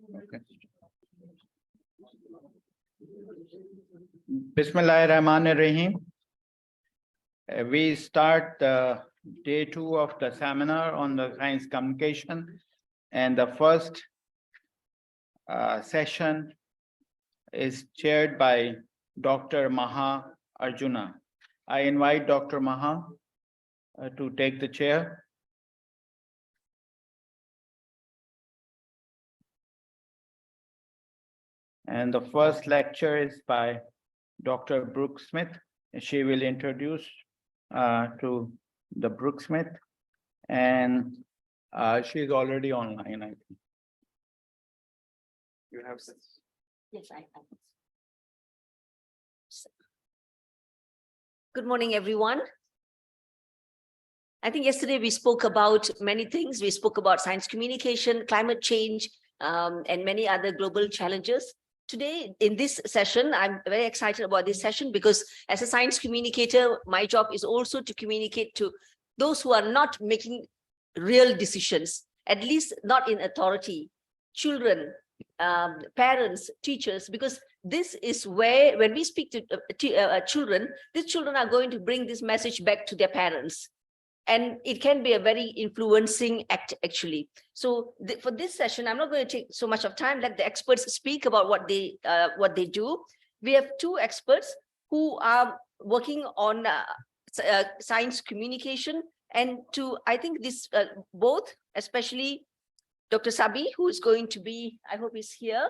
Okay. Bismillahirrahmanirrahim. We start day 2 of the seminar on the science communication, and the first session is chaired by Dr. Maha Arjuna. I invite Dr. Maha to take the chair. And the first lecture is by Dr. Brooke Smith. She will introduce to the Brooke Smith, and she's already online, I think. You have this? Yes, I have. Good morning, everyone. I think yesterday we spoke about many things. We spoke about science communication, climate change, and many other global challenges. Today, in this session, I'm very excited about this session because as a science communicator, my job is also to communicate to those who are not making real decisions, at least not in authority, children, parents, teachers, because this is where, when we speak to children, these children are going to bring this message back to their parents. And it can be a very influencing act, actually. So for this session, I'm not going to take so much of time. Let the experts speak about what they do. We have two experts who are working on science communication, and I think this both, especially Dr. Sabi, who is going to be, I hope he's here,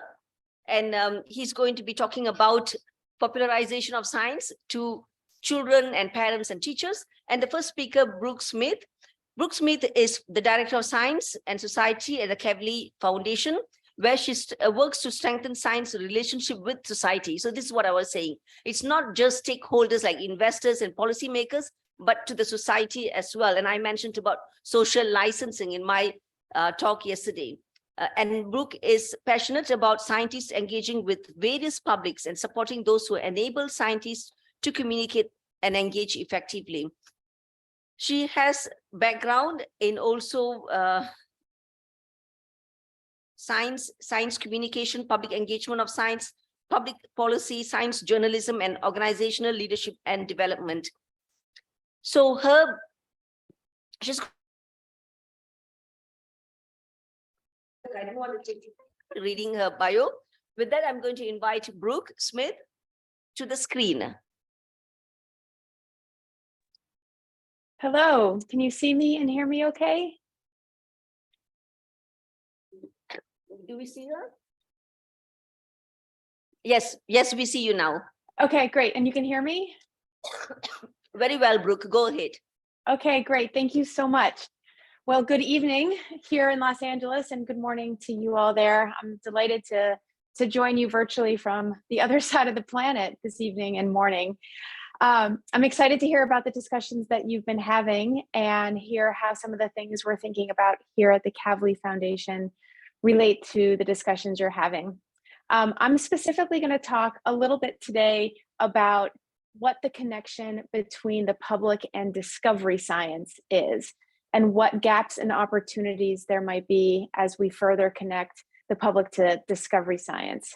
and he's going to be talking about popularization of science to children and parents and teachers. And the first speaker, Brooke Smith. Brooke Smith is the Director of Science and Society at the Kavli Foundation, where she works to strengthen science relationship with society. So this is what I was saying. It's not just stakeholders like investors and policymakers, but to the society as well. And I mentioned about social licensing in my talk yesterday. And Brooke is passionate about scientists engaging with various publics and supporting those who enable scientists to communicate and engage effectively. She has background in also science communication, public engagement of science, public policy, science journalism, and organizational leadership and development. So she's, I don't want to take reading her bio. With that, I'm going to invite Brooke Smith to the screen. Hello, can you see me and hear me okay? Do we see her? Yes, we see you now. Okay, great. And you can hear me? Very well, Brooke, go ahead. Okay, great. Thank you so much. Well, good evening here in Los Angeles, and good morning to you all there. I'm delighted to join you virtually from the other side of the planet this evening and morning. I'm excited to hear about the discussions that you've been having and hear how some of the things we're thinking about here at the Kavli Foundation relate to the discussions you're having. I'm specifically going to talk a little bit today about what the connection between the public and discovery science is, and what gaps and opportunities there might be as we further connect the public to discovery science.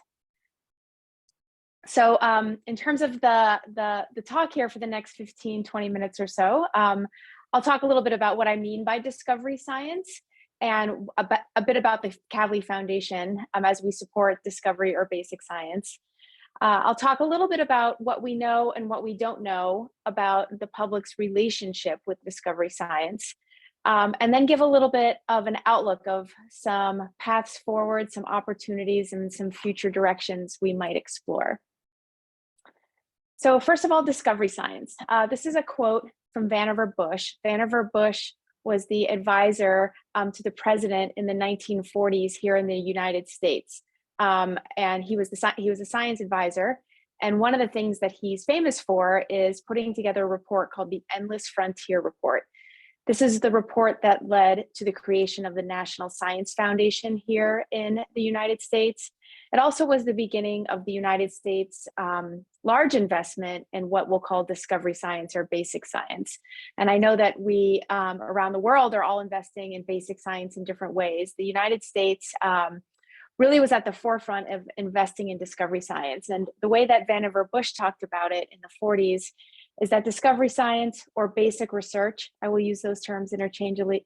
So in terms of the talk here for the next 15-20 minutes or so, I'll talk a little bit about what I mean by discovery science and a bit about the Kavli Foundation as we support discovery or basic science. I'll talk a little bit about what we know and what we don't know about the public's relationship with discovery science, and then give a little bit of an outlook of some paths forward, some opportunities, and some future directions we might explore. So first of all, discovery science. This is a quote from Vannevar Bush. Vannevar Bush was the advisor to the president in the 1940s here in the United States. And he was a science advisor. And one of the things that he's famous for is putting together a report called the Endless Frontier Report. This is the report that led to the creation of the National Science Foundation here in the United States. It also was the beginning of the United States' large investment in what we'll call discovery science or basic science. And I know that we around the world are all investing in basic science in different ways. The United States really was at the forefront of investing in discovery science. And the way that Vannevar Bush talked about it in the 40s is that discovery science, or basic research, I will use those terms interchangeably,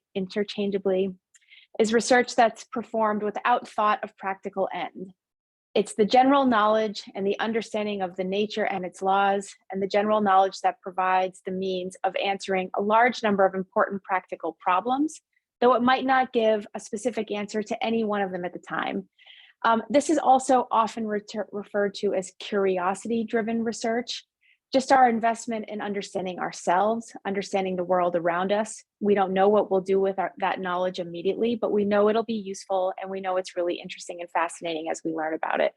is research that's performed without thought of practical end. It's the general knowledge and the understanding of the nature and its laws, and the general knowledge that provides the means of answering a large number of important practical problems, though it might not give a specific answer to any one of them at the time. This is also often referred to as curiosity-driven research, just our investment in understanding ourselves, understanding the world around us. We don't know what we'll do with that knowledge immediately, but we know it'll be useful, and we know it's really interesting and fascinating as we learn about it.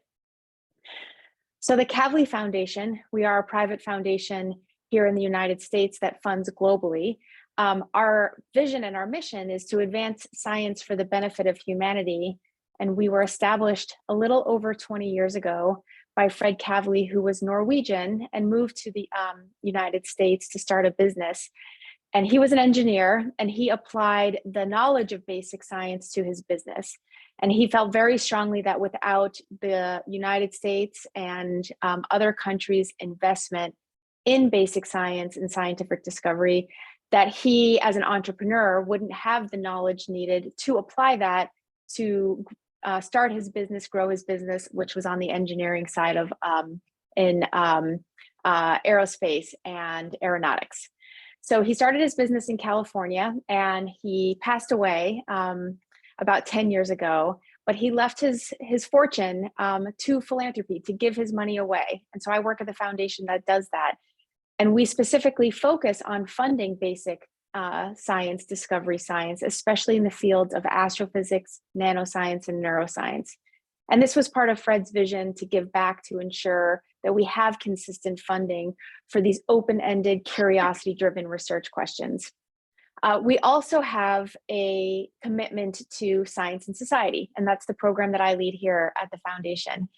So the Kavli Foundation, we are a private foundation here in the United States that funds globally. Our vision and our mission is to advance science for the benefit of humanity. And we were established a little over 20 years ago by Fred Kavli, who was Norwegian and moved to the United States to start a business. And he was an engineer, and he applied the knowledge of basic science to his business. And he felt very strongly that without the United States and other countries' investment in basic science and scientific discovery, that he, as an entrepreneur, wouldn't have the knowledge needed to apply that to start his business, grow his business, which was on the engineering side of aerospace and aeronautics. So he started his business in California, and he passed away about 10 years ago, but he left his fortune to philanthropy, to give his money away. And so I work at the foundation that does that. And we specifically focus on funding basic science, discovery science, especially in the fields of astrophysics, nanoscience, and neuroscience. And this was part of Fred's vision to give back, to ensure that we have consistent funding for these open-ended, curiosity-driven research questions. We also have a commitment to science and society, and that's the program that I lead here at the foundation.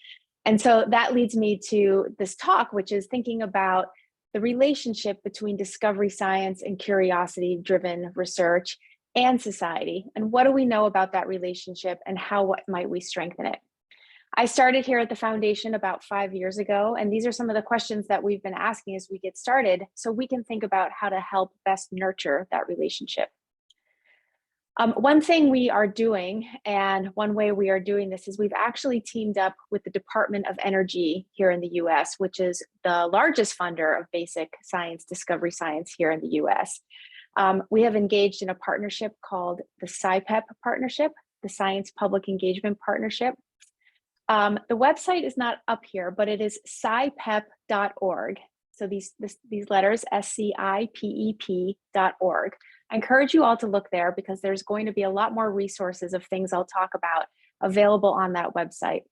And so that leads me to this talk, which is thinking about the relationship between discovery science and curiosity-driven research and society. And what do we know about that relationship, and how might we strengthen it? I started here at the foundation about 5 years ago, and these are some of the questions that we've been asking as we get started, so we can think about how to help best nurture that relationship. One thing we are doing, and one way we are doing this, is we've actually teamed up with the Department of Energy here in the US, which is the largest funder of basic science, discovery science here in the US. We have engaged in a partnership called the SciPep Partnership, the Science Public Engagement Partnership. The website is not up here, but it is scipep.org. So these letters, SCIPEP.org. I encourage you all to look there, because there's going to be a lot more resources of things I'll talk about available on that website.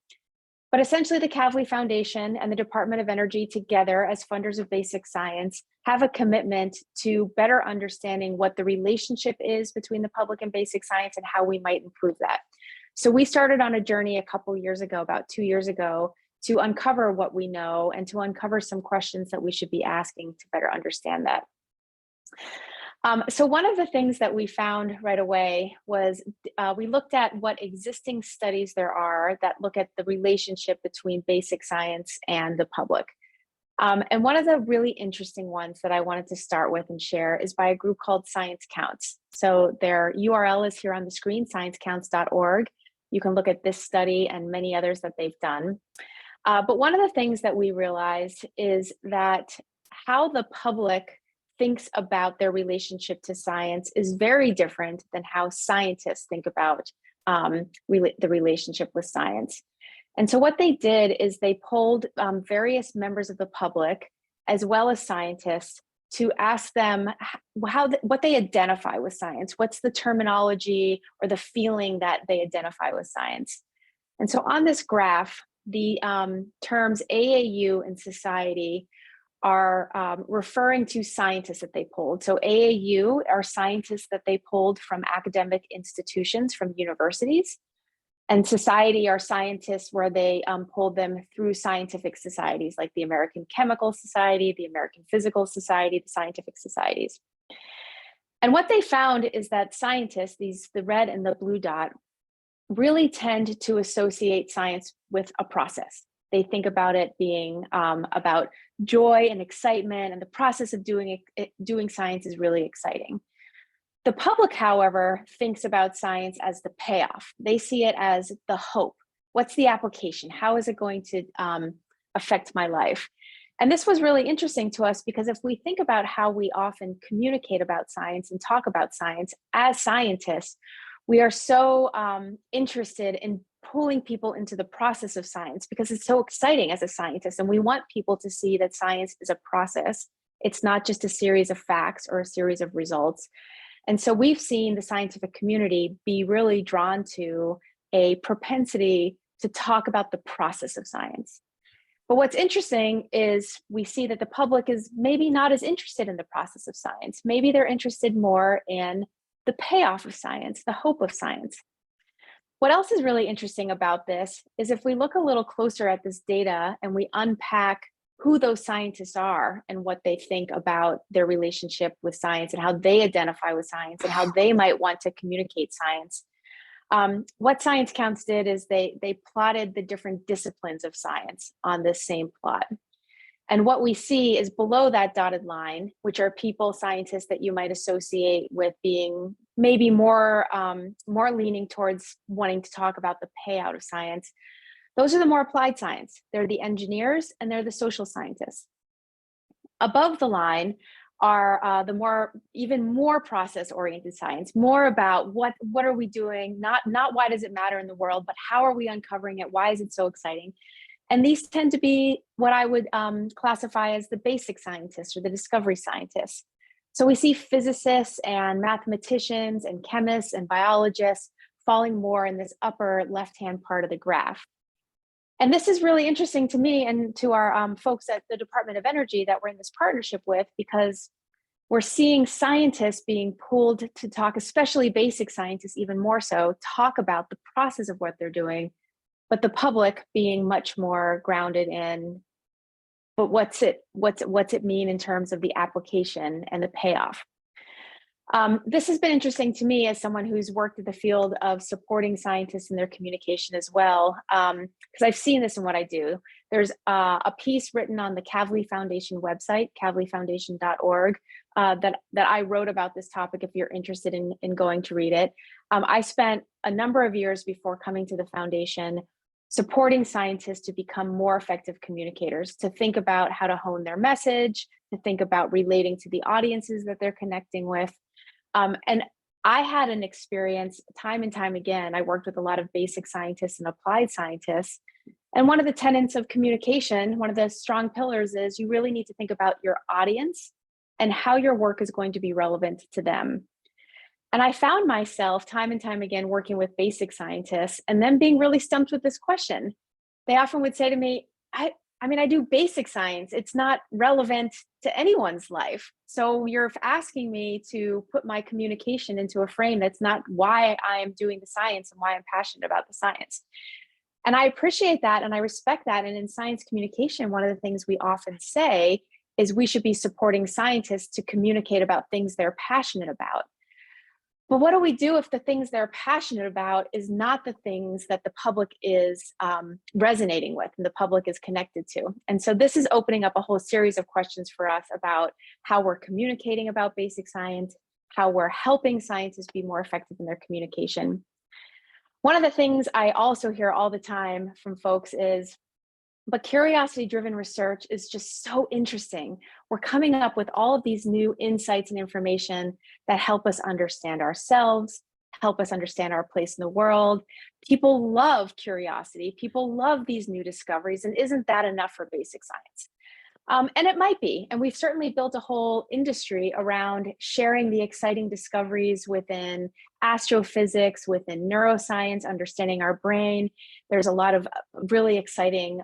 But essentially, the Kavli Foundation and the Department of Energy, together as funders of basic science, have a commitment to better understanding what the relationship is between the public and basic science, and how we might improve that. So we started on a journey a couple years ago, about 2 years ago, to uncover what we know and to uncover some questions that we should be asking to better understand that. So one of the things that we found right away was we looked at what existing studies there are that look at the relationship between basic science and the public. And one of the really interesting ones that I wanted to start with and share is by a group called Science Counts. So their URL is here on the screen, sciencecounts.org. You can look at this study and many others that they've done. But one of the things that we realized is that how the public thinks about their relationship to science is very different than how scientists think about the relationship with science. And so what they did is they polled various members of the public, as well as scientists, to ask them what they identify with science. What's the terminology or the feeling that they identify with science? And so on this graph, the terms AAU and society are referring to scientists that they polled. So AAU are scientists that they polled from academic institutions, from universities. And society are scientists where they pulled them through scientific societies like the American Chemical Society, the American Physical Society, the scientific societies. And what they found is that scientists, the red and the blue dot, really tend to associate science with a process. They think about it being about joy and excitement, and the process of doing science is really exciting. The public, however, thinks about science as the payoff. They see it as the hope. What's the application? How is it going to affect my life? And this was really interesting to us because if we think about how we often communicate about science and talk about science as scientists, we are so interested in pulling people into the process of science because it's so exciting as a scientist. And we want people to see that science is a process. It's not just a series of facts or a series of results. And so we've seen the scientific community be really drawn to a propensity to talk about the process of science. But what's interesting is we see that the public is maybe not as interested in the process of science. Maybe they're interested more in the payoff of science, the hope of science. What else is really interesting about this is if we look a little closer at this data and we unpack who those scientists are and what they think about their relationship with science and how they identify with science and how they might want to communicate science. What Science Counts did is they plotted the different disciplines of science on this same plot. And what we see is below that dotted line, which are people, scientists that you might associate with being maybe more leaning towards wanting to talk about the payout of science. Those are the more applied science. They're the engineers and they're the social scientists. Above the line are even more process-oriented science, more about what are we doing, not why does it matter in the world, but how are we uncovering it? Why is it so exciting? And these tend to be what I would classify as the basic scientists or the discovery scientists. So we see physicists and mathematicians and chemists and biologists falling more in this upper left-hand part of the graph. And this is really interesting to me and to our folks at the Department of Energy that we're in this partnership with, because we're seeing scientists being pulled to talk, especially basic scientists even more so, talk about the process of what they're doing, but the public being much more grounded in, but what's it mean in terms of the application and the payoff? This has been interesting to me as someone who's worked in the field of supporting scientists in their communication as well, because I've seen this in what I do. There's a piece written on the Kavli Foundation website, kavlifoundation.org, that I wrote about this topic if you're interested in going to read it. I spent a number of years before coming to the foundation supporting scientists to become more effective communicators, to think about how to hone their message, to think about relating to the audiences that they're connecting with. And I had an experience time and time again. I worked with a lot of basic scientists and applied scientists. And one of the tenets of communication, one of the strong pillars is you really need to think about your audience and how your work is going to be relevant to them. And I found myself time and time again working with basic scientists and then being really stumped with this question. They often would say to me, I do basic science. It's not relevant to anyone's life. So you're asking me to put my communication into a frame that's not why I am doing the science and why I'm passionate about the science. And I appreciate that and I respect that. And in science communication, one of the things we often say is we should be supporting scientists to communicate about things they're passionate about. But what do we do if the things they're passionate about is not the things that the public is resonating with and the public is connected to? And so this is opening up a whole series of questions for us about how we're communicating about basic science, how we're helping scientists be more effective in their communication. One of the things I also hear all the time from folks is, but curiosity-driven research is just so interesting. We're coming up with all of these new insights and information that help us understand ourselves, help us understand our place in the world. People love curiosity. People love these new discoveries. And isn't that enough for basic science? And it might be. And we've certainly built a whole industry around sharing the exciting discoveries within astrophysics, within neuroscience, understanding our brain. There's a lot of really exciting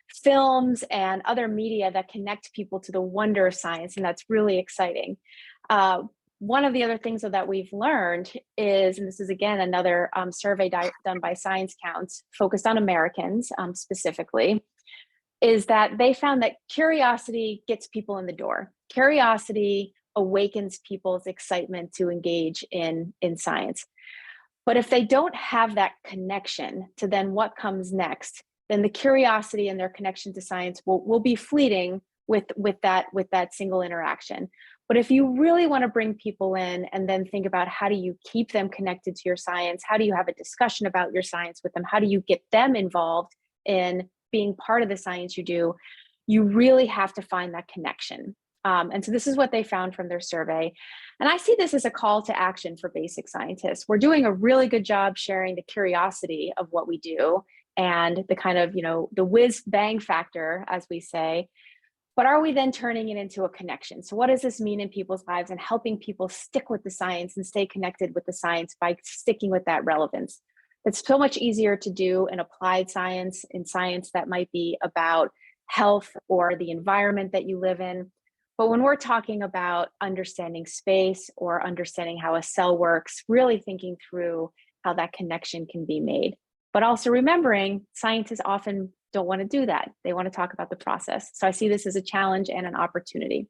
films and other media that connect people to the wonder of science, and that's really exciting. One of the other things that we've learned is, and this is again another survey done by Science Counts, focused on Americans specifically, is that they found that curiosity gets people in the door. Curiosity awakens people's excitement to engage in science. But if they don't have that connection to then what comes next, then the curiosity and their connection to science will be fleeting with that single interaction. But if you really want to bring people in and then think about how do you keep them connected to your science, how do you have a discussion about your science with them, how do you get them involved in being part of the science you do, you really have to find that connection. And so this is what they found from their survey. And I see this as a call to action for basic scientists. We're doing a really good job sharing the curiosity of what we do and the kind of, the whiz bang factor, as we say. But are we then turning it into a connection? So what does this mean in people's lives and helping people stick with the science and stay connected with the science by sticking with that relevance? It's so much easier to do in applied science, in science that might be about health or the environment that you live in. But when we're talking about understanding space or understanding how a cell works, really thinking through how that connection can be made. But also remembering scientists often don't want to do that. They want to talk about the process. So I see this as a challenge and an opportunity.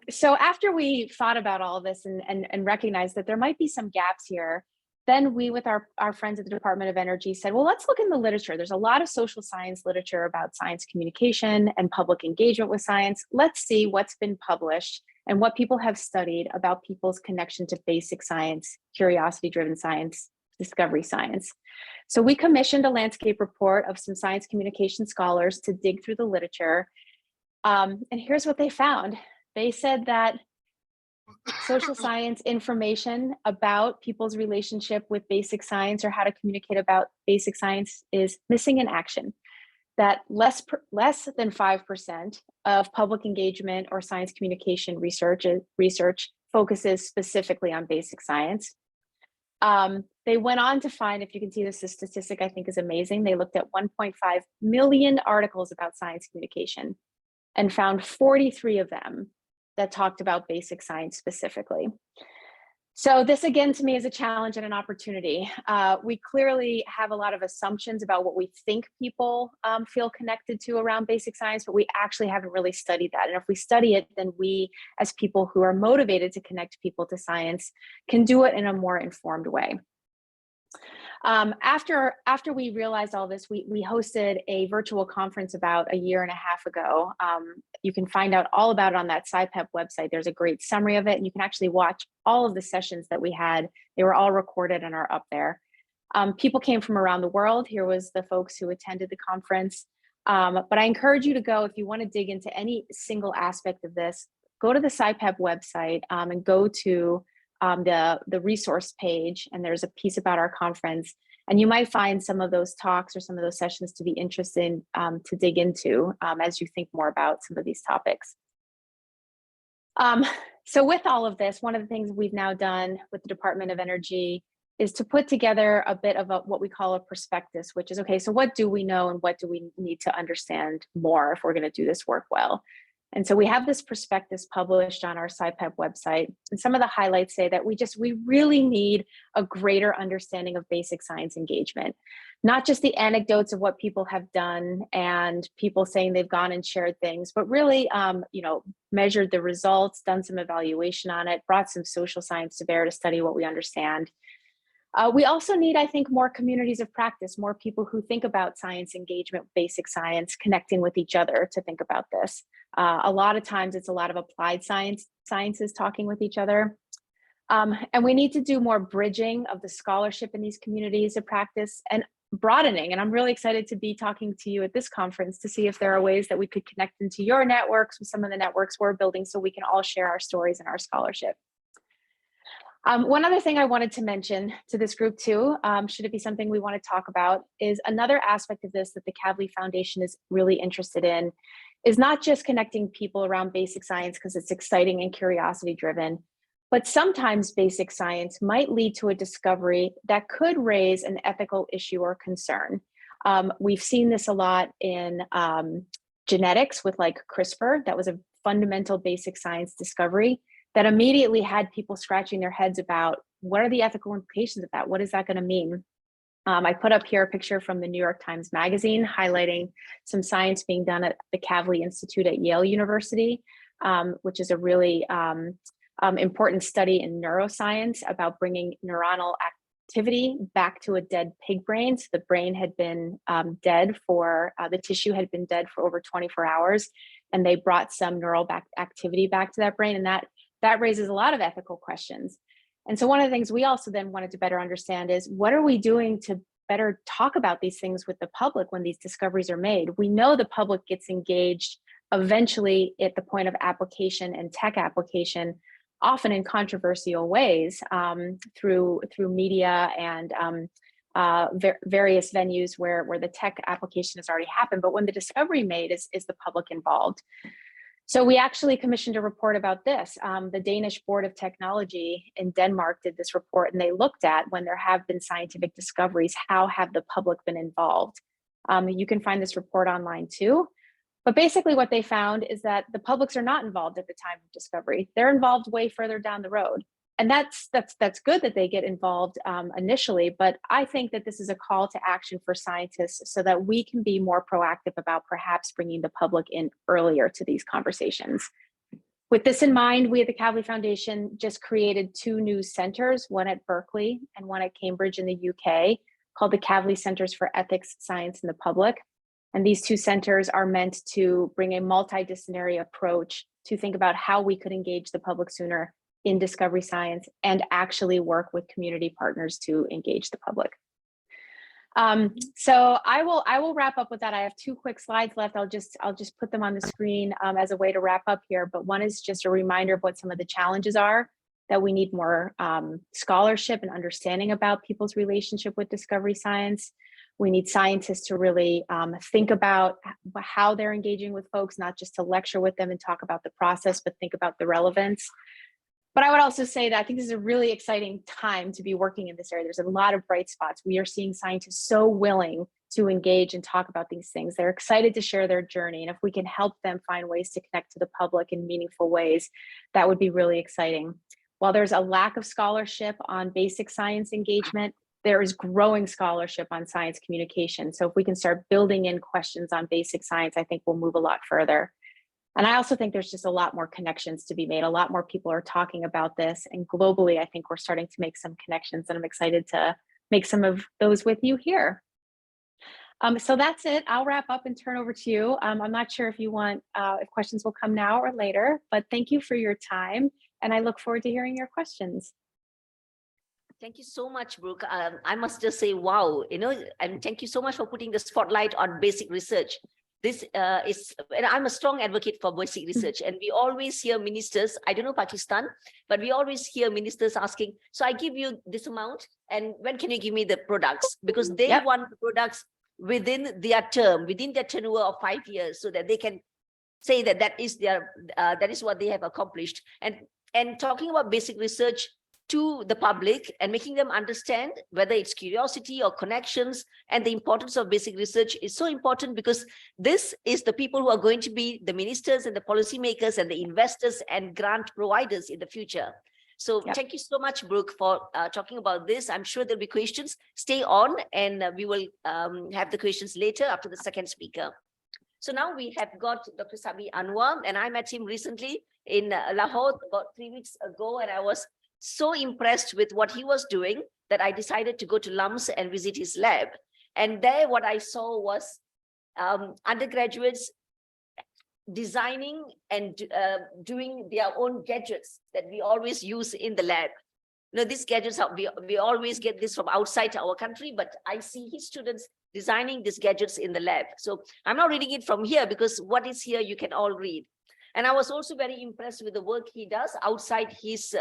So after we thought about all of this and recognized that there might be some gaps here, then we, with our friends at the Department of Energy, said, well, let's look in the literature. There's a lot of social science literature about science communication and public engagement with science. Let's see what's been published and what people have studied about people's connection to basic science, curiosity-driven science, discovery science. So we commissioned a landscape report of some science communication scholars to dig through the literature. And here's what they found. They said that social science information about people's relationship with basic science or how to communicate about basic science is missing in action. That less than 5% of public engagement or science communication research focuses specifically on basic science. They went on to find, if you can see this statistic, I think is amazing. They looked at 1.5 million articles about science communication and found 43 of them that talked about basic science specifically. So this again, to me, is a challenge and an opportunity. We clearly have a lot of assumptions about what we think people feel connected to around basic science, but we actually haven't really studied that. And if we study it, then we, as people who are motivated to connect people to science, can do it in a more informed way. After we realized all this, we hosted a virtual conference about a year and a half ago. You can find out all about it on that SciPep website. There's a great summary of it, and you can actually watch all of the sessions that we had. They were all recorded and are up there. People came from around the world. Here was the folks who attended the conference. But I encourage you to go, if you want to dig into any single aspect of this, go to the SciPep website and go to the resource page, and there's a piece about our conference, and you might find some of those talks or some of those sessions to be interesting to dig into as you think more about some of these topics. So with all of this, one of the things we've now done with the Department of Energy is to put together a bit of what we call a prospectus, which is, okay, so what do we know and what do we need to understand more if we're going to do this work well? And so we have this prospectus published on our SciPep website. And some of the highlights say that we really need a greater understanding of basic science engagement, not just the anecdotes of what people have done and people saying they've gone and shared things, but really, measured the results, done some evaluation on it, brought some social science to bear to study what we understand. We also need, I think, more communities of practice, more people who think about science engagement, basic science, connecting with each other to think about this. A lot of times it's a lot of applied sciences talking with each other. And we need to do more bridging of the scholarship in these communities of practice and broadening. And I'm really excited to be talking to you at this conference to see if there are ways that we could connect into your networks with some of the networks we're building so we can all share our stories and our scholarship. One other thing I wanted to mention to this group too, should it be something we want to talk about, is another aspect of this that the Kavli Foundation is really interested in is not just connecting people around basic science because it's exciting and curiosity driven, but sometimes basic science might lead to a discovery that could raise an ethical issue or concern. We've seen this a lot in genetics with like CRISPR. That was a fundamental basic science discovery that immediately had people scratching their heads about what are the ethical implications of that? What is that going to mean? I put up here a picture from the New York Times Magazine highlighting some science being done at the Kavli Institute at Yale University, which is a really important study in neuroscience about bringing neuronal activity back to a dead pig brain. So the brain had been dead for, the tissue had been dead for over 24 hours, and they brought some neural activity back to that brain, and that raises a lot of ethical questions. And so one of the things we also then wanted to better understand is, what are we doing to better talk about these things with the public when these discoveries are made? We know the public gets engaged eventually at the point of application and tech application, often in controversial ways, through media and various venues where the tech application has already happened. But when the discovery made is the public involved. So we actually commissioned a report about this. The Danish Board of Technology in Denmark did this report, and they looked at, when there have been scientific discoveries, how have the public been involved? You can find this report online too. But basically what they found is that the publics are not involved at the time of discovery. They're involved way further down the road. And that's good that they get involved initially, but I think that this is a call to action for scientists so that we can be more proactive about perhaps bringing the public in earlier to these conversations. With this in mind, we at the Kavli Foundation just created 2 new centers, one at Berkeley and one at Cambridge in the UK, called the Kavli Centers for Ethics, Science, and the Public. And these 2 centers are meant to bring a multidisciplinary approach to think about how we could engage the public sooner in discovery science and actually work with community partners to engage the public. So I will wrap up with that. I have 2 quick slides left. I'll just put them on the screen as a way to wrap up here. But one is just a reminder of what some of the challenges are, that we need more scholarship and understanding about people's relationship with discovery science. We need scientists to really think about how they're engaging with folks, not just to lecture with them and talk about the process, but think about the relevance. But I would also say that I think this is a really exciting time to be working in this area. There's a lot of bright spots. We are seeing scientists so willing to engage and talk about these things. They're excited to share their journey. And if we can help them find ways to connect to the public in meaningful ways, that would be really exciting. While there's a lack of scholarship on basic science engagement, there is growing scholarship on science communication. So if we can start building in questions on basic science, I think we'll move a lot further. And I also think there's just a lot more connections to be made. A lot more people are talking about this. And globally, I think we're starting to make some connections, and I'm excited to make some of those with you here. So that's it. I'll wrap up and turn over to you. I'm not sure if you want, if questions will come now or later, but thank you for your time. And I look forward to hearing your questions. Thank you so much, Brooke. I must just say, wow, and thank you so much for putting the spotlight on basic research. This and I'm a strong advocate for basic research, and we always hear ministers, I don't know Pakistan, but we always hear ministers asking, so I give you this amount, and when can you give me the products? Because they want the products within their term, within their tenure of 5 years, so that they can say that that is what they have accomplished. And talking about basic research to the public and making them understand whether it's curiosity or connections, and the importance of basic research is so important, because this is the people who are going to be the ministers and the policymakers and the investors and grant providers in the future. So thank you so much, Brooke, for talking about this. I'm sure there'll be questions. Stay on, and we will have the questions later after the second speaker. So now we have got Dr. Sabi Anwar, and I met him recently in Lahore about 3 weeks ago, and I was so impressed with what he was doing that I decided to go to LUMS and visit his lab. And there what I saw was undergraduates designing and doing their own gadgets that we always use in the lab. These gadgets, we always get this from outside our country, but I see his students designing these gadgets in the lab. So I'm not reading it from here, because what is here you can all read. And I was also very impressed with the work he does outside his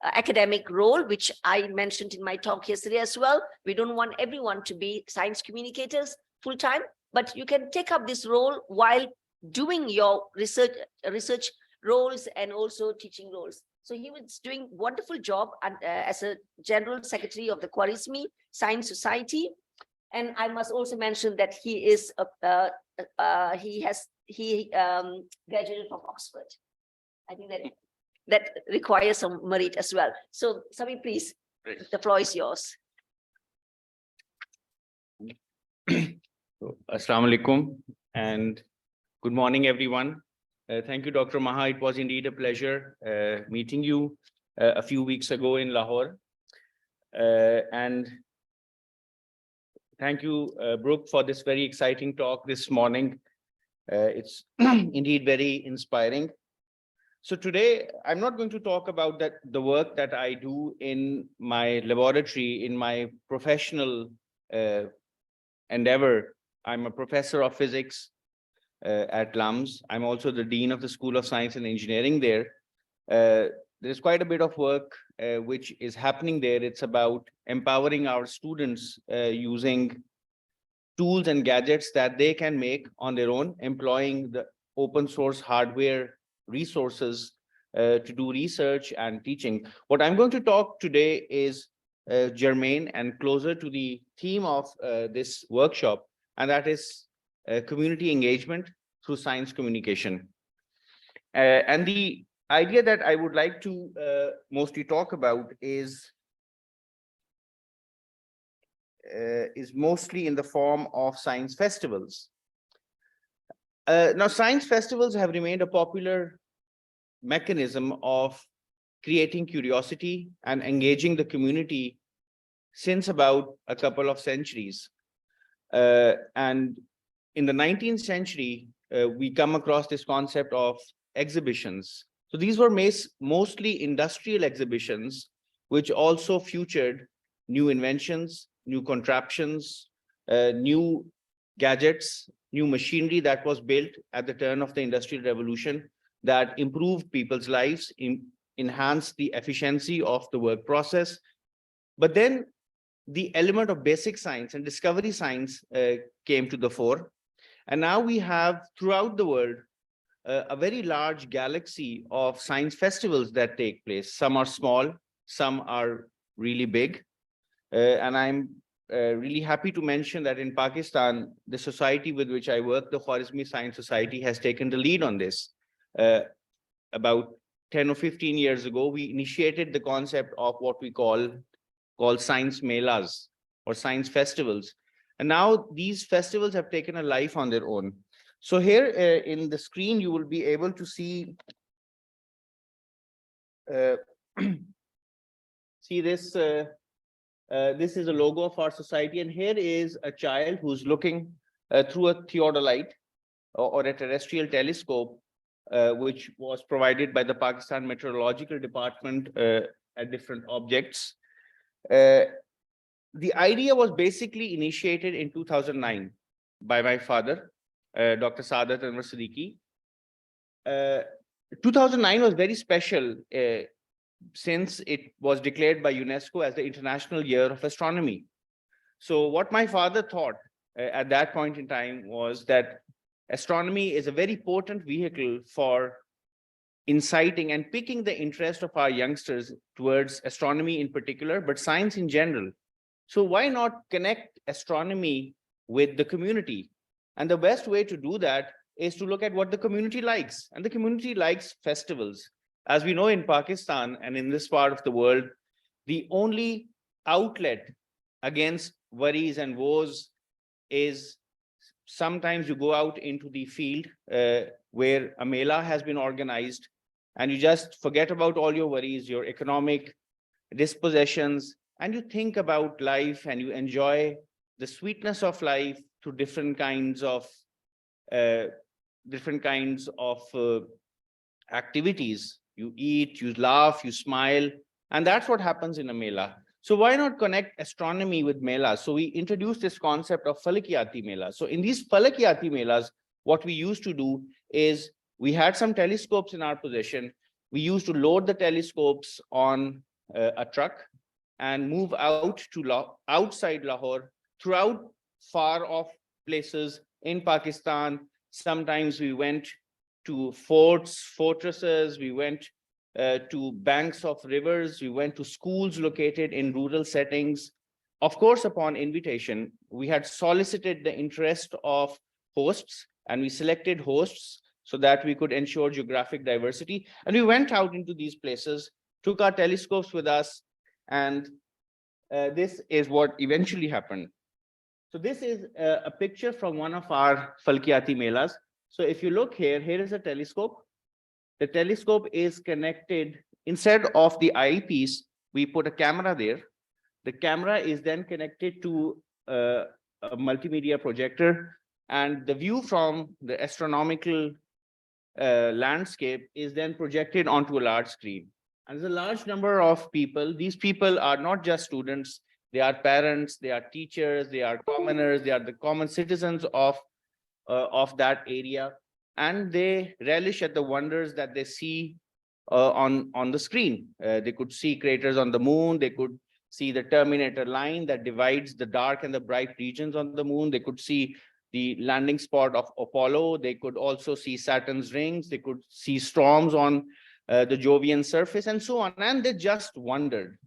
academic role, which I mentioned in my talk yesterday as well. We don't want everyone to be science communicators full-time, but you can take up this role while doing your research roles and also teaching roles. So he was doing a wonderful job as a general secretary of the Khwarizmi Science Society. And I must also mention that he is he graduated from Oxford. I think that requires some merit as well. So Sabi, please, the floor is yours. Assalamu alaikum and good morning, everyone. Thank you, Dr. Maha. It was indeed a pleasure meeting you a few weeks ago in Lahore. And thank you, Brooke, for this very exciting talk this morning. It's indeed very inspiring. So today, I'm not going to talk about the work that I do in my laboratory, in my professional endeavor. I'm a professor of physics at LUMS. I'm also the Dean of the School of Science and Engineering there. There's quite a bit of work which is happening there. It's about empowering our students using tools and gadgets that they can make on their own, employing the open source hardware resources to do research and teaching. What I'm going to talk today is germane and closer to the theme of this workshop, and that is community engagement through science communication. And the idea that I would like to mostly talk about is mostly in the form of science festivals. Now, science festivals have remained a popular mechanism of creating curiosity and engaging the community since about a couple of centuries. And in the 19th century, we come across this concept of exhibitions. So these were mostly industrial exhibitions, which also featured new inventions, new contraptions, new gadgets, new machinery that was built at the turn of the Industrial Revolution that improved people's lives, enhanced the efficiency of the work process. But then the element of basic science and discovery science came to the fore. And now we have throughout the world a very large galaxy of science festivals that take place. Some are small, some are really big. And I'm really happy to mention that in Pakistan, the society with which I work, the Khwarizmi Science Society, has taken the lead on this. About 10 or 15 years ago, we initiated the concept of what we call science melas or science festivals. And now these festivals have taken a life on their own. So here in the screen, you will be able to see this. This is a logo of our society, and here is a child who's looking through a theodolite or a terrestrial telescope, which was provided by the Pakistan Meteorological Department at different objects. The idea was basically initiated in 2009 by my father, Dr. Saadat Anwar Siddiqui. 2009 was very special since it was declared by UNESCO as the International Year of Astronomy. So what my father thought at that point in time was that astronomy is a very potent vehicle for inciting and piquing the interest of our youngsters towards astronomy in particular, but science in general. So why not connect astronomy with the community? And the best way to do that is to look at what the community likes. And the community likes festivals. As we know, in Pakistan and in this part of the world, the only outlet against worries and woes is sometimes you go out into the field where a mela has been organized, and you just forget about all your worries, your economic dispossessions, and you think about life and you enjoy the sweetness of life through different kinds of activities. You eat, you laugh, you smile, and that's what happens in a mela. So why not connect astronomy with melas? So we introduced this concept of falakiyati melas. So in these falakiyati melas, what we used to do is we had some telescopes in our possession. We used to load the telescopes on a truck and move out to outside Lahore, throughout far off places in Pakistan. Sometimes we went to forts, fortresses, we went to banks of rivers, we went to schools located in rural settings. Of course, upon invitation, we had solicited the interest of hosts, and we selected hosts so that we could ensure geographic diversity. And we went out into these places, took our telescopes with us, and this is what eventually happened. So this is a picture from one of our Falkiyati Melas. So if you look here, here is a telescope. The telescope is connected, instead of the eyepiece, we put a camera there. The camera is then connected to a multimedia projector, and the view from the astronomical landscape is then projected onto a large screen. And there's a large number of people. These people are not just students, they are parents, they are teachers, they are commoners, they are the common citizens of that area. And they relish at the wonders that they see on the screen. They could see craters on the moon, they could see the Terminator line that divides the dark and the bright regions on the moon. They could see the landing spot of Apollo. They could also see Saturn's rings. They could see storms on the Jovian surface and so on. And they just wondered.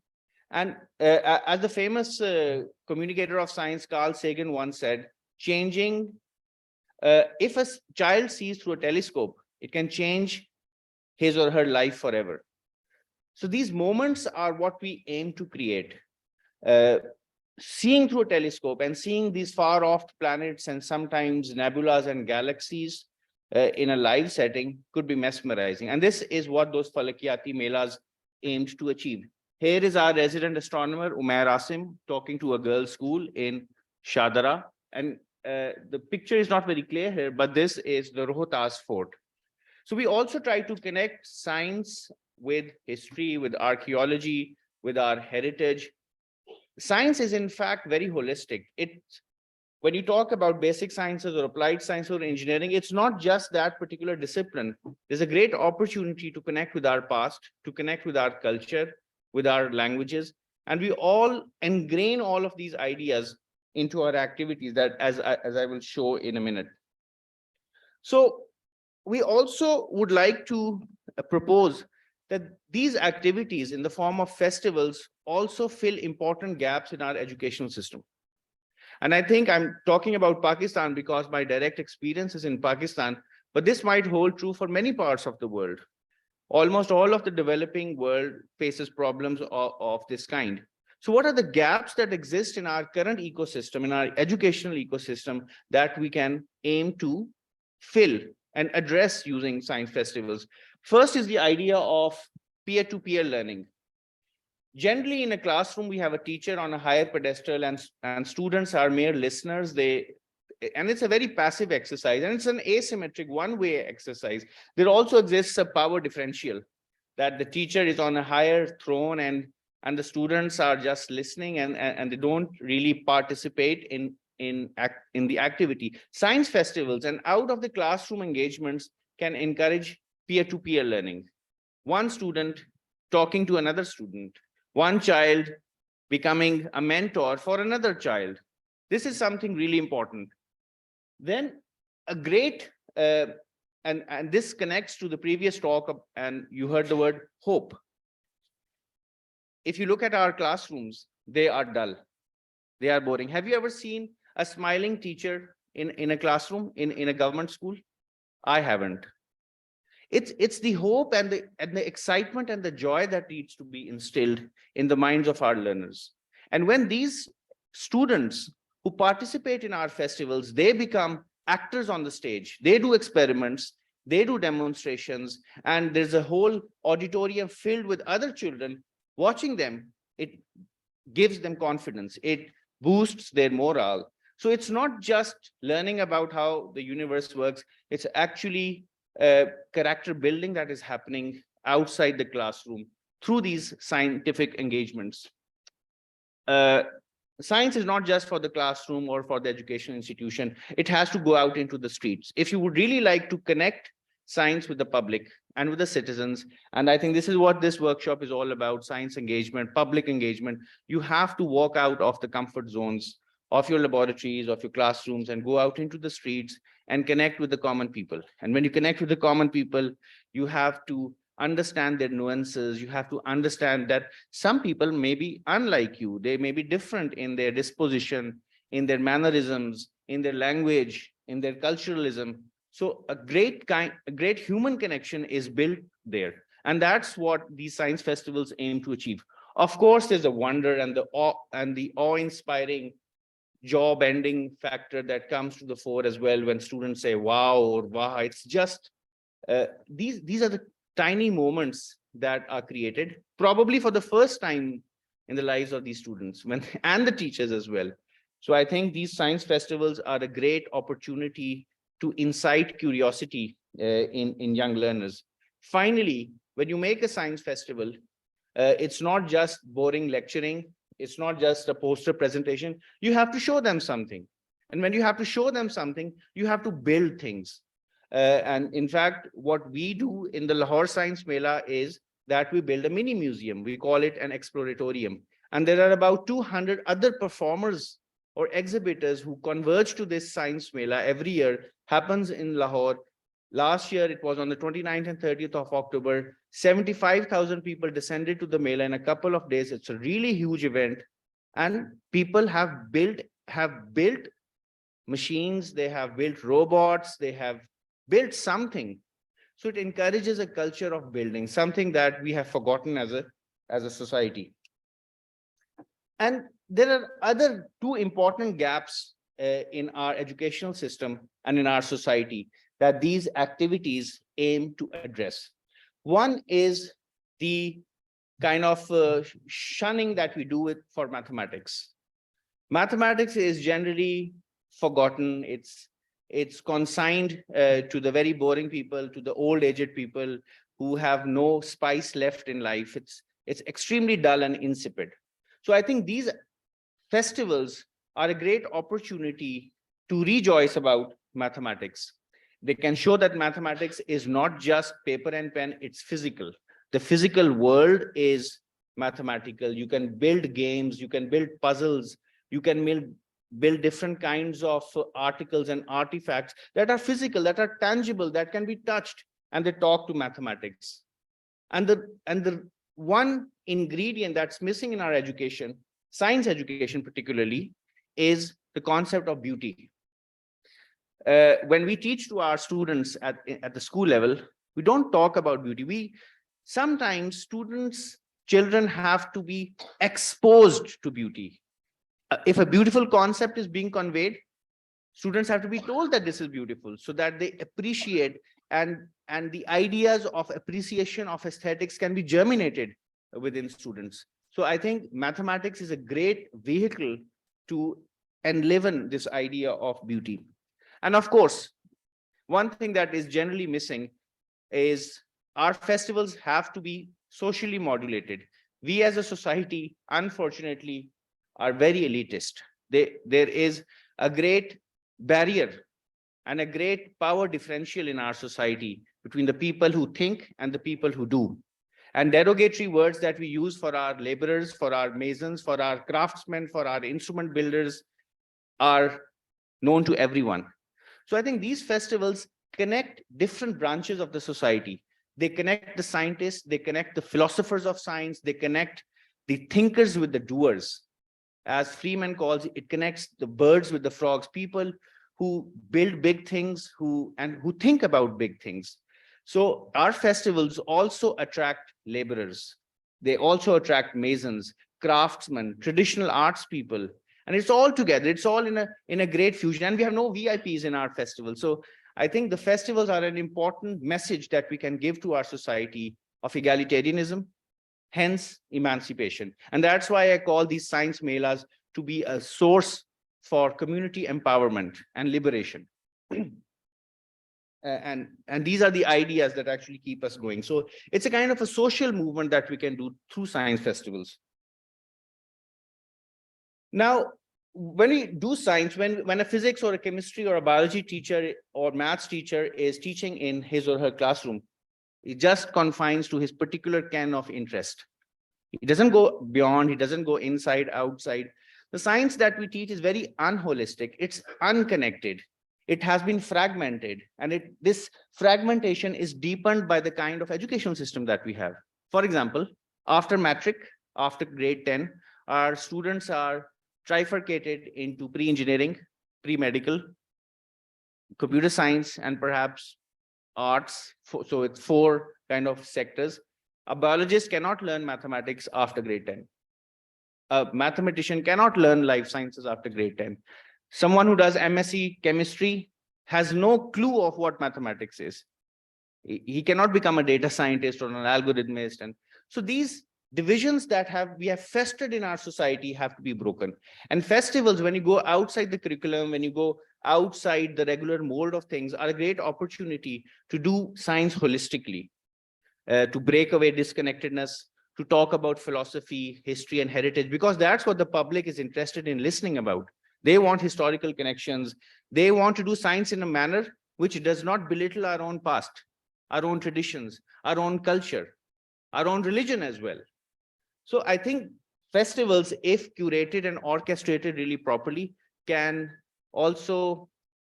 And as the famous communicator of science, Carl Sagan, once said, if a child sees through a telescope, it can change his or her life forever. So these moments are what we aim to create. Seeing through a telescope and seeing these far off planets and sometimes nebulas and galaxies in a live setting could be mesmerizing. And this is what those Falakiyati Melas aimed to achieve. Here is our resident astronomer, Umair Asim, talking to a girls' school in Shadara. And the picture is not very clear here, but this is the Rohtas Fort. So we also try to connect science with history, with archaeology, with our heritage. Science is in fact very holistic. When you talk about basic sciences or applied science or engineering, it's not just that particular discipline. There's a great opportunity to connect with our past, to connect with our culture, with our languages, and we all ingrain all of these ideas into our activities, that as I will show in a minute. So we also would like to propose that these activities in the form of festivals also fill important gaps in our educational system. And I think I'm talking about Pakistan because my direct experience is in Pakistan, but this might hold true for many parts of the world. Almost all of the developing world faces problems of this kind. So what are the gaps that exist in our current ecosystem, in our educational ecosystem, that we can aim to fill and address using science festivals? First is the idea of peer-to-peer learning. Generally, in a classroom, we have a teacher on a higher pedestal, and students are mere listeners. And it's a very passive exercise, and it's an asymmetric one-way exercise. There also exists a power differential, that the teacher is on a higher throne and the students are just listening, and they don't really participate in the activity. Science festivals and out of the classroom engagements can encourage peer-to-peer learning. One student talking to another student, one child becoming a mentor for another child. This is something really important. Then a great, and this connects to the previous talk, and you heard the word hope. If you look at our classrooms, they are dull, they are boring. Have you ever seen a smiling teacher in a classroom, in a government school? I haven't. It's the hope and the excitement and the joy that needs to be instilled in the minds of our learners. And when these students who participate in our festivals, they become actors on the stage, they do experiments, they do demonstrations, and there's a whole auditorium filled with other children watching them, it gives them confidence, it boosts their morale. So it's not just learning about how the universe works, it's actually character building that is happening outside the classroom through these scientific engagements. Science is not just for the classroom or for the educational institution. It has to go out into the streets. If you would really like to connect science with the public and with the citizens, and I think this is what this workshop is all about, science engagement, public engagement, you have to walk out of the comfort zones of your laboratories, of your classrooms, and go out into the streets and connect with the common people. And when you connect with the common people, you have to understand their nuances. You have to understand that some people may be unlike you. They may be different in their disposition, in their mannerisms, in their language, in their culturalism. So a great human connection is built there. And that's what these science festivals aim to achieve. Of course, there's a wonder and the awe-inspiring jaw-bending factor that comes to the fore as well when students say wow or wow. It's just these are the tiny moments that are created probably for the first time in the lives of these students and the teachers as well. So I think these science festivals are a great opportunity to incite curiosity in young learners. Finally, when you make a science festival, it's not just boring lecturing. It's not just a poster presentation. You have to show them something. And when you have to show them something, you have to build things. And in fact, what we do in the Lahore Science Mela is that we build a mini museum. We call it an exploratorium. And there are about 200 other performers or exhibitors who converge to this Science Mela every year. Happens in Lahore. Last year, it was on the 29th and 30th of October. 75,000 people descended to the Mela in a couple of days. It's a really huge event. And people have built machines, they have built robots, they have built something. So it encourages a culture of building, something that we have forgotten as a society. And there are other two important gaps in our educational system and in our society that these activities aim to address. One is the kind of shunning that we do for mathematics. Mathematics is generally forgotten. It's consigned to the very boring people, to the old aged people who have no spice left in life. It's extremely dull and insipid. So I think these festivals are a great opportunity to rejoice about mathematics. They can show that mathematics is not just paper and pen, it's physical. The physical world is mathematical. You can build games, you can build puzzles, you can build different kinds of articles and artifacts that are physical, that are tangible, that can be touched, and they talk to mathematics. And the one ingredient that's missing in our education, science education particularly, is the concept of beauty. When we teach to our students at the school level, we don't talk about beauty. Sometimes children have to be exposed to beauty. If a beautiful concept is being conveyed, students have to be told that this is beautiful so that they appreciate, and the ideas of appreciation of aesthetics can be germinated within students. So I think mathematics is a great vehicle to enliven this idea of beauty. And of course, one thing that is generally missing is our festivals have to be socially modulated. We as a society, unfortunately, are very elitist. There is a great barrier and a great power differential in our society between the people who think and the people who do. And derogatory words that we use for our laborers, for our masons, for our craftsmen, for our instrument builders are known to everyone. So I think these festivals connect different branches of the society. They connect the scientists, they connect the philosophers of science, they connect the thinkers with the doers. As Freeman calls it, it connects the birds with the frogs, people who build big things, who think about big things. So our festivals also attract laborers. They also attract masons, craftsmen, traditional arts people. And it's all together. It's all in a great fusion. And we have no VIPs in our festival. So I think the festivals are an important message that we can give to our society of egalitarianism, hence emancipation. And that's why I call these science melas to be a source for community empowerment and liberation. And these are the ideas that actually keep us going. So it's a kind of a social movement that we can do through science festivals. Now, when we do science, when a physics or a chemistry or a biology teacher or maths teacher is teaching in his or her classroom, it just confines to his particular can of interest. He doesn't go beyond, he doesn't go inside, outside. The science that we teach is very unholistic, it's unconnected. It has been fragmented, and this fragmentation is deepened by the kind of educational system that we have. For example, after matric, after grade 10, our students are trifurcated into pre-engineering, pre-medical, computer science, and perhaps arts. So it's 4 kind of sectors. A biologist cannot learn mathematics after grade 10. a mathematician cannot learn life sciences after grade 10. Someone who does MSc chemistry has no clue of what mathematics is. He cannot become a data scientist or an algorithmist. And so these divisions that we have festered in our society have to be broken. And festivals, when you go outside the curriculum, when you go outside the regular mold of things, are a great opportunity to do science holistically, to break away disconnectedness, to talk about philosophy, history, and heritage, because that's what the public is interested in listening about. They want historical connections. They want to do science in a manner which does not belittle our own past, our own traditions, our own culture, our own religion as well. So I think festivals, if curated and orchestrated really properly, can also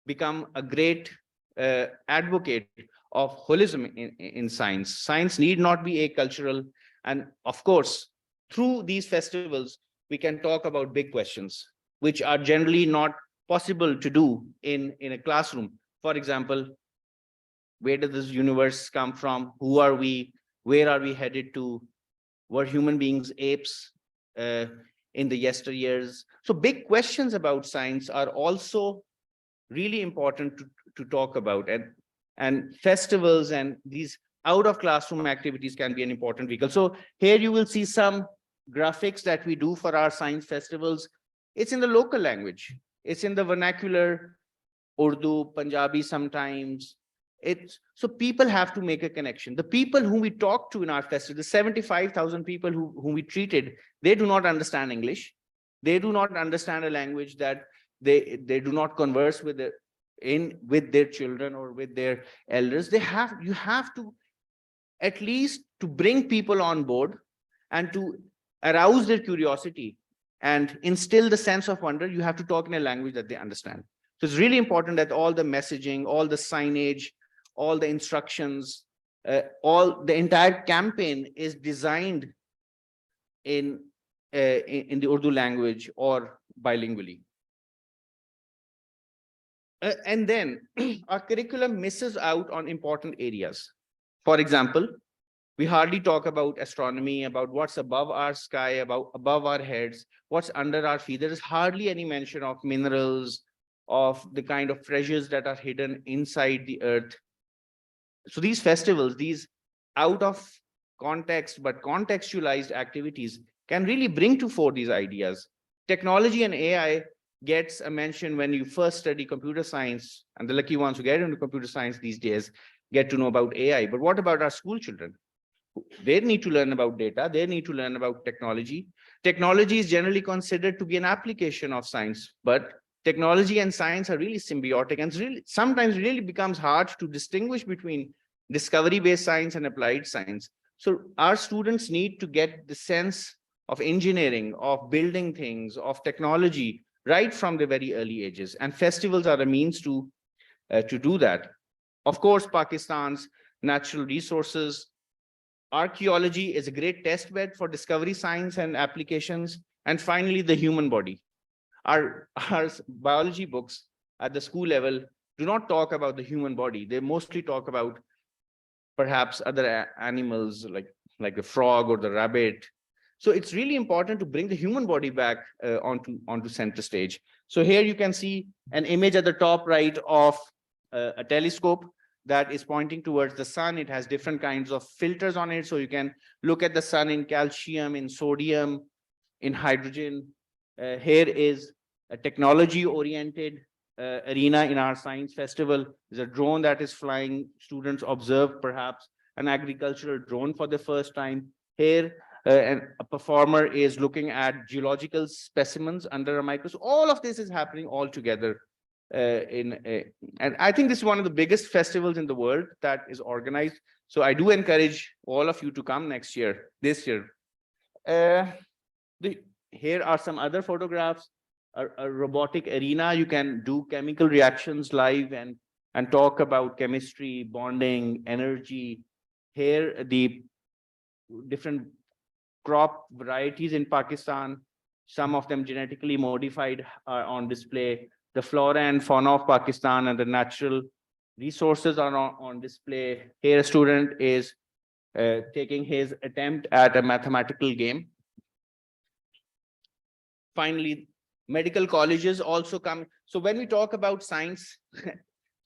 become a great advocate of holism in science. Science need not be acultural. And of course, through these festivals, we can talk about big questions, which are generally not possible to do in a classroom. For example, where does this universe come from? Who are we? Where are we headed to? Were human beings apes in the yesteryears? So big questions about science are also really important to talk about. And festivals and these out of classroom activities can be an important vehicle. So here you will see some graphics that we do for our science festivals. It's in the local language. It's in the vernacular, Urdu, Punjabi sometimes. So people have to make a connection. The people whom we talk to in our festival, the 75,000 people whom we treated, they do not understand English. They do not understand a language that they do not converse with their children or with their elders. You have to at least to bring people on board and to arouse their curiosity and instill the sense of wonder. You have to talk in a language that they understand. So it's really important that all the messaging, all the signage, all the instructions, all the entire campaign is designed in the Urdu language or bilingually. And then our curriculum misses out on important areas. For example, we hardly talk about astronomy, about what's above our sky, above our heads, what's under our feet. There is hardly any mention of minerals, of the kind of treasures that are hidden inside the earth. So these festivals, these out of context but contextualized activities can really bring to fore these ideas. Technology and AI gets a mention when you first study computer science, and the lucky ones who get into computer science these days get to know about AI. But what about our school children? They need to learn about data. They need to learn about technology. Technology is generally considered to be an application of science, but technology and science are really symbiotic, and sometimes really becomes hard to distinguish between discovery-based science and applied science. So our students need to get the sense of engineering, of building things, of technology right from the very early ages. And festivals are a means to do that. Of course, Pakistan's natural resources, archaeology is a great test bed for discovery science and applications. And finally, the human body. Our biology books at the school level do not talk about the human body. They mostly talk about perhaps other animals like the frog or the rabbit. So it's really important to bring the human body back onto center stage. So here you can see an image at the top right of a telescope that is pointing towards the sun. It has different kinds of filters on it. So you can look at the sun in calcium, in sodium, in hydrogen. Here is a technology-oriented arena in our science festival. There's a drone that is flying. Students observe perhaps an agricultural drone for the first time. Here, and a performer is looking at geological specimens under a microscope. All of this is happening all together. And I think this is one of the biggest festivals in the world that is organized. So I do encourage all of you to come this year. Here are some other photographs. A robotic arena. You can do chemical reactions live and talk about chemistry, bonding, energy. Here, the different crop varieties in Pakistan, some of them genetically modified, are on display. The flora and fauna of Pakistan and the natural resources are on display. Here, a student is taking his attempt at a mathematical game. finally, medical colleges also come. So when we talk about science,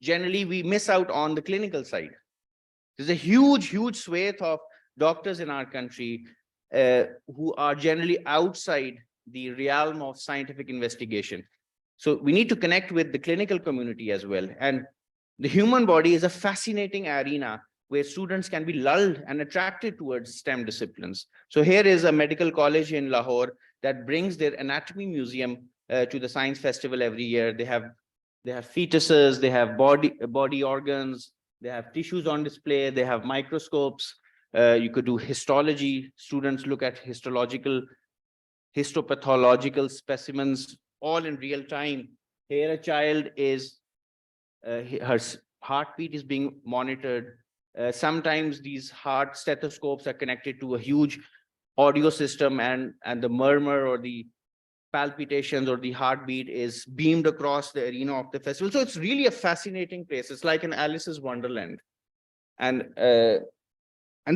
generally we miss out on the clinical side. There's a huge swathe of doctors in our country who are generally outside the realm of scientific investigation. So we need to connect with the clinical community as well. And the human body is a fascinating arena where students can be lulled and attracted towards STEM disciplines. So here is a medical college in Lahore that brings their anatomy museum to the science festival every year. They have fetuses, they have body organs, they have tissues on display, they have microscopes. You could do histology. Students look at histopathological specimens all in real time. Here a child is, her heartbeat is being monitored. Sometimes these heart stethoscopes are connected to a huge audio system, and the murmur or the palpitations or the heartbeat is beamed across the arena of the festival. So it's really a fascinating place. It's like an Alice's Wonderland. And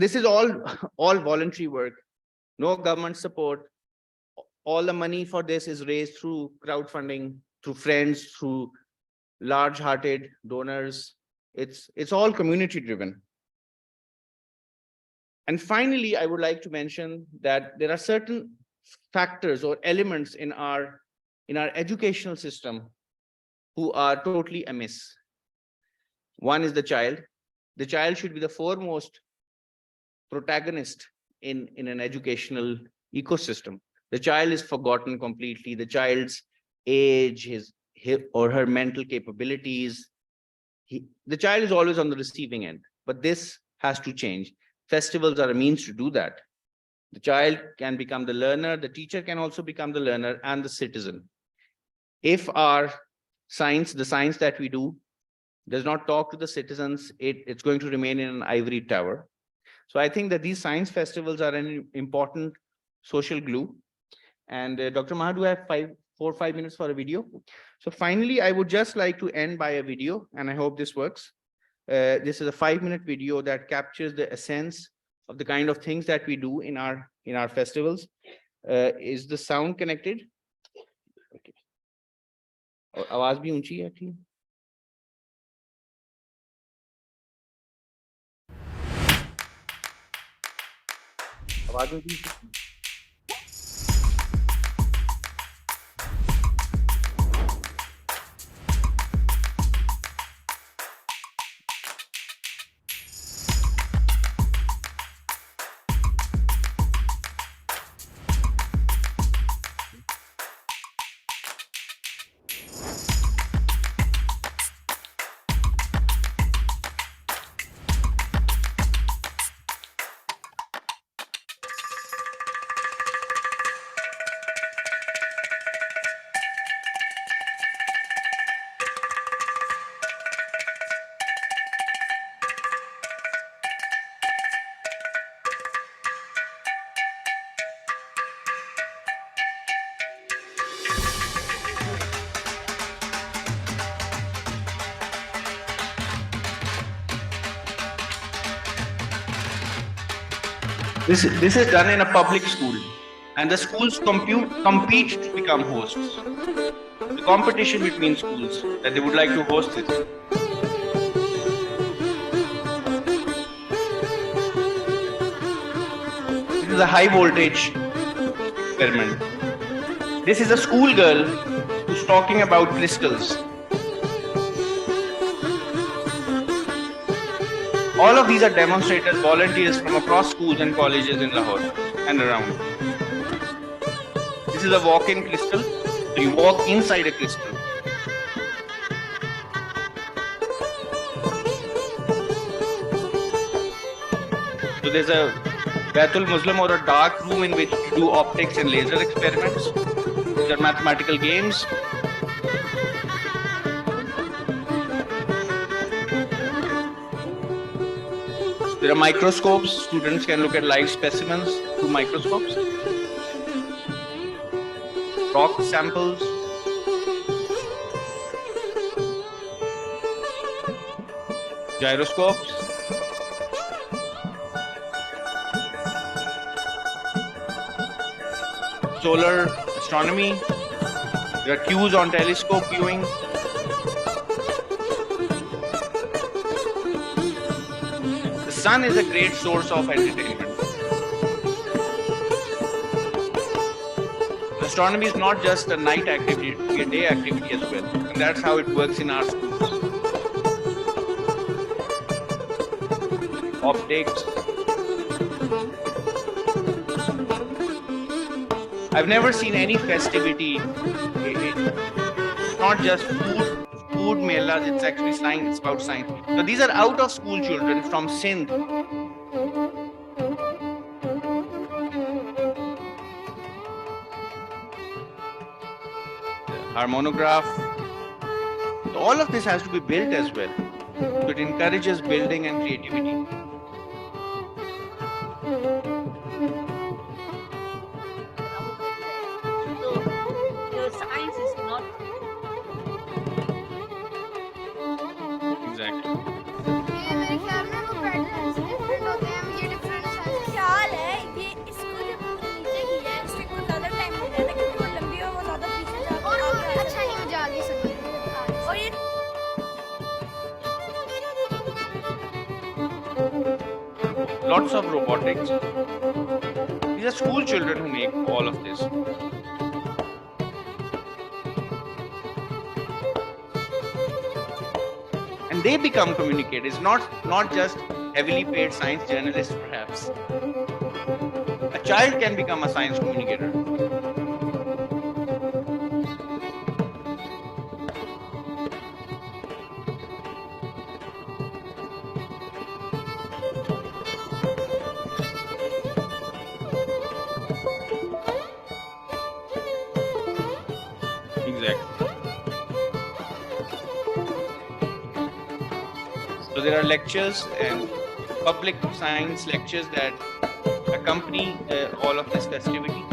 this is all voluntary work, no government support. All the money for this is raised through crowdfunding, through friends, through large-hearted donors. It's all community driven. And finally, I would like to mention that there are certain factors or elements in our educational system who are totally amiss. One is the child. The child should be the foremost protagonist in an educational ecosystem. The child is forgotten completely. The child's age, his or her mental capabilities. The child is always on the receiving end, but this has to change. Festivals are a means to do that. The child can become the learner, the teacher can also become the learner and the citizen. If our science, the science that we do, does not talk to the citizens, it's going to remain in an ivory tower. So I think that these science festivals are an important social glue. And Dr. Maha, do I have 4 or 5 minutes for a video? So finally, I would just like to end by a video, and I hope this works. This is a 5-minute video that captures the essence of the kind of things that we do in our festivals. Is the sound connected? Okay. आवाज भी ऊंची है ठीक? आवाज ऊंची है? This is done in a public school, and the schools compete to become hosts. The competition between schools that they would like to host this. This is a high voltage experiment. This is a schoolgirl who's talking about crystals. All of these are demonstrators, volunteers from across schools and colleges in Lahore and around. This is a walk-in crystal. So you walk inside a crystal. So there's a Baitul Muslim or a dark room in which you do optics and laser experiments. These are mathematical games. There are microscopes. Students can look at live specimens through microscopes. Rock samples. Gyroscopes. solar astronomy. There are cues on telescope viewing. The sun is a great source of entertainment. Astronomy is not just a night activity, it's a day activity as well. And that's how it works in our schools. Optics. I've never seen any festivity, not just food melas, it's actually science, it's about science. So these are out of school children from Sindh. Harmonograph. So all of this has to be built as well. So it encourages building and creativity. So, science is not Exactly. ये मेरे ख्याल में वो patterns different होते हैं ये different ख्याल है ये इसको जब नीचे किया है इससे कुछ ज़्यादा टाइम लग जाता है क्योंकि वो लंबी है वो ज़्यादा पीछे जाती है और अच्छा नहीं मुझे आगे समझ और ये Lots of robotics. These are school children who make all of this. And they become communicators, not just heavily paid science journalists, perhaps. A child can become a science communicator. Exactly. So there are lectures and public science lectures that accompany all of this festivity.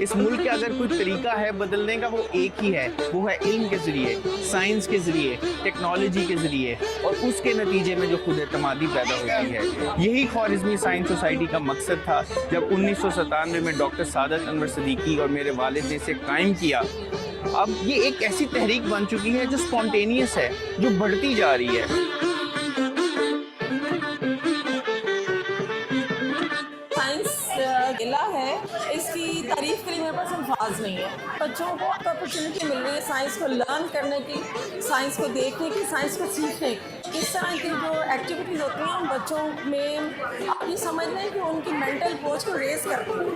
इस मुल्क का अगर कोई तरीका है बदलने का वो एक ही है, वो है इल्म के जरिए, साइंस के जरिए, टेक्नोलॉजी के जरिए और उसके नतीजे में जो खुद एतमादी पैदा होती है। यही ख्वारिज़मी साइंस सोसाइटी का मकसद था जब 1997 में डॉक्टर सादत अनवर सिद्दीकी और मेरे वालिद ने इसे कायम किया। अब ये एक ऐसी तहरीक बन चुकी है जो स्पॉन्टेनियस है, जो बढ़ती जा रही है। गिला है, इसकी तारीफ के लिए मेरे पास अल्फाज नहीं है। बच्चों को अपॉर्चुनिटी मिल रही है साइंस को लर्न करने की, साइंस को देखने की, साइंस को सीखने की। इस तरह की जो एक्टिविटीज़ होती हैं बच्चों में आप ये समझ लें कि उनकी मेंटल अप्रोच को रेज करती हैं।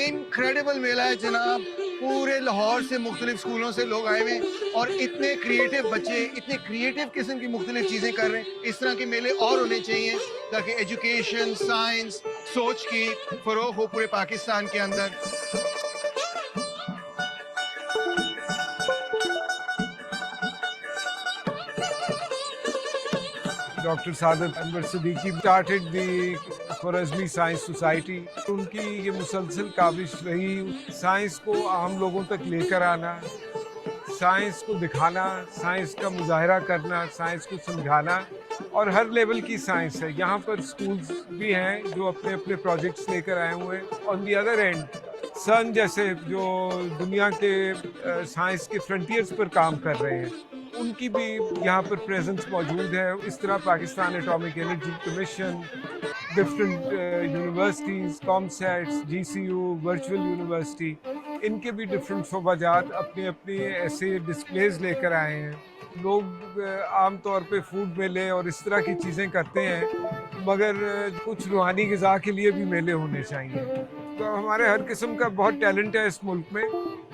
इनक्रेडिबल मेला है जनाब, पूरे लाहौर से मुख्तलिफ स्कूलों से लोग आए हुए और इतने क्रिएटिव बच्चे इतने क्रिएटिव किस्म की मुख्तलिफ चीज़ें कर रहे हैं। इस तरह के मेले और होने चाहिए ताकि एजुकेशन, साइंस, सोच की फ़रोग़ हो पूरे पाकिस्तान के अंदर। Doctor Saadat Anwar Siddiqui started the Khwarizmi science society. उनकी ये मुसलसल काविश रही साइंस को आम लोगों तक लेकर आना, साइंस को दिखाना, साइंस का मुजाहरा करना, साइंस को समझाना और हर लेवल की साइंस है। यहाँ पर स्कूल्स भी हैं जो अपने अपने प्रोजेक्ट्स लेकर आए हुए हैं। ऑन दी अदर एंड सन जैसे जो दुनिया के साइंस के फ्रंटियर्स पर काम कर रहे हैं, उनकी भी यहाँ पर प्रेजेंस मौजूद है। इस तरह Pakistan atomic energy commission, different universities, COMSATS, GCU, virtual university, इनके भी डिफरेंट शोबाजात अपने अपने ऐसे डिस्प्लेज लेकर आए हैं। लोग आम तौर पे फूड मेले और इस तरह की चीज़ें करते हैं, मगर कुछ रूहानी ग़िज़ा के लिए भी मेले होने चाहिए। तो हमारे हर किस्म का बहुत टैलेंट है इस मुल्क में,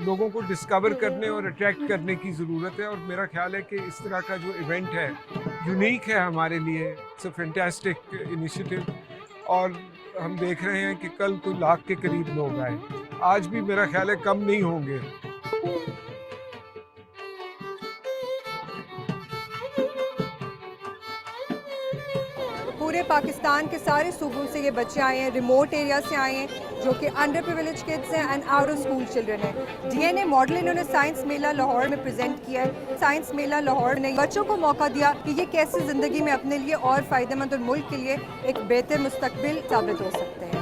लोगों को डिस्कवर करने और अट्रैक्ट करने की ज़रूरत है। और मेरा ख्याल है कि इस तरह का जो इवेंट है यूनिक है हमारे लिए। इट्स अ फैंटास्टिक इनिशिएटिव और हम देख रहे हैं कि कल तो 1 लाख के करीब लोग आए। आज भी मेरा ख्याल है कम नहीं होंगे। पूरे पाकिस्तान के सारे सूबों से ये बच्चे आए हैं, रिमोट एरिया से आए हैं। जो कि अंडर प्रिविलेज किड्स हैं and out of school children है। डीएनए मॉडल इन्होंने साइंस मेला लाहौर में प्रेजेंट किया है। साइंस मेला लाहौर ने बच्चों को मौका दिया कि ये कैसे ज़िंदगी में अपने लिए और फ़ायदेमंद और मुल्क के लिए एक बेहतर मुस्तकबिल साबित हो सकते हैं।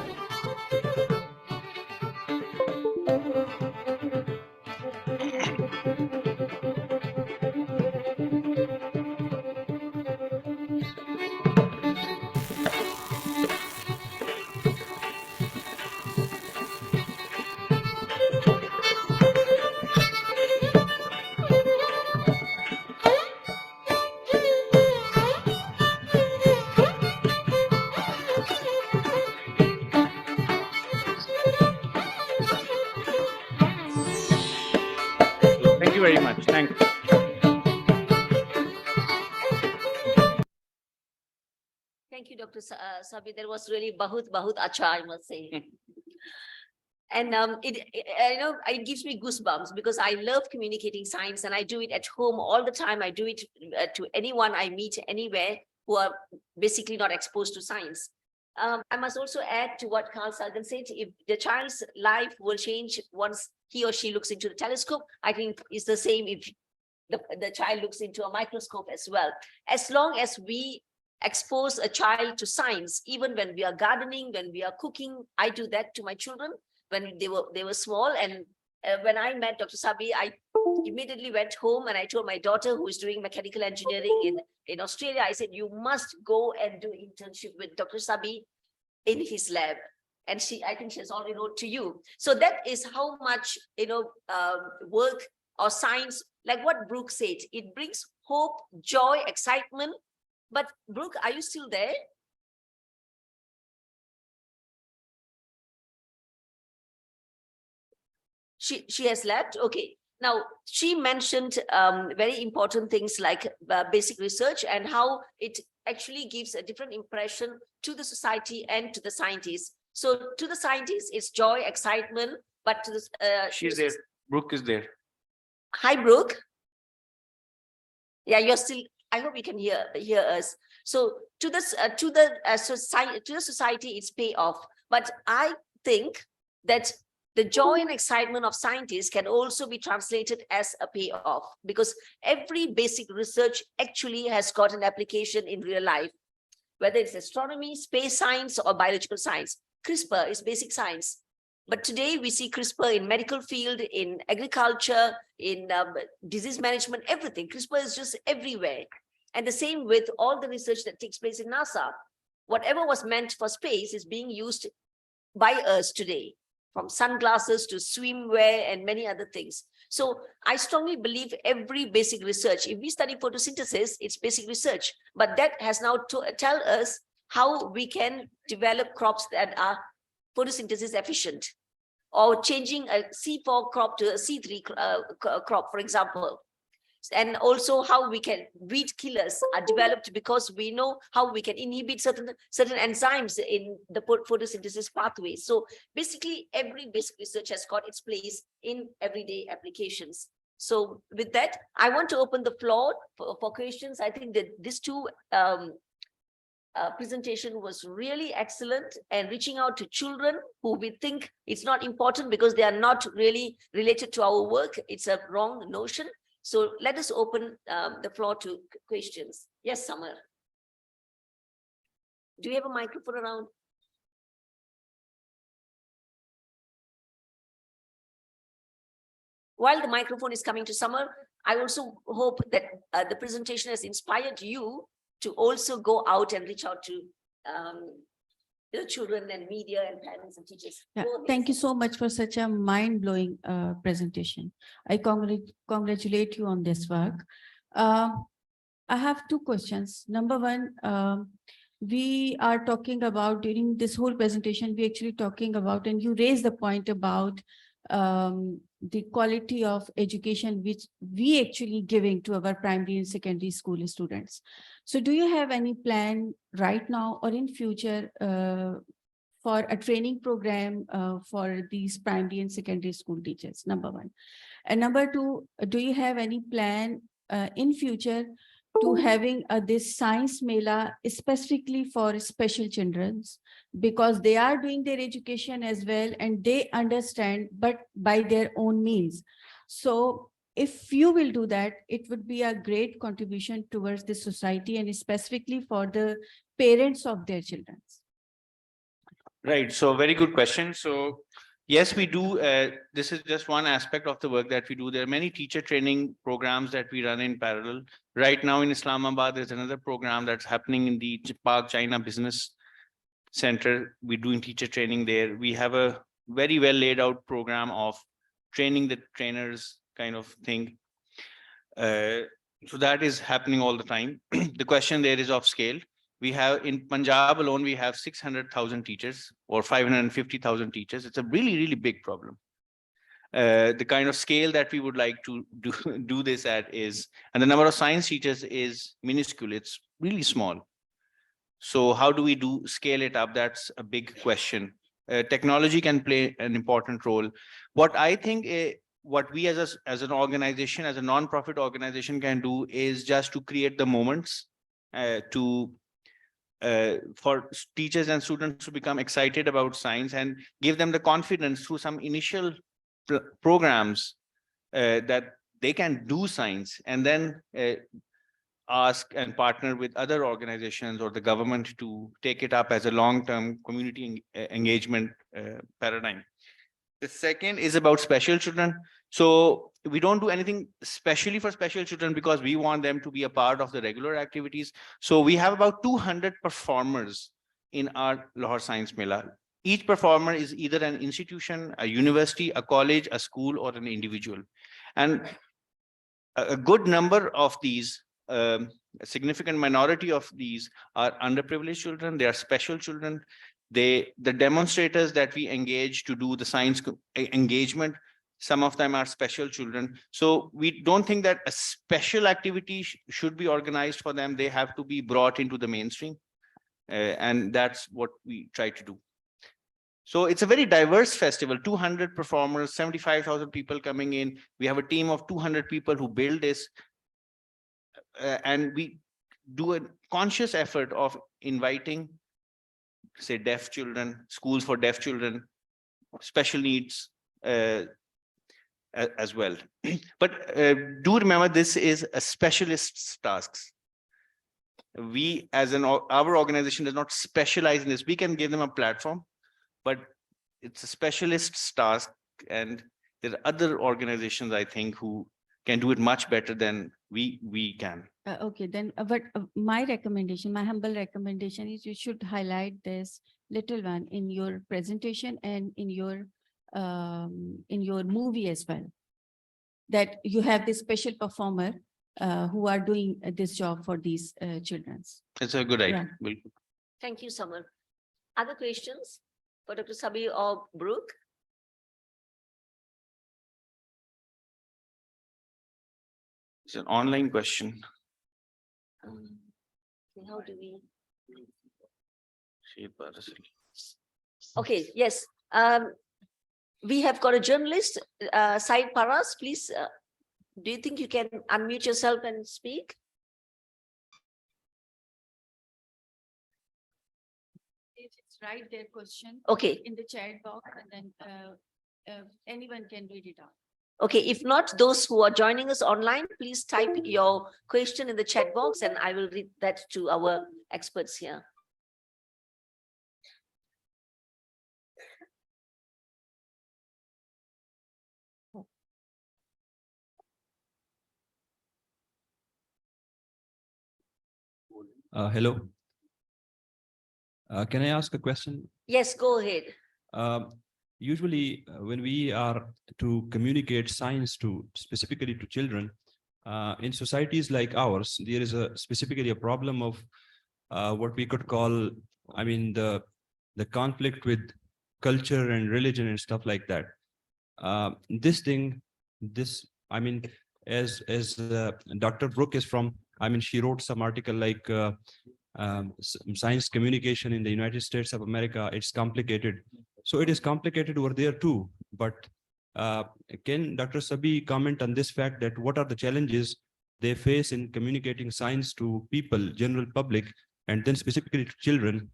Thank you very much. Thank you. Thank you, Dr. Sabi. That was really bahut acha, I must say. And it gives me goosebumps because I love communicating science and I do it at home all the time. I do it to anyone I meet anywhere who are basically not exposed to science. I must also add to what Carl Sagan said, if the child's life will change once he or she looks into the telescope, I think it's the same if the child looks into a microscope as well. As long as we expose a child to science, even when we are gardening, when we are cooking, I do that to my children when they were small. And when I met Dr. Sabi, I immediately went home and I told my daughter, who is doing mechanical engineering in Australia, I said, you must go and do internship with Dr. Sabi in his lab. And I think she has already wrote to you. So that is how much, work or science, like what Brooke said, it brings hope, joy, excitement. But Brooke, are you still there? She has left. Okay. Now, she mentioned very important things like basic research and how it actually gives a different impression to the society and to the scientists. So to the scientists, it's joy, excitement, but to the... She's there. Brooke is there. Hi, Brooke. Yeah, you're still... I hope you can hear us. So to the society, it's payoff. But I think that the joy and excitement of scientists can also be translated as a payoff, because every basic research actually has got an application in real life, whether it's astronomy, space science, or biological science. CRISPR is basic science. But today we see CRISPR in medical field, in agriculture, in disease management, everything. CRISPR is just everywhere. And the same with all the research that takes place in NASA. Whatever was meant for space is being used by us today, from sunglasses to swimwear and many other things. So I strongly believe every basic research, if we study photosynthesis, it's basic research, but that has now to tell us how we can develop crops that are photosynthesis efficient, or changing a C4 crop to a C3 crop, for example. And also how we can weed killers are developed because we know how we can inhibit certain enzymes in the photosynthesis pathway. So basically every basic research has got its place in everyday applications. So with that, I want to open the floor for questions. I think that these two presentation was really excellent, and reaching out to children who we think it's not important because they are not really related to our work. It's a wrong notion. So let us open the floor to questions. Yes, Samar. Do you have a microphone around? While the microphone is coming to Samar, I also hope that the presentation has inspired you to also go out and reach out to children and media and parents and teachers. Yeah, thank you so much for such a mind-blowing presentation. I congratulate you on this work. I have two questions. Number one, we are talking about, during this whole presentation, we actually talking about, and you raised the point about the quality of education which we actually giving to our primary and secondary school students. So do you have any plan right now or in future for a training program for these primary and secondary school teachers? Number one. And number two, do you have any plan in future to having this science mela specifically for special childrens, because they are doing their education as well and they understand, but by their own means. So if you will do that, it would be a great contribution towards the society and specifically for the parents of their children. Right. So very good question. So yes, we do. This is just one aspect of the work that we do. There are many teacher training programs that we run in parallel. Right now in Islamabad, there's another program that's happening in the Park China Business Center. We're doing teacher training there. We have a very well laid out program of training the trainers kind of thing. So that is happening all the time. The question there is of scale. We have in Punjab alone, we have 600,000 teachers or 550,000 teachers. It's a really, really big problem. The kind of scale that we would like to do this at is, and the number of science teachers is minuscule. It's really small. So how do we scale it up? That's a big question. Technology can play an important role. What I think what we as an organization, as a non-profit organization can do is just to create the moments for teachers and students to become excited about science and give them the confidence through some initial programs that they can do science, and then ask and partner with other organizations or the government to take it up as a long-term community engagement paradigm. The second is about special children. So we don't do anything specially for special children because we want them to be a part of the regular activities. So we have about 200 performers in our Lahore Science Mela. Each performer is either an institution, a university, a college, a school, or an individual. And a good number of these, a significant minority of these are underprivileged children. They are special children. The demonstrators that we engage to do the science engagement, some of them are special children. So we don't think that a special activity should be organized for them. They have to be brought into the mainstream. And that's what we try to do. So it's a very diverse festival, 200 performers, 75,000 people coming in. We have a team of 200 people who build this. And we do a conscious effort of inviting, say, deaf children, schools for deaf children, special needs as well. But do remember, this is a specialist's tasks. We, as our organization does not specialize in this. We can give them a platform, but it's a specialist's task. And there are other organizations, I think, who can do it much better than we can. Okay, then, but my recommendation, my humble recommendation is you should highlight this little one in your presentation and in your movie as well. That you have this special performer who are doing this job for these children. It's a good idea. Yeah. Thank you, Samar. Other questions for Dr. Sabi or Brooke? It's an online question. How do we? Okay, yes. We have got a journalist, Said Paras. Please, do you think you can unmute yourself and speak? Just write their question Okay. in the chat box, and then anyone can read it out. Okay, if not, those who are joining us online, please type your question in the chat box and I will read that to our experts here. Hello. Can I ask a question? Yes, go ahead. Usually, when we are to communicate science specifically to children, in societies like ours, there is specifically a problem of what we could call, I mean, the conflict with culture and religion and stuff like that. I mean, as Dr. Brooke is from, I mean, she wrote some article like science communication in the United States of America. It's complicated. So it is complicated over there too. But can Dr. Sabi comment on this fact that what are the challenges they face in communicating science to people, general public, and then specifically to children,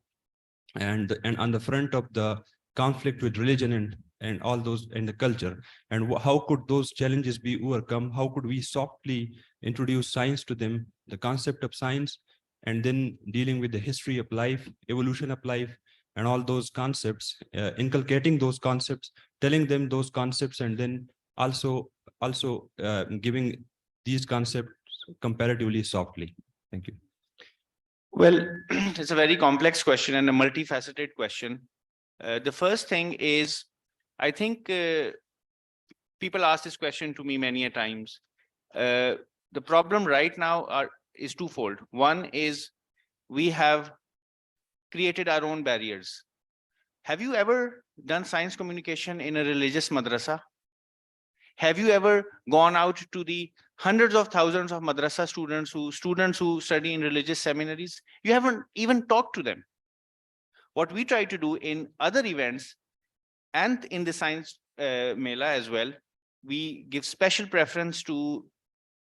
and on the front of the conflict with religion and all those and the culture, and how could those challenges be overcome? How could we softly introduce science to them, the concept of science, and then dealing with the history of life, evolution of life, and all those concepts, inculcating those concepts, telling them those concepts, and then also giving these concepts comparatively softly. Thank you. Well, it's a very complex question and a multifaceted question. The first thing is, I think people ask this question to me many a times. The problem right now is twofold. One is we have created our own barriers. Have you ever done science communication in a religious madrasa? Have you ever gone out to the hundreds of thousands of madrasa students who study in religious seminaries? You haven't even talked to them. What we try to do in other events and in the science mela as well, we give special preference to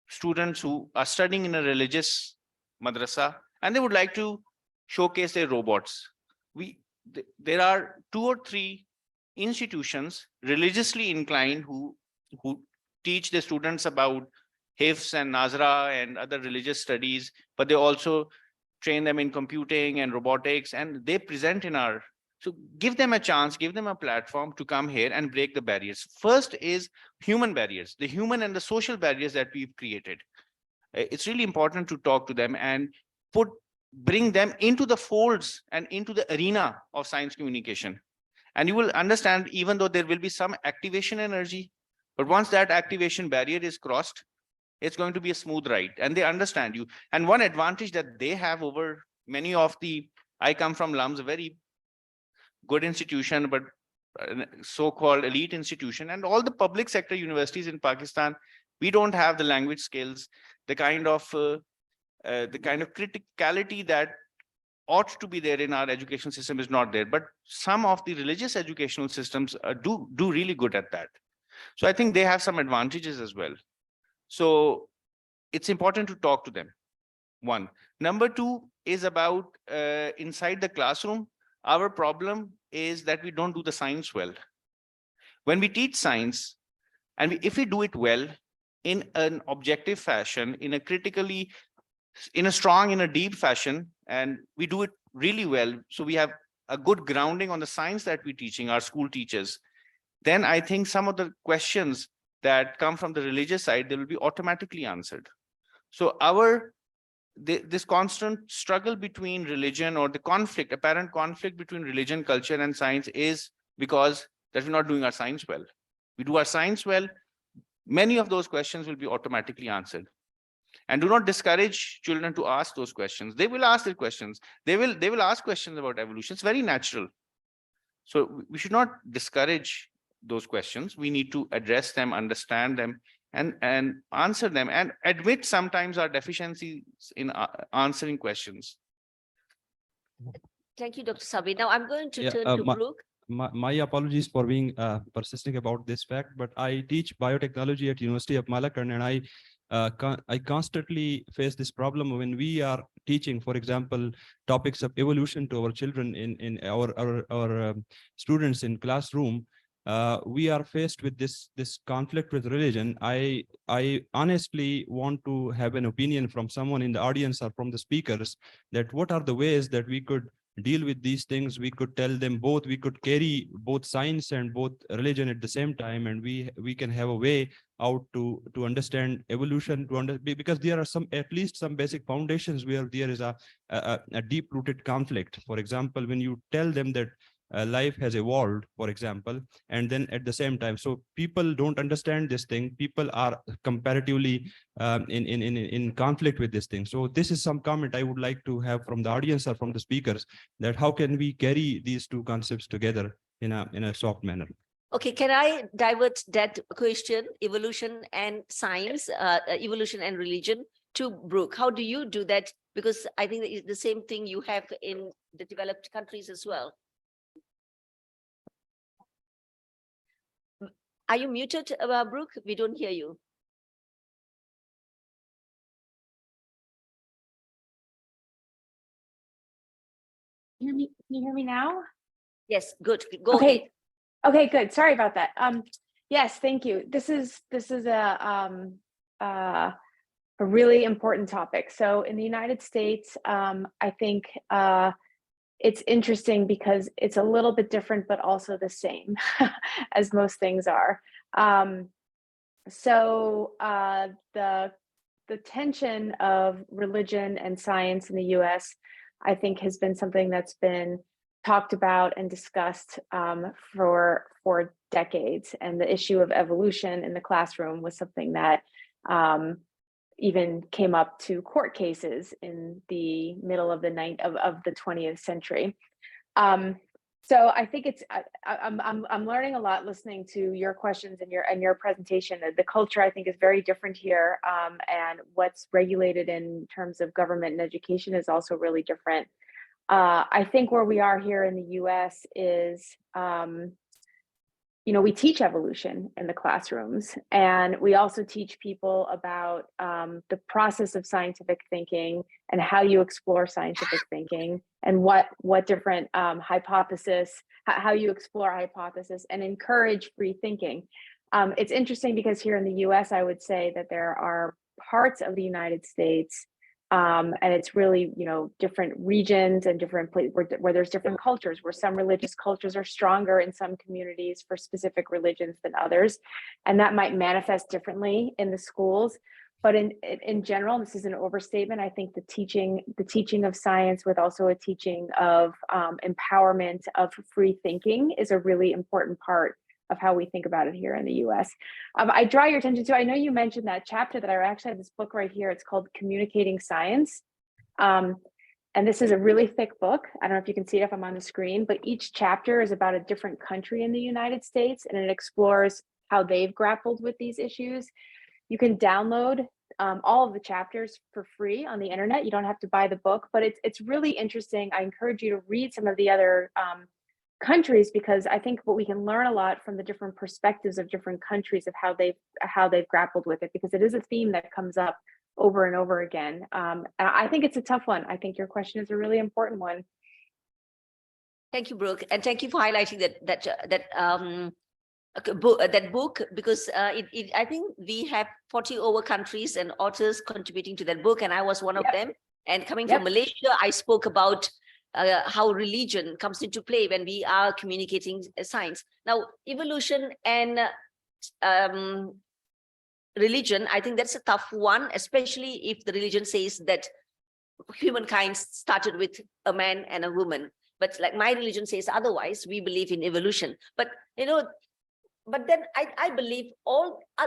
students who are studying in a religious madrasa and they would like to showcase their robots. There are 2 or 3 institutions religiously inclined who teach the students about Hifz and Nazra and other religious studies, but they also train them in computing and robotics, and they present in our. So give them a chance, give them a platform to come here and break the barriers. First is human barriers, the human and the social barriers that we've created. It's really important to talk to them and bring them into the folds and into the arena of science communication. And you will understand, even though there will be some activation energy, but once that activation barrier is crossed, it's going to be a smooth ride and they understand you. And one advantage that they have over many of I come from LUMS, a very good institution, but so-called elite institution, and all the public sector universities in Pakistan, we don't have the language skills, the kind of criticality that ought to be there in our education system is not there. But some of the religious educational systems do really good at that. So I think they have some advantages as well. So it's important to talk to them. One. Number 2 is about inside the classroom. Our problem is that we don't do the science well. When we teach science, and if we do it well in an objective fashion, in a strong, in a deep fashion, and we do it really well, so we have a good grounding on the science that we're teaching our school teachers, then I think some of the questions that come from the religious side, they will be automatically answered. So this constant struggle between religion, or the apparent conflict between religion, culture, and science, is because that we're not doing our science well. We do our science well, many of those questions will be automatically answered. And do not discourage children to ask those questions. They will ask their questions. They will ask questions about evolution. It's very natural. So we should not discourage those questions. We need to address them, understand them, and answer them, and admit sometimes our deficiencies in answering questions. Thank you, Dr. Sabi. Now I'm going to turn to Brooke. My apologies for being persisting about this fact, but I teach biotechnology at University of Malakand, and I constantly face this problem when we are teaching, for example, topics of evolution to our children in our students in classroom. We are faced with this conflict with religion. I honestly want to have an opinion from someone in the audience or from the speakers, that what are the ways that we could deal with these things. We could tell them both, we could carry both science and both religion at the same time, and we can have a way out to understand evolution, because there are at least some basic foundations where there is a deep-rooted conflict. For example, when you tell them that life has evolved, for example, and then at the same time, so people don't understand this thing. People are comparatively in conflict with this thing. So this is some comment I would like to have from the audience or from the speakers, that how can we carry these two concepts together in a soft manner. Okay, can I divert that question, evolution and science, evolution and religion, to Brooke? How do you do that? Because I think it's the same thing you have in the developed countries as well. Are you muted, Brooke? We don't hear you. you hear me now? Yes, good. Go ahead. Okay. Okay, good. Sorry about that. Yes, thank you. This is a really important topic. So in the United States, I think it's interesting because it's a little bit different, but also the same as most things are. The tension of religion and science in the US, I think, has been something that's been talked about and discussed for decades. And the issue of evolution in the classroom was something that even came up to court cases in the middle of the 20th century. So I think I'm learning a lot listening to your questions and your presentation. The culture, I think, is very different here, and what's regulated in terms of government and education is also really different. I think where we are here in the US is, we teach evolution in the classrooms, and we also teach people about the process of scientific thinking and how you explore scientific thinking and what different how you explore hypothesis and encourage free thinking. It's interesting because here in the US, I would say that there are parts of the United States, and it's really, different regions and different places where there's different cultures, where some religious cultures are stronger in some communities for specific religions than others. And that might manifest differently in the schools. But in general, this is an overstatement. I think the teaching of science with also a teaching of empowerment of free thinking is a really important part of how we think about it here in the US. I draw your attention to, I know you mentioned that chapter that I actually have this book right here. It's called Communicating Science. And this is a really thick book. I don't know if you can see it if I'm on the screen, but each chapter is about a different country in the United States, and it explores how they've grappled with these issues. You can download all of the chapters for free on the internet. You don't have to buy the book, but it's really interesting. I encourage you to read some of the other countries, because I think what we can learn a lot from the different perspectives of different countries of how they've grappled with it, because it is a theme that comes up over and over again. And I think it's a tough one. I think your question is a really important one. Thank you, Brooke, and thank you for highlighting that book, because I think we have 40 over countries and authors contributing to that book, and I was one of them. And coming from Malaysia, I spoke about how religion comes into play when we are communicating science. Now, evolution and religion, I think that's a tough one, especially if the religion says that humankind started with a man and a woman. But like my religion says otherwise, we believe in evolution. But but then I believe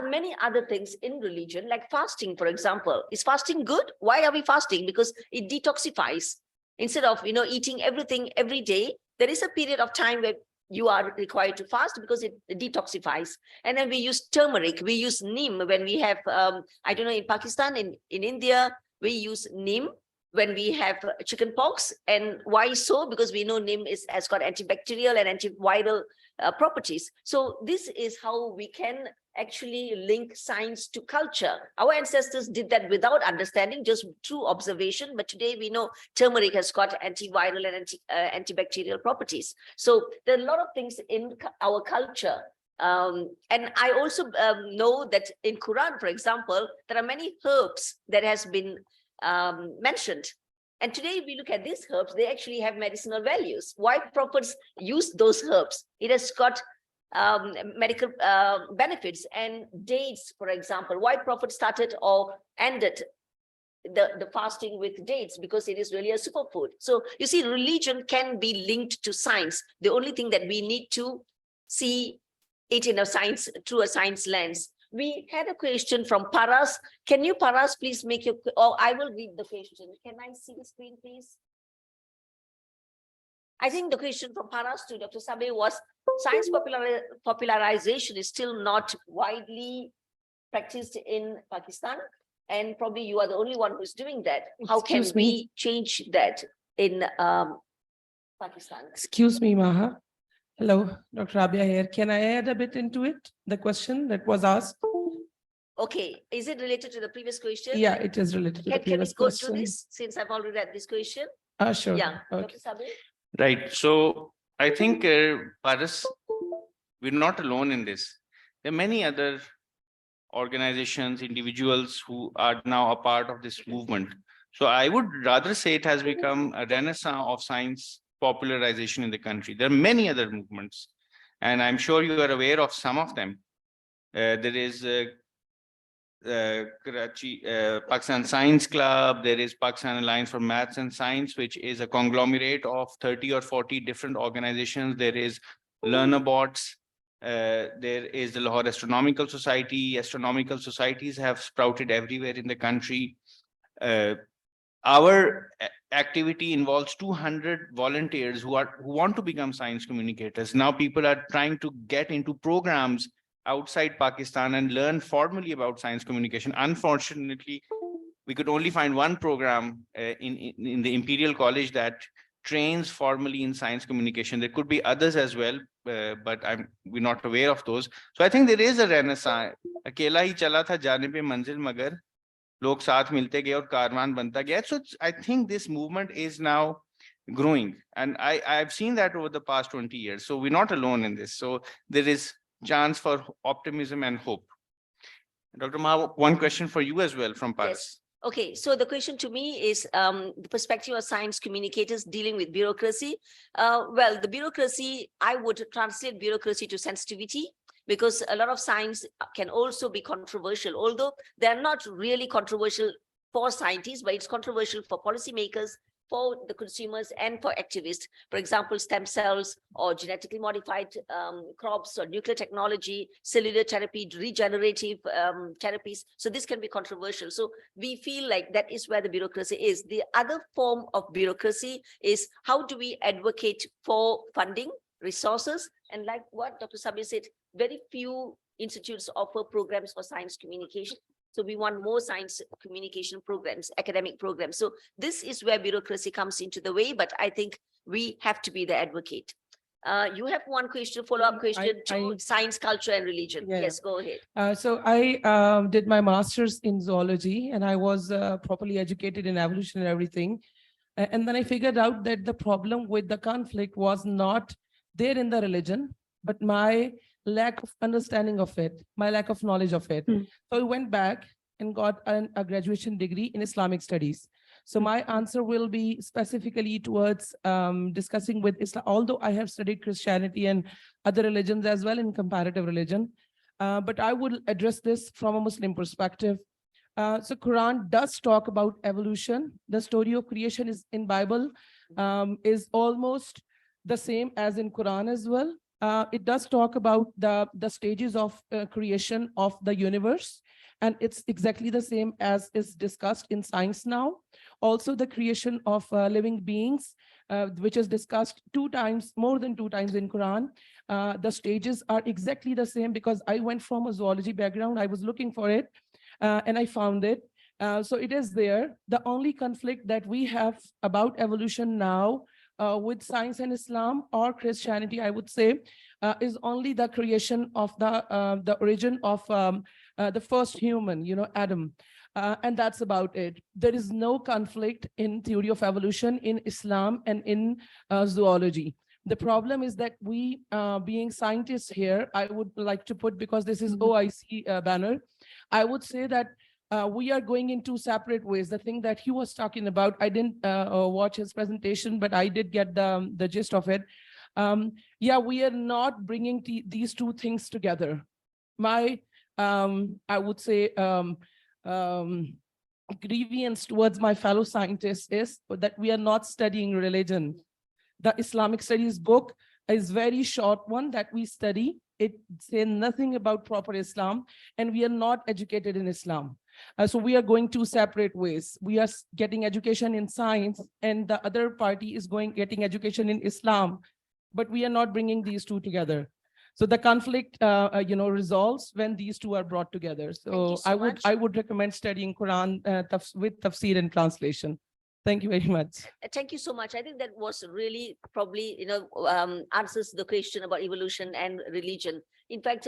many other things in religion, like fasting, for example. Is fasting good? Why are we fasting? Because it detoxifies. Instead of eating everything every day, there is a period of time where you are required to fast because it detoxifies. And then we use turmeric, we use neem when we have, I don't know, in Pakistan, in India, we use neem when we have chicken pox. And why so? Because we know neem has got antibacterial and antiviral properties. So this is how we can actually link science to culture. Our ancestors did that without understanding, just through observation. But today we know turmeric has got antiviral and antibacterial properties. So there are a lot of things in our culture. And I also know that in Quran, for example, there are many herbs that has been mentioned. And today we look at these herbs, they actually have medicinal values. Why prophets use those herbs? It has got medical benefits. And dates, for example, why prophet started or ended the fasting with dates? Because it is really a superfood. So you see, religion can be linked to science. The only thing that we need to see it in a science, through a science lens. We had a question from Paras. Can you, Paras, please make your, or I will read the question. Can I see the screen, please? I think the question from Paras to Dr. Sabe was, science popularization is still not widely practiced in Pakistan, and probably you are the only one who's doing that. How can we change that in Pakistan? Excuse me, Maha. Hello, Dr. Rabia here. Can I add a bit into it, the question that was asked? Okay, is it related to the previous question? Yeah, it is related to the previous question. Can we go through this, since I've already read this question? Sure. Yeah, Okay. Dr. Sabe? Right. So I think, Paras, we're not alone in this. There are many other organizations, individuals who are now a part of this movement. So I would rather say it has become a renaissance of science popularization in the country. There are many other movements, and I'm sure you are aware of some of them. There is Karachi, Pakistan Science Club. There is Pakistan Alliance for Maths and Science, which is a conglomerate of 30 or 40 different organizations. There is Learnabots. There is the Lahore Astronomical Society. Astronomical societies have sprouted everywhere in the country. Our activity involves 200 volunteers who want to become science communicators. Now people are trying to get into programs outside Pakistan and learn formally about science communication. Unfortunately, we could only find one program in the Imperial College that trains formally in science communication. There could be others as well, but we're not aware of those. So I think there is a renaissance. Akela hi chala tha jaane pe manzil magar log saath milte gaye aur karwan banta gaya. So I think this movement is now growing, and I've seen that over the past 20 years. So we're not alone in this. So there is chance for optimism and hope. Dr. Ma, one question for you as well from Paris. Yes. Okay, so the question to me is the perspective of science communicators dealing with bureaucracy. Well, the bureaucracy, I would translate bureaucracy to sensitivity, because a lot of science can also be controversial, although they're not really controversial for scientists, but it's controversial for policymakers, for the consumers, and for activists. For example, stem cells or genetically modified crops or nuclear technology, cellular therapy, regenerative therapies. So this can be controversial. So we feel like that is where the bureaucracy is. The other form of bureaucracy is how do we advocate for funding, resources, and like what Dr. Sabir said, very few institutes offer programs for science communication. So we want more science communication programs, academic programs. So this is where bureaucracy comes into the way, but I think we have to be the advocate. You have one question, follow-up question to science, culture, and religion. Yeah. Yes, go ahead. So I did my master's in zoology, and I was properly educated in evolution and everything. And then I figured out that the problem with the conflict was not there in the religion, but my lack of understanding of it, my lack of knowledge of it. So I went back and got a graduation degree in Islamic studies. So my answer will be specifically towards discussing with Islam, although I have studied Christianity and other religions as well in comparative religion. But I would address this from a Muslim perspective. So Quran does talk about evolution. The story of creation is in Bible is almost the same as in Quran as well. It does talk about the stages of creation of the universe, and it's exactly the same as is discussed in science now. Also, the creation of living beings, which is discussed more than two times in Quran. The stages are exactly the same, because I went from a zoology background. I was looking for it, and I found it. So it is there. The only conflict that we have about evolution now with science and Islam or Christianity, I would say, is only the creation of the origin of the first human, Adam. And that's about it. There is no conflict in theory of evolution in Islam and in zoology. The problem is that we, being scientists here, I would like to put, because this is OIC banner, I would say that we are going in two separate ways. The thing that he was talking about, I didn't watch his presentation, but I did get the gist of it. Yeah, we are not bringing these two things together. My, I would say, grievance towards my fellow scientists is that we are not studying religion. The Islamic studies book is very short one that we study. It says nothing about proper Islam, and we are not educated in Islam. So we are going two separate ways. We are getting education in science, and the other party is getting education in Islam, but we are not bringing these two together. So the conflict, resolves when these two are brought together. So I would recommend studying Quran with tafsir and translation. Thank you very much. Thank you so much. I think that was really probably, answers the question about evolution and religion. In fact,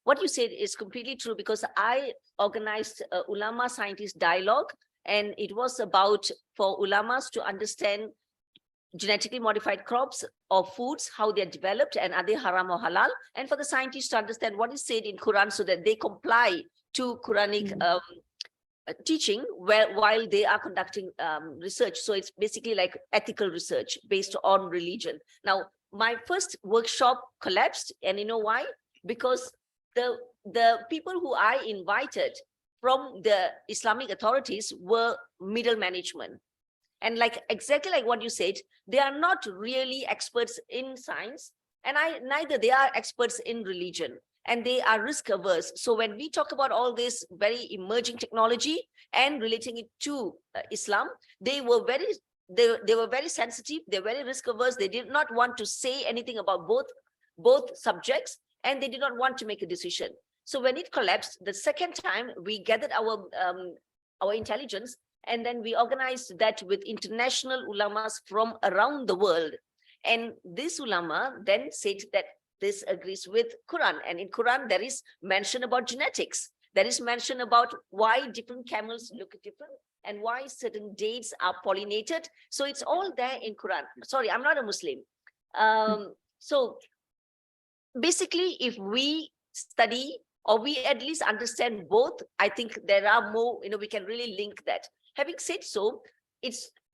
what you said is completely true, because I organized Ulama Scientist Dialogue, and it was about for ulamas to understand genetically modified crops or foods, how they're developed, and are they haram or halal? And for the scientists to understand what is said in Quran so that they comply to Quranic teaching while they are conducting research. So it's basically like ethical research based on religion. Now, my first workshop collapsed, and you know why? Because the people who I invited from the Islamic authorities were middle management. And like exactly like what you said, they are not really experts in science, and neither they are experts in religion, and they are risk averse. So when we talk about all this very emerging technology and relating it to Islam, they were very sensitive, they're very risk averse. They did not want to say anything about both subjects, and they did not want to make a decision. So when it collapsed, the second time we gathered our intelligence, and then we organized that with international ulamas from around the world. And this ulama then said that this agrees with Quran. And in Quran, there is mention about genetics. There is mention about why different camels look different and why certain dates are pollinated. So it's all there in Quran. Sorry, I'm not a Muslim. So basically, if we study or we at least understand both, I think there are more, we can really link that. Having said so,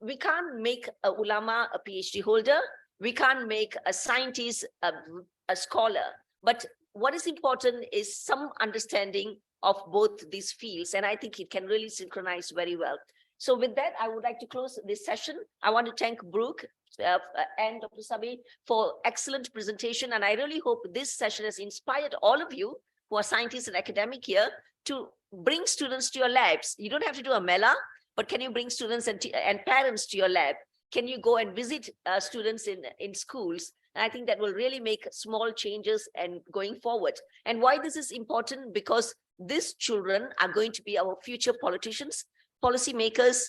we can't make a ulama a PhD holder. We can't make a scientist a scholar. But what is important is some understanding of both these fields. And I think it can really synchronize very well. So with that, I would like to close this session. I want to thank Brooke and Dr. Sabi for excellent presentation. And I really hope this session has inspired all of you who are scientists and academic here to bring students to your labs. You don't have to do a Mela, but can you bring students and parents to your lab? Can you go and visit students in schools? And I think that will really make small changes and going forward. And why this is important? Because these children are going to be our future politicians, policymakers,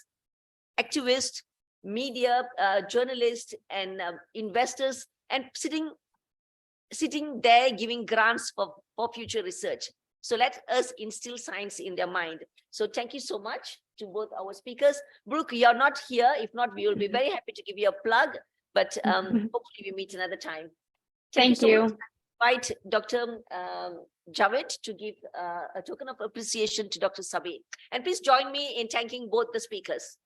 activists, media, journalists, and investors, and sitting there giving grants for future research. So let us instill science in their mind. So thank you so much to both our speakers. Brooke, you're not here. If not, we will be very happy to give you a plug, but hopefully we meet another time. Thank you. Much. Invite Dr. Javed to give a token of appreciation to Dr. Sabi. And please join me in thanking both the speakers.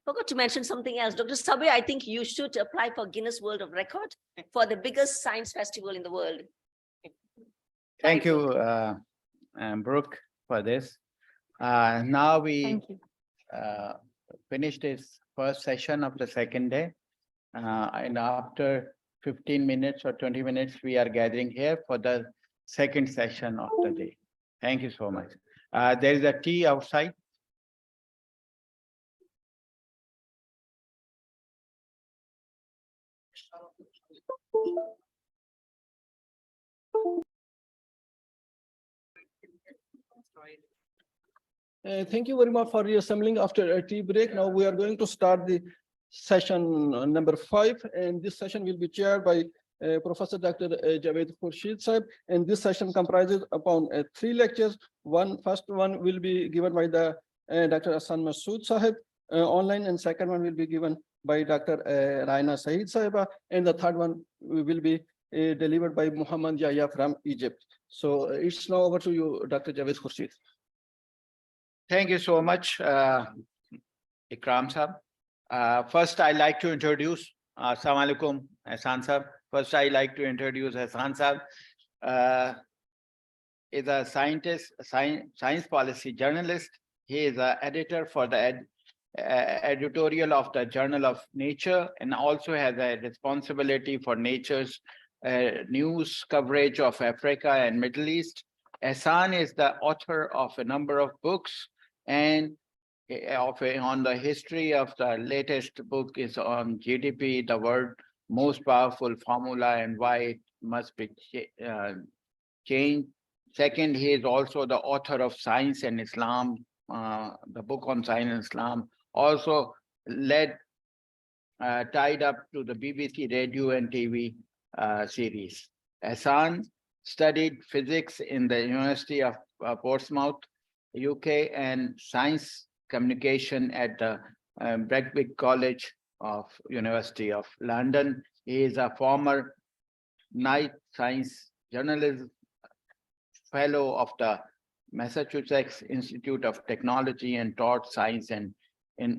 Forgot to mention something else. Dr. Sabi, I think you should apply for Guinness World of Record for the biggest science festival in the world. Thank you, Brooke, for this. Now we finished this first session of the second day. And after 15 minutes or 20 minutes, we are gathering here for the second session of the day. Thank you so much. There is a tea outside. Thank you very much for reassembling after a tea break. Now we are going to start the session number 5, and this session will be chaired by Professor Dr. Javed Khurshid Sahib, and this session comprises upon 3 lectures. First one will be given by the Dr. Hassan Masood Sahib online, and second one will be given by Dr. Raina Saeed Sahiba, and the third one will be delivered by Muhammad Yahya from Egypt. So it's now over to you, Dr. Javed Khurshid. Thank you so much, Ikram Sahab. First, I'd like to introduce, Assalamu alaikum, Hassan Sahab. First, I'd like to introduce Hassan Sahab. Is a scientist, science policy journalist. He is an editor for the editorial of the Journal of Nature, and also has a responsibility for Nature's news coverage of Africa and Middle East. Hassan is the author of a number of books, and on the history of the latest book is on GDP, the world most powerful formula and why it must be changed. Second, he is also the author of Science and Islam, the book on Science and Islam, also tied up to the BBC radio and TV series. Hassan studied physics in the University of Portsmouth, UK, and science communication at the Bradwick College of University of London. He is a former Knight Science Journalism Fellow of the Massachusetts Institute of Technology and taught science and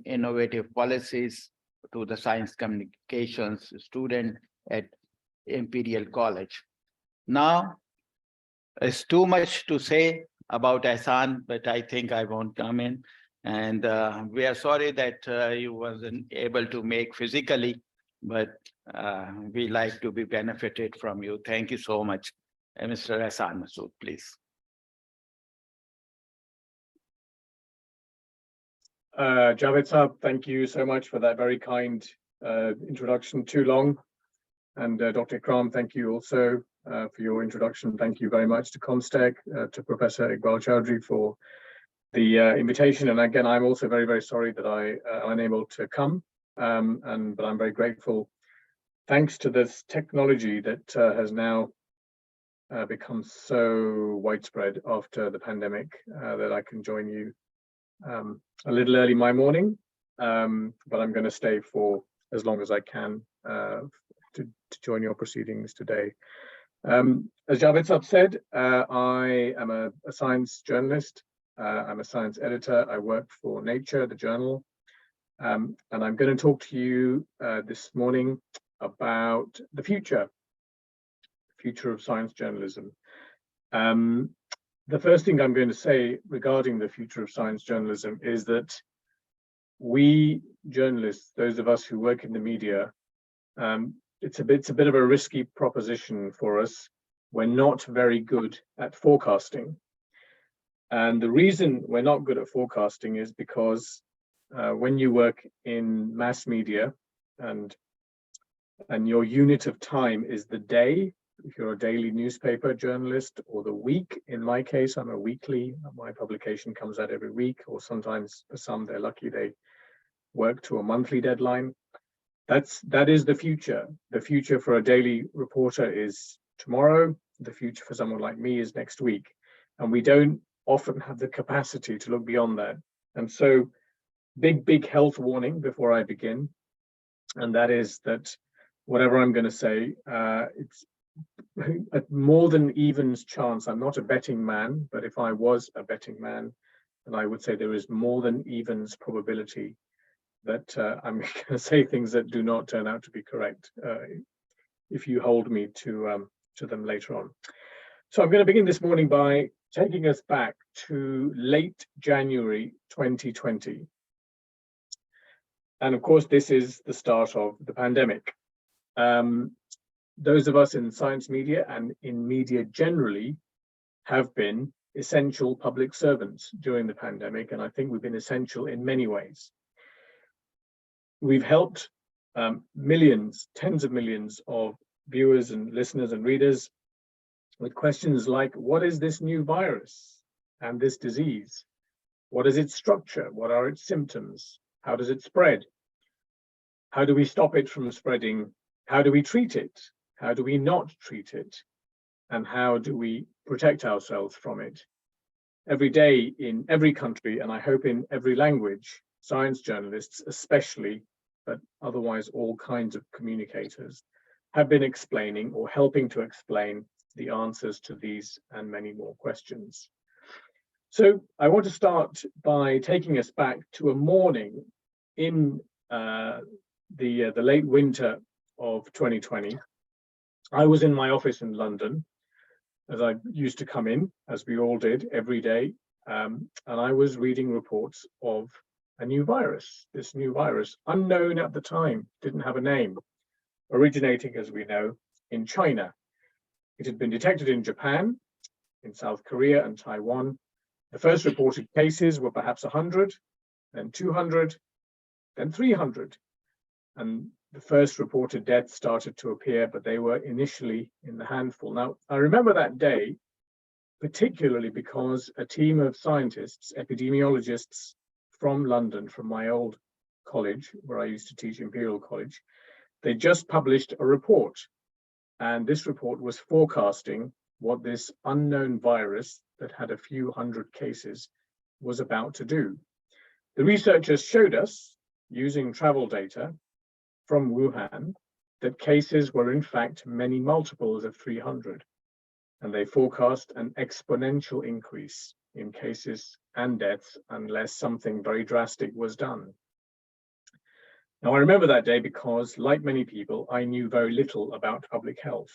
innovative policies to the science communications student at Imperial College. Now, it's too much to say about Hassan, but I think I won't come in. And we are sorry that you wasn't able to make physically, but we like to be benefited from you. Thank you so much. Mr. Hassan Masood, please. Javed Saab, thank you so much for that very kind introduction. Too long. And Dr. Ikram, thank you also for your introduction. Thank you very much to Comstech, to Professor Iqbal Chowdhury for the invitation. And again, I'm also very, very sorry that I am unable to come, but I'm very grateful. Thanks to this technology that has now become so widespread after the pandemic that I can join you a little early my morning, but I'm going to stay for as long as I can to join your proceedings today. As Javed Saab said, I am a science journalist. I'm a science editor. I work for Nature, the journal, and I'm going to talk to you this morning about the future of science journalism. The first thing I'm going to say regarding the future of science journalism is that we journalists, those of us who work in the media, it's a bit of a risky proposition for us. We're not very good at forecasting. And the reason we're not good at forecasting is because when you work in mass media and your unit of time is the day, if you're a daily newspaper journalist, or the week, in my case, I'm a weekly, my publication comes out every week, or sometimes for some, they're lucky they work to a monthly deadline. That is the future. The future for a daily reporter is tomorrow. The future for someone like me is next week. And we don't often have the capacity to look beyond that. And so big health warning before I begin. And that is that whatever I'm going to say, it's at more than evens chance. I'm not a betting man, but if I was a betting man, then I would say there is more than evens probability that I'm going to say things that do not turn out to be correct if you hold me to them later on. So I'm going to begin this morning by taking us back to late January 2020. And of course, this is the start of the pandemic. Those of us in science media and in media generally have been essential public servants during the pandemic, and I think we've been essential in many ways. We've helped millions, tens of millions of viewers and listeners and readers with questions like, what is this new virus and this disease? What is its structure? What are its symptoms? How does it spread? How do we stop it from spreading? How do we treat it? How do we not treat it? And how do we protect ourselves from it? Every day in every country, and I hope in every language, science journalists especially, but otherwise all kinds of communicators, have been explaining or helping to explain the answers to these and many more questions. So I want to start by taking us back to a morning in the late winter of 2020. I was in my office in London, as I used to come in, as we all did every day, and I was reading reports of a new virus, this new virus, unknown at the time, didn't have a name, originating, as we know, in China. It had been detected in Japan, in South Korea and Taiwan. The first reported cases were perhaps 100, then 200, then 300. and the first reported deaths started to appear, but they were initially in the handful. Now, I remember that day, particularly because a team of scientists, epidemiologists from London, from my old college, where I used to teach, Imperial College, they just published a report. And this report was forecasting what this unknown virus that had a few hundred cases was about to do. The researchers showed us, using travel data from Wuhan, that cases were in fact many multiples of 300. And they forecast an exponential increase in cases and deaths unless something very drastic was done. Now, I remember that day because, like many people, I knew very little about public health.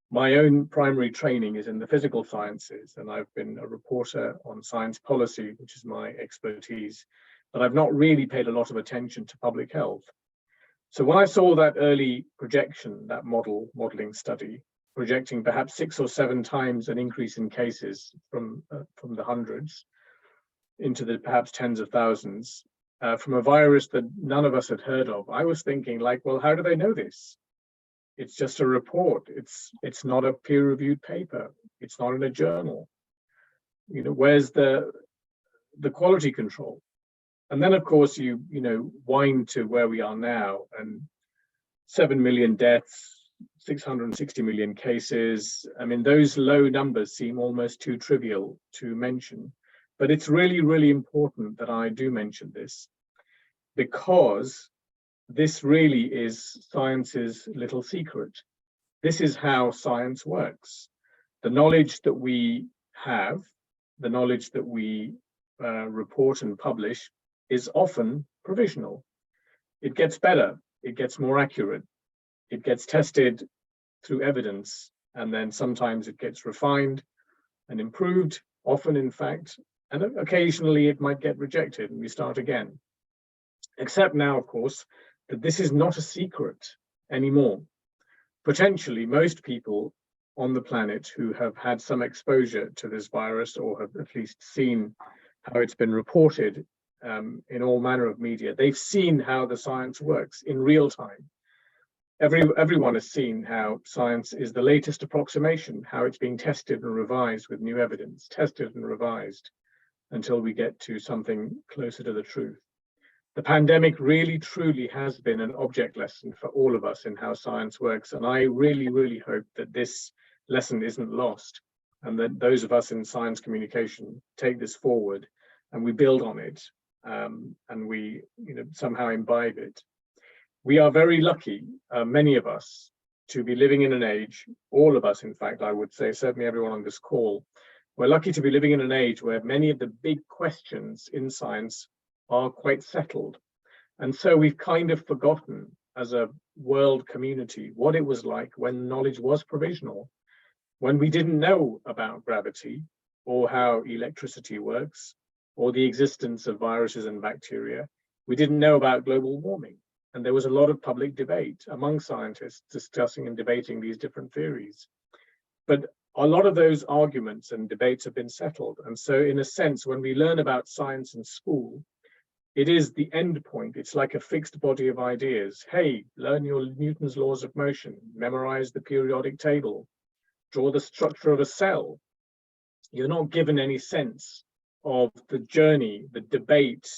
My own primary training is in the physical sciences, and I've been a reporter on science policy, which is my expertise, but I've not really paid a lot of attention to public health. So when I saw that early projection, that modeling study, projecting perhaps 6 or 7 times an increase in cases from the hundreds into the perhaps tens of thousands, from a virus that none of us had heard of, I was thinking, like, well, how do they know this? It's just a report. It's not a peer-reviewed paper. It's not in a journal. You know, where's the quality control? And then, of course, you wind to where we are now, and 7 million deaths, 660 million cases. I mean, those low numbers seem almost too trivial to mention, but it's really, really important that I do mention this, because this really is science's little secret. This is how science works. The knowledge that we have, the knowledge that we report and publish, is often provisional. It gets better, it gets more accurate, it gets tested through evidence, and then sometimes it gets refined and improved, often in fact, and occasionally it might get rejected and we start again. Except now, of course, that this is not a secret anymore. Potentially, most people on the planet who have had some exposure to this virus, or have at least seen how it's been reported in all manner of media, they've seen how the science works in real time. Everyone has seen how science is the latest approximation, how it's being tested and revised with new evidence, tested and revised until we get to something closer to the truth. The pandemic really, truly has been an object lesson for all of us in how science works. And I really, really hope that this lesson isn't lost, and that those of us in science communication take this forward and we build on it, and we somehow imbibe it. We are very lucky, many of us, to be living in an age, all of us, in fact, I would say, certainly everyone on this call, we're lucky to be living in an age where many of the big questions in science are quite settled. And so we've kind of forgotten as a world community what it was like when knowledge was provisional, when we didn't know about gravity or how electricity works or the existence of viruses and bacteria. We didn't know about global warming. And there was a lot of public debate among scientists discussing and debating these different theories. But a lot of those arguments and debates have been settled. And so in a sense, when we learn about science in school, it is the end point. It's like a fixed body of ideas. Hey, learn your Newton's laws of motion, memorize the periodic table, draw the structure of a cell. You're not given any sense of the journey, the debate,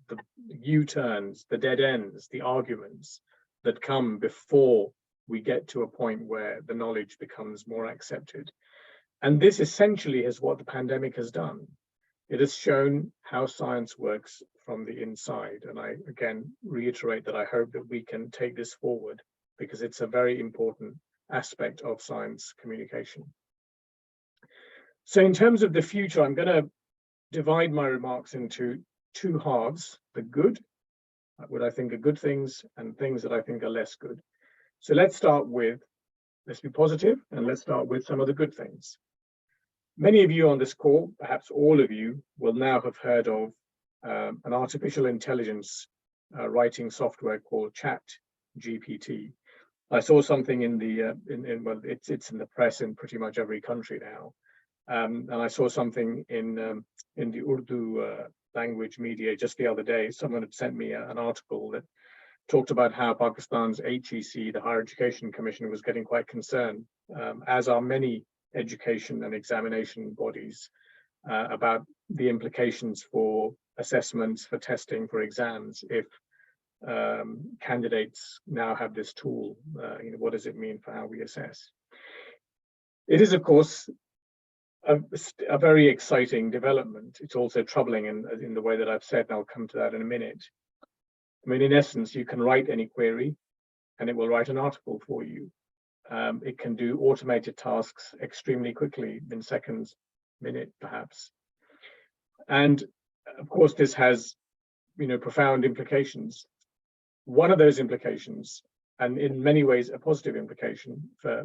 the U-turns, the dead ends, the arguments that come before we get to a point where the knowledge becomes more accepted. And this essentially is what the pandemic has done. It has shown how science works from the inside. And I, again, reiterate that I hope that we can take this forward, because it's a very important aspect of science communication. So in terms of the future, I'm going to divide my remarks into 2 halves: the good, what I think are good things, and things that I think are less good. So let's be positive, and let's start with some of the good things. Many of you on this call, perhaps all of you, will now have heard of an artificial intelligence writing software called ChatGPT. I saw something in the well, it's in the press in pretty much every country now, and I saw something in the Urdu language media just the other day. Someone had sent me an article that talked about how Pakistan's HEC, the Higher Education Commission, was getting quite concerned, as are many education and examination bodies, about the implications for assessments, for testing, for exams, if candidates now have this tool. What does it mean for how we assess? It is, of course, a very exciting development. It's also troubling in the way that I've said, and I'll come to that in a minute. I mean, in essence, you can write any query and it will write an article for you. It can do automated tasks extremely quickly, in seconds, minute perhaps. And of course, this has, profound implications. One of those implications, and in many ways a positive implication for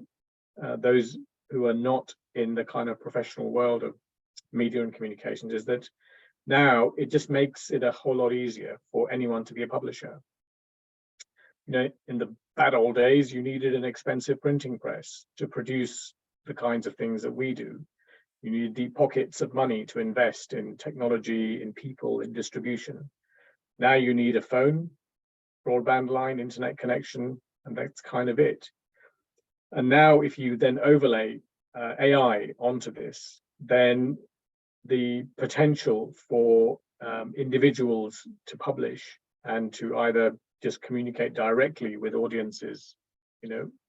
those who are not in the kind of professional world of media and communications, is that now it just makes it a whole lot easier for anyone to be a publisher. In the bad old days, you needed an expensive printing press to produce the kinds of things that we do. You needed deep pockets of money to invest in technology, in people, in distribution. Now you need a phone, broadband line, internet connection, and that's kind of it. And now if you then overlay AI onto this, then the potential for individuals to publish and to either just communicate directly with audiences,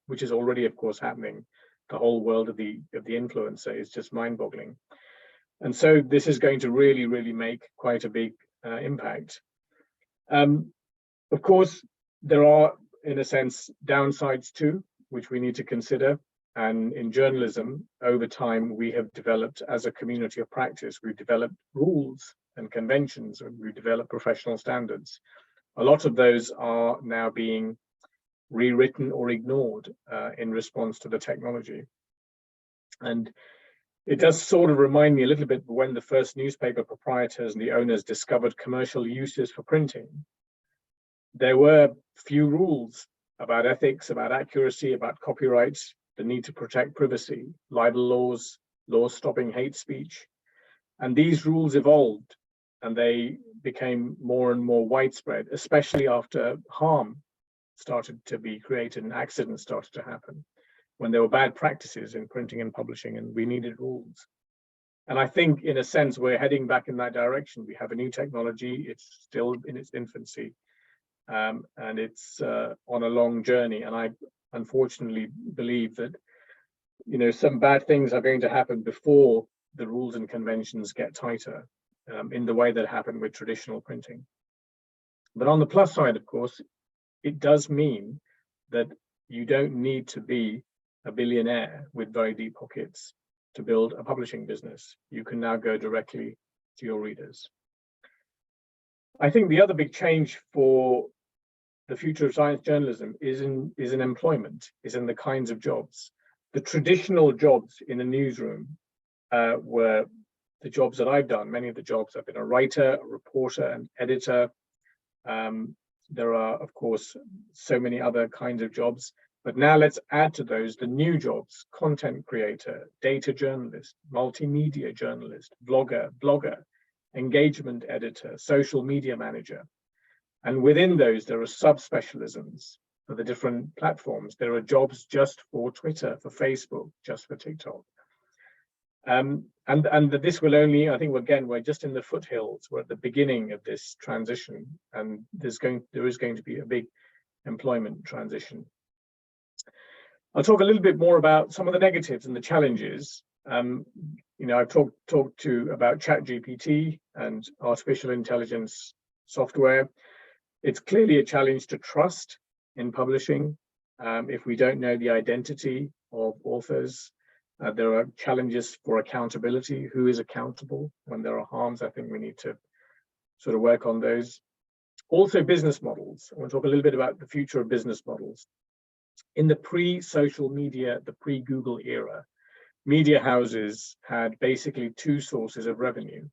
which is already, of course, happening. The whole world of the influencer is just mind-boggling. And so this is going to really, really make quite a big impact. Of course, there are, in a sense, downsides too, which we need to consider. And in journalism, over time, we have developed as a community of practice, we've developed rules and conventions, and we've developed professional standards. A lot of those are now being rewritten or ignored in response to the technology. And it does sort of remind me a little bit when the first newspaper proprietors and the owners discovered commercial uses for printing. There were few rules about ethics, about accuracy, about copyrights, the need to protect privacy, libel laws, laws stopping hate speech. And these rules evolved and they became more and more widespread, especially after harm started to be created and accidents started to happen, when there were bad practices in printing and publishing, and we needed rules. And I think, in a sense, we're heading back in that direction. We have a new technology, it's still in its infancy, and it's on a long journey. And I unfortunately believe that, some bad things are going to happen before the rules and conventions get tighter, in the way that happened with traditional printing. But on the plus side, of course, it does mean that you don't need to be a billionaire with very deep pockets to build a publishing business. You can now go directly to your readers. I think the other big change for the future of science journalism is in employment, is in the kinds of jobs. The traditional jobs in a newsroom were the jobs that I've done. Many of the jobs, I've been a writer, a reporter, an editor. There are, of course, so many other kinds of jobs. But now let's add to those the new jobs: content creator, data journalist, multimedia journalist, blogger, engagement editor, social media manager. And within those, there are subspecialisms for the different platforms. There are jobs just for Twitter, for Facebook, just for TikTok. And this will only, I think, again, we're just in the foothills. We're at the beginning of this transition, and there is going to be a big employment transition. I'll talk a little bit more about some of the negatives and the challenges. I've talked about ChatGPT and artificial intelligence software. It's clearly a challenge to trust in publishing if we don't know the identity of authors. There are challenges for accountability. Who is accountable when there are harms? I think we need to sort of work on those. Also, business models. I want to talk a little bit about the future of business models. In the pre-social media, the pre-Google era, media houses had basically two sources of revenue.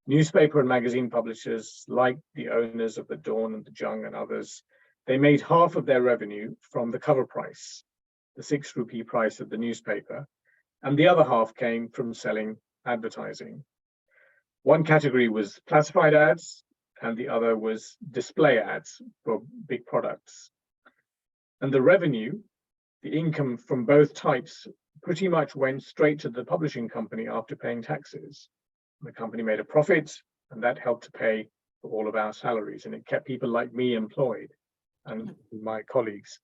Newspaper and magazine publishers, like the owners of the Dawn and the Jung and others, they made half of their revenue from the cover price, the 6 rupee price of the newspaper, and the other half came from selling advertising. One category was classified ads, and the other was display ads for big products. And the revenue, the income from both types, pretty much went straight to the publishing company after paying taxes. The company made a profit, and that helped to pay for all of our salaries, and it kept people like me employed and my colleagues.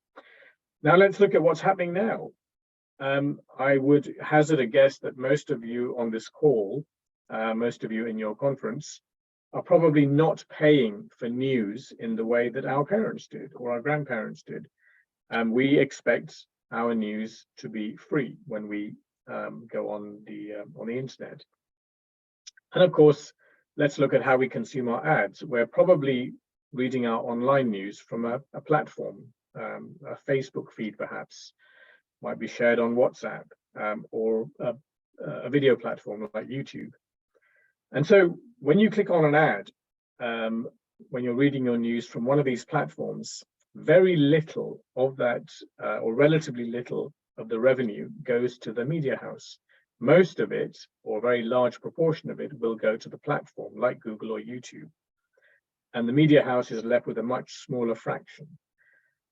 Now let's look at what's happening now. I would hazard a guess that most of you on this call, most of you in your conference, are probably not paying for news in the way that our parents did or our grandparents did. We expect our news to be free when we go on the internet. And of course, let's look at how we consume our ads. We're probably reading our online news from a platform, a Facebook feed perhaps, might be shared on WhatsApp, or a video platform like YouTube. And so when you click on an ad, when you're reading your news from one of these platforms, very little of that, or relatively little of the revenue goes to the media house. Most of it, or a very large proportion of it, will go to the platform like Google or YouTube. And the media house is left with a much smaller fraction.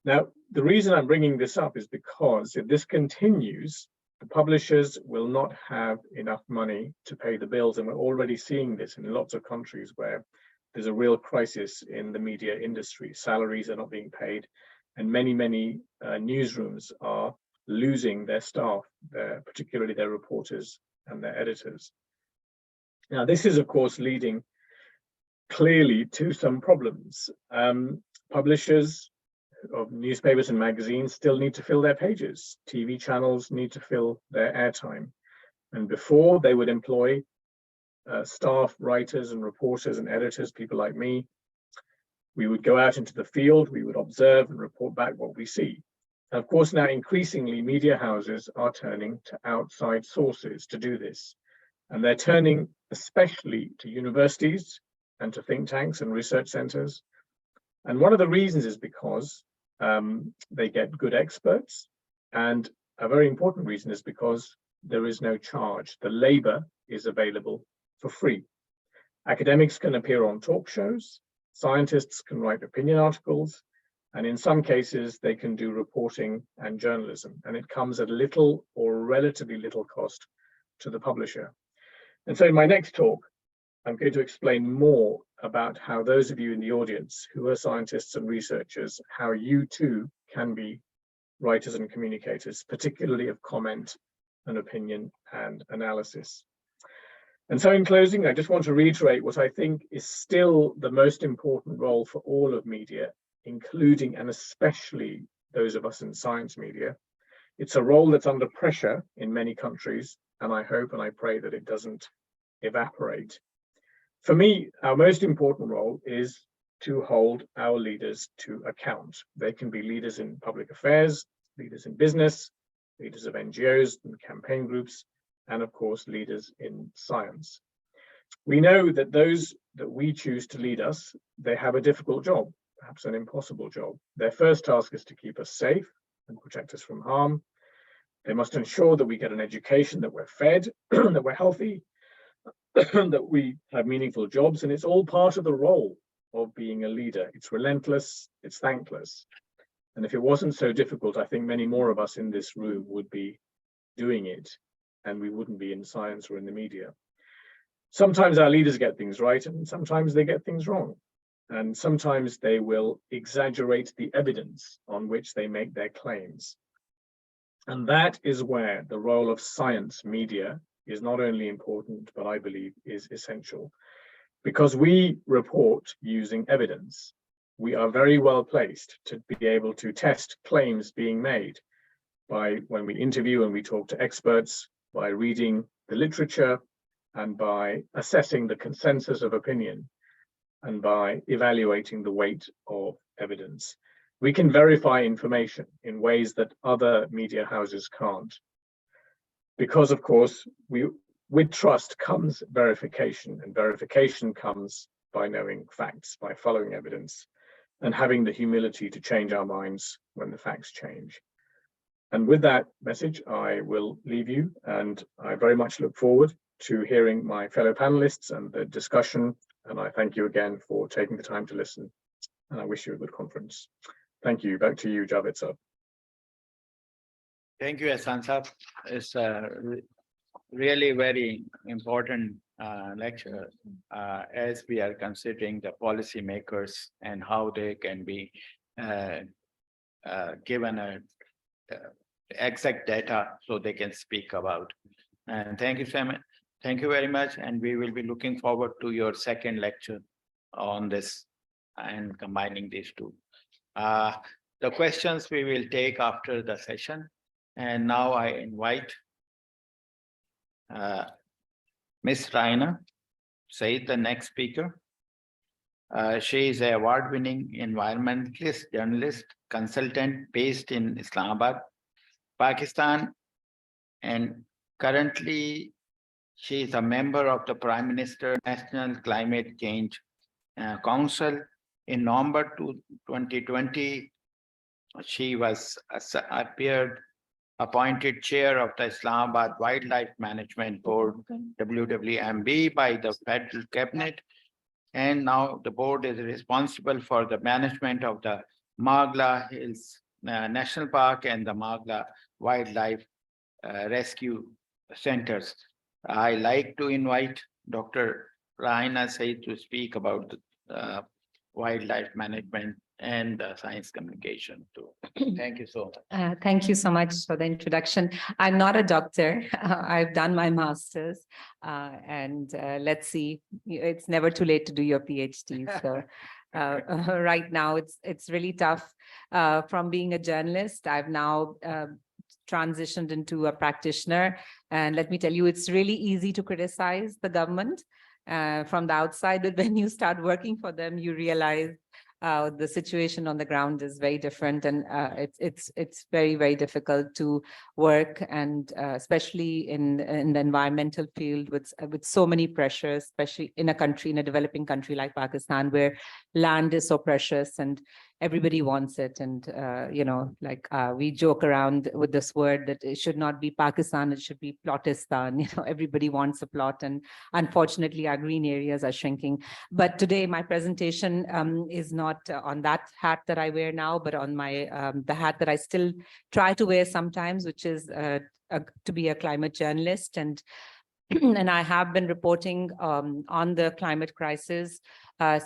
Now, the reason I'm bringing this up is because if this continues, the publishers will not have enough money to pay the bills. And we're already seeing this in lots of countries where there's a real crisis in the media industry. Salaries are not being paid, and many newsrooms are losing their staff, particularly their reporters and their editors. Now, this is, of course, leading clearly to some problems. Publishers of newspapers and magazines still need to fill their pages. TV channels need to fill their airtime. And before, they would employ staff, writers and reporters and editors, people like me. We would go out into the field, we would observe and report back what we see. And of course, now increasingly media houses are turning to outside sources to do this. And they're turning especially to universities and to think tanks and research centers. And one of the reasons is because they get good experts. And a very important reason is because there is no charge. The labor is available for free. Academics can appear on talk shows, scientists can write opinion articles, and in some cases they can do reporting and journalism, and it comes at little or relatively little cost to the publisher. And so in my next talk, I'm going to explain more about how those of you in the audience who are scientists and researchers, how you too can be writers and communicators, particularly of comment and opinion and analysis. And so in closing, I just want to reiterate what I think is still the most important role for all of media, including and especially those of us in science media. It's a role that's under pressure in many countries, and I hope and I pray that it doesn't evaporate. For me, our most important role is to hold our leaders to account. They can be leaders in public affairs, leaders in business, leaders of NGOs and campaign groups, and of course, leaders in science. We know that those that we choose to lead us, they have a difficult job, perhaps an impossible job. Their first task is to keep us safe and protect us from harm. They must ensure that we get an education, that we're fed, that we're healthy, that we have meaningful jobs, and it's all part of the role of being a leader. It's relentless, it's thankless. And if it wasn't so difficult, I think many more of us in this room would be doing it, and we wouldn't be in science or in the media. Sometimes our leaders get things right, and sometimes they get things wrong. And sometimes they will exaggerate the evidence on which they make their claims. And that is where the role of science media is not only important, but I believe is essential. Because we report using evidence, we are very well placed to be able to test claims being made by when we interview and we talk to experts, by reading the literature, and by assessing the consensus of opinion, and by evaluating the weight of evidence. We can verify information in ways that other media houses can't. Because, of course, with trust comes verification, and verification comes by knowing facts, by following evidence, and having the humility to change our minds when the facts change. And with that message, I will leave you, and I very much look forward to hearing my fellow panelists and the discussion And I thank you again for taking the time to listen. And I wish you a good conference. Thank you. Back to you, Javed sir. Thank you, Ehsan Sahab. It's really very important lecture as we are considering the policy makers and how they can be given a exact data so they can speak about. And thank you, Sam. Thank you very much. And we will be looking forward to your second lecture on this and combining these two. The questions we will take after the session. And now I invite Ms. Raina Said, the next speaker. She is an award-winning environmentalist, journalist, consultant based in Islamabad, Pakistan, and currently she is a member of the Prime Minister's National Climate Change Council. In November 2020, she was appointed chair of the Islamabad Wildlife Management Board, WWMB, by the Federal Cabinet. And now the board is responsible for the management of the Magla Hills National Park and the Magla Wildlife Rescue Centers. I like to invite Dr. Raina Said to speak about the wildlife management and science communication too. Thank you so much. Thank you so much for the introduction. I'm not a doctor. I've done my master's and let's see, it's never too late to do your PhD. So right now it's really tough. From being a journalist, I've now transitioned into a practitioner. And let me tell you, it's really easy to criticize the government from the outside, but when you start working for them, you realize the situation on the ground is very different, and it's very, very difficult to work, and especially in the environmental field with so many pressures, especially in a developing country like Pakistan, where land is so precious and everybody wants it. And you know, like we joke around with this word that it should not be Pakistan, it should be Plotistan. You know, everybody wants a plot, and unfortunately our green areas are shrinking. But today my presentation is not on that hat that I wear now, but on my the hat that I still try to wear sometimes, which is to be a climate journalist. And and I have been reporting on the climate crisis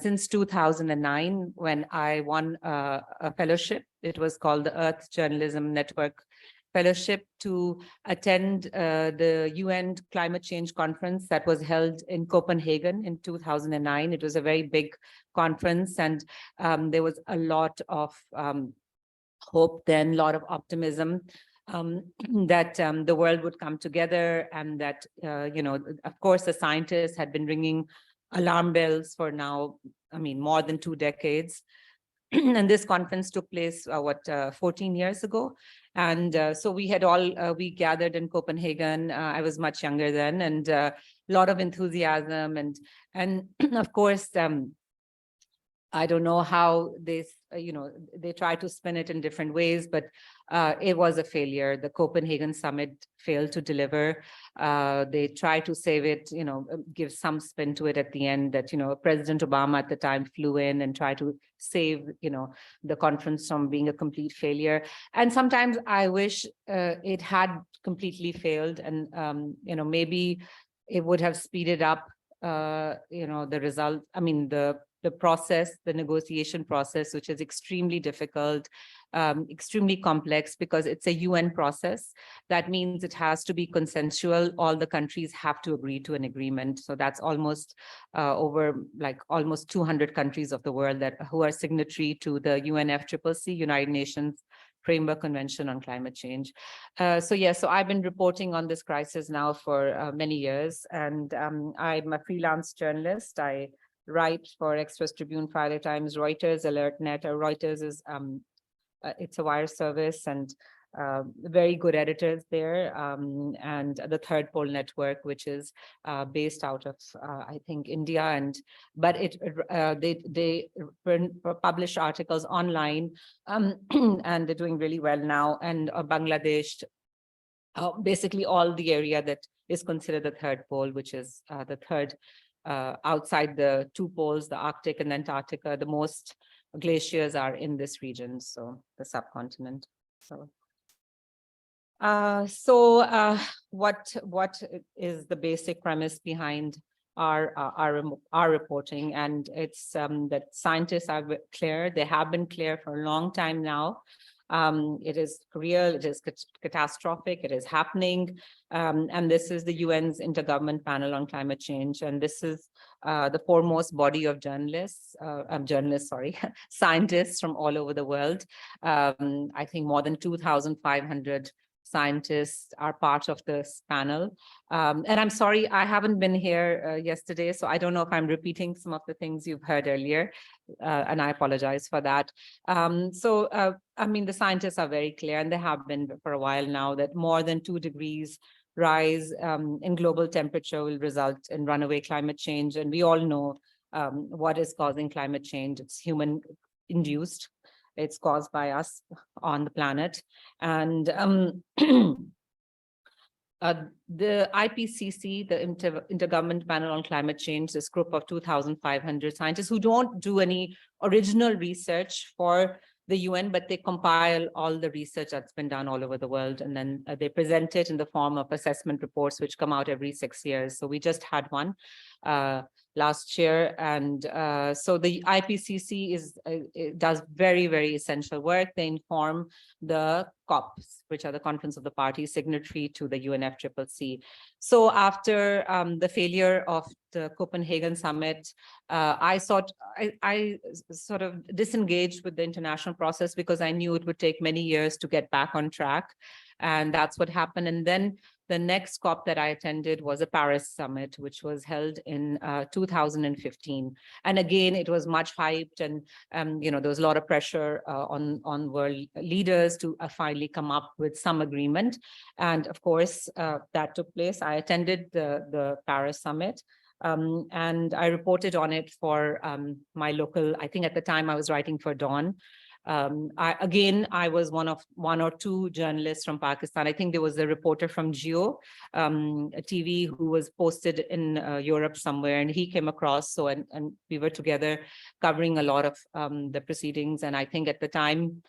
since 2009, when I won a fellowship. It was called the Earth Journalism Network Fellowship, to attend the UN Climate Change Conference that was held in Copenhagen in 2009. It was a very big conference, and there was a lot of hope then, a lot of optimism that the world would come together, and that, you know, of course, the scientists had been ringing alarm bells for now, I mean, more than 2 decades. And this conference took place, 14 years ago. And so we had all, we gathered in Copenhagen. I was much younger then, and a lot of enthusiasm. And of course, I don't know how they, you know, they try to spin it in different ways, but it was a failure. The Copenhagen summit failed to deliver. They tried to save it, you know, give some spin to it at the end, that, you know, President Obama at the time flew in and tried to save, you know, the conference from being a complete failure. And sometimes I wish it had completely failed, and, you know, maybe it would have speeded up, you know, the result. I mean, the process, the negotiation process, which is extremely difficult, extremely complex, because it's a UN process. That means it has to be consensual. All the countries have to agree to an agreement. So that's almost over like almost 200 countries of the world who are signatory to the UNFCCC, United Nations Framework Convention on Climate Change. So I've been reporting on this crisis now for many years, and I'm a freelance journalist. I write for Express Tribune, Friday Times, Reuters, AlertNet. Reuters is it's a wire service, and very good editors there, and the Third Pole Network, which is based out of I think India, but they publish articles online, and they're doing really well now. And Bangladesh, basically all the area that is considered the third pole, which is the third outside the two poles, the Arctic and Antarctica, the most glaciers are in this region, so the subcontinent. So, what is the basic premise behind our reporting? And it's that scientists are clear. They have been clear for a long time now. It is real, it is catastrophic, it is happening. And this is the UN's Intergovernment Panel on Climate Change. And this is the foremost body of scientists from all over the world. I think more than 2,500 scientists are part of this panel. And I'm sorry, I haven't been here yesterday, so I don't know if I'm repeating some of the things you've heard earlier, and I apologize for that. I mean, the scientists are very clear, and they have been for a while now, that more than 2 degrees rise in global temperature will result in runaway climate change. And we all know what is causing climate change. It's human induced. It's caused by us on the planet. And the IPCC, the Intergovernment Panel on Climate Change, this group of 2,500 scientists who don't do any original research for the UN, but they compile all the research that's been done all over the world, and then they present it in the form of assessment reports, which come out every 6 years. So we just had one last year, and so the IPCC does very, very essential work. They inform the COPs, which are the Conference of the Parties signatory to the UNFCCC. So after the failure of the Copenhagen summit, I sort of disengaged with the international process because I knew it would take many years to get back on track. And that's what happened. And then the next COP that I attended was a Paris summit, which was held in 2015. And again, it was much hyped, and there was a lot of pressure on world leaders to finally come up with some agreement. And of course, that took place. I attended the Paris summit. And I reported on it for my local, I think at the time I was writing for Dawn. I was one or two journalists from Pakistan. I think there was a reporter from Geo TV who was posted in Europe somewhere, and he came across. And we were together covering a lot of the proceedings. And I think at the time,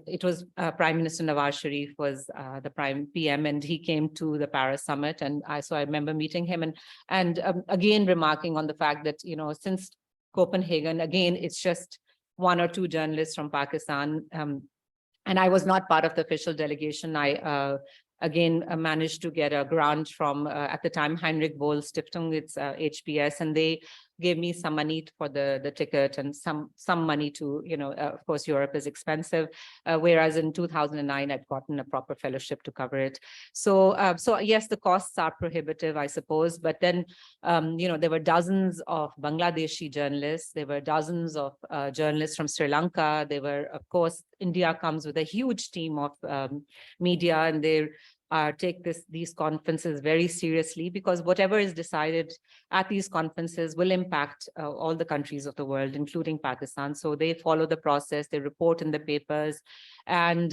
it was Prime Minister Nawaz Sharif was the PM, and he came to the Paris summit. And so I remember meeting him and again remarking on the fact that, since Copenhagen, again, it's just one or two journalists from Pakistan. And I was not part of the official delegation. I again managed to get a grant from, at the time, Heinrich Boll Stiftung, it's HPS, and they gave me some money for the ticket and some money to, of course, Europe is expensive, whereas in 2009, I'd gotten a proper fellowship to cover it. So yes, the costs are prohibitive, I suppose, but then, there were dozens of Bangladeshi journalists, there were dozens of journalists from Sri Lanka, there were, of course, India comes with a huge team of media, and they take these conferences very seriously, because whatever is decided at these conferences will impact all the countries of the world, including Pakistan. So they follow the process, they report in the papers. And,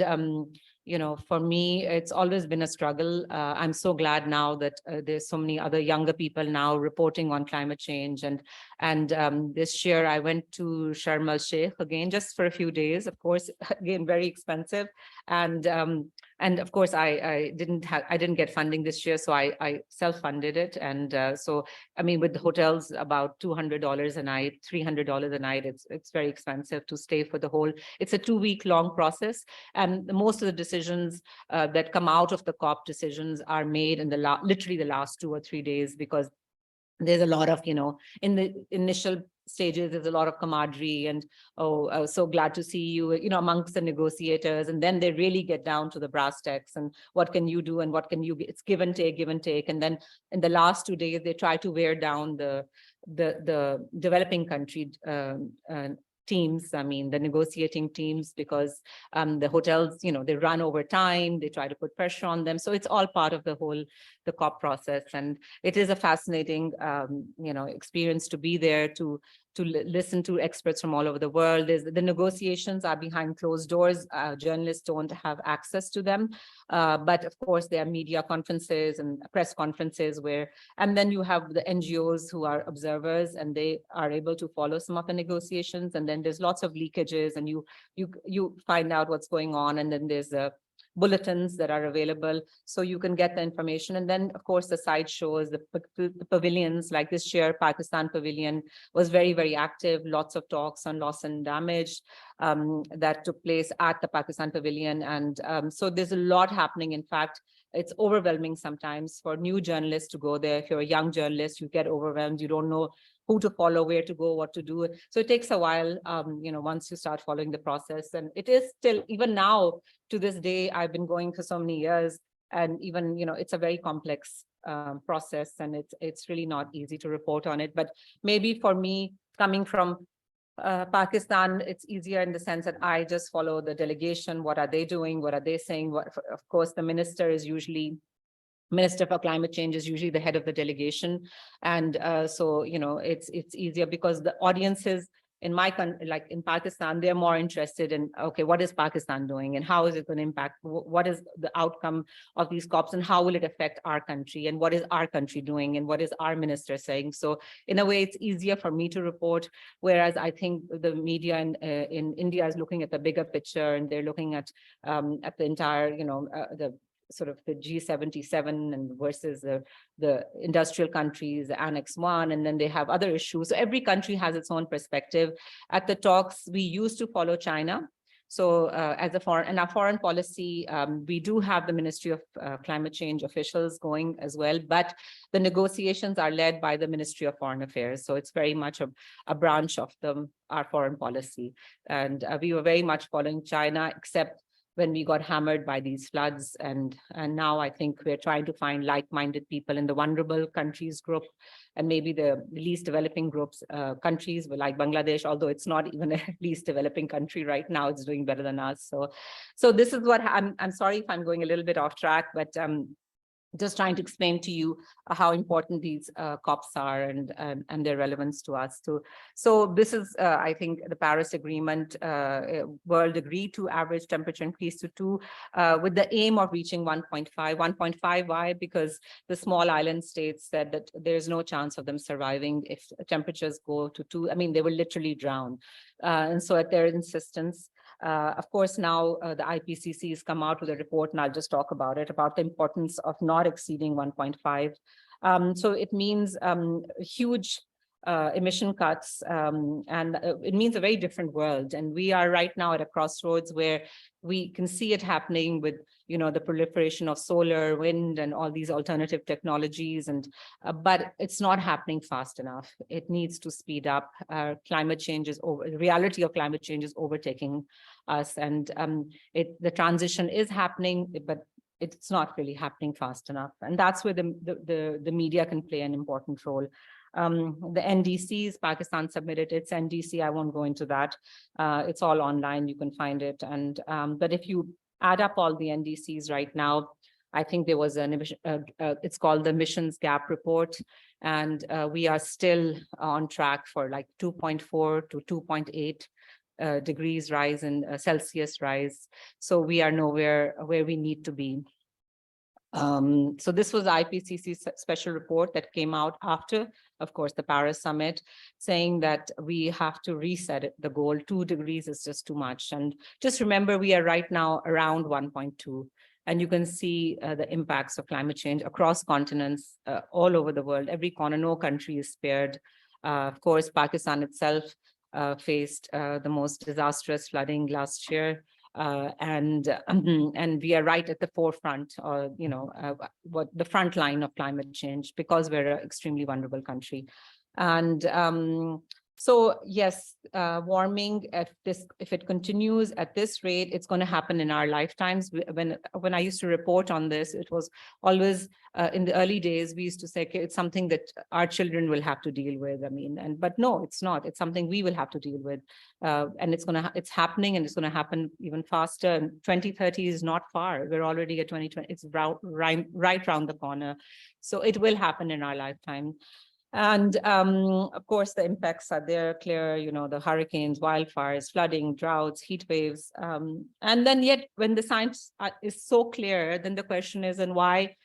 for me, it's always been a struggle. I'm so glad now that there's so many other younger people now reporting on climate change. And this year I went to Sharm el-Sheikh again, just for a few days, of course, again, very expensive. And of course, I didn't get funding this year, so I self-funded it. And so, I mean, with the hotels, about $200 a night, $300 a night, it's very expensive to stay for the whole. It's a 2-week long process, and most of the decisions that come out of the COP decisions are made in literally the last 2 or 3 days, because there's a lot of, in the initial stages, there's a lot of camaraderie and, so glad to see you, amongst the negotiators. And then they really get down to the brass tacks and what can you do and what can you, it's give and take. And then in the last 2 days, they try to wear down the developing country teams, I mean, the negotiating teams, because the hotels, they run over time, they try to put pressure on them. So it's all part of the COP process. And it is a fascinating, experience to be there, to to listen to experts from all over the world. The negotiations are behind closed doors. Journalists don't have access to them. But of course, there are media conferences and press conferences and then you have the NGOs who are observers and they are able to follow some of the negotiations. And then there's lots of leakages and you find out what's going on. And then there's bulletins that are available, so you can get the information. And then, of course, the side shows, the pavilions, like this year, Pakistan Pavilion was very, very active. Lots of talks on loss and damage that took place at the Pakistan Pavilion. And so there's a lot happening. In fact, it's overwhelming sometimes for new journalists to go there. If you're a young journalist, you get overwhelmed. You don't know who to follow, where to go, what to do. So it takes a while, once you start following the process. And it is still, even now, to this day, I've been going for so many years, and even, it's a very complex process, and it's really not easy to report on it. But maybe for me, coming from Pakistan, it's easier in the sense that I just follow the delegation. What are they doing? What are they saying? Of course, the Minister for Climate Change is usually the head of the delegation. And so, it's easier because the audiences in my country, like in Pakistan, they're more interested in, okay, what is Pakistan doing and how is it going to impact? What is the outcome of these COPs and how will it affect our country? And what is our country doing? And what is our minister saying? So in a way, it's easier for me to report. Whereas I think the media in India is looking at the bigger picture, and they're looking at the entire, the sort of the G77 and versus the industrial countries, the Annex 1, and then they have other issues. So every country has its own perspective. At the talks, we used to follow China. So as our foreign policy, we do have the Ministry of Climate Change officials going as well, but the negotiations are led by the Ministry of Foreign Affairs. So it's very much a branch of our foreign policy. And we were very much following China, except when we got hammered by these floods. And now I think we're trying to find like-minded people in the vulnerable countries group, and maybe the least developing countries like Bangladesh, although it's not even a least developing country right now, it's doing better than us. So this is what I'm sorry if I'm going a little bit off track, but just trying to explain to you how important these COPs are and their relevance to us too. So this is, I think, the Paris Agreement. World agreed to average temperature increase to 2 with the aim of reaching 1.5. 1.5, why? Because the small island states said that there's no chance of them surviving if temperatures go to 2. I mean, they will literally drown. And so at their insistence, of course, now the IPCC has come out with a report, and I'll just talk about it, about the importance of not exceeding 1.5. So it means huge emission cuts, and it means a very different world. And we are right now at a crossroads where we can see it happening with, the proliferation of solar, wind, and all these alternative technologies. And but it's not happening fast enough. It needs to speed up. Climate change is the reality of climate change is overtaking us, and the transition is happening, but it's not really happening fast enough. And that's where the media can play an important role. The NDCs, Pakistan submitted its NDC. I won't go into that. It's all online. You can find it. And but if you add up all the NDCs right now, I think there was an emission, it's called the emissions gap report. And we are still on track for like 2.4 to 2.8 degrees rise in Celsius rise. So we are nowhere where we need to be. So this was IPCC's special report that came out after, of course, the Paris summit, saying that we have to reset it, the goal. 2 degrees is just too much. And just remember, we are right now around 1.2. And you can see the impacts of climate change across continents, all over the world. Every corner, no country is spared. Of course, Pakistan itself faced the most disastrous flooding last year. And we are right at the forefront, what the front line of climate change, because we're an extremely vulnerable country. And so yes, warming, if it continues at this rate, it's going to happen in our lifetimes. When I used to report on this, it was always in the early days, we used to say, okay, it's something that our children will have to deal with. I mean, but no, it's not. It's something we will have to deal with, and it's happening, and it's going to happen even faster. And 2030 is not far. We're already at 2020. It's right around the corner, so it will happen in our lifetime. And of course, the impacts are there, clear, you know, the hurricanes, wildfires, flooding, droughts, heat waves. And then yet when the science is so clear, then the question is, and why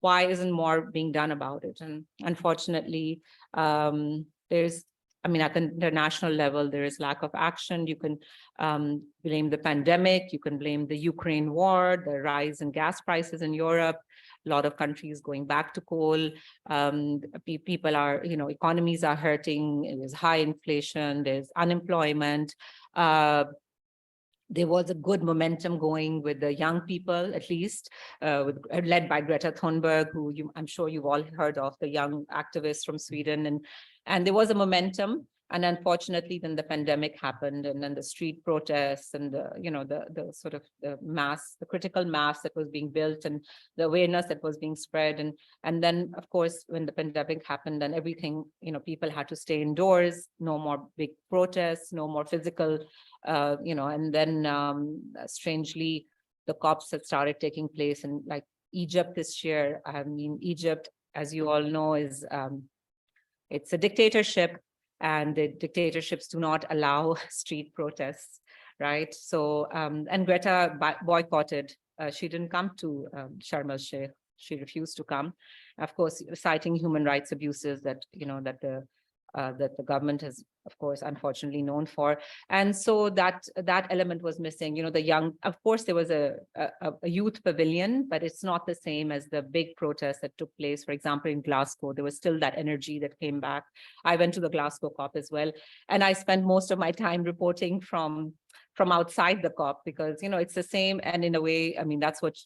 isn't more being done about it? And unfortunately, there's, I mean, at the international level, there is lack of action. You can blame the pandemic, you can blame the Ukraine war, the rise in gas prices in Europe, a lot of countries going back to coal. People are, you know, economies are hurting. There's high inflation, there's unemployment. There was a good momentum going with the young people, at least, led by Greta Thunberg, who I'm sure you've all heard of, the young activist from Sweden. And there was a momentum. And unfortunately, then the pandemic happened, and then the street protests and the, you know, the sort of the critical mass that was being built and the awareness that was being spread. And then, of course, when the pandemic happened and everything, you know, people had to stay indoors, no more big protests, no more physical, you know, and then strangely, the COPs had started taking place in like Egypt this year. I mean, Egypt, as you all know, is it's a dictatorship. And the dictatorships do not allow street protests, right? So, and Greta boycotted. She didn't come to Sharm el-Sheikh. She refused to come, of course, citing human rights abuses that, you know, that the government has, of course, unfortunately known for. And so that element was missing. You know, the young, of course, there was a youth pavilion, but it's not the same as the big protests that took place. For example, in Glasgow, there was still that energy that came back. I went to the Glasgow COP as well, and I spent most of my time reporting from outside the COP, because, you know, it's the same. And in a way, I mean, that's what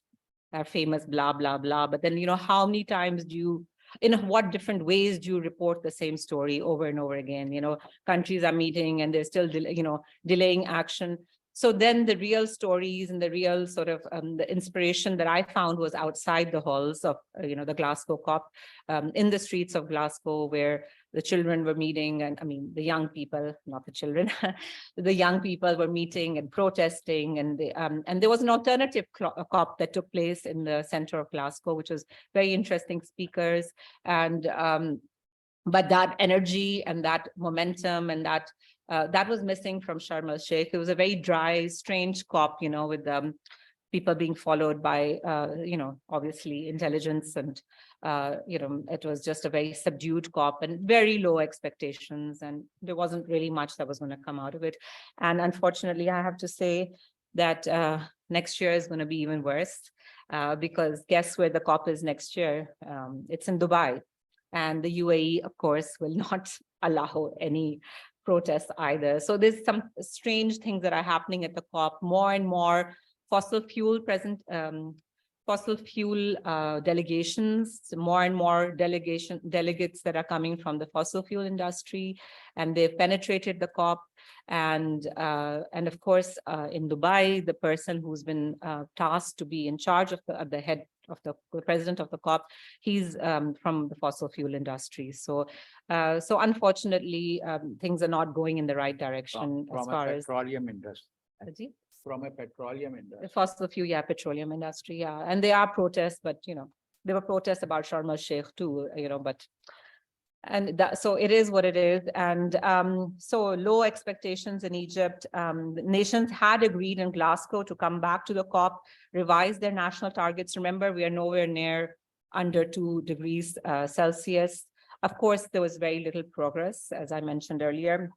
our famous blah, blah, blah. But then, you know, how many times do you, in what different ways do you report the same story over and over again? You know, countries are meeting and they're still, you know, delaying action. So then the real stories and the real sort of the inspiration that I found was outside the halls of, you know, the Glasgow COP, in the streets of Glasgow, where the children were meeting, and I mean, the young people, not the children, the young people were meeting and protesting. And there was an alternative COP that took place in the center of Glasgow, which was very interesting speakers. And but that energy and that momentum and that was missing from Sharm el-Sheikh. It was a very dry, strange COP, you know, with people being followed by, you know, obviously intelligence. And, you know, it was just a very subdued COP and very low expectations. And there wasn't really much that was going to come out of it. And unfortunately, I have to say that next year is going to be even worse, because guess where the COP is next year? It's in Dubai. And the UAE, of course, will not allow any protests either. So there's some strange things that are happening at the COP. More and more fossil fuel delegations, more and more delegates that are coming from the fossil fuel industry, and they've penetrated the COP. And of course, in Dubai, the person who's been tasked to be in charge of the head of the president of the COP, he's from the fossil fuel industry. So unfortunately, things are not going in the right direction as far as petroleum industry. From a petroleum industry. Fossil fuel, yeah, petroleum industry, yeah. And there are protests, but, you know, there were protests about Sharm el-Sheikh too, you know, but, and that, so it is what it is. And so low expectations in Egypt. The nations had agreed in Glasgow to come back to the COP, revise their national targets. Remember, we are nowhere near under 2 degrees Celsius. Of course, there was very little progress, as I mentioned earlier.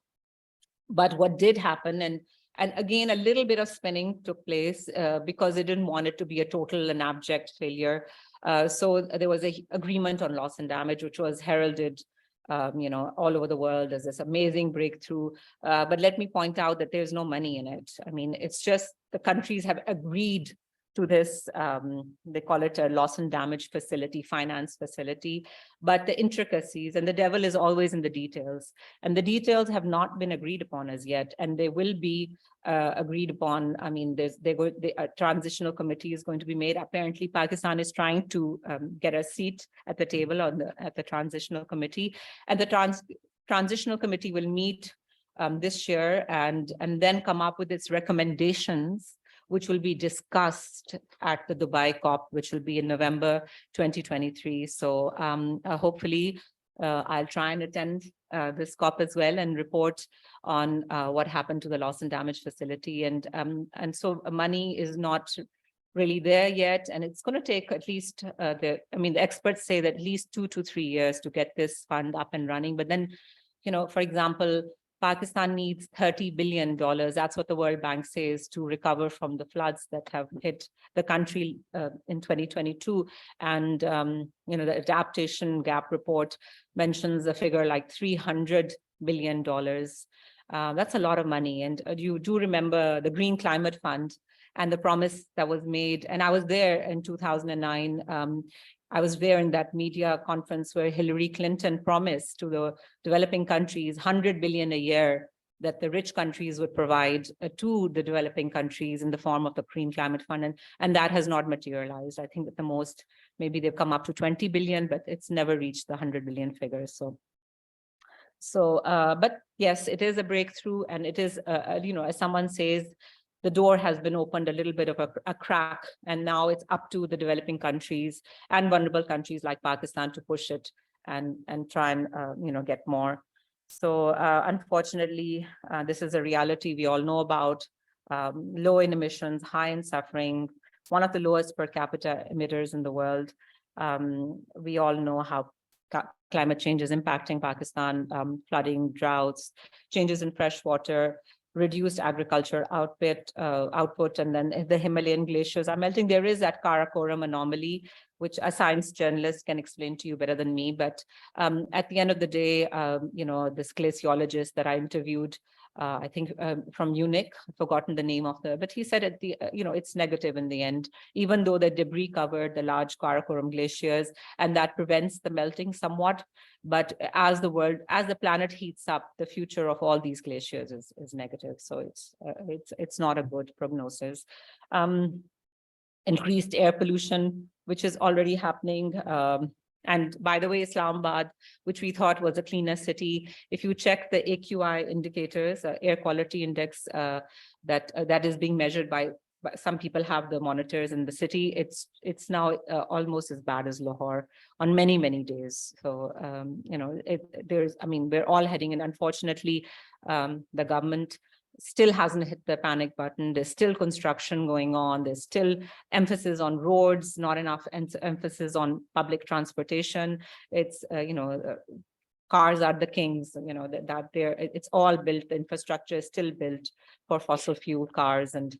But what did happen, and again, a little bit of spinning took place because they didn't want it to be a total and abject failure. So there was an agreement on loss and damage, which was heralded, you know, all over the world as this amazing breakthrough. But let me point out that there's no money in it. I mean, it's just the countries have agreed to this, they call it a loss and damage facility, finance facility, but the intricacies, and the devil is always in the details, and the details have not been agreed upon as yet, and they will be agreed upon. I mean, a transitional committee is going to be made. Apparently, Pakistan is trying to get a seat at the table at the transitional committee, and the transitional committee will meet this year and then come up with its recommendations, which will be discussed at the Dubai COP, which will be in November 2023. So hopefully I'll try and attend this COP as well and report on what happened to the loss and damage facility. And so money is not really there yet, and it's going to take at least the experts say that at least 2 to 3 years to get this fund up and running. But then, for example, Pakistan needs $30 billion. That's what the World Bank says, to recover from the floods that have hit the country in 2022. And, the adaptation gap report mentions a figure like $300 billion. That's a lot of money. And you do remember the Green Climate Fund and the promise that was made. And I was there in 2009. I was there in that media conference where Hillary Clinton promised to the developing countries 100 billion a year that the rich countries would provide to the developing countries in the form of the Green Climate Fund. And that has not materialized. I think at the most, maybe they've come up to 20 billion, but it's never reached the 100 billion figure. But yes, it is a breakthrough. And it is, as someone says, the door has been opened a little bit of a crack, and now it's up to the developing countries and vulnerable countries like Pakistan to push it and try and get more. So unfortunately, this is a reality we all know about. Low in emissions, high in suffering, one of the lowest per capita emitters in the world. We all know how climate change is impacting Pakistan, flooding, droughts, changes in fresh water, reduced agriculture output, and then the Himalayan glaciers are melting. There is that Karakoram anomaly, which a science journalist can explain to you better than me. But at the end of the day, this glaciologist that I interviewed, I think from Munich, I've forgotten the name of but he said it's negative in the end, even though the debris covered the large Karakoram glaciers, and that prevents the melting somewhat. But as the planet heats up, the future of all these glaciers is negative. So it's not a good prognosis. Increased air pollution, which is already happening. And by the way, Islamabad, which we thought was a cleaner city, if you check the AQI indicators, air quality index that is being measured by some people have the monitors in the city, it's now almost as bad as Lahore on many, many days. So, we're all heading in. Unfortunately, the government still hasn't hit the panic button. There's still construction going on. There's still emphasis on roads, not enough emphasis on public transportation. It's, cars are the kings, it's all built, the infrastructure is still built for fossil fuel cars. And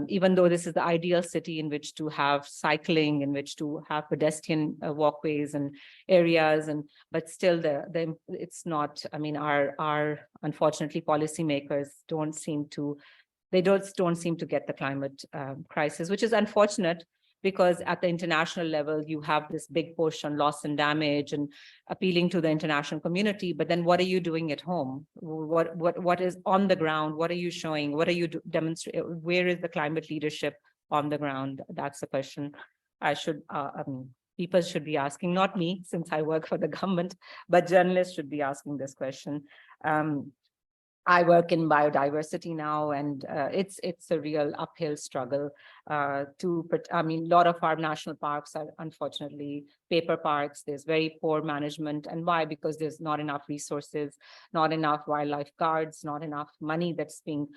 even though this is the ideal city in which to have cycling, in which to have pedestrian walkways and areas, but still it's not, our unfortunately policymakers don't seem to get the climate crisis, which is unfortunate, because at the international level, you have this big push on loss and damage and appealing to the international community. But then what are you doing at home? What is on the ground? What are you showing? What are you demonstrating? Where is the climate leadership on the ground? That's the question people should be asking, not me, since I work for the government, but journalists should be asking this question. I work in biodiversity now, and it's a real uphill struggle a lot of our national parks are unfortunately paper parks. There's very poor management. And why? Because there's not enough resources, not enough wildlife guards, not enough money that's being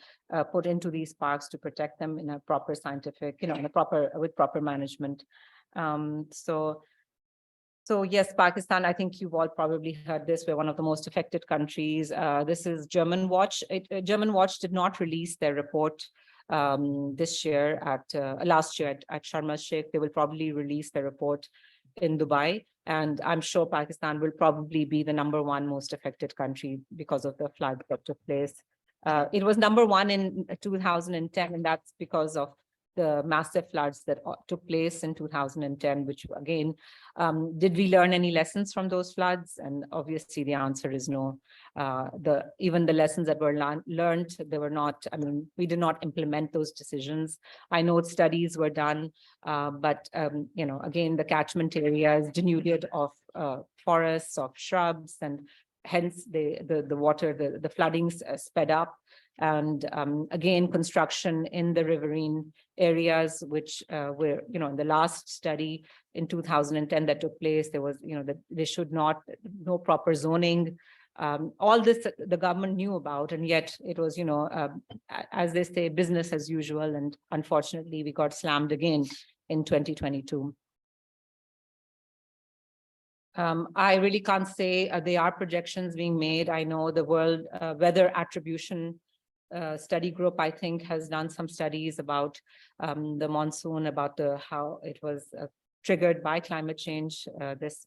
put into these parks to protect them in a proper scientific, with proper management. So yes, Pakistan, I think you've all probably heard this. We're one of the most affected countries. This is German Watch. German Watch did not release their report last year at Sharm el-Sheikh. They will probably release their report in Dubai. And I'm sure Pakistan will probably be the #1 most affected country because of the flood that took place. It was #1 in 2010, and that's because of the massive floods that took place in 2010, which again, did we learn any lessons from those floods? And obviously the answer is no. Even the lessons that were learned, they were not, we did not implement those decisions. I know studies were done, but again, the catchment area is denuded of forests, of shrubs, and hence the water, the floodings sped up. And again, construction in the riverine areas, which were, you know, in the last study in 2010 that took place, there was, you know, that they should not, no proper zoning. All this the government knew about, and yet it was, you know, as they say, business as usual. And unfortunately, we got slammed again in 2022. I really can't say there are projections being made. I know the World Weather Attribution Study Group, I think, has done some studies about the monsoon, about how it was triggered by climate change, this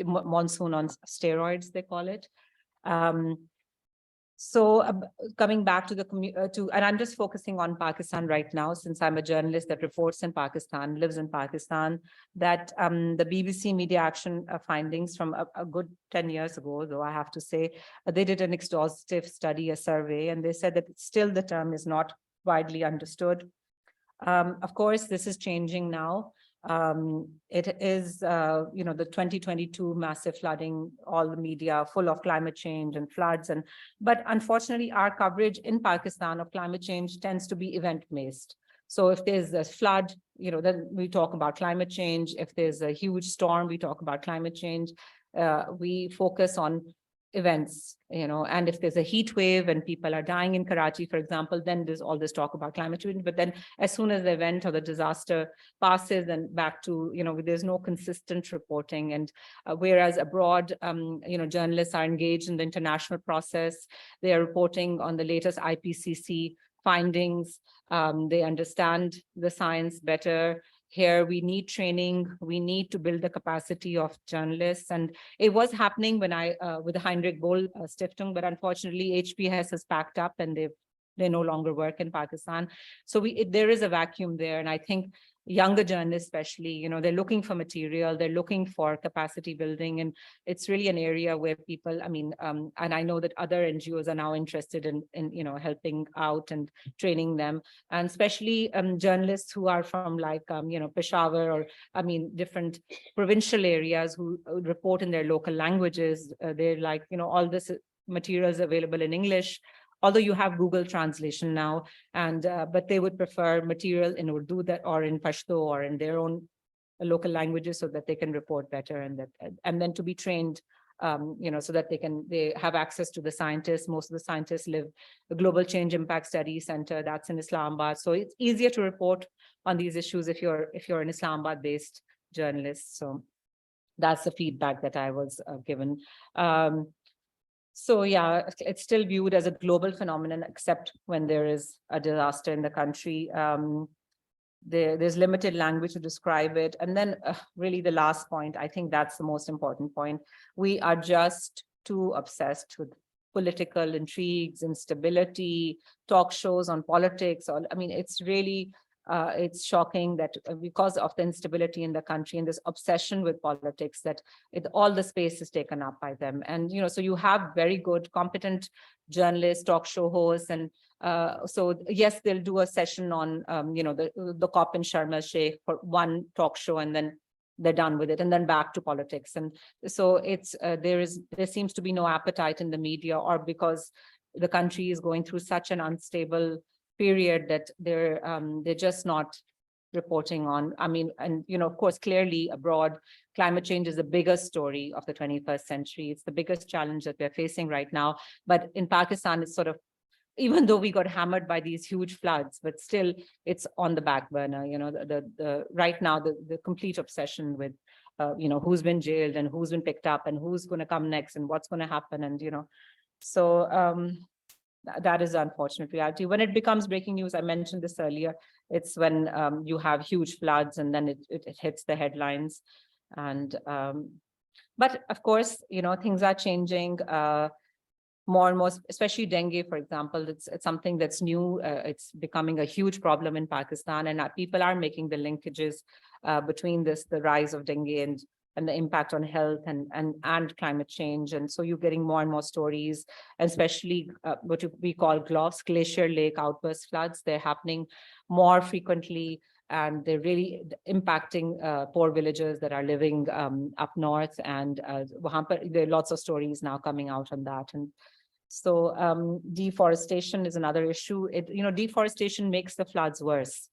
monsoon on steroids, they call it. Coming back to the and I'm just focusing on Pakistan right now, since I'm a journalist that reports in Pakistan, lives in Pakistan, that the BBC Media Action findings from a good 10 years ago, though I have to say, they did an exhaustive study, a survey, and they said that still the term is not widely understood. Of course, this is changing now. It is, you know, the 2022 massive flooding, all the media full of climate change and floods. But unfortunately, our coverage in Pakistan of climate change tends to be event-based. So if there's a flood, you know, then we talk about climate change. If there's a huge storm, we talk about climate change. We focus on events, you know, and if there's a heat wave and people are dying in Karachi, for example, then there's all this talk about climate change. But then as soon as the event or the disaster passes, then back to, you know, there's no consistent reporting. And whereas abroad, you know, journalists are engaged in the international process, they are reporting on the latest IPCC findings, they understand the science better. Here, we need training. We need to build the capacity of journalists. And it was happening when with the Heinrich Boll Stiftung, but unfortunately, HBS has packed up and they no longer work in Pakistan. So there is a vacuum there. And I think younger journalists, especially, you know, they're looking for material, they're looking for capacity building. And it's really an area where people, I mean, and I know that other NGOs are now interested in you know, helping out and training them. And especially journalists who are from like, you know, Peshawar or, I mean, different provincial areas who report in their local languages. They're like, you know, all this material is available in English, although you have Google translation now, and but they would prefer material in Urdu or in Pashto or in their own local languages so that they can report better, and then to be trained, you know, so that they have access to the scientists. Most of the scientists live the Global Change Impact Study Center, that's in Islamabad. So it's easier to report on these issues if you're an Islamabad-based journalist. So that's the feedback that I was given. So yeah, it's still viewed as a global phenomenon, except when there is a disaster in the country. There's limited language to describe it. And then really the last point, I think that's the most important point. We are just too obsessed with political intrigues, instability, talk shows on politics. I mean, it's really, it's shocking that because of the instability in the country and this obsession with politics, that all the space is taken up by them. And, you know, so you have very good, competent journalists, talk show hosts. And so, yes, they'll do a session on, you know, the COP in Sharm el-Sheikh for one talk show, and then they're done with it, and then back to politics. And so it's, there seems to be no appetite in the media, or because the country is going through such an unstable period that they're just not reporting on. I mean, and you know, of course, clearly abroad, climate change is the biggest story of the 21st century. It's the biggest challenge that we're facing right now. But in Pakistan, it's sort of, even though we got hammered by these huge floods, but still it's on the back burner. You know, right now, the complete obsession with, you know, who's been jailed and who's been picked up and who's going to come next and what's going to happen. And, you know, so that is the unfortunate reality. When it becomes breaking news, I mentioned this earlier, it's when you have huge floods and then it hits the headlines. And but of course, you know, things are changing more and more, especially dengue, for example. It's something that's new. It's becoming a huge problem in Pakistan, and people are making the linkages between the rise of dengue and the impact on health and climate change. And so you're getting more and more stories, and especially what we call glacier lake outburst floods. They're happening more frequently, and they're really impacting poor villagers that are living up north. And there are lots of stories now coming out on that. And So deforestation is another issue. Deforestation makes the floods worse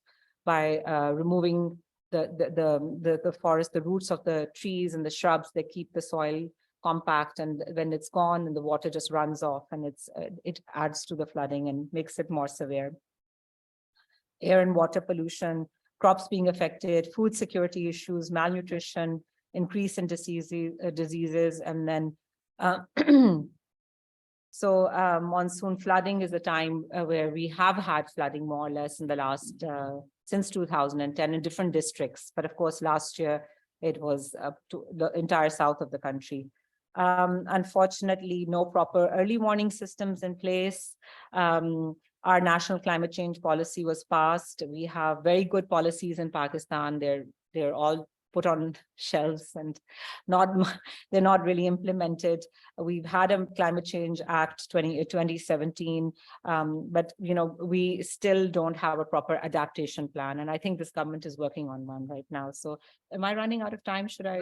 by removing the forest, the roots of the trees and the shrubs. They keep the soil compact, and when it's gone, and the water just runs off, and it adds to the flooding and makes it more severe. Air and water pollution, crops being affected, food security issues, malnutrition, increase in diseases, and then so monsoon flooding is a time where we have had flooding more or less in the last since 2010 in different districts. But of course, last year it was up to the entire south of the country. Unfortunately, no proper early warning systems in place. Our national climate change policy was passed. We have very good policies in Pakistan. They're all put on shelves and they're not really implemented. We've had a Climate Change Act 2017, but we still don't have a proper adaptation plan. And I think this government is working on one right now. So am I running out of time? Should I?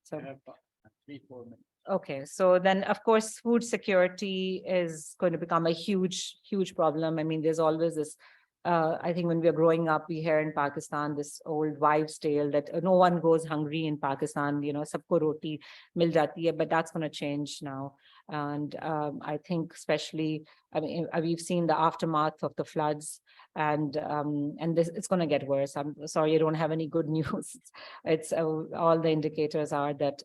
So, 3-4 minutes. Okay, so then of course, food security is going to become a huge, huge problem. I mean, there's always this, I think when we are growing up, we hear in Pakistan this old wives' tale that no one goes hungry in Pakistan, sabko roti mil jati hai, but that's going to change now. And I think especially, I mean, we've seen the aftermath of the floods, and it's going to get worse. I'm sorry, I don't have any good news. It's all the indicators are that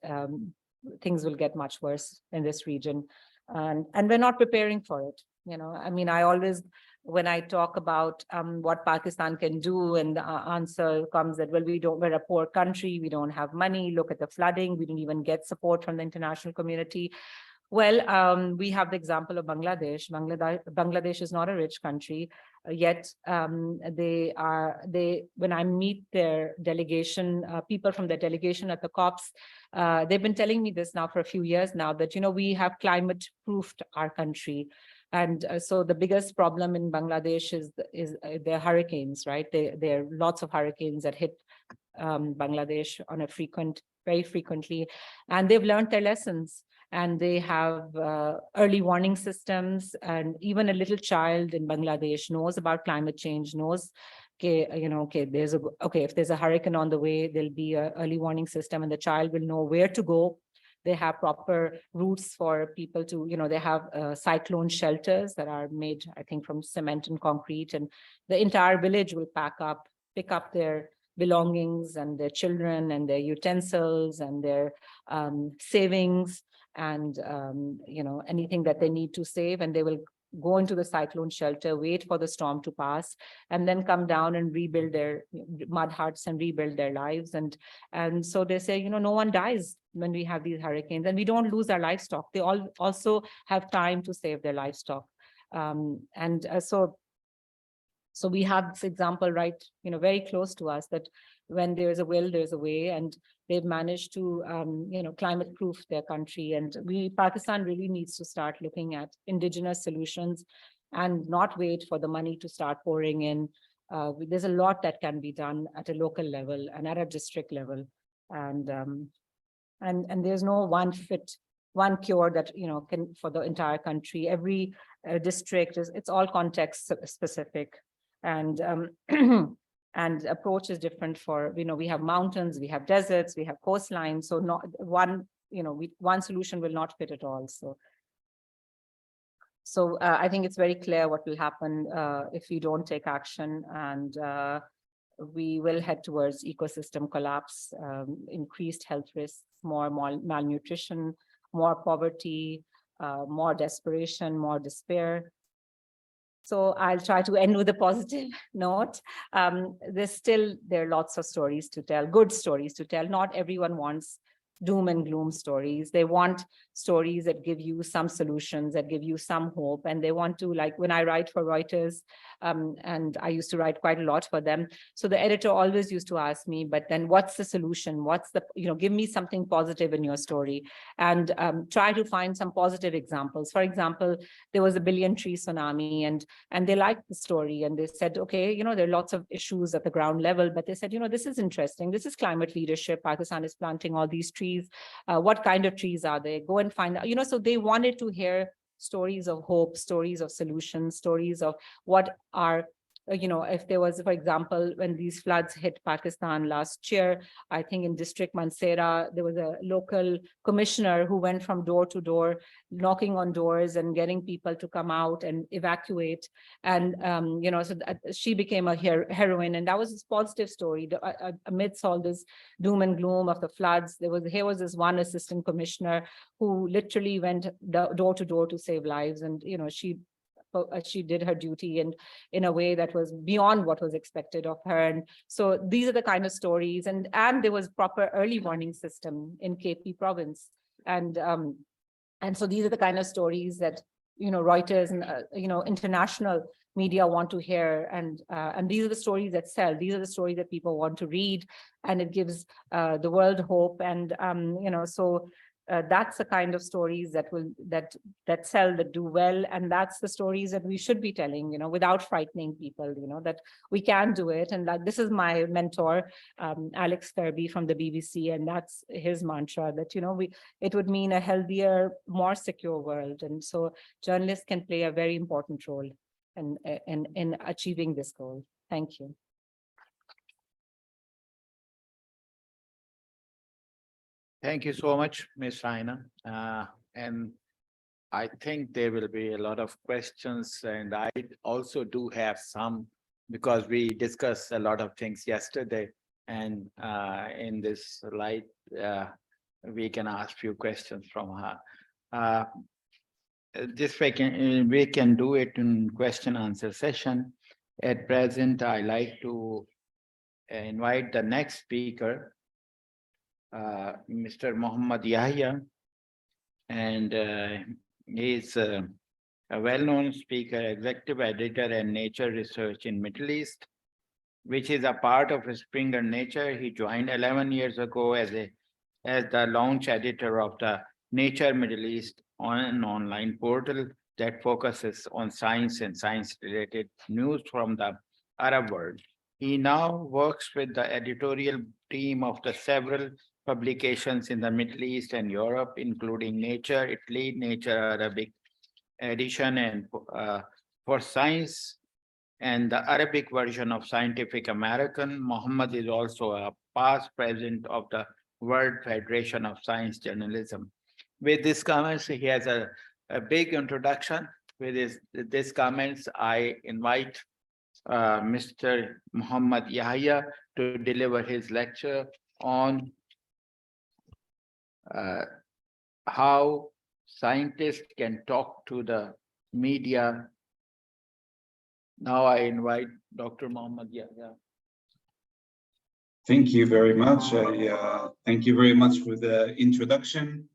things will get much worse in this region, and we're not preparing for it. I mean, I always, when I talk about what Pakistan can do, and the answer comes that, well, we're a poor country, we don't have money, look at the flooding, we didn't even get support from the international community. Well, we have the example of Bangladesh. Bangladesh is not a rich country, yet when I meet their delegation, people from their delegation at the COPs, they've been telling me this now for a few years now, that, we have climate-proofed our country. And so the biggest problem in Bangladesh is their hurricanes, right? There are lots of hurricanes that hit Bangladesh on very frequently, and they've learned their lessons. And they have early warning systems, and even a little child in Bangladesh knows about climate change, knows, if there's a hurricane on the way, there'll be an early warning system, and the child will know where to go. They have proper routes for people to, they have cyclone shelters that are made, I think, from cement and concrete, and the entire village will pick up their belongings and their children and their utensils and their savings and anything that they need to save, and they will go into the cyclone shelter, wait for the storm to pass, and then come down and rebuild their mud huts and rebuild their lives. And so they say, no one dies when we have these hurricanes, and we don't lose our livestock. They all also have time to save their livestock. So we have this example right, very close to us, that when there's a will, there's a way, and they've managed to, climate-proof their country. And Pakistan really needs to start looking at indigenous solutions and not wait for the money to start pouring in. There's a lot that can be done at a local level and at a district level, and there's no one cure that can for the entire country. Every district it's all context specific. And and approach is different for, we have mountains, we have deserts, we have coastlines. So not one, one solution will not fit at all. So I think it's very clear what will happen if we don't take action, and we will head towards ecosystem collapse, increased health risks, more malnutrition, more poverty, more desperation, more despair. So I'll try to end with a positive note. There are lots of stories to tell, good stories to tell. Not everyone wants doom and gloom stories. They want stories that give you some solutions, that give you some hope. And they want to, like when I write for Reuters, and I used to write quite a lot for them. So the editor always used to ask me, but then what's the solution? What's the, give me something positive in your story, and try to find some positive examples. For example, there was a billion-tree tsunami, and they liked the story, and they said, okay, there are lots of issues at the ground level, but they said, this is interesting. This is climate leadership. Pakistan is planting all these trees. What kind of trees are they? Go and find out, so they wanted to hear stories of hope, stories of solutions, stories of what are, if there was, for example, when these floods hit Pakistan last year, I think in District Mansehra, there was a local commissioner who went from door to door, knocking on doors and getting people to come out and evacuate. And, so she became a heroine. And that was this positive story. Amidst all this doom and gloom of the floods, here was this one assistant commissioner who literally went door to door to save lives. And, she did her duty and in a way that was beyond what was expected of her. And so these are the kind of stories, and there was proper early warning system in KP province. And so these are the kind of stories that, Reuters and, international media want to hear. And these are the stories that sell. These are the stories that people want to read, and it gives the world hope. And, so that's the kind of stories that sell, that do well. And that's the stories that we should be telling, without frightening people, that we can do it. And like, this is my mentor, Alex Kirby from the BBC. And that's his mantra, that, it would mean a healthier, more secure world. And so journalists can play a very important role in achieving this goal. Thank you. Thank you so much, Ms. Raina. And I think there will be a lot of questions, and I also do have some, because we discussed a lot of things yesterday, and in this light, we can ask few questions from her. This way we can do it in question answer session. At present, I like to invite the next speaker, Mr. Muhammad Yahya, and he's a well-known speaker, executive editor, and nature research in Middle East, which is a part of Springer Nature. He joined 11 years ago as the launch editor of the Nature Middle East on an online portal that focuses on science and science-related news from the Arab world. He now works with the editorial team of the several publications in the Middle East and Europe, including Nature Italy, Nature Arabic edition, and for Science, and the Arabic version of Scientific American. Muhammad is also a past president of the World Federation of Science Journalism. With these comments, he has a big introduction. With these comments, I invite Mr. Muhammad Yahya to deliver his lecture on how scientists can talk to the media. Now I invite Dr. Muhammad Yahya. Thank you very much. Thank you very much for the introduction.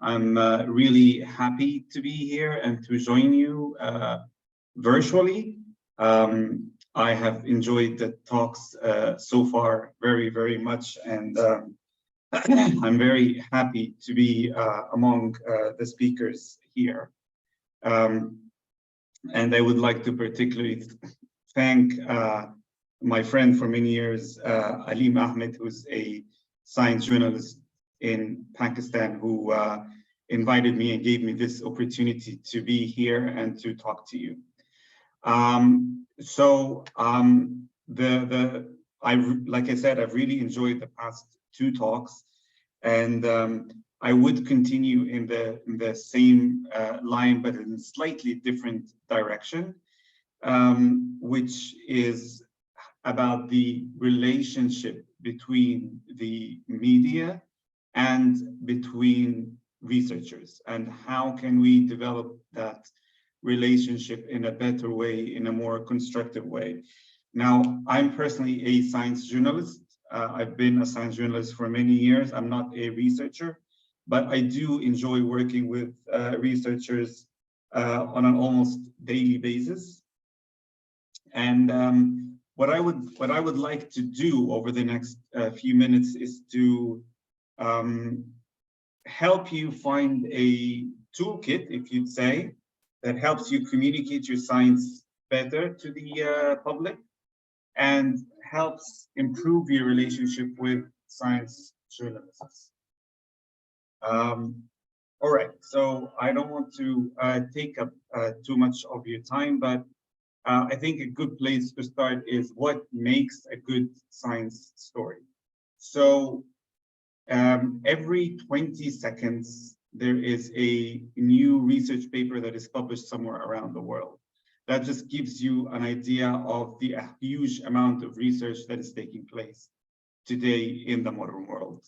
I'm really happy to be here and to join you virtually. I have enjoyed the talks so far very, very much, and I'm very happy to be among the speakers here. And I would like to particularly thank my friend for many years, Aleem Ahmed, who's a science journalist in Pakistan, who invited me and gave me this opportunity to be here and to talk to you. Like I said, I've really enjoyed the past two talks, and I would continue in the same line, but in a slightly different direction, which is about the relationship between the media and between researchers, and how can we develop that relationship in a better way, in a more constructive way. Now, I'm personally a science journalist. I've been a science journalist for many years. I'm not a researcher, but I do enjoy working with researchers on an almost daily basis. And what I would like to do over the next few minutes is to help you find a toolkit, if you'd say, that helps you communicate your science better to the public and helps improve your relationship with science journalists. All right, so I don't want to take up too much of your time, but I think a good place to start is what makes a good science story. So every 20 seconds, there is a new research paper that is published somewhere around the world. That just gives you an idea of the huge amount of research that is taking place today in the modern world.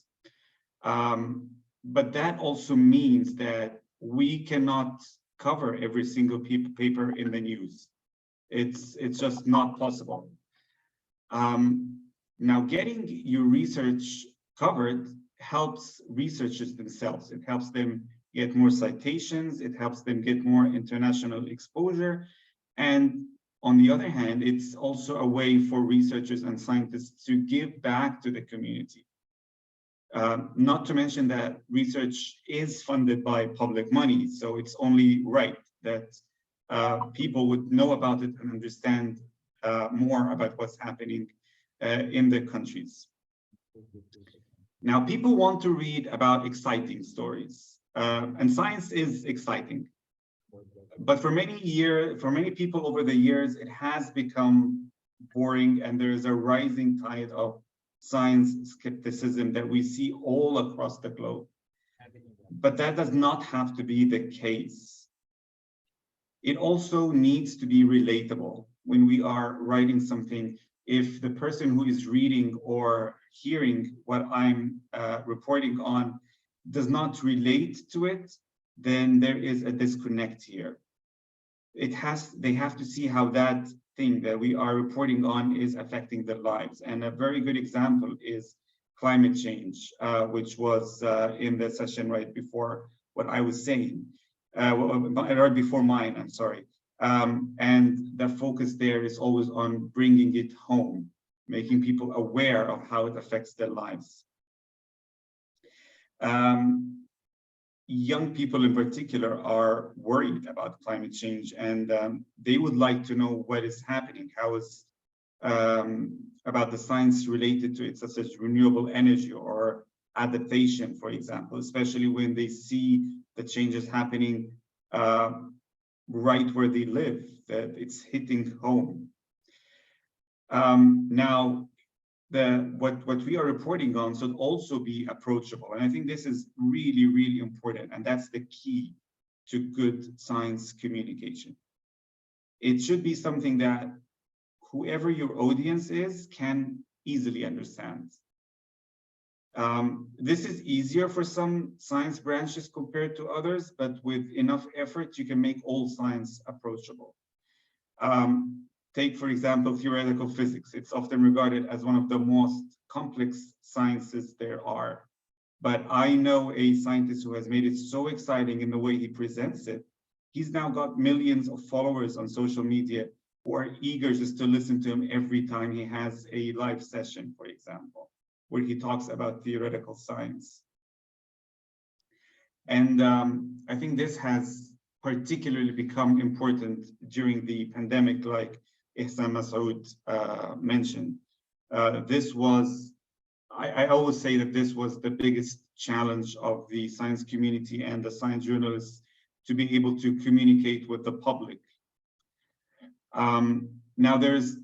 But that also means that we cannot cover every single paper in the news. It's just not possible. Now, getting your research covered helps researchers themselves. It helps them get more citations. It helps them get more international exposure. And on the other hand, it's also a way for researchers and scientists to give back to the community. Not to mention that research is funded by public money, so it's only right that people would know about it and understand more about what's happening in their countries. Now, people want to read about exciting stories, and science is exciting. But for many people over the years, it has become boring, and there is a rising tide of science skepticism that we see all across the globe. But that does not have to be the case. It also needs to be relatable when we are writing something. If the person who is reading or hearing what I'm reporting on does not relate to it, then there is a disconnect here. They have to see how that thing that we are reporting on is affecting their lives. And a very good example is climate change, which was in the session right before what I was saying, right before mine, I'm sorry. And the focus there is always on bringing it home, making people aware of how it affects their lives. Young people in particular are worried about climate change, and they would like to know what is happening, how is about the science related to it, such as renewable energy or adaptation, for example, especially when they see the changes happening right where they live, that it's hitting home. Now, what we are reporting on should also be approachable. And I think this is really, really important. And that's the key to good science communication. It should be something that whoever your audience is can easily understand. This is easier for some science branches compared to others, but with enough effort, you can make all science approachable. Take, for example, theoretical physics. It's often regarded as one of the most complex sciences there are. But I know a scientist who has made it so exciting in the way he presents it. He's now got millions of followers on social media who are eager just to listen to him every time he has a live session, for example, where he talks about theoretical science. And I think this has particularly become important during the pandemic, like Ihsan Masoud mentioned. This was, I always say that this was the biggest challenge of the science community and the science journalists, to be able to communicate with the public. Now, there's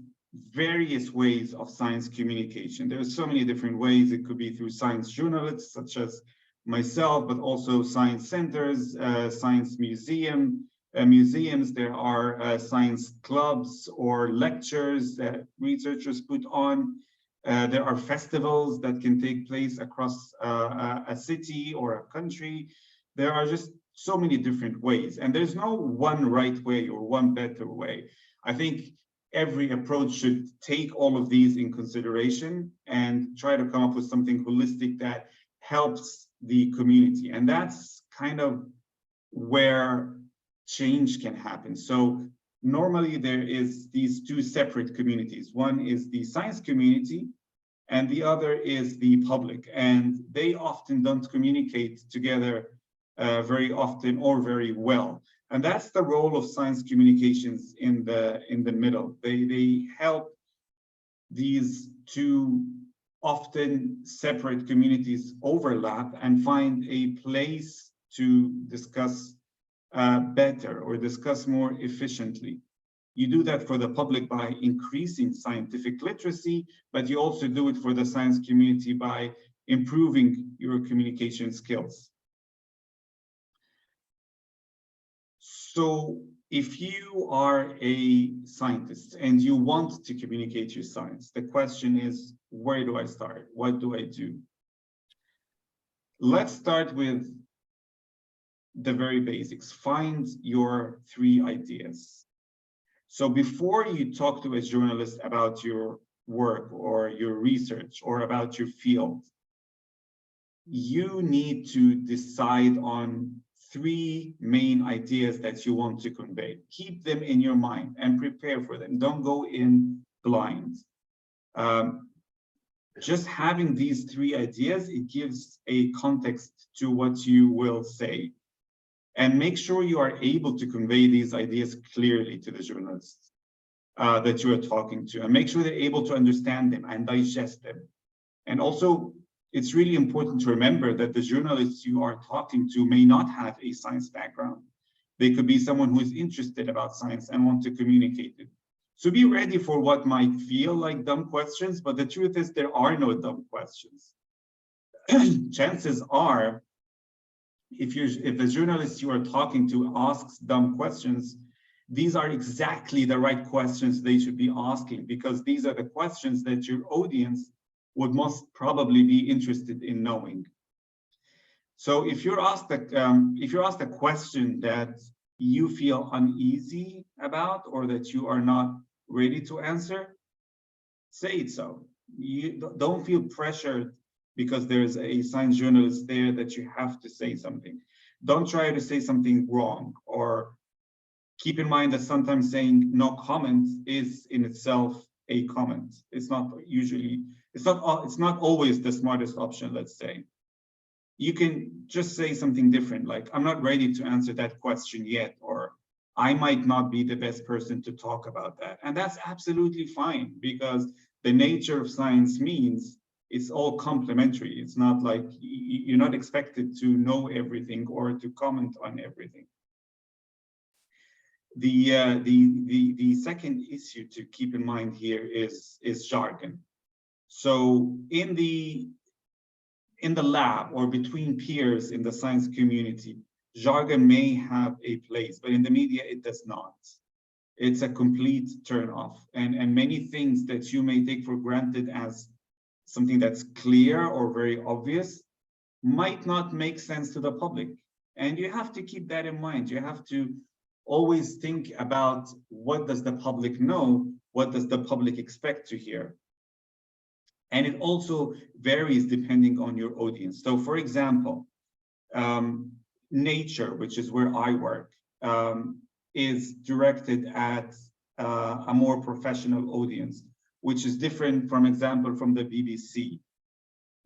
various ways of science communication. There's so many different ways. It could be through science journalists, such as myself, but also science centers, science museums. There are science clubs or lectures that researchers put on. There are festivals that can take place across a city or a country. There are just so many different ways, and there's no one right way or one better way. I think every approach should take all of these in consideration and try to come up with something holistic that helps the community. And that's kind of where change can happen. So normally there is these two separate communities. One is the science community and the other is the public. And they often don't communicate together very often or very well. And that's the role of science communications in the middle. They help these two often separate communities overlap and find a place to discuss better or discuss more efficiently. You do that for the public by increasing scientific literacy, but you also do it for the science community by improving your communication skills. So if you are a scientist and you want to communicate your science, the question is, where do I start? What do I do? Let's start with the very basics. Find your 3 ideas. So before you talk to a journalist about your work or your research or about your field, you need to decide on 3 main ideas that you want to convey. Keep them in your mind and prepare for them. Don't go in blind. Just having these 3 ideas, it gives a context to what you will say. And make sure you are able to convey these ideas clearly to the journalists that you are talking to, and make sure they're able to understand them and digest them. And also, it's really important to remember that the journalists you are talking to may not have a science background. They could be someone who is interested about science and want to communicate it. So be ready for what might feel like dumb questions, but the truth is there are no dumb questions. Chances are, if the journalist you are talking to asks dumb questions, these are exactly the right questions they should be asking, because these are the questions that your audience would most probably be interested in knowing. So if you're asked a question that you feel uneasy about or that you are not ready to answer, say it so. You don't feel pressured because there's a science journalist there that you have to say something. Don't try to say something wrong, or keep in mind that sometimes saying no comment is in itself a comment. It's not always the smartest option, let's say. You can just say something different, like, I'm not ready to answer that question yet, or I might not be the best person to talk about that. And that's absolutely fine, because the nature of science means it's all complementary. It's not like you're not expected to know everything or to comment on everything. The second issue to keep in mind here is jargon. So in the lab or between peers in the science community, jargon may have a place, but in the media it does not. It's a complete turnoff, and many things that you may take for granted as something that's clear or very obvious might not make sense to the public. And you have to keep that in mind. You have to always think about, what does the public know? What does the public expect to hear? And it also varies depending on your audience. So for example, Nature, which is where I work, is directed at a more professional audience, which is different, from example, from the BBC.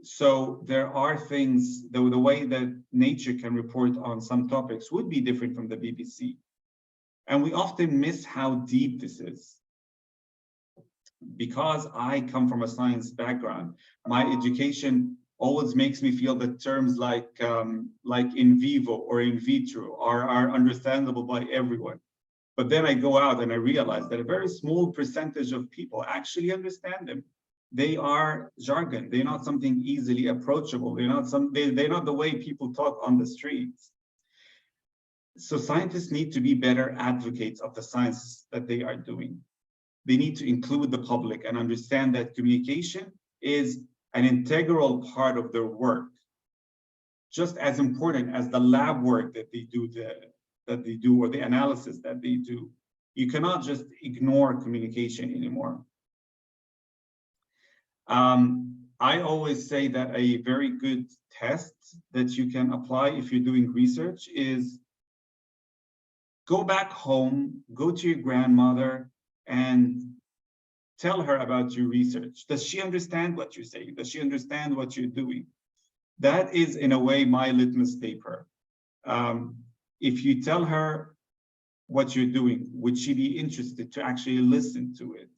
So there are things, the way that Nature can report on some topics would be different from the BBC. And we often miss how deep this is. Because I come from a science background, my education always makes me feel that terms like in vivo or in vitro are understandable by everyone. But then I go out and I realize that a very small percentage of people actually understand them. They are jargon. They're not something easily approachable. They're not the way people talk on the streets. So scientists need to be better advocates of the science that they are doing. They need to include the public and understand that communication is an integral part of their work, just as important as the lab work that they do, or the analysis that they do. You cannot just ignore communication anymore. I always say that a very good test that you can apply if you're doing research is go back home, go to your grandmother, and tell her about your research. Does she understand what you're saying? Does she understand what you're doing? That is, in a way, my litmus paper. If you tell her what you're doing, would she be interested to actually listen to it?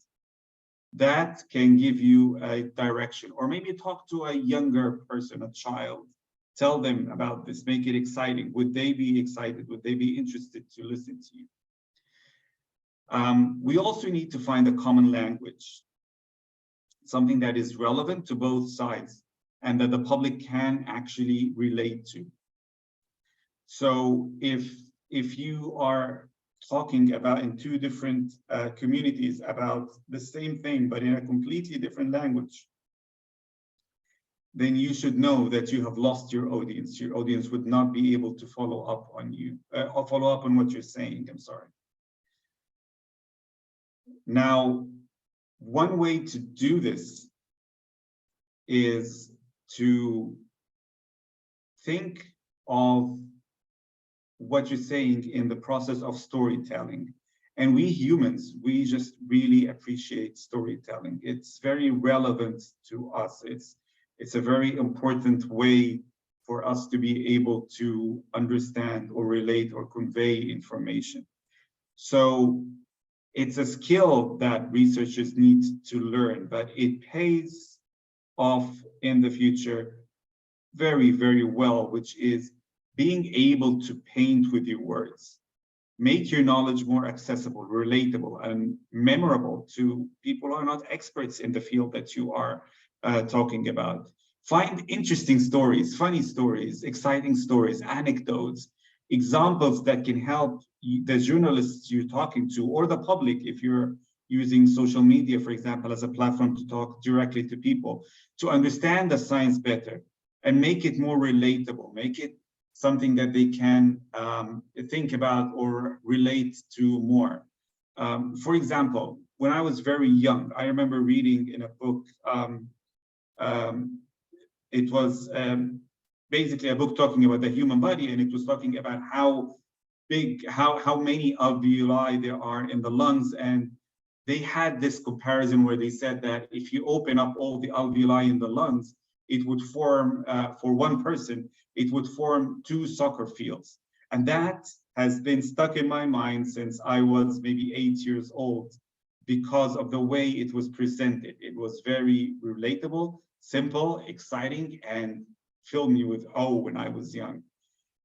That can give you a direction. Or maybe talk to a younger person, a child. Tell them about this, make it exciting. Would they be excited? Would they be interested to listen to you? We also need to find a common language, something that is relevant to both sides and that the public can actually relate to. So if you are talking about in two different communities about the same thing, but in a completely different language, then you should know that you have lost your audience. Your audience would not be able to follow up on you, or follow up on what you're saying, I'm sorry. Now, one way to do this is to think of what you're saying in the process of storytelling. And we humans, we just really appreciate storytelling. It's very relevant to us. It's a very important way for us to be able to understand or relate or convey information. So it's a skill that researchers need to learn, but it pays off in the future very, very well, which is being able to paint with your words. Make your knowledge more accessible, relatable, and memorable to people who are not experts in the field that you are talking about. Find interesting stories, funny stories, exciting stories, anecdotes, examples that can help the journalists you're talking to or the public, if you're using social media, for example, as a platform to talk directly to people, to understand the science better and make it more relatable, make it something that they can think about or relate to more. For example, when I was very young, I remember reading in a book, it was basically a book talking about the human body, and it was talking about how big, how many alveoli there are in the lungs. And they had this comparison where they said that if you open up all the alveoli in the lungs, it would form, for one person, it would form 2 soccer fields. And that has been stuck in my mind since I was maybe 8 years old because of the way it was presented. It was very relatable, simple, exciting, and filled me with awe when I was young.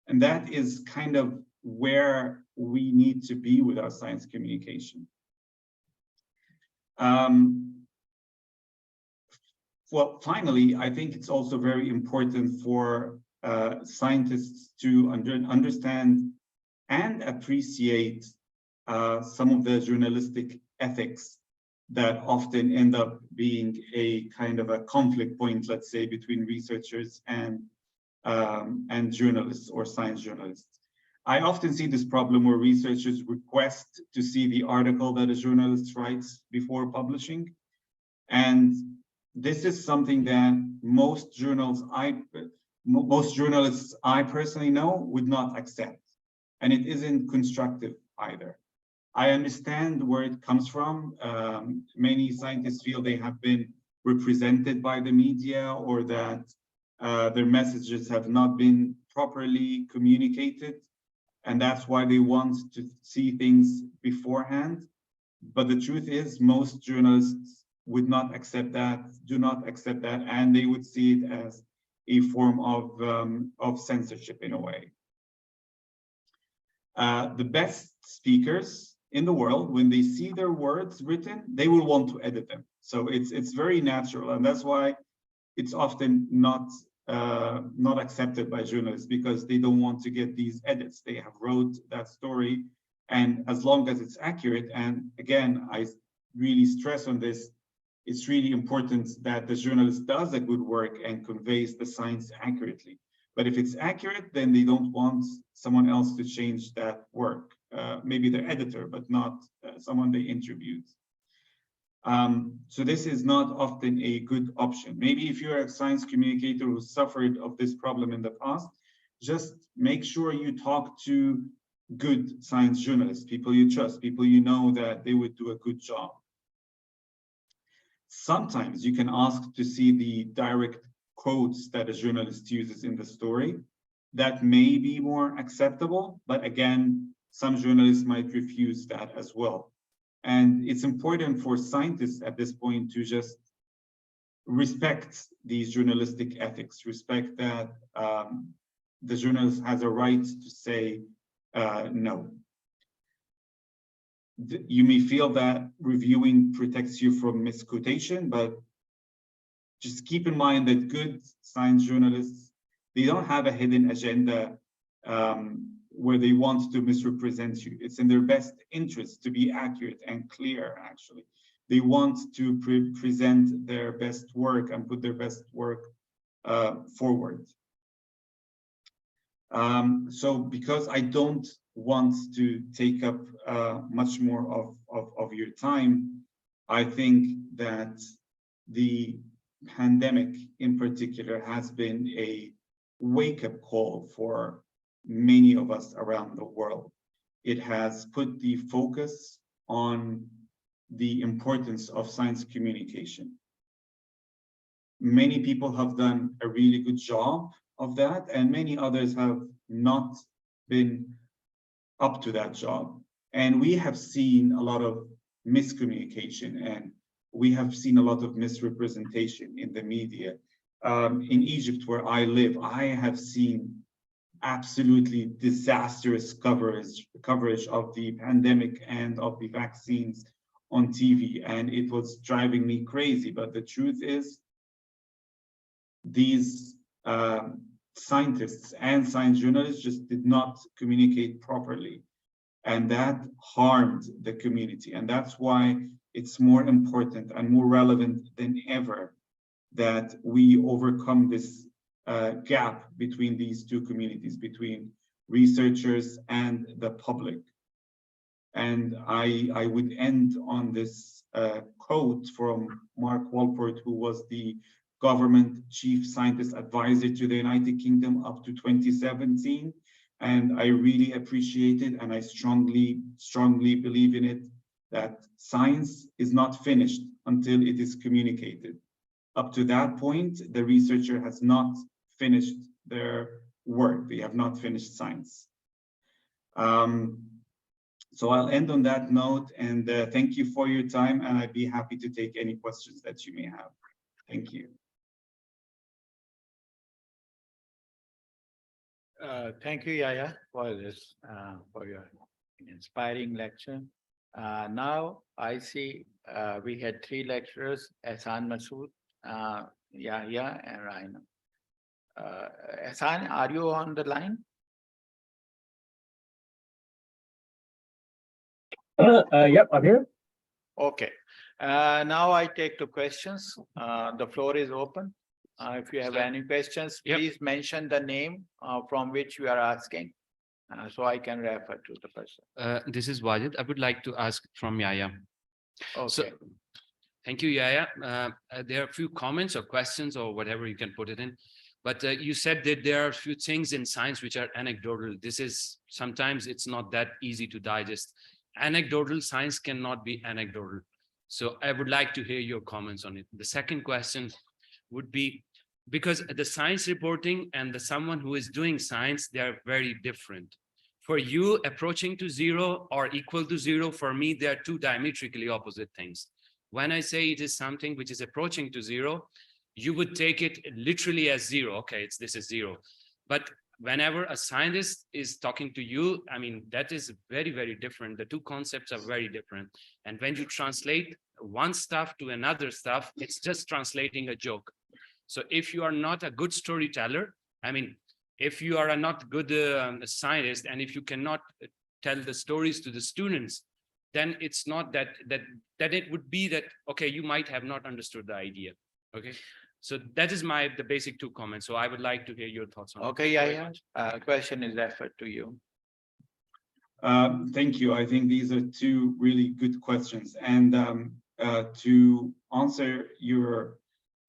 And that is kind of where we need to be with our science communication. Well, finally, I think it's also very important for scientists to understand and appreciate some of the journalistic ethics that often end up being a kind of a conflict point, let's say, between researchers and journalists or science journalists. I often see this problem where researchers request to see the article that a journalist writes before publishing. And this is something that most journalists I personally know would not accept. And it isn't constructive either. I understand where it comes from. Many scientists feel they have been represented by the media, or that their messages have not been properly communicated. And that's why they want to see things beforehand. But the truth is, most journalists would not accept that, do not accept that, and they would see it as a form of censorship in a way. The best speakers in the world, when they see their words written, they will want to edit them. So it's very natural, and that's why it's often not accepted by journalists, because they don't want to get these edits. They have wrote that story, and as long as it's accurate, and again, I really stress on this, it's really important that the journalist does a good work and conveys the science accurately. But if it's accurate, then they don't want someone else to change that work. Maybe their editor, but not someone they interviewed. So this is not often a good option. Maybe if you're a science communicator who suffered of this problem in the past, just make sure you talk to good science journalists, people you trust, people you know that they would do a good job. Sometimes you can ask to see the direct quotes that a journalist uses in the story. That may be more acceptable, but again, some journalists might refuse that as well. And it's important for scientists at this point to just respect these journalistic ethics, respect that the journalist has a right to say no. You may feel that reviewing protects you from misquotation, but just keep in mind that good science journalists, they don't have a hidden agenda where they want to misrepresent you. It's in their best interest to be accurate and clear, actually. They want to present their best work and put their best work forward. So because I don't want to take up much more of your time, I think that the pandemic in particular has been a wake-up call for many of us around the world. It has put the focus on the importance of science communication. Many people have done a really good job of that, and many others have not been up to that job. And we have seen a lot of miscommunication, and we have seen a lot of misrepresentation in the media. In Egypt, where I live, I have seen absolutely disastrous coverage of the pandemic and of the vaccines on TV, and it was driving me crazy. But the truth is, these scientists and science journalists just did not communicate properly, and that harmed the community. And that's why it's more important and more relevant than ever that we overcome this gap between these two communities, between researchers and the public. And I would end on this quote from Mark Walport, who was the government chief scientist advisor to the United Kingdom up to 2017. And I really appreciate it, and I strongly believe in it, that science is not finished until it is communicated. Up to that point, the researcher has not finished their work. They have not finished science. So I'll end on that note, and thank you for your time, and I'd be happy to take any questions that you may have. Thank you. Thank you, Yahya, for this, for your inspiring lecture. Now I see we had three lecturers: Ehsan Masood, Yahya, and Raina. Ehsan, are you on the line? Yep, I'm here. Okay. Now I take the questions. The floor is open. If you have any questions, please mention the name from which you are asking, so I can refer to the person. This is Wajid. I would like to ask from Yahya. Okay. So, thank you, Yahya. There are a few comments or questions or whatever you can put it in. But you said that there are a few things in science which are anecdotal. This is, sometimes it's not that easy to digest. Anecdotal science cannot be anecdotal. So I would like to hear your comments on it. The second question would be, because the science reporting and the someone who is doing science, they are very different. For you, approaching to zero or equal to zero, for me, they are two diametrically opposite things. When I say it is something which is approaching to zero, you would take it literally as zero. Okay, this is zero. But whenever a scientist is talking to you, I mean, that is very, very different. The two concepts are very different. And when you translate one stuff to another stuff, it's just translating a joke. So if you are not a good storyteller, I mean, if you are a not good scientist, and if you cannot tell the stories to the students, then it's not that it would be that, okay, you might have not understood the idea. Okay. So that is the basic two comments. So I would like to hear your thoughts on it. Okay, yeah. Question is referred to you. Thank you. I think these are two really good questions. And to answer your,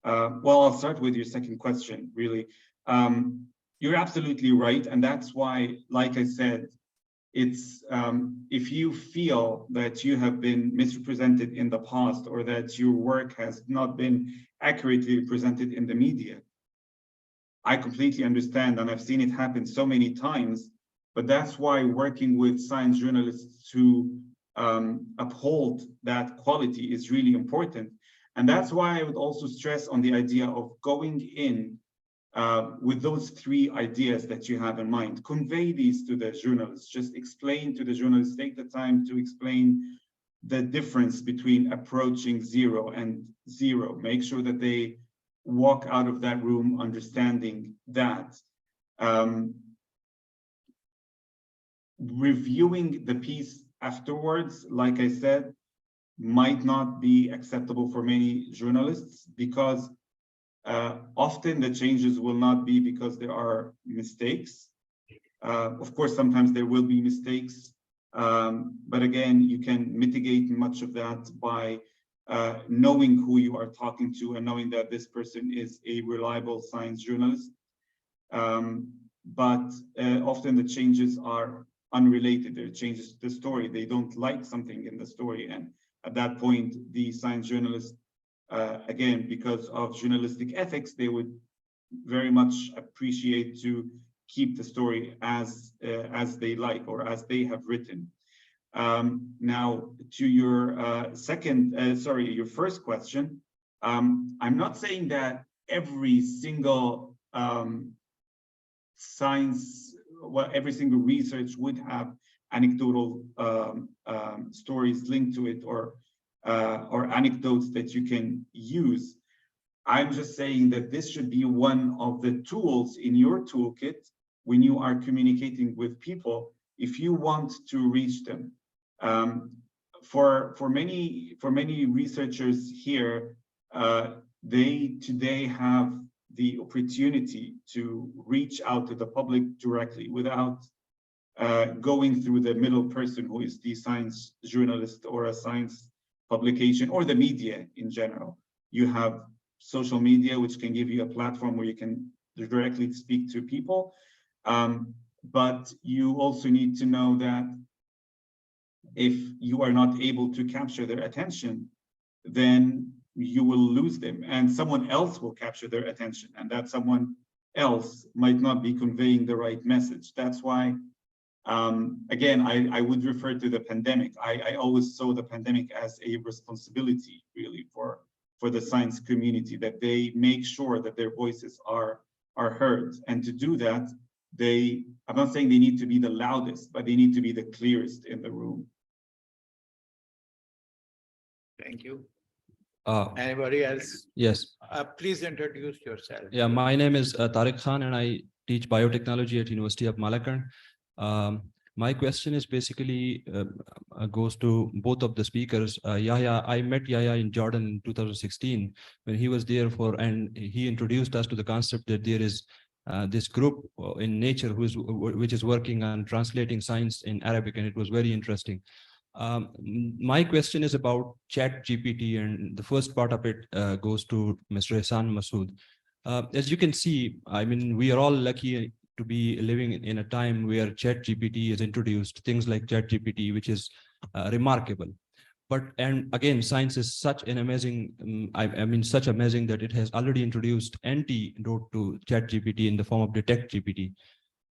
well, I'll start with your second question, really. You're absolutely right. And that's why, like I said, it's if you feel that you have been misrepresented in the past, or that your work has not been accurately presented in the media, I completely understand, and I've seen it happen so many times. But that's why working with science journalists to uphold that quality is really important. And that's why I would also stress on the idea of going in with those three ideas that you have in mind. Convey these to the journalists. Just explain to the journalists, take the time to explain the difference between approaching zero and zero. Make sure that they walk out of that room understanding that. Reviewing the piece afterwards, like I said, might not be acceptable for many journalists, because often the changes will not be because there are mistakes. Of course, sometimes there will be mistakes, but again, you can mitigate much of that by knowing who you are talking to and knowing that this person is a reliable science journalist. But often the changes are unrelated. There are changes to the story. They don't like something in the story, and at that point, the science journalist, again, because of journalistic ethics, they would very much appreciate to keep the story as they like or as they have written. Now, to your your first question, I'm not saying that every single every single research would have anecdotal stories linked to it, or anecdotes that you can use. I'm just saying that this should be one of the tools in your toolkit when you are communicating with people, if you want to reach them. For many researchers here, they today have the opportunity to reach out to the public directly without going through the middle person, who is the science journalist or a science publication or the media in general. You have social media, which can give you a platform where you can directly speak to people. But you also need to know that if you are not able to capture their attention, then you will lose them, and someone else will capture their attention, and that someone else might not be conveying the right message. That's why, again, I would refer to the pandemic. I always saw the pandemic as a responsibility, really, for the science community, that they make sure that their voices are heard. And to do that, I'm not saying they need to be the loudest, but they need to be the clearest in the room. Thank you. Anybody else? Yes. Please introduce yourself. Yeah, my name is Tariq Khan, and I teach biotechnology at University of Malakand. My question is basically goes to both of the speakers. Yahya, I met Yahya in Jordan in 2016 when he was there and he introduced us to the concept that there is this group in Nature which is working on translating science in Arabic, and it was very interesting. My question is about ChatGPT, and the first part of it goes to Mr. Hassan Masood. As you can see, I mean, we are all lucky to be living in a time where ChatGPT is introduced, things like ChatGPT, which is remarkable. And again, science is such an amazing, I mean, such amazing that it has already introduced antidote to ChatGPT in the form of DetectGPT.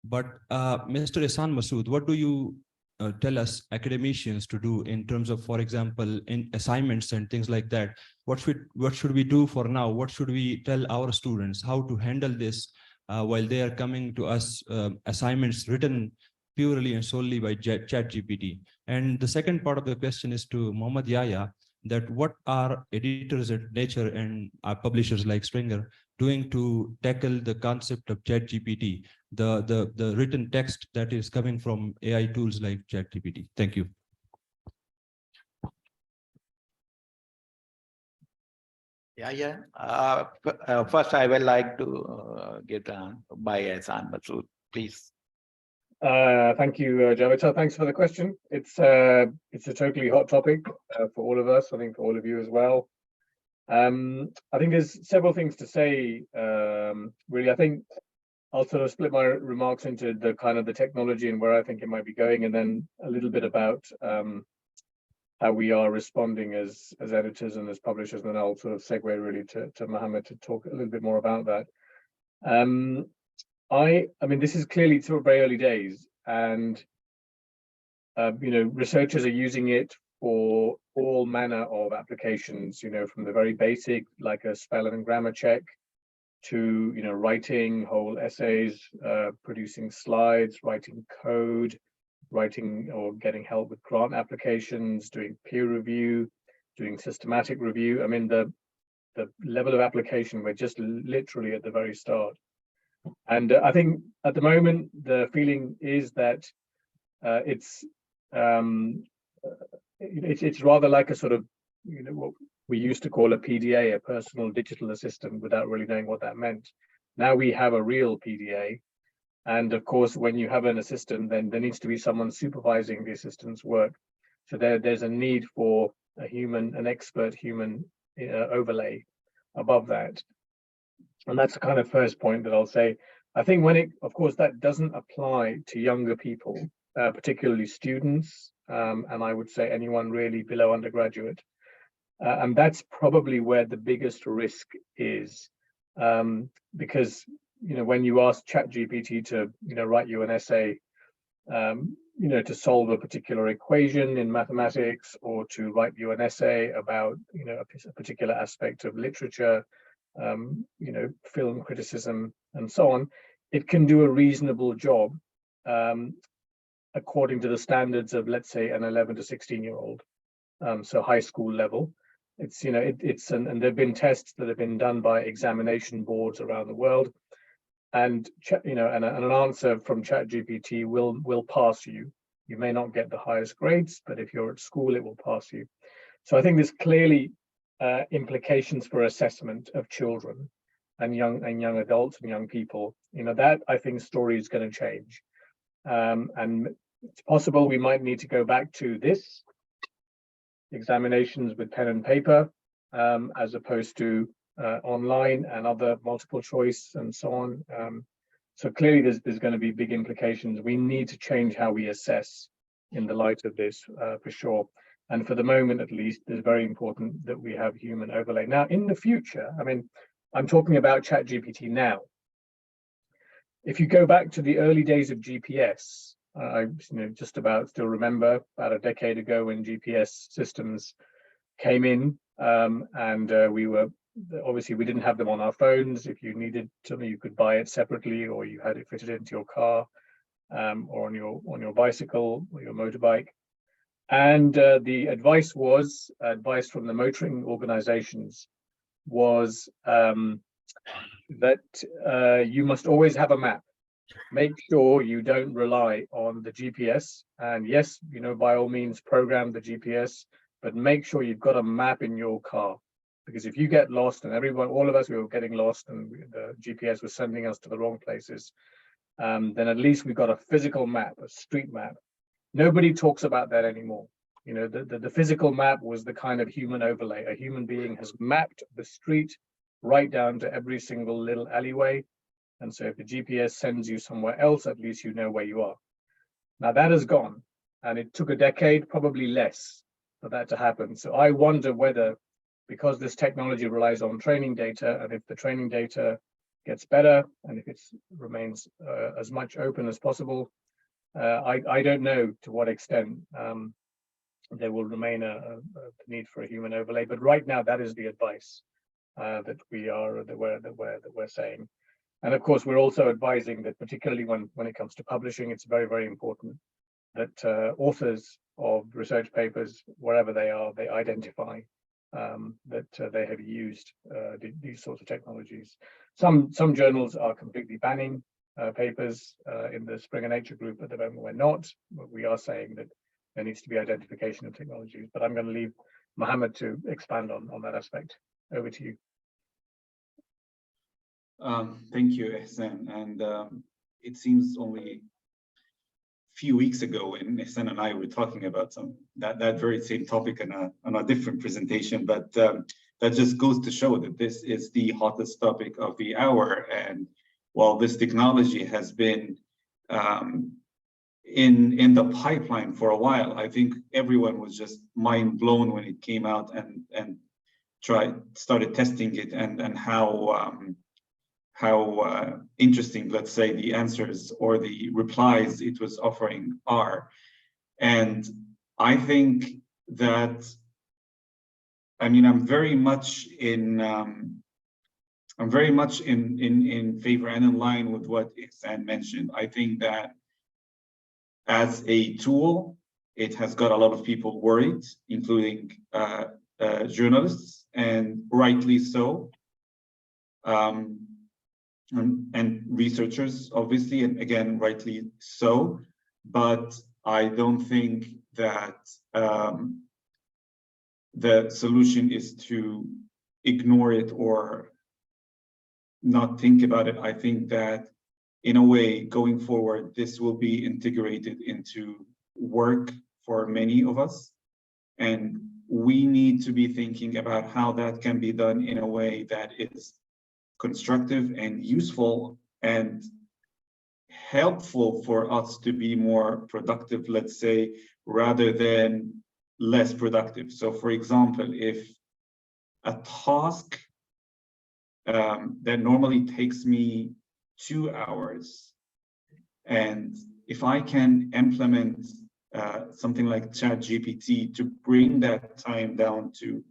But Mr. Hassan Masood, what do you tell us academicians to do in terms of, for example, in assignments and things like that? What should we do for now? What should we tell our students how to handle this while they are coming to us assignments written purely and solely by ChatGPT? And the second part of the question is to Muhammad Yahya, that what are editors at Nature and our publishers like Springer doing to tackle the concept of ChatGPT, the written text that is coming from AI tools like ChatGPT? Thank you. Yeah. First, I would like to get by Hassan Masood, please. Thank you, Javed. So thanks for the question. It's a totally hot topic for all of us. I think for all of you as well. I think there's several things to say. Really, I think I'll sort of split my remarks into the kind of the technology and where I think it might be going, and then a little bit about how we are responding as editors and as publishers, and then I'll sort of segue really to Mohammed to talk a little bit more about that. I mean, this is clearly sort of very early days, and you know, researchers are using it for all manner of applications, you know, from the very basic, like a spelling and grammar check, to, you know, writing whole essays, producing slides, writing code, writing or getting help with grant applications, doing peer review, doing systematic review. I mean, the level of application, we're just literally at the very start. And I think at the moment, the feeling is that it's rather like a sort of, you know, what we used to call a PDA, a personal digital assistant, without really knowing what that meant. Now we have a real PDA. And of course, when you have an assistant, then there needs to be someone supervising the assistant's work. So there's a need for an expert human overlay above that. And that's the kind of first point that I'll say. I think of course, that doesn't apply to younger people, particularly students, and I would say anyone really below undergraduate. And that's probably where the biggest risk is, because, you know, when you ask ChatGPT to, you know, write you an essay, you know, to solve a particular equation in mathematics, or to write you an essay about, you know, a particular aspect of literature, you know, film criticism and so on, it can do a reasonable job according to the standards of, let's say, an 11 to 16-year-old, so high school level. It's, you know, and there've been tests that have been done by examination boards around the world, and you know, and an answer from ChatGPT will pass you. You may not get the highest grades, but if you're at school, it will pass you. So I think there's clearly implications for assessment of children and young adults and young people. You know, that I think story is going to change, and it's possible we might need to go back to this examinations with pen and paper, as opposed to online and other multiple choice and so on. So clearly there's going to be big implications. We need to change how we assess in the light of this, for sure. And for the moment, at least, it's very important that we have human overlay. Now, in the future, I mean, I'm talking about ChatGPT now. If you go back to the early days of GPS, I just about still remember about a decade ago when GPS systems came in, and we were, obviously we didn't have them on our phones. If you needed something, you could buy it separately, or you had it fitted into your car, or on your bicycle or your motorbike. And the advice from the motoring organizations was that you must always have a map. Make sure you don't rely on the GPS. And yes, you know, by all means, program the GPS, but make sure you've got a map in your car. Because if you get lost, and all of us, we were getting lost, and the GPS was sending us to the wrong places, then at least we've got a physical map, a street map. Nobody talks about that anymore. You know, the physical map was the kind of human overlay. A human being has mapped the street right down to every single little alleyway. And so if the GPS sends you somewhere else, at least you know where you are. Now that has gone, and it took a decade, probably less, for that to happen. So I wonder whether, because this technology relies on training data, and if the training data gets better, and if it remains as much open as possible, I don't know to what extent there will remain a need for a human overlay. But right now, that is the advice that we're saying. And of course, we're also advising that, particularly when it comes to publishing, it's very, very important that authors of research papers, wherever they are, they identify that they have used these sorts of technologies. Some journals are completely banning papers. In the Springer Nature group at the moment, we're not. But we are saying that there needs to be identification of technologies. But I'm going to leave Mohammed to expand on that aspect. Over to you. Thank you, Ihsan. And it seems only a few weeks ago when Ihsan and I were talking about that very same topic on a different presentation, but that just goes to show that this is the hottest topic of the hour. And while this technology has been in the pipeline for a while, I think everyone was just mind blown when it came out and started testing it, and how interesting, let's say, the answers or the replies it was offering are. And I think that, I mean, I'm very much in favor and in line with what Ihsan mentioned. I think that as a tool, it has got a lot of people worried, including journalists, and rightly so, and researchers, obviously, and again, rightly so. But I don't think that the solution is to ignore it or not think about it. I think that in a way, going forward, this will be integrated into work for many of us. And we need to be thinking about how that can be done in a way that is constructive and useful and helpful for us to be more productive, let's say, rather than less productive. So for example, if a task that normally takes me 2 hours, and if I can implement something like ChatGPT to bring that time down to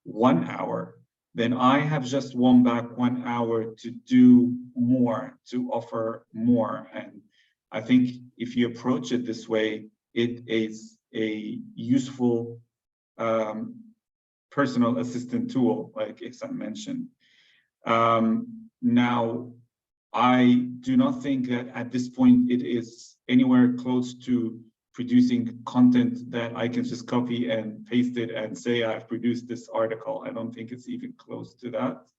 1 hour, then I have just won back 1 hour to do more, to offer more. And I think if you approach it this way, it is a useful personal assistant tool, like Ihsan mentioned. Now, I do not think that at this point it is anywhere close to producing content that I can just copy and paste it and say I've produced this article. I don't think it's even close to that.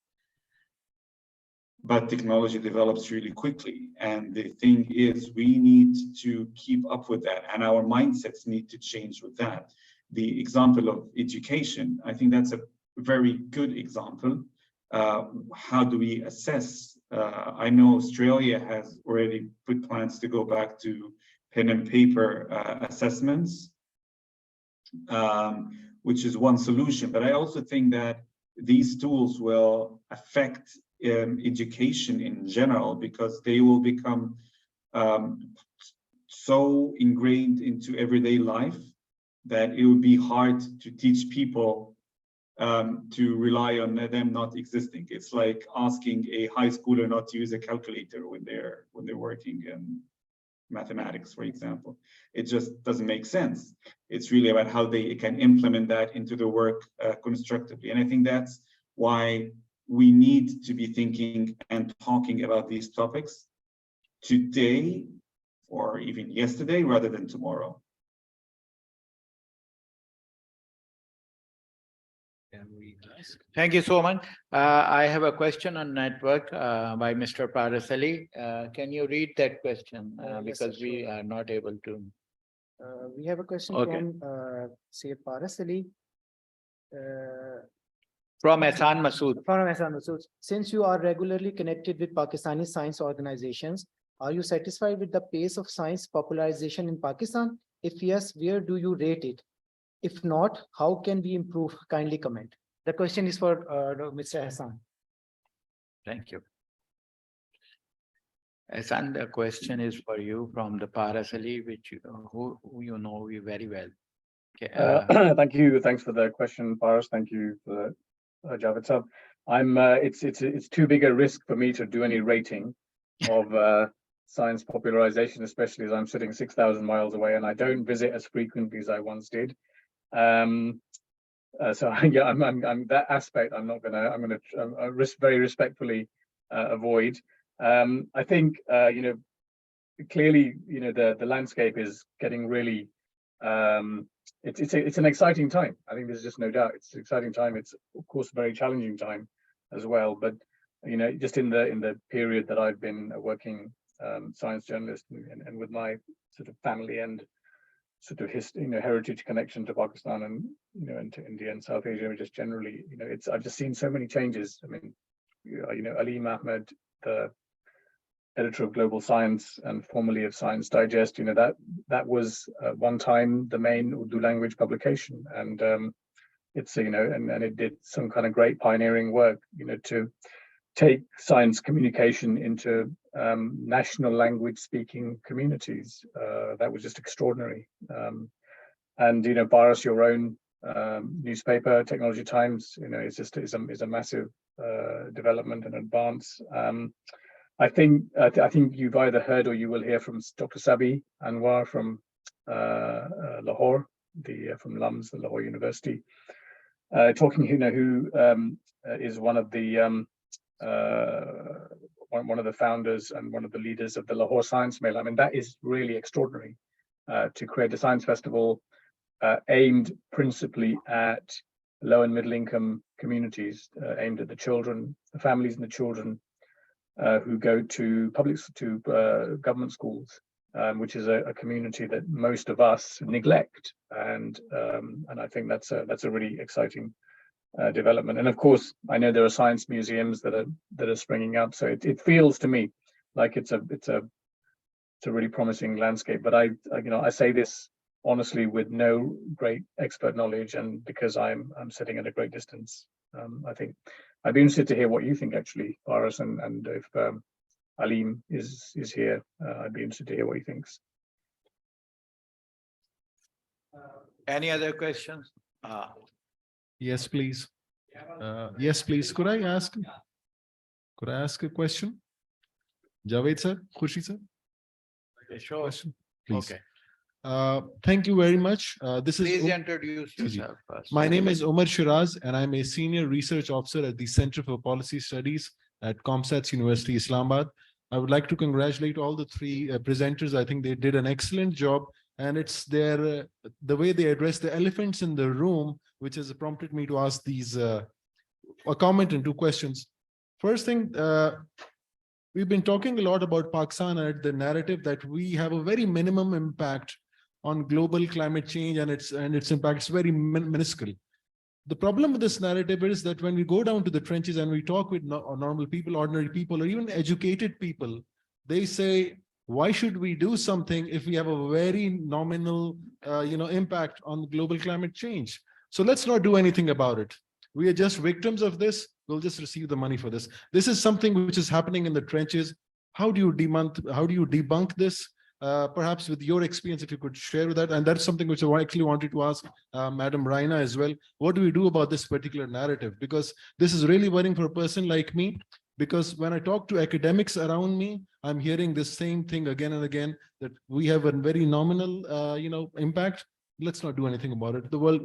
But technology develops really quickly. And the thing is, we need to keep up with that, and our mindsets need to change with that. The example of education, I think that's a very good example. How do we assess? I know Australia has already put plans to go back to pen and paper assessments, which is one solution. But I also think that these tools will affect education in general, because they will become so ingrained into everyday life that it would be hard to teach people to rely on them not existing. It's like asking a high schooler not to use a calculator when they're working in mathematics, for example. It just doesn't make sense. It's really about how they can implement that into the work constructively. And I think that's why we need to be thinking and talking about these topics today or even yesterday rather than tomorrow. Thank you so much. I have a question on network by Mr. Parasali. Can you read that question? Because yes, we are not able to. We have a question from Syed Parasali. From Ehsan Masood. From Ehsan Masood. Since you are regularly connected with Pakistani science organizations, are you satisfied with the pace of science popularization in Pakistan? If yes, where do you rate it? If not, how can we improve? Kindly comment. The question is for Mr. Ehsan. Thank you. Ehsan, the question is for you from the Parasali, which who you know very well. Okay, Thank you. Thanks for the question, Paras. Thank you for Javed Sab. It's too big a risk for me to do any rating of science popularization, especially as I'm sitting 6,000 miles away and I don't visit as frequently as I once did. So yeah, I'm that aspect. I'm gonna very respectfully avoid. I think clearly the landscape is getting really. It's an exciting time. I think there's just no doubt. It's an exciting time. It's of course a very challenging time as well. But just in the period that I've been a working science journalist and with my sort of family and sort of heritage connection to Pakistan and and to India and South Asia, just generally, I've just seen so many changes. I mean, Aleem Ahmed, the editor of Global Science and formerly of Science Digest, that was one time the main Urdu language publication, and it's and it did some kind of great pioneering work, to take science communication into national language speaking communities. That was just extraordinary. And Paris, your own newspaper, Technology Times, is a massive development and advance. I think you've either heard or you will hear from Dr. Sabi Anwar from Lahore, from LUMS, the Lahore University, talking. Who is one of the founders and one of the leaders of the Lahore Science Mela. I mean, that is really extraordinary to create a science festival aimed principally at low and middle income communities, aimed at the children, the families and the children who go to government schools, which is a community that most of us neglect, and I think that's a really exciting development. And of course, I know there are science museums that are springing up, so it feels to me like it's a really promising landscape. But I say this honestly with no great expert knowledge, and because I'm sitting at a great distance. I think I'd be interested to hear what you think, actually, Faris, and if Aleem is here, I'd be interested to hear what he thinks. Any other questions? Yes, please. Yes, please. Could I ask a question? Javed sir, Khushi sir? Sure. Question, please. Okay. Thank you very much. Please introduce yourself first. My name is Umar Shiraz, and I'm a senior research officer at the Center for Policy Studies at Comstats University, Islamabad. I would like to congratulate all the three presenters. I think they did an excellent job, and it's the way they address the elephants in the room, which has prompted me to ask these a comment and two questions. First thing, we've been talking a lot about Pakistan and the narrative that we have a very minimum impact on global climate change, and its impact is very minuscule. The problem with this narrative is that when we go down to the trenches and we talk with normal people, ordinary people, or even educated people, they say, why should we do something if we have a very nominal impact on global climate change? So let's not do anything about it. We are just victims of this. We'll just receive the money for this. This is something which is happening in the trenches. How do you debunk this? Perhaps with your experience, if you could share with that. And that's something which I actually wanted to ask Madam Raina as well. What do we do about this particular narrative? Because this is really worrying for a person like me. Because when I talk to academics around me, I'm hearing the same thing again and again, that we have a very nominal, impact. Let's not do anything about it. The world,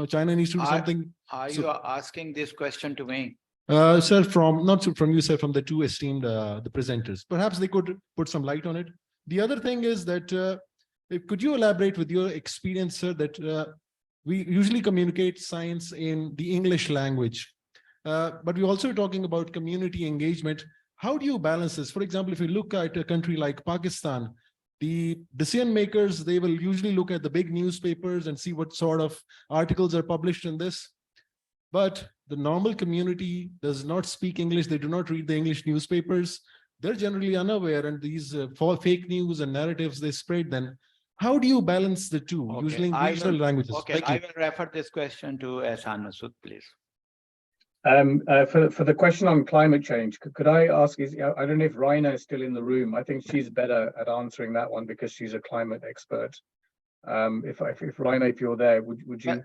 China needs to do something. Are you asking this question to me? Sir, not from you, sir, from the two esteemed the presenters. Perhaps they could put some light on it. The other thing is that, could you elaborate with your experience, sir, that we usually communicate science in the English language, but we're also talking about community engagement. How do you balance this? For example, if you look at a country like Pakistan, the decision makers, they will usually look at the big newspapers and see what sort of articles are published in this. But the normal community does not speak English. They do not read the English newspapers. They're generally unaware, and these fake news and narratives, they spread then. How do you balance the two, using regional languages? Okay, I will refer this question to Ehsan Masood, please. For the question on climate change, could I ask, I don't know if Raina is still in the room. I think she's better at answering that one because she's a climate expert. If Raina, if you're there, would you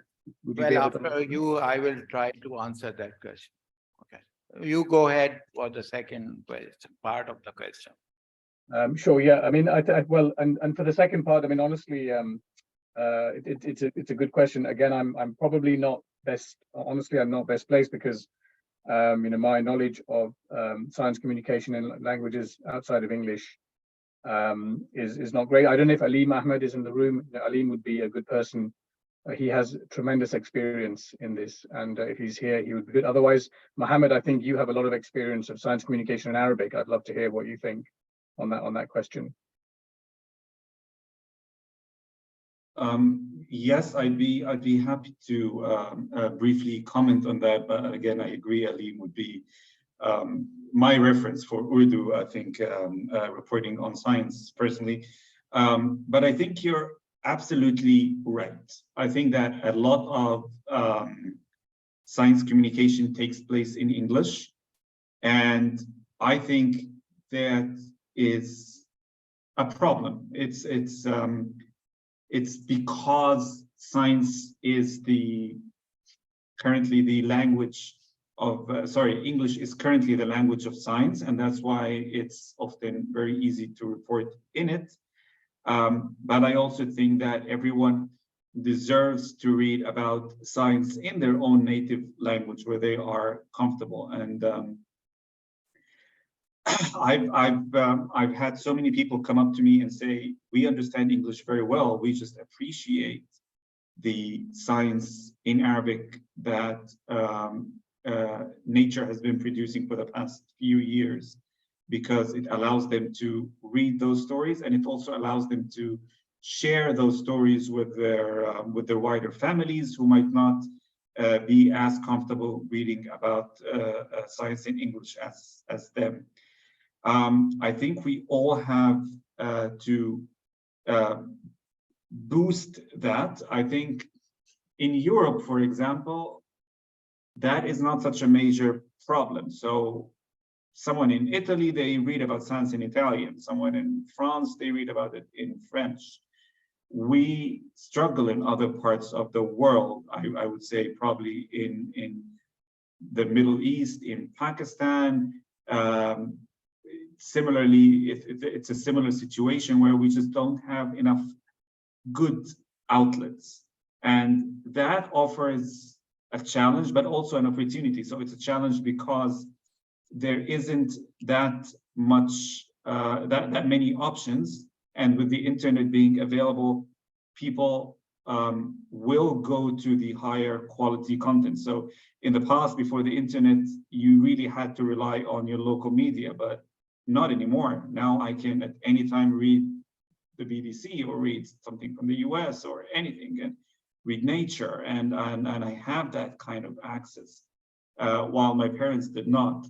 be able after you, I will try to answer that question. Okay. You go ahead for the second question, part of the question. Sure. Yeah. I mean, and for the second part, I mean, honestly, it's a good question. Again, I'm probably not best. Honestly, I'm not best placed because my knowledge of science communication and languages outside of English is not great. I don't know if Aleem Ahmed is in the room. Aleem would be a good person. He has tremendous experience in this, and if he's here, he would be good. Otherwise, Mohammed, I think you have a lot of experience of science communication in Arabic. I'd love to hear what you think on that question. Yes, I'd be happy to briefly comment on that. But again, I agree, Aleem would be my reference for Urdu, I think, reporting on science personally. But I think you're absolutely right. I think that a lot of science communication takes place in English. And I think that is a problem. It's because science is currently the language of, English is currently the language of science, and that's why it's often very easy to report in it. But I also think that everyone deserves to read about science in their own native language where they are comfortable. And I've had so many people come up to me and say, we understand English very well, we just appreciate the science in Arabic that nature has been producing for the past few years, because it allows them to read those stories, and it also allows them to share those stories with their wider families who might not be as comfortable reading about science in English as them. I think we all have to boost that. I think in Europe, for example, that is not such a major problem. So someone in Italy, they read about science in Italian. Someone in France, they read about it in French. We struggle in other parts of the world. I would say probably in the Middle East, in Pakistan. Similarly, it's a similar situation where we just don't have enough good outlets. And that offers a challenge, but also an opportunity. So it's a challenge because there isn't that much, that many options. And with the internet being available, people will go to the higher quality content. So in the past, before the internet, you really had to rely on your local media, but not anymore. Now I can at any time read the BBC or read something from the US or anything, and read Nature, and I have that kind of access, while my parents did not.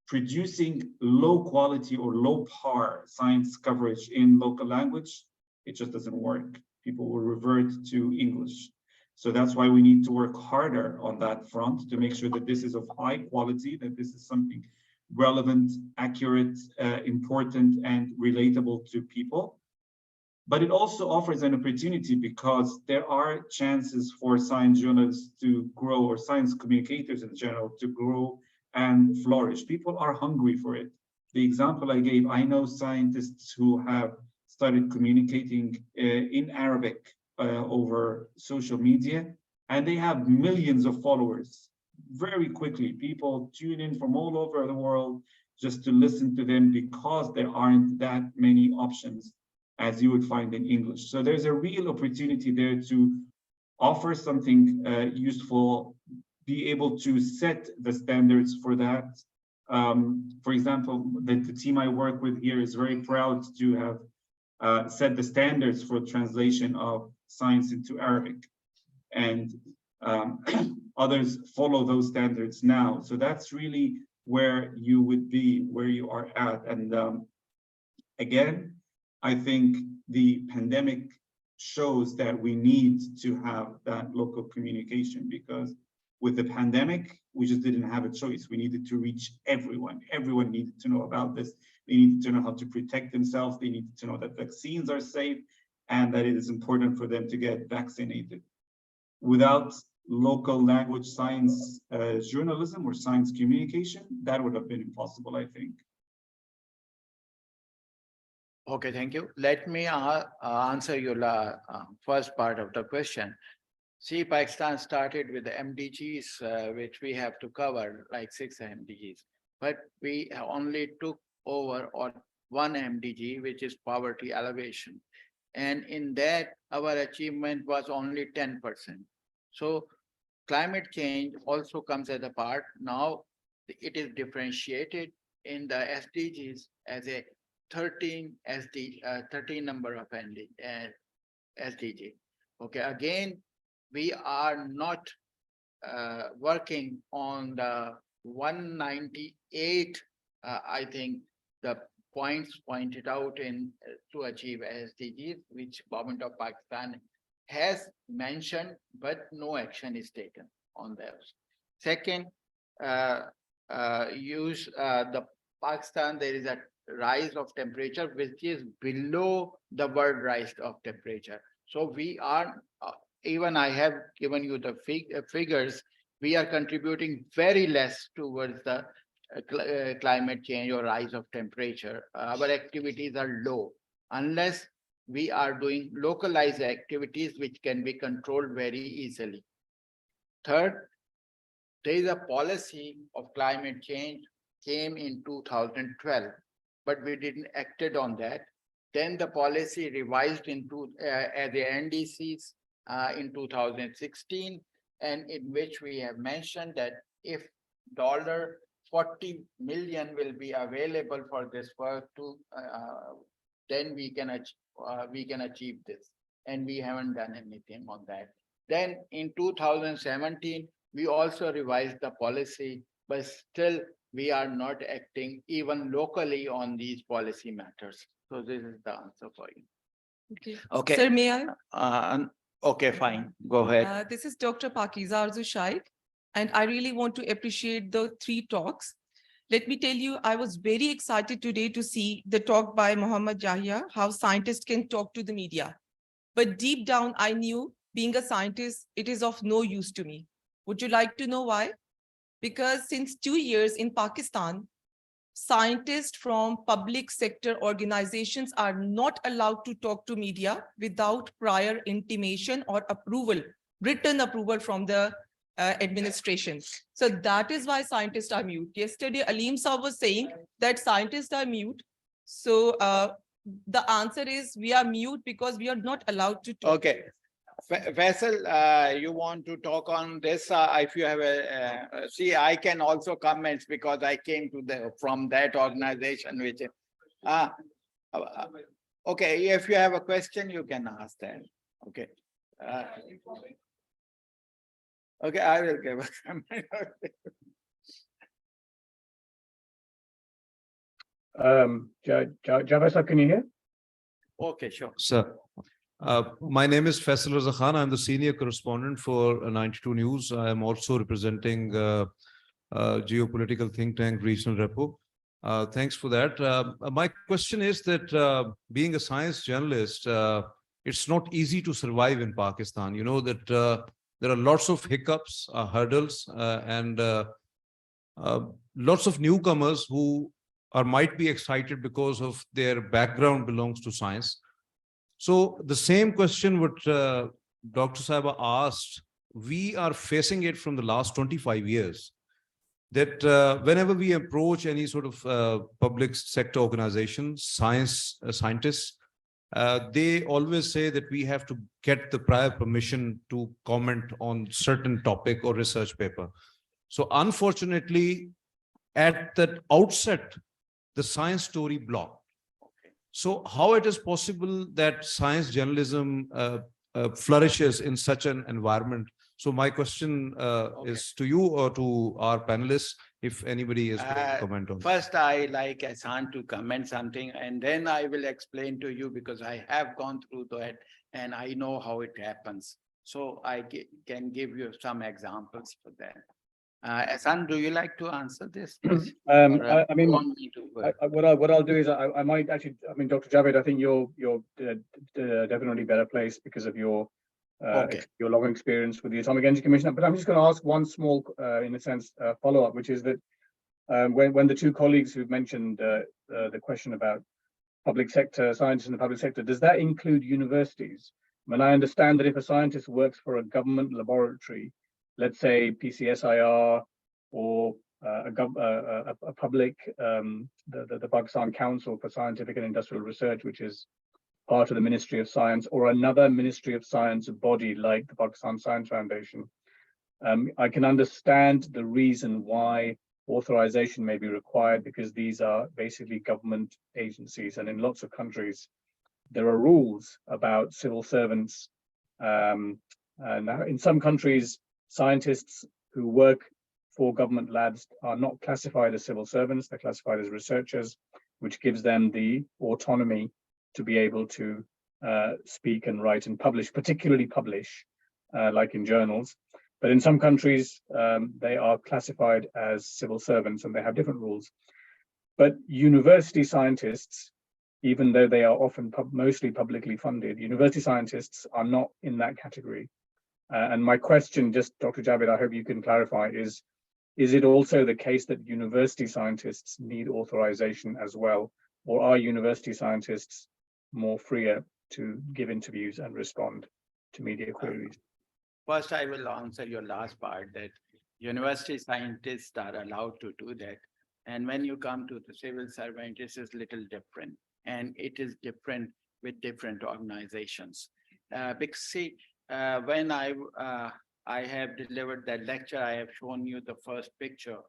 Producing low quality or low par science coverage in local language, it just doesn't work. People will revert to English. So that's why we need to work harder on that front to make sure that this is of high quality, that this is something relevant, accurate, important, and relatable to people. But it also offers an opportunity because there are chances for science journalists to grow, or science communicators in general to grow and flourish. People are hungry for it. The example I gave, I know scientists who have started communicating in Arabic over social media, and they have millions of followers very quickly. People tune in from all over the world just to listen to them because there aren't that many options as you would find in English. So there's a real opportunity there to offer something useful, be able to set the standards for that. For example, the team I work with here is very proud to have set the standards for translation of science into Arabic. And others follow those standards now. So that's really where you would be, where you are at. And again, I think the pandemic shows that we need to have that local communication, because with the pandemic, we just didn't have a choice. We needed to reach everyone. Everyone needed to know about this. They needed to know how to protect themselves. They needed to know that vaccines are safe and that it is important for them to get vaccinated. Without local language science journalism or science communication, that would have been impossible, I think. Okay, thank you. Let me answer your first part of the question. See, Pakistan started with the MDGs, which we have to cover, like 6 MDGs, but we only took over on one MDG, which is poverty alleviation. And in that, our achievement was only 10%. So climate change also comes as a part. Now it is differentiated in the SDGs as a 13 number of SDG. Okay, again, we are not working on the 198, I think, the points pointed out in to achieve SDGs, which government of Pakistan has mentioned, but no action is taken on those. Second, use the Pakistan, there is a rise of temperature which is below the world rise of temperature. So we are, even I have given you the figures, we are contributing very less towards the climate change or rise of temperature. Our activities are low unless we are doing localized activities which can be controlled very easily. Third, there is a policy of climate change came in 2012, but we didn't acted on that. Then the policy revised into the NDCs in 2016, and in which we have mentioned that if $40 million will be available for this work to, then we can achieve this. And we haven't done anything on that. Then in 2017, we also revised the policy, but still we are not acting even locally on these policy matters. So this is the answer for you. Okay. Okay. Sir, may I? Okay, fine. Go ahead. This is Dr. Pakiza Arzu Shaikh, and I really want to appreciate the 3 talks. Let me tell you, I was very excited today to see the talk by Muhammad Yahya, how scientists can talk to the media. But deep down, I knew being a scientist, it is of no use to me. Would you like to know why? Because since 2 years in Pakistan, scientists from public sector organizations are not allowed to talk to media without prior intimation or approval, written approval from the administration. So that is why scientists are mute. Yesterday, Aleem Saab was saying that scientists are mute. So the answer is we are mute because we are not allowed to talk. Okay. Faisal, you want to talk on this? If you have see, I can also comment because I came to from that organization, which okay. If you have a question, you can ask that. Okay. Okay, I will give a comment. Javed, can you hear? Okay, sure. Sir, my name is Faisal Raza Khan. I'm the senior correspondent for 92 News. I am also representing geopolitical think tank Regional Repo. Thanks for that. My question is that being a science journalist, it's not easy to survive in Pakistan. You know that there are lots of hiccups, hurdles, and lots of newcomers who might be excited because of their background belongs to science. So the same question what Dr. Saiba asked, we are facing it from the last 25 years. That whenever we approach any sort of public sector organization, scientists, they always say that we have to get the prior permission to comment on certain topic or research paper. So unfortunately, at that outset, the science story blocked. So how it is possible that science journalism flourishes in such an environment? So my question is to you or to our panelists, if anybody is going to comment on. First, I like Ahsan to comment something, and then I will explain to you because I have gone through that and I know how it happens. So I can give you some examples for that. Ahsan, do you like to answer this? I mean, what I'll do is I might actually, I mean, Dr. Javed, I think you're definitely better placed because of your long experience with the Atomic Energy Commission. But I'm just going to ask one small, in a sense, follow-up, which is that when the 2 colleagues who've mentioned the question about public sector, scientists in the public sector, does that include universities? I mean, I understand that if a scientist works for a government laboratory, let's say PCSIR or a public, the Pakistan Council for Scientific and Industrial Research, which is part of the Ministry of Science, or another Ministry of Science body like the Pakistan Science Foundation. I can understand the reason why authorization may be required because these are basically government agencies, and in lots of countries, there are rules about civil servants. And in some countries, scientists who work for government labs are not classified as civil servants, they're classified as researchers, which gives them the autonomy to be able to speak and write and publish, particularly publish, like in journals. But in some countries, they are classified as civil servants and they have different rules. But university scientists, even though they are often mostly publicly funded, university scientists are not in that category. And my question, just Dr. Javed, I hope you can clarify, is it also the case that university scientists need authorization as well, or are university scientists more freer to give interviews and respond to media queries? First, I will answer your last part, that university scientists are allowed to do that. And when you come to the civil servant, this is little different. And it is different with different organizations. Because see, when I have delivered that lecture, I have shown you the first picture.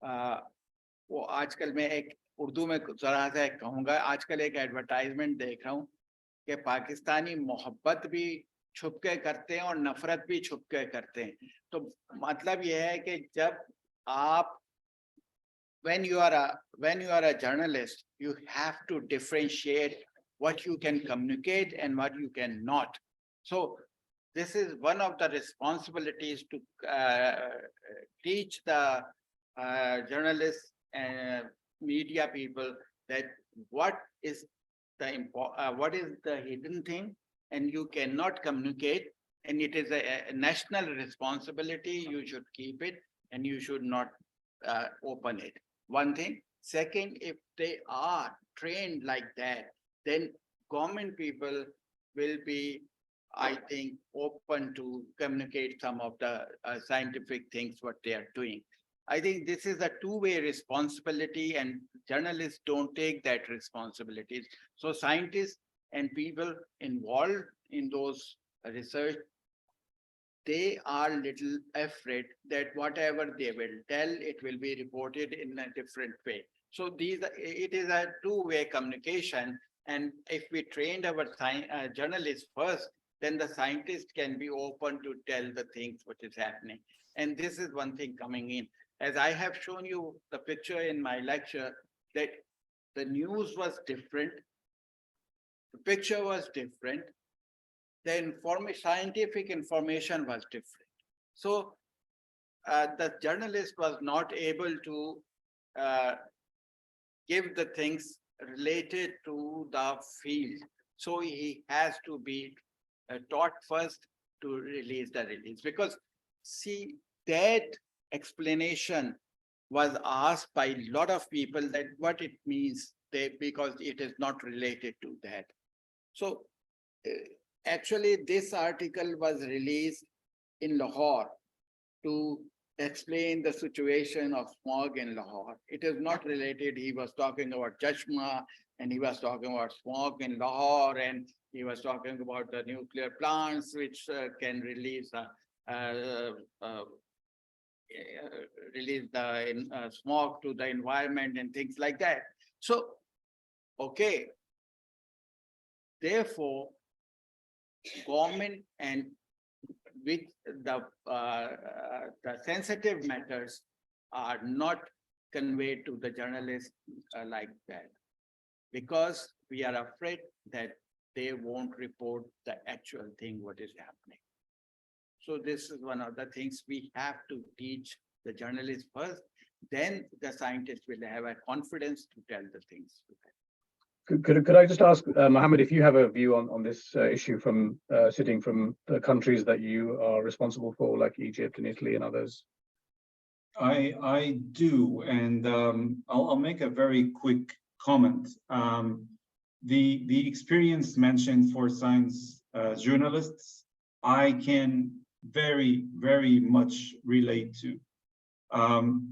वो आजकल मैं एक उर्दू में जरा सा कहूँगा, आजकल एक एडवर्टाइजमेंट देख रहा हूँ कि पाकिस्तानी मोहब्बत भी छुप के करते हैं और नफरत भी छुप के करते हैं. तो मतलब यह है कि जब आप when you are a journalist, you have to differentiate what you can communicate and what you cannot. So this is one of the responsibilities to teach the journalists and media people that what is the hidden thing and you cannot communicate, and it is a national responsibility. You should keep it and you should not open it. One thing. Second, if they are trained like that, then government people will be, I think, open to communicate some of the scientific things what they are doing. I think this is a two-way responsibility, and journalists don't take that responsibilities. So scientists and people involved in those research, they are little afraid that whatever they will tell, it will be reported in a different way. So it is a two-way communication. And if we trained our journalists first, then the scientists can be open to tell the things what is happening. And this is one thing coming in. As I have shown you the picture in my lecture, that the news was different, the picture was different, the scientific information was different. So the journalist was not able to give the things related to the field. So he has to be taught first to release the release. Because see, that explanation was asked by a lot of people, that what it means, because it is not related to that. So actually, this article was released in Lahore to explain the situation of smog in Lahore. It is not related. He was talking about Chashma, and he was talking about smog in Lahore, and he was talking about the nuclear plants which can release the smog to the environment and things like that. So, okay. Therefore, government and with the sensitive matters are not conveyed to the journalists like that, because we are afraid that they won't report the actual thing what is happening. So this is one of the things we have to teach the journalists first, then the scientists will have a confidence to tell the things. Could I just ask, Mohammed, if you have a view on this issue from sitting from the countries that you are responsible for, like Egypt and Italy and others? I do, and I'll make a very quick comment. The experience mentioned for science journalists, I can very, very much relate to.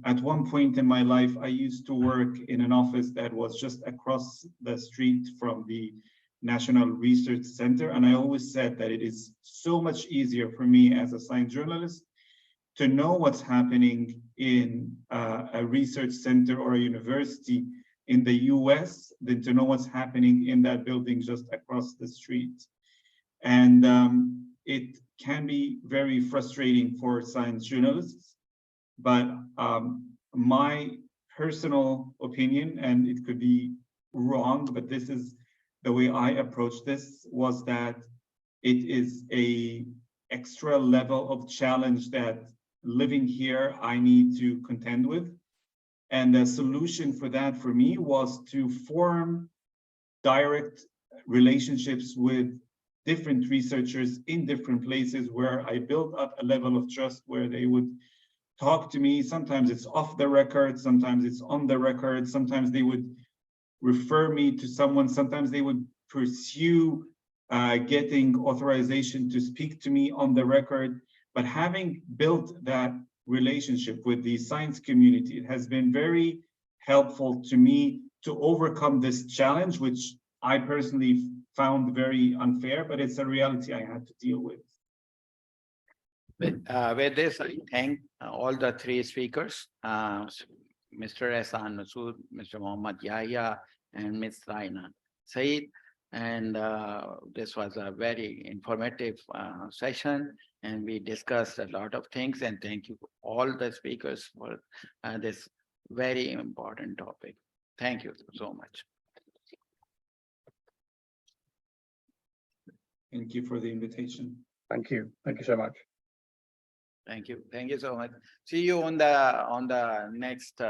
At one point in my life, I used to work in an office that was just across the street from the National Research Center. And I always said that it is so much easier for me as a science journalist to know what's happening in a research center or a university in the US than to know what's happening in that building just across the street. And it can be very frustrating for science journalists. But my personal opinion, and it could be wrong, but this is the way I approach this, was that it is an extra level of challenge that living here I need to contend with. And the solution for that for me was to form direct relationships with different researchers in different places where I built up a level of trust where they would talk to me. Sometimes it's off the record, sometimes it's on the record, sometimes they would refer me to someone, sometimes they would pursue getting authorization to speak to me on the record. But having built that relationship with the science community, it has been very helpful to me to overcome this challenge, which I personally found very unfair, but it's a reality I had to deal with. With this, I thank all the three speakers, Mr. Ehsan Masood, Mr. Mohammad Yahya, and Ms. Raina Saeed. And this was a very informative session, and we discussed a lot of things. And thank you all the speakers for this very important topic. Thank you so much. Thank you for the invitation. Thank you. Thank you so much. Thank you. Thank you so much. See you on the next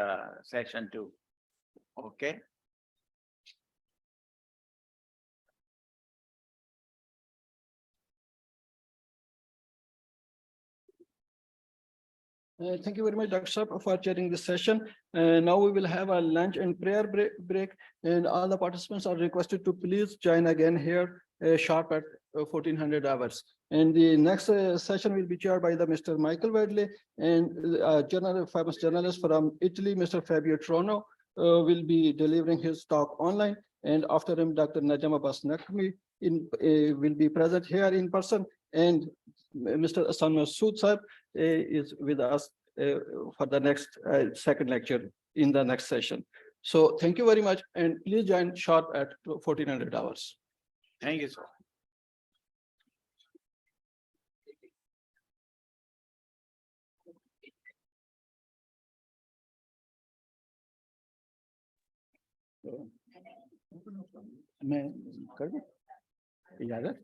session too. Okay. Thank you very much, Dr. Saab, for chairing this session. Now we will have a lunch and prayer break, and all the participants are requested to please join again here sharp at 1400 hours. And the next session will be chaired by the Mr. Michael Wedley, and famous journalist from Italy, Mr. Fabio Trono, will be delivering his talk online. And after him, Dr. Najam Abbas Nakmi will be present here in person, and Mr. Ehsan Masood Saab is with us for the next second lecture in the next session. So thank you very much, and please join sharp at 1400 hours. Thank you, sir. मैं कर दूं इजाजत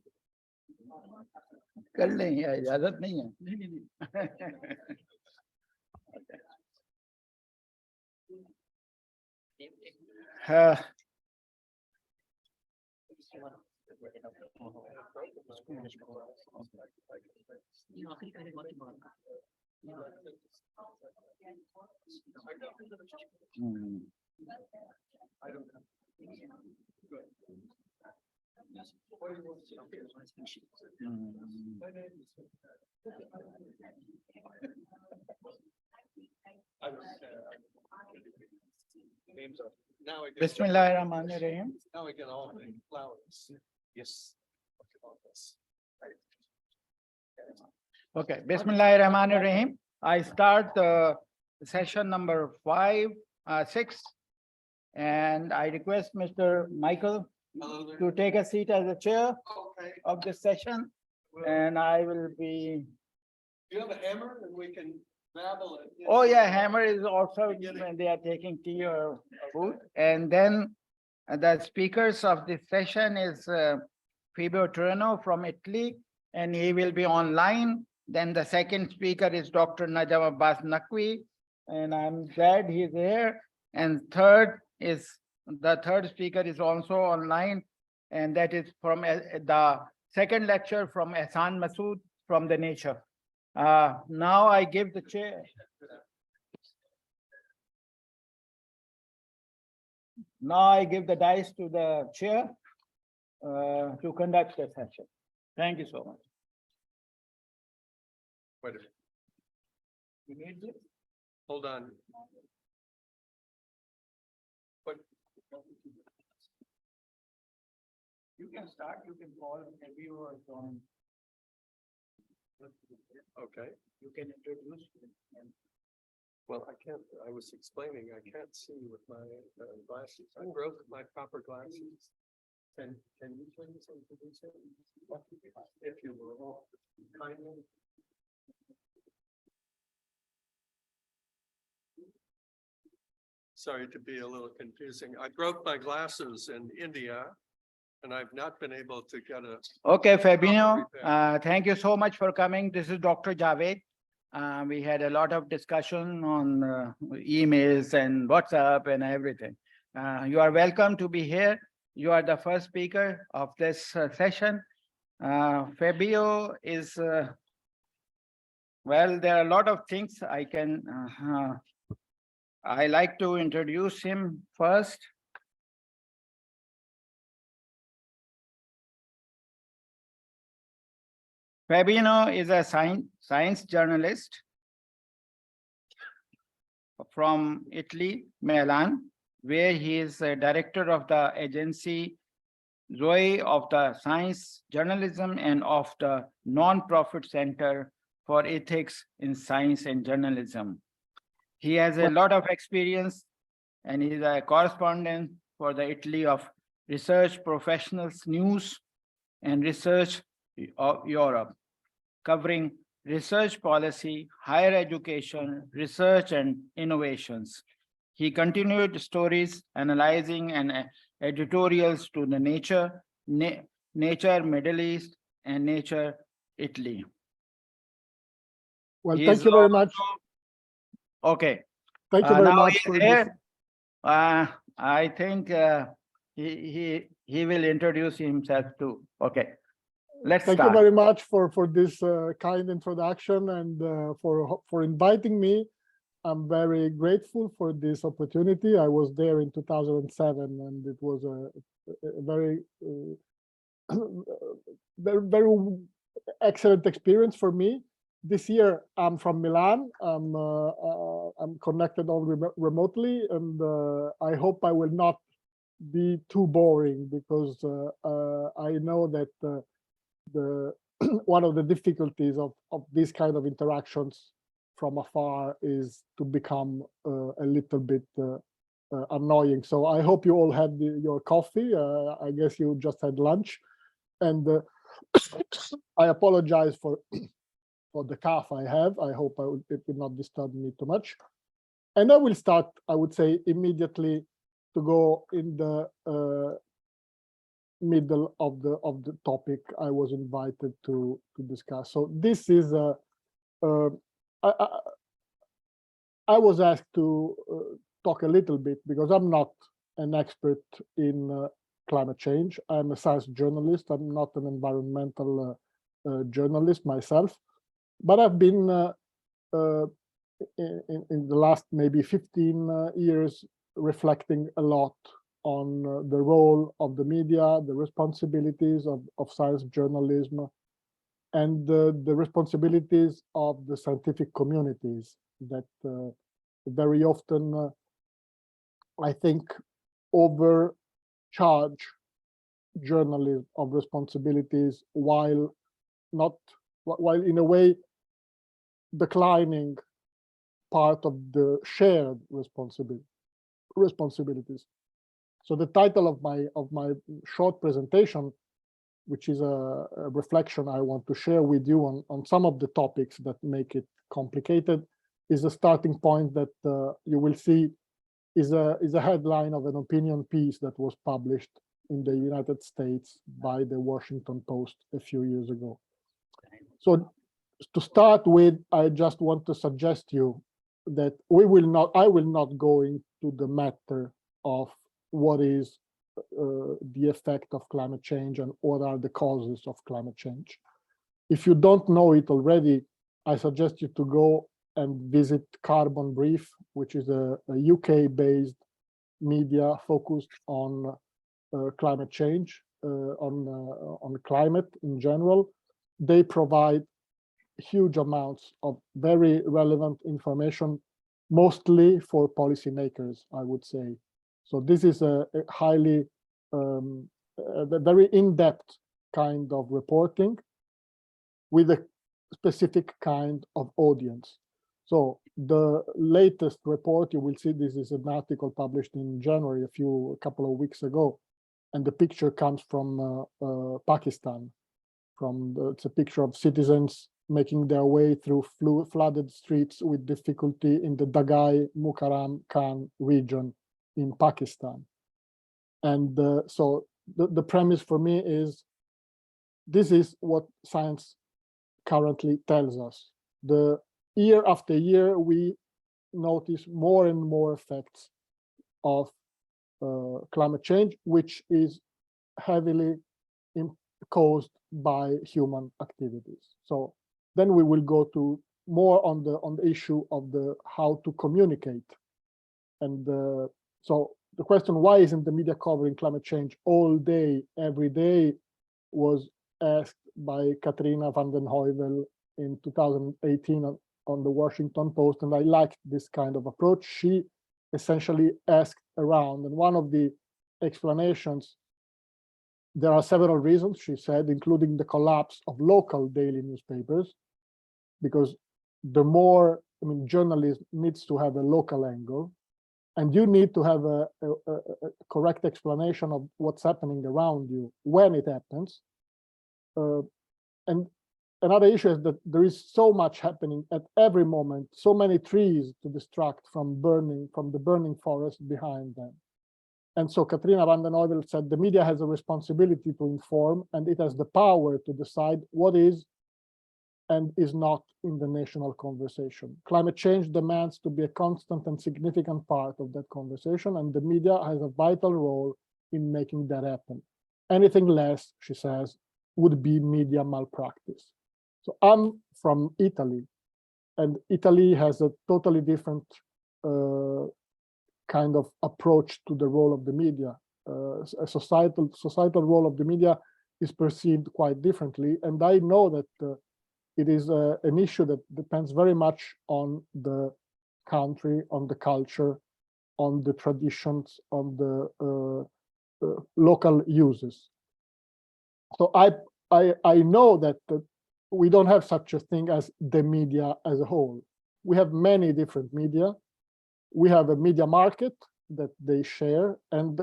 कर लें या इजाजत नहीं है हाँ Bismillahirrahmanirrahim. Now we get all the flowers. Yes. Okay, Bismillahirrahmanirrahim. I start session number 6, and I request Mr. Michael to take a seat as the chair of this session, and I will be. Do you have a hammer and we can babble it? Oh yeah, hammer is also when they are taking tea or food. And then the speakers of this session is Fabio Trono from Italy, and he will be online. Then the second speaker is Dr. Najam Abbas Nakwi, and I'm glad he's here. And the third speaker is also online, and that is from the second lecture from Ehsan Masood from the Nature. Now I give the chair. Now I give the dice to the chair to conduct the session. Thank you so much. Wait a minute. You need this? Hold on. But you can start, you can call maybe or on. Okay. You can introduce. Well, I can't, I was explaining, I can't see with my glasses. I broke my proper glasses. Can you please introduce him? If you will, kindly. Sorry to be a little confusing. I broke my glasses in India, and I've not been able to get a. Okay, Fabio, thank you so much for coming. This is Dr. Javed. We had a lot of discussion on emails and WhatsApp and everything. You are welcome to be here. You are the first speaker of this session. Fabio is, well, there are a lot of things I like to introduce him first. Fabiano is a science journalist from Italy, Milan, where he is a director of the agency Zoe of the Science Journalism and of the Non-Profit Center for Ethics in Science and Journalism. He has a lot of experience and he is a correspondent for the Italy of Research Professionals News and Research of Europe, covering research policy, higher education, research and innovations. He continued stories, analyzing and editorials to the Nature, Middle East, and Nature, Italy. Well, thank you very much. Okay. Thank you very now much he's for here. this. I think he will introduce himself too. Okay. Let's Thank start. you very much for this kind introduction and for inviting me. I'm very grateful for this opportunity. I was there in 2007, and it was a very, very excellent experience for me. This year, I'm from Milan. I'm connected only remotely, and I hope I will not be too boring, because I know that one of the difficulties of these kind of interactions from afar is to become a little bit annoying. So I hope you all had your coffee. I guess you just had lunch, and I apologize for the cough I have. I hope it will not disturb me too much. And I will start, I would say, immediately to go in the middle of the topic I was invited to discuss. So this is I was asked to talk a little bit, because I'm not an expert in climate change. I'm a science journalist. I'm not an environmental journalist myself, but I've been in the last maybe 15 years reflecting a lot on the role of the media, the responsibilities of science journalism, and the responsibilities of the scientific communities that very often, I think, overcharge journalism of responsibilities, while in a way declining part of the shared responsibilities. So the title of my short presentation, which is a reflection I want to share with you on some of the topics that make it complicated, is a starting point that you will see is a headline of an opinion piece that was published in the United States by the Washington Post a few years ago. So to start with, I just want to suggest you that I will not go into the matter of what is the effect of climate change and what are the causes of climate change. If you don't know it already, I suggest you to go and visit Carbon Brief, which is a UK-based media focused on climate change, on climate in general. They provide huge amounts of very relevant information, mostly for policymakers, I would say. So this is a highly, a very in-depth kind of reporting with a specific kind of audience. So the latest report, you will see this is an article published in January, a couple of weeks ago, and the picture comes from Pakistan. It's a picture of citizens making their way through flooded streets with difficulty in the Dagai Mukarram Khan region in Pakistan. And so the premise for me is, this is what science currently tells us. The year after year, we notice more and more effects of climate change, which is heavily caused by human activities. So then we will go to more on the issue of the how to communicate. And so the question, why isn't the media covering climate change all day, every day, was asked by Katrina van den Heuvel in 2018 on the Washington Post, and I liked this kind of approach. She essentially asked around, and one of the explanations, there are several reasons, she said, including the collapse of local daily newspapers, because the more, I mean, journalism needs to have a local angle, and you need to have a correct explanation of what's happening around you when it happens. And another issue is that there is so much happening at every moment, so many trees to distract from the burning forest behind them. And so Katrina van den Heuvel said the media has a responsibility to inform, and it has the power to decide what is and is not in the national conversation. Climate change demands to be a constant and significant part of that conversation, and the media has a vital role in making that happen. Anything less, she says, would be media malpractice. So I'm from Italy, and Italy has a totally different kind of approach to the role of the media. A societal role of the media is perceived quite differently, and I know that it is an issue that depends very much on the country, on the culture, on the traditions, on the local uses. So I know that we don't have such a thing as the media as a whole. We have many different media. We have a media market that they share, and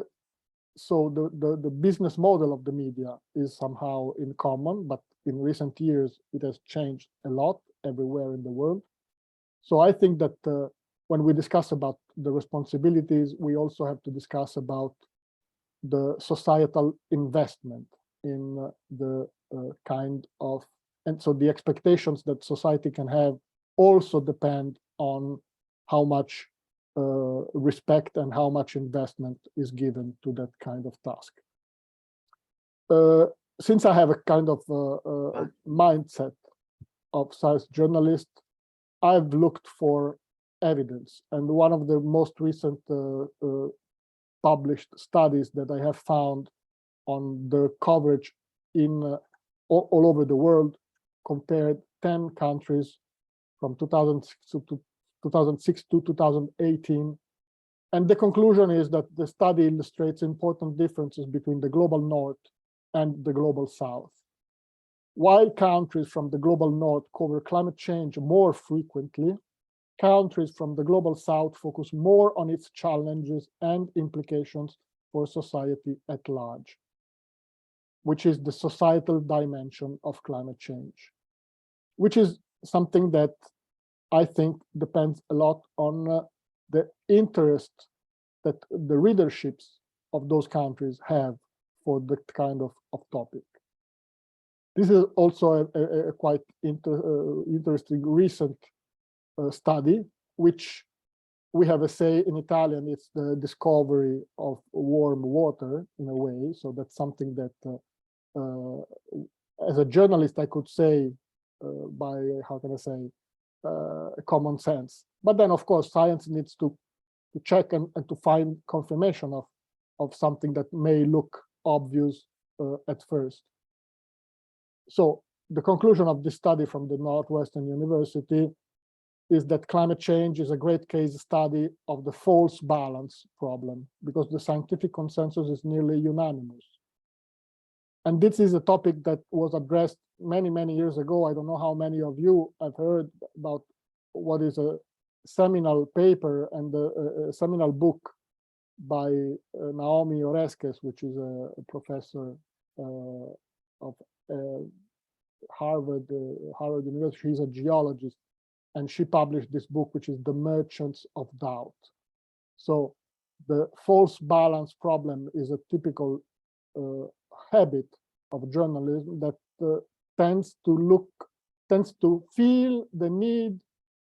so the business model of the media is somehow in common, but in recent years it has changed a lot everywhere in the world. So I think that when we discuss about the responsibilities, we also have to discuss about the societal investment in the kind of, and so the expectations that society can have also depend on how much respect and how much investment is given to that kind of task. Since I have a kind of mindset of science journalist, I've looked for evidence, and one of the most recent published studies that I have found on the coverage in all over the world compared 10 countries from 2006 to 2018. And the conclusion is that the study illustrates important differences between the global north and the global south. While countries from the global north cover climate change more frequently, countries from the global south focus more on its challenges and implications for society at large, which is the societal dimension of climate change, which is something that I think depends a lot on the interest that the readerships of those countries have for that kind of topic. This is also a quite interesting recent study, which we have a say in Italian, it's the discovery of warm water in a way. So that's something that as a journalist, I could say by, how can I say, common sense. But then, of course, science needs to check and to find confirmation of something that may look obvious at first. So the conclusion of this study from the Northwestern University is that climate change is a great case study of the false balance problem, because the scientific consensus is nearly unanimous. And this is a topic that was addressed many, many years ago. I don't know how many of you have heard about what is a seminal paper and a seminal book by Naomi Oreskes, which is a professor of Harvard University. She's a geologist, and she published this book, which is The Merchants of Doubt. So the false balance problem is a typical habit of journalism that tends to feel the need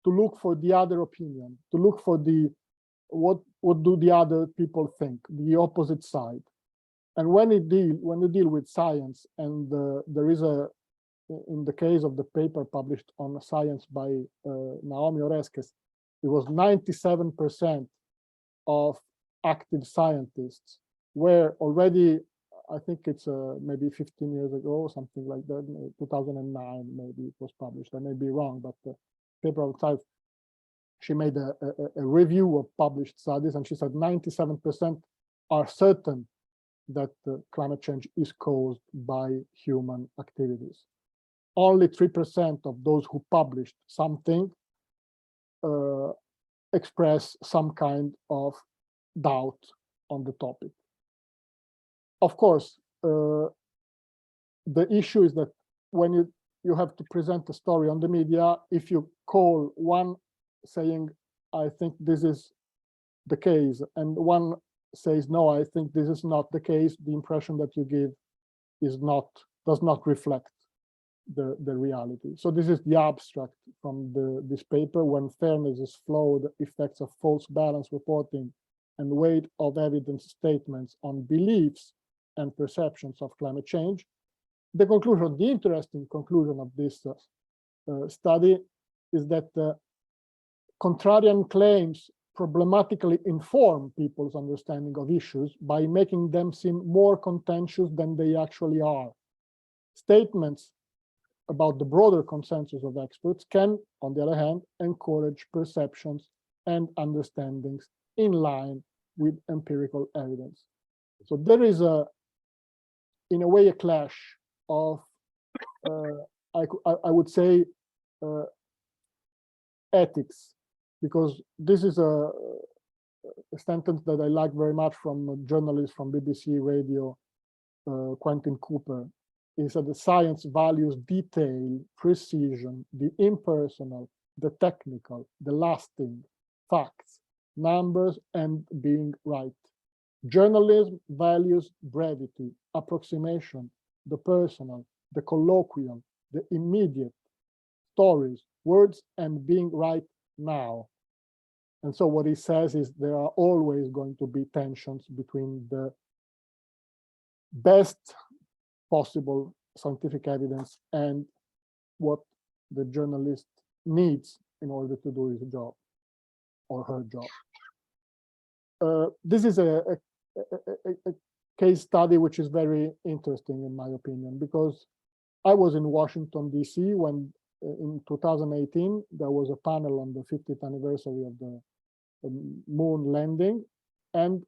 to look for the other opinion, to look for the what do the other people think, the opposite side. And when you deal with science, and there is in the case of the paper published on Science by Naomi Oreskes, it was 97% of active scientists were already, I think it's maybe 15 years ago, something like that, 2009, maybe it was published. I may be wrong, but the paper outside, she made a review of published studies, and she said 97% are certain that climate change is caused by human activities. Only 3% of those who published something express some kind of doubt on the topic. Of course, the issue is that when you have to present a story on the media, if you call one saying, I think this is the case, and one says, no, I think this is not the case, the impression that you give does not reflect the reality. So this is the abstract from this paper: when fairness is flawed, effects of false balance reporting and weight of evidence statements on beliefs and perceptions of climate change. The conclusion, the interesting conclusion of this study is that contrarian claims problematically inform people's understanding of issues by making them seem more contentious than they actually are. Statements about the broader consensus of experts can, on the other hand, encourage perceptions and understandings in line with empirical evidence. So there is in a way, a clash of, I would say, ethics, because this is a sentence that I like very much from a journalist from BBC Radio, Quentin Cooper. He said the science values detail, precision, the impersonal, the technical, the lasting, facts, numbers, and being right. Journalism values brevity, approximation, the personal, the colloquial, the immediate, stories, words, and being right now. And so what he says is there are always going to be tensions between the best possible scientific evidence and what the journalist needs in order to do his job or her job. This is a case study which is very interesting in my opinion, because I was in Washington, D.C. when in 2018, there was a panel on the 50th anniversary of the moon landing, and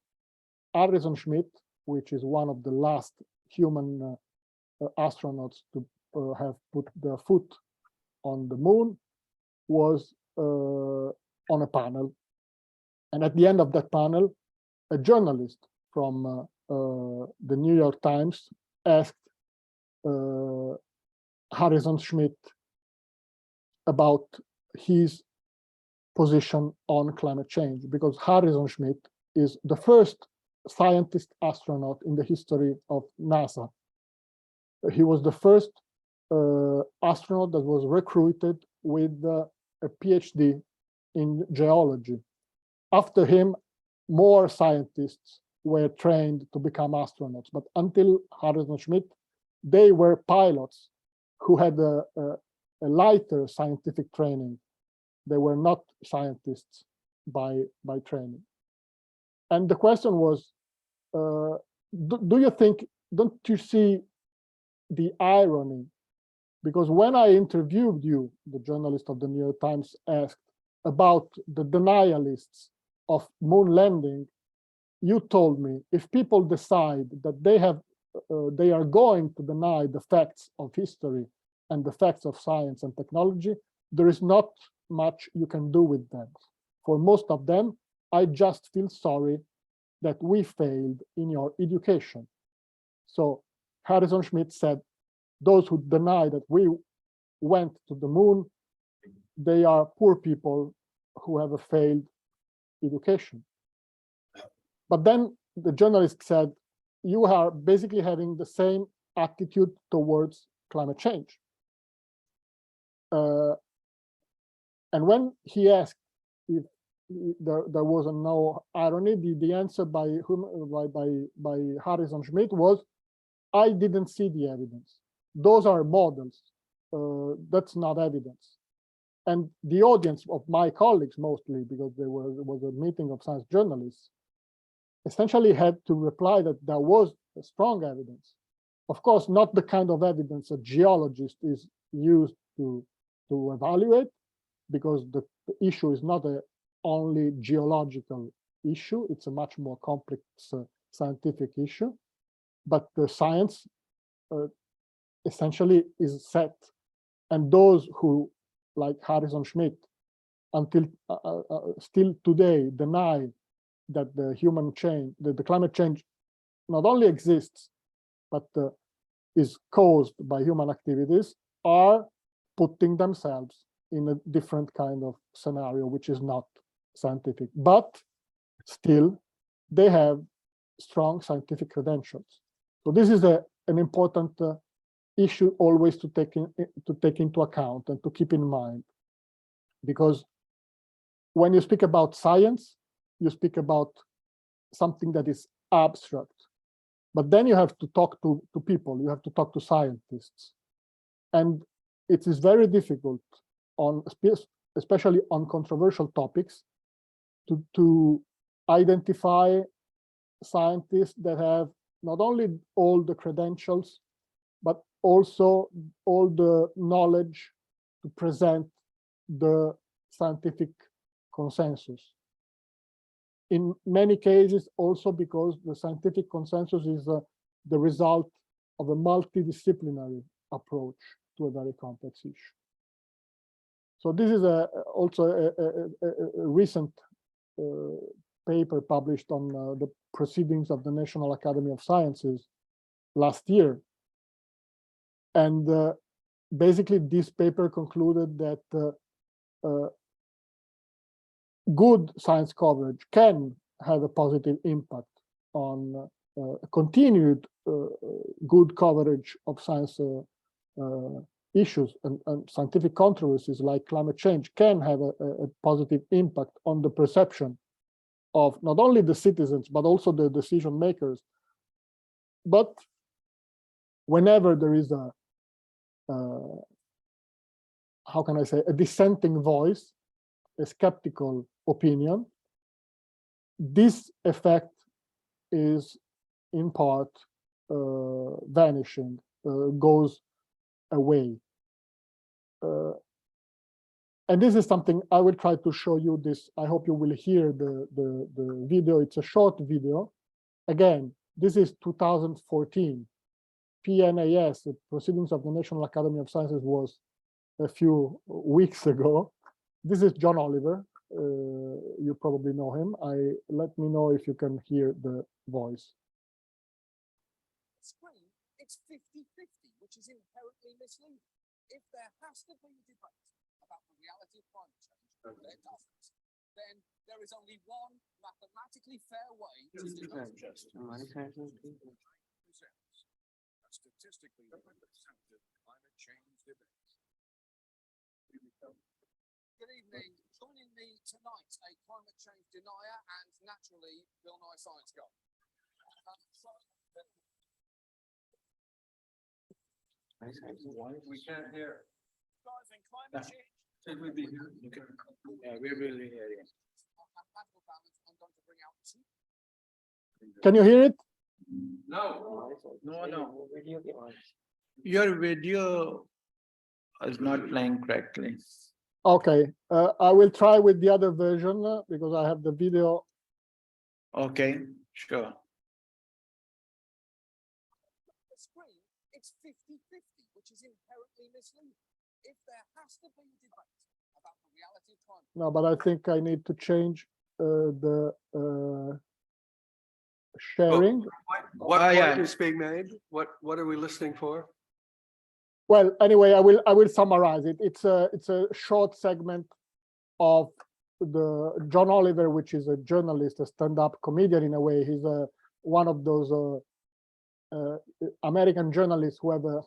Harrison Schmitt, which is one of the last human astronauts to have put their foot on the moon, was on a panel. And at the end of that panel, a journalist from the New York Times asked Harrison Schmitt about his position on climate change, because Harrison Schmitt is the first scientist astronaut in the history of NASA. He was the first astronaut that was recruited with a PhD in geology. After him, more scientists were trained to become astronauts, but until Harrison Schmitt, they were pilots who had a lighter scientific training. They were not scientists by training. And the question was, do you think, don't you see the irony? Because when I interviewed you, the journalist of the New York Times asked about the denialists of moon landing, you told me if people decide that they are going to deny the facts of history and the facts of science and technology, there is not much you can do with them. For most of them, I just feel sorry that we failed in your education. So Harrison Schmitt said, those who deny that we went to the moon, they are poor people who have a failed education. But then the journalist said, you are basically having the same attitude towards climate change. And when he asked if there was no irony, the answer by Harrison Schmidt was, I didn't see the evidence. Those are models. That's not evidence. And the audience of my colleagues, mostly because there was a meeting of science journalists, essentially had to reply that there was strong evidence. Of course, not the kind of evidence a geologist is used to evaluate, because the issue is not a only geological issue, it's a much more complex scientific issue. But the science essentially is set. And those who, like Harrison Schmidt, until still today deny that the human change, that the climate change not only exists, but is caused by human activities, are putting themselves in a different kind of scenario, which is not scientific. But still, they have strong scientific credentials. So this is an important issue always to take into account and to keep in mind, because when you speak about science, you speak about something that is abstract, but then you have to talk to people, you have to talk to scientists, and it is very difficult especially on controversial topics to identify scientists that have not only all the credentials, but also all the knowledge to present the scientific consensus. In many cases, also because the scientific consensus is the result of a multidisciplinary approach to a very complex issue. So this is also a recent paper published on the proceedings of the National Academy of Sciences last year. And basically, this paper concluded that good science coverage can have a positive impact on continued good coverage of science issues, and scientific controversies like climate change can have a positive impact on the perception of not only the citizens, but also the decision makers. But whenever there is how can I say, a dissenting voice, a skeptical opinion, this effect is in part vanishing, goes away. And this is something I will try to show you this. I hope you will hear the video. It's a short video. Again, this is 2014. PNAS, the Proceedings of the National Academy of Sciences, was a few weeks ago. This is John Oliver. You probably know him. Let me know if you can hear the voice. Screen, it's 50-50, which is inherently misleading. If there has to be a debate about the reality of climate change, there doesn't, then there is only one mathematically fair way to debate it. A statistically representative climate change debate. Good evening. Joining me tonight, a climate change denier and naturally Bill Nye Science Guy. We can't hear. Guys, in climate change. Should we be here? Yeah, we're really hearing. I'm going to bring out two. Can you hear it? No. Your video is not playing correctly. Okay, I will try with the other version because I have the video. Okay, sure. The screen, it's 50-50, which is inherently misleading. If there has to be a debate about the reality of climate. No, but I think I need to change the sharing. What yeah. point is being made? What are we listening for? Well, anyway, I will summarize it. It's a short segment of the John Oliver, which is a journalist, a stand-up comedian in a way. He's one of those American journalists who have a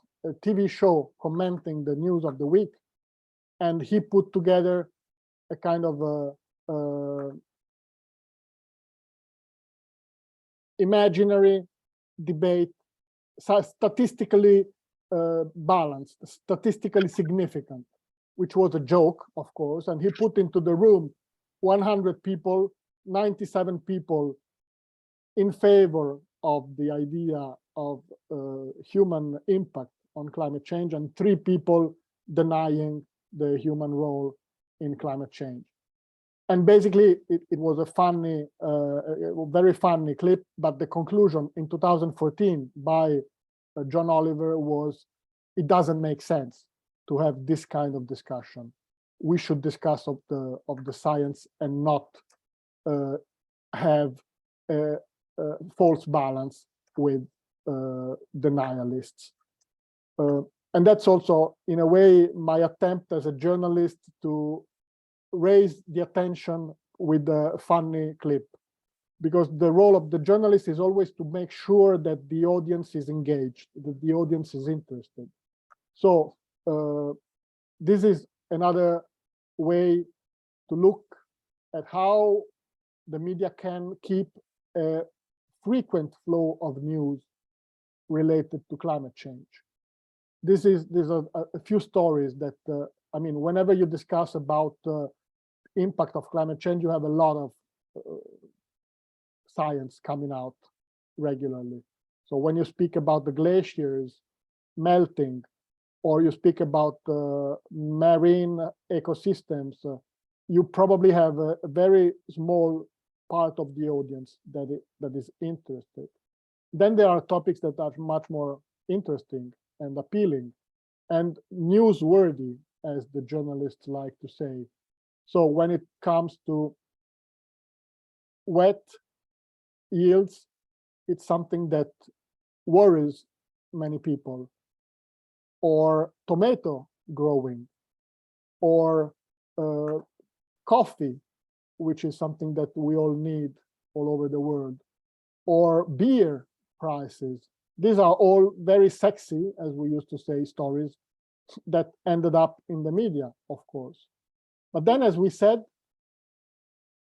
TV show commenting the news of the week, and he put together a kind of imaginary debate, statistically balanced, statistically significant, which was a joke, of course. And he put into the room 100 people, 97 people in favor of the idea of human impact on climate change, and 3 people denying the human role in climate change. And basically, it was a funny, very funny clip, but the conclusion in 2014 by John Oliver was, it doesn't make sense to have this kind of discussion. We should discuss of the science and not have a false balance with denialists. And that's also, in a way, my attempt as a journalist to raise the attention with a funny clip, because the role of the journalist is always to make sure that the audience is engaged, that the audience is interested. So this is another way to look at how the media can keep a frequent flow of news related to climate change. There's a few stories that, I mean, whenever you discuss about impact of climate change, you have a lot of science coming out regularly. So when you speak about the glaciers melting, or you speak about marine ecosystems, you probably have a very small part of the audience that is interested. Then there are topics that are much more interesting and appealing and newsworthy, as the journalists like to say. So when it comes to wet yields, it's something that worries many people, or tomato growing, or coffee, which is something that we all need all over the world, or beer prices. These are all very sexy, as we used to say, stories that ended up in the media, of course. But then, as we said,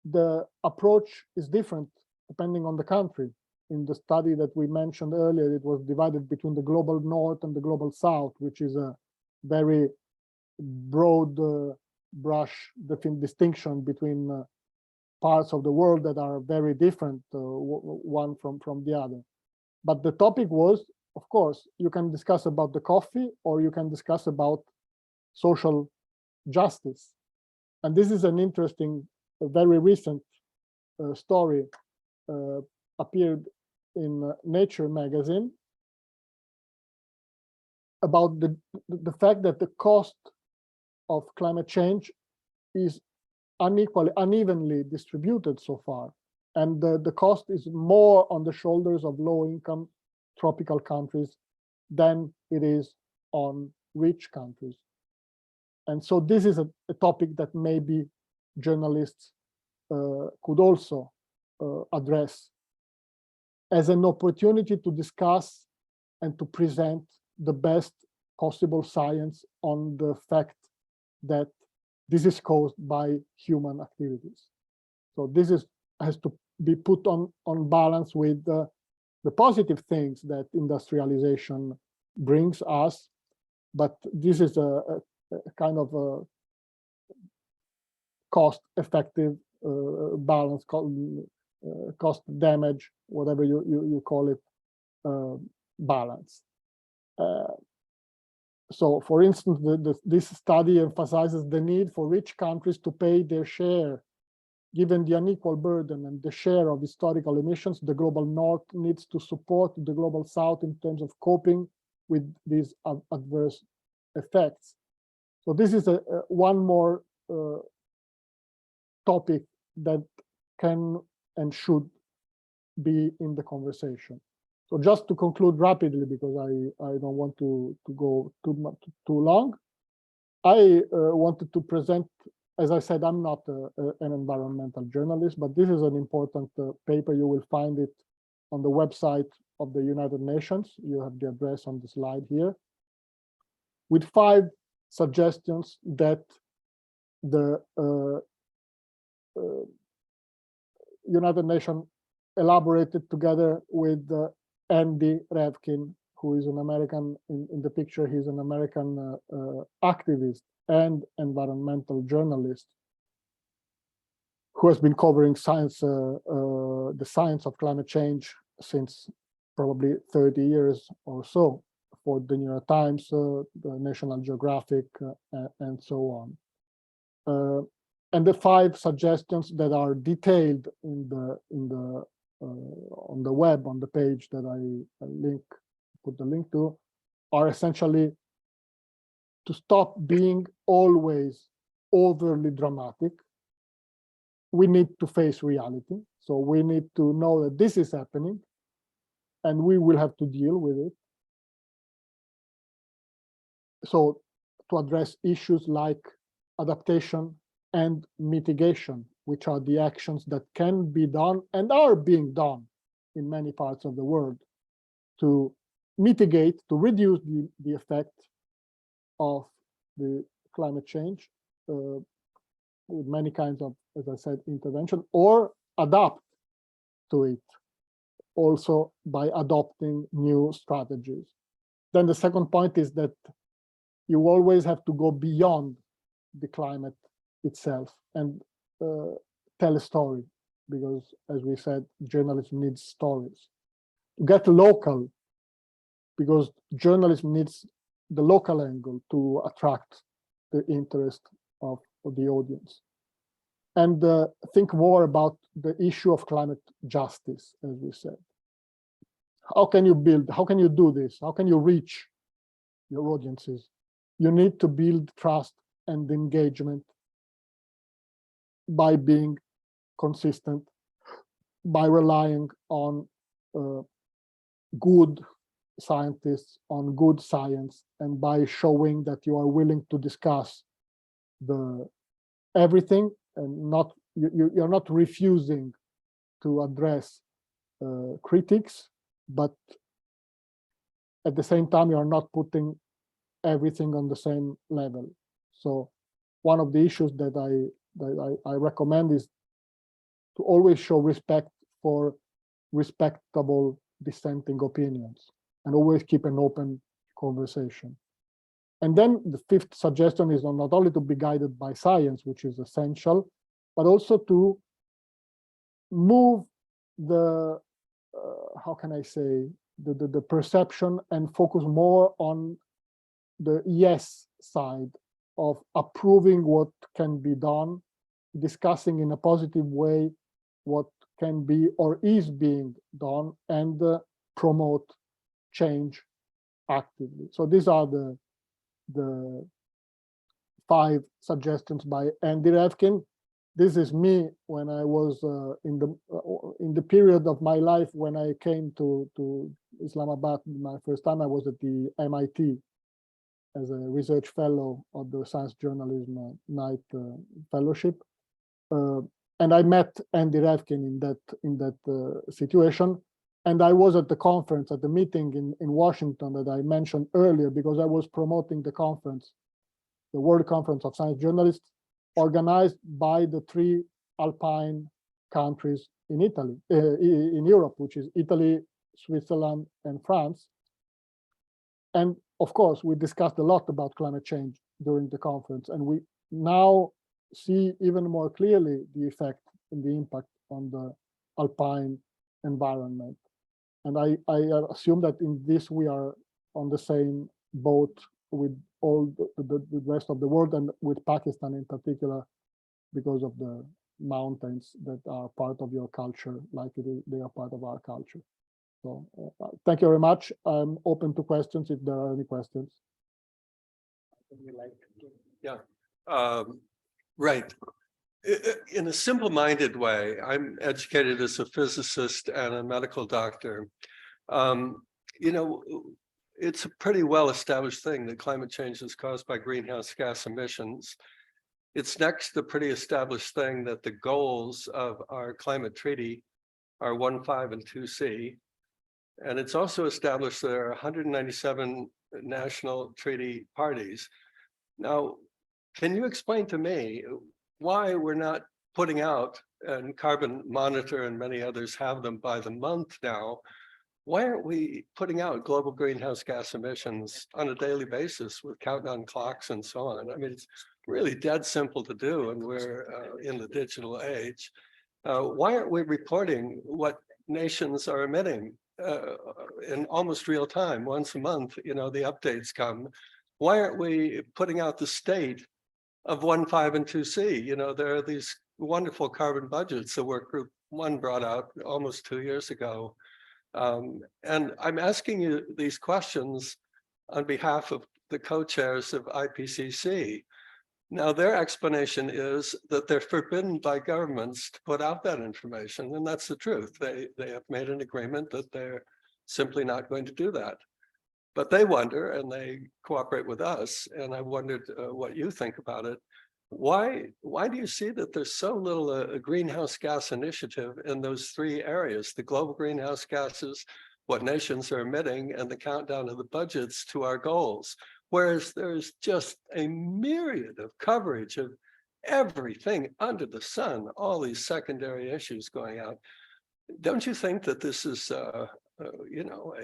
the approach is different depending on the country. In the study that we mentioned earlier, it was divided between the global north and the global south, which is a very broad brush distinction between parts of the world that are very different, one from the other. But the topic was, of course, you can discuss about the coffee, or you can discuss about social justice. And this is an interesting, very recent story, appeared in Nature magazine, about the fact that the cost of climate change is unevenly distributed so far. And the cost is more on the shoulders of low-income tropical countries than it is on rich countries. And so this is a topic that maybe journalists could also address as an opportunity to discuss and to present the best possible science on the fact that this is caused by human activities. So this has to be put on balance with the positive things that industrialization brings us, but this is a kind of a cost-effective balance, cost damage, whatever you call it, balance. So, for instance, this study emphasizes the need for rich countries to pay their share. Given the unequal burden and the share of historical emissions, the global north needs to support the global south in terms of coping with these adverse effects. So this is one more topic that can and should be in the conversation. So just to conclude rapidly, because I don't want to go too long, I wanted to present, as I said, I'm not an environmental journalist, but this is an important paper. You will find it on the website of the United Nations. You have the address on the slide here, with 5 suggestions that the United Nations elaborated together with Andy Revkin, who is an American, in the picture, he's an American activist and environmental journalist who has been covering science, the science of climate change since probably 30 years or so for the New York Times, the National Geographic, and so on. And the 5 suggestions that are detailed on the web, on the page that I put the link to, are essentially to stop being always overly dramatic. We need to face reality. So we need to know that this is happening and we will have to deal with it. So to address issues like adaptation and mitigation, which are the actions that can be done and are being done in many parts of the world to mitigate, to reduce the effect of the climate change with many kinds of, as I said, intervention, or adapt to it also by adopting new strategies. Then the second point is that you always have to go beyond the climate itself and tell a story, because as we said, journalism needs stories. Get local, because journalism needs the local angle to attract the interest of the audience. And think more about the issue of climate justice, as we said. How can you build, how can you do this? How can you reach your audiences? You need to build trust and engagement by being consistent, by relying on good scientists, on good science, and by showing that you are willing to discuss everything and not you're not refusing to address critics, but at the same time you are not putting everything on the same level. So one of the issues that I recommend is to always show respect for respectable dissenting opinions and always keep an open conversation. And then the 5th suggestion is not only to be guided by science, which is essential, but also to move the, how can I say, the perception and focus more on the yes side of approving what can be done, discussing in a positive way what can be or is being done, and promote change actively. So these are the 5 suggestions by Andy Revkin. This is me when I was in the period of my life when I came to Islamabad. My first time I was at the MIT as a research fellow of the Science Journalism Night Fellowship, and I met Andy Revkin in that situation. And I was at the conference, at the meeting in Washington that I mentioned earlier, because I was promoting the conference, the World Conference of Science Journalists, organized by the 3 Alpine countries in Italy, in Europe, which is Italy, Switzerland, and France. And of course, we discussed a lot about climate change during the conference, and we now see even more clearly the effect and the impact on the Alpine environment. And I assume that in this we are on the same boat with all the rest of the world, and with Pakistan in particular, because of the mountains that are part of your culture, like they are part of our culture. So thank you very much. I'm open to questions if there are any questions. Yeah, right. In a simple-minded way, I'm educated as a physicist and a medical doctor. You know, it's a pretty well-established thing that climate change is caused by greenhouse gas emissions. It's next a pretty established thing that the goals of our climate treaty are 1.5 and 2C. And it's also established there are 197 national treaty parties. Now, can you explain to me why we're not putting out, and Carbon Monitor and many others have them by the month now, why aren't we putting out global greenhouse gas emissions on a daily basis with countdown clocks and so on? I mean, it's really dead simple to do, and we're in the digital age. Why aren't we reporting what nations are emitting in almost real time? Once a month, you know, the updates come. Why aren't we putting out the state of 1, 5, and 2C? You know, there are these wonderful carbon budgets that Work Group 1 brought out almost 2 years ago. And I'm asking you these questions on behalf of the co-chairs of IPCC. Now, their explanation is that they're forbidden by governments to put out that information, and that's the truth. They have made an agreement that they're simply not going to do that. But they wonder, and they cooperate with us, and I wondered what you think about it. Why do you see that there's so little a greenhouse gas initiative in those 3 areas, the global greenhouse gases, what nations are emitting, and the countdown of the budgets to our goals? Whereas there's just a myriad of coverage of everything under the sun, all these secondary issues going out. Don't you think that this is, you know,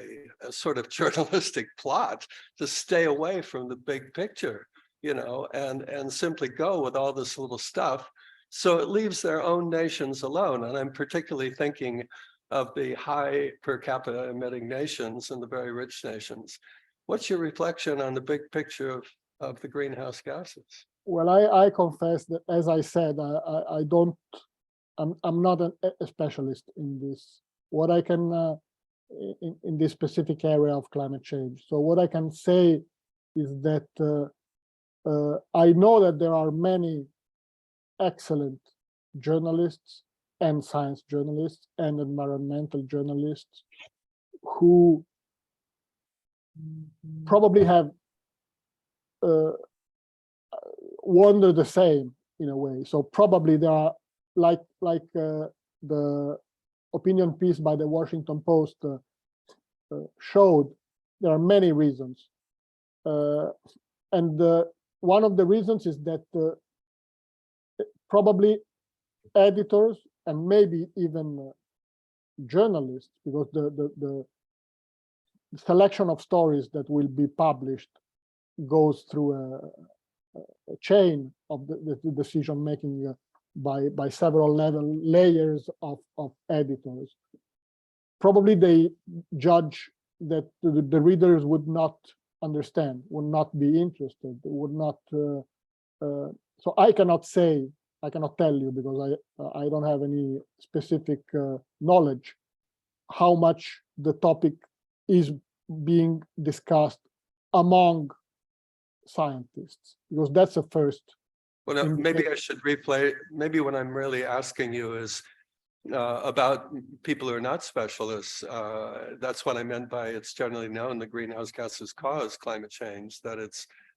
a sort of journalistic plot to stay away from the big picture, you know, and simply go with all this little stuff, so it leaves their own nations alone? And I'm particularly thinking of the high per capita emitting nations and the very rich nations. What's your reflection on the big picture of the greenhouse gases? Well, I confess that, as I said, I'm not a specialist in this. What I can in this specific area of climate change. So what I can say is that I know that there are many excellent journalists and science journalists and environmental journalists who probably have wondered the same in a way. So probably there are, like the opinion piece by the Washington Post showed, there are many reasons. And one of the reasons is that probably editors and maybe even journalists, because the selection of stories that will be published goes through a chain of the decision making by several layers of editors. Probably they judge that the readers would not understand, would not be interested, would not. So I cannot say, I cannot tell you, because I don't have any specific knowledge how much the topic is being discussed among scientists, because that's a first. Well, maybe I should replay. Maybe what I'm really asking you is about people who are not specialists. That's what I meant by it's generally known that greenhouse gases cause climate change, that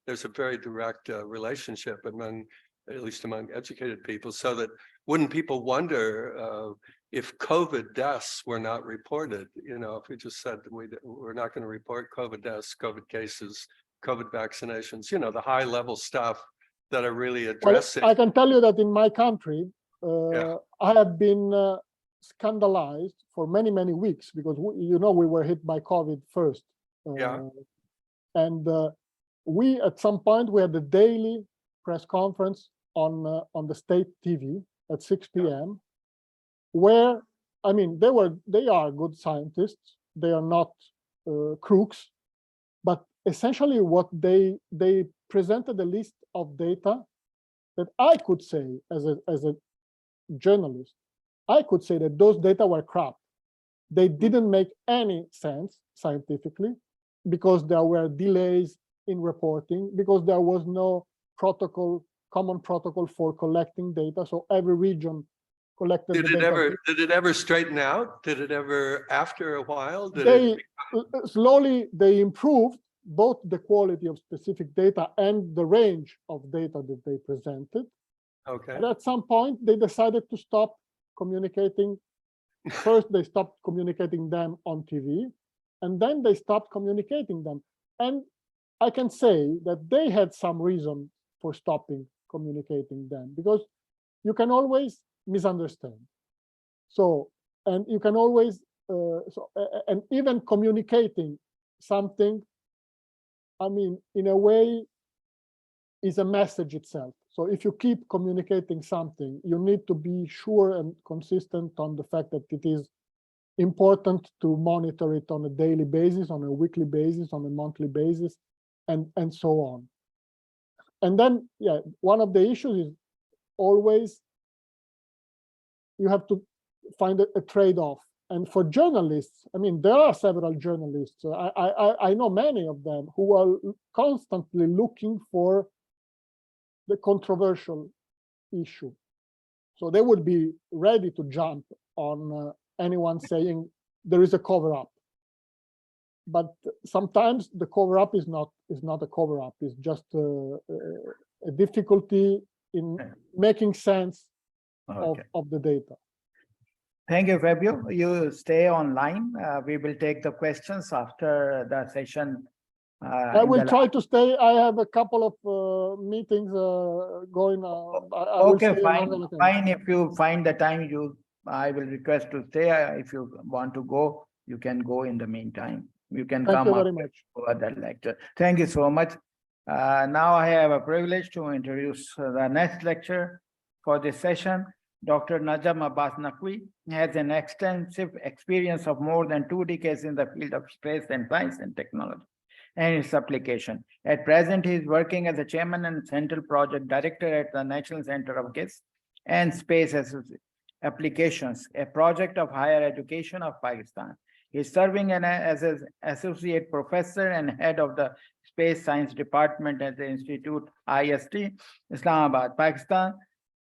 there's a very direct relationship among, at least among educated people, so that wouldn't people wonder if COVID deaths were not reported? You know, if we just said we're not going to report COVID deaths, COVID cases, COVID vaccinations, you know, the high level stuff that are really addressing. Well, I can tell you that in my country, I have been scandalized for many weeks, because we were hit by COVID first. And we, at some point, we had the daily press conference on the state TV at 6 p.m. where, I mean, they are good scientists. They are not crooks, but essentially what they presented a list of data that I could say as a journalist, I could say that those data were crap. They didn't make any sense scientifically, because there were delays in reporting, because there was no common protocol for collecting data. So every region collected the data. Did it ever straighten out? Did it ever, after a while? Slowly they improved both the quality of specific data and the range of data that they presented. Okay. And at some point, they decided to stop communicating. First, they stopped communicating them on TV, and then they stopped communicating them. And I can say that they had some reason for stopping communicating them, because you can always misunderstand. So, and you can always, and even communicating something, I mean, in a way, is a message itself. So if you keep communicating something, you need to be sure and consistent on the fact that it is important to monitor it on a daily basis, on a weekly basis, on a monthly basis, and so on. And then, yeah, one of the issues is always you have to find a trade-off. And for journalists, I mean, there are several journalists. I know many of them who are constantly looking for the controversial issue. So they would be ready to jump on anyone saying there is a cover-up. But sometimes the cover-up is not a cover-up. It's just a difficulty in making sense of the data. Thank you, Fabio. You stay online. We will take the questions after the session. I will try to stay. I have a couple of meetings going. Okay, fine. Fine. If you find the time, I will request to stay. If you want to go, you can go in the meantime. You can come up for that lecture. Thank you so much. Now I have a privilege to introduce the next lecturer for this session. Dr. Najam Abbas Naqvi has an extensive experience of more than 2 decades in the field of space and science and technology and its application. At present, he is working as a chairman and central project director at the National Center of Space and Space Applications, a project of higher education of Pakistan. He is serving as an associate professor and head of the Space Science Department at the Institute IST, Islamabad, Pakistan.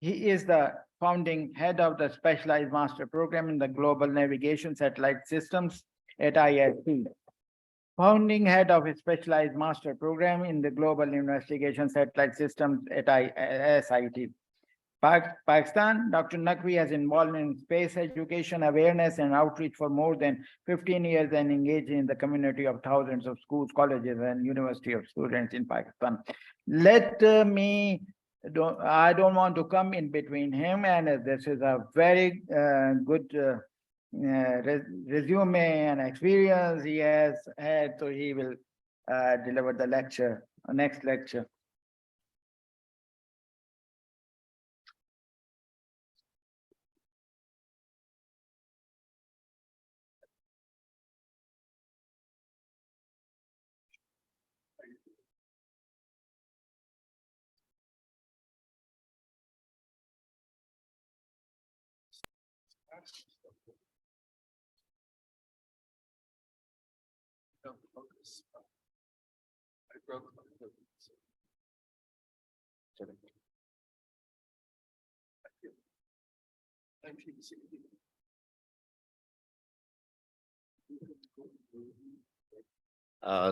He is the founding head of the specialized master program in the Global Navigation Satellite Systems at IST. Founding head of a specialized master program in the Global Investigation Satellite Systems at SIT. Pakistan, Dr. Naqvi has involved in space education, awareness, and outreach for more than 15 years and engaged in the community of thousands of schools, colleges, and university of students in Pakistan. I don't want to come in between him, and this is a very good resume and experience he has had, so he will deliver the lecture, next lecture.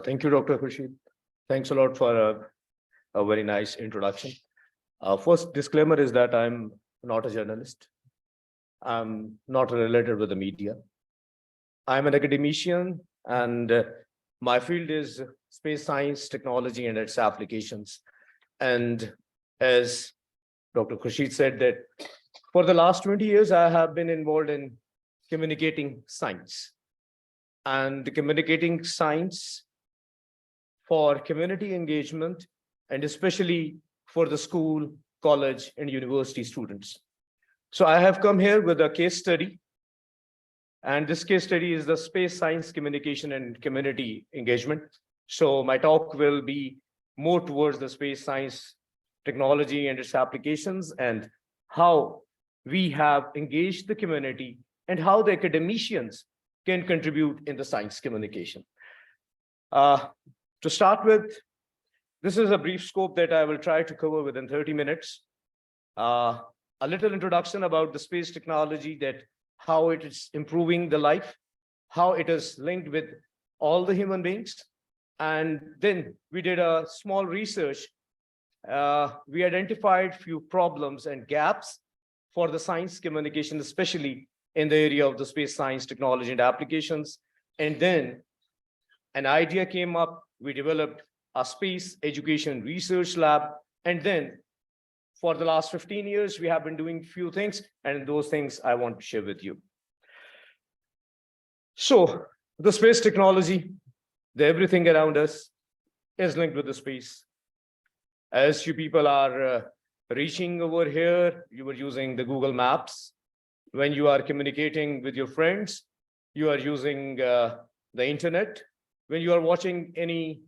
Thank you, Dr. Khurshid. Thanks a lot for a very nice introduction. First disclaimer is that I'm not a journalist. I'm not related with the media. I'm an academician, and my field is space science, technology, and its applications. And as Dr. Khurshid said, that for the last 20 years, I have been involved in communicating science. And communicating science for community engagement, and especially for the school, college, and university students. So I have come here with a case study. And this case study is the space science communication and community engagement. So my talk will be more towards the space science technology and its applications, and how we have engaged the community and how the academicians can contribute in the science communication. To start with, this is a brief scope that I will try to cover within 30 minutes. A little introduction about the space technology, that how it is improving the life, how it is linked with all the human beings. And then we did a small research. We identified few problems and gaps for the science communication, especially in the area of the space science technology and applications. And then an idea came up. We developed a space education research lab, And then for the last 15 years, we have been doing few things, and those things I want to share with you. So the space technology, everything around us is linked with the space. As you people are reaching over here, you are using the Google Maps. When you are communicating with your friends, you are using the internet. When you are watching any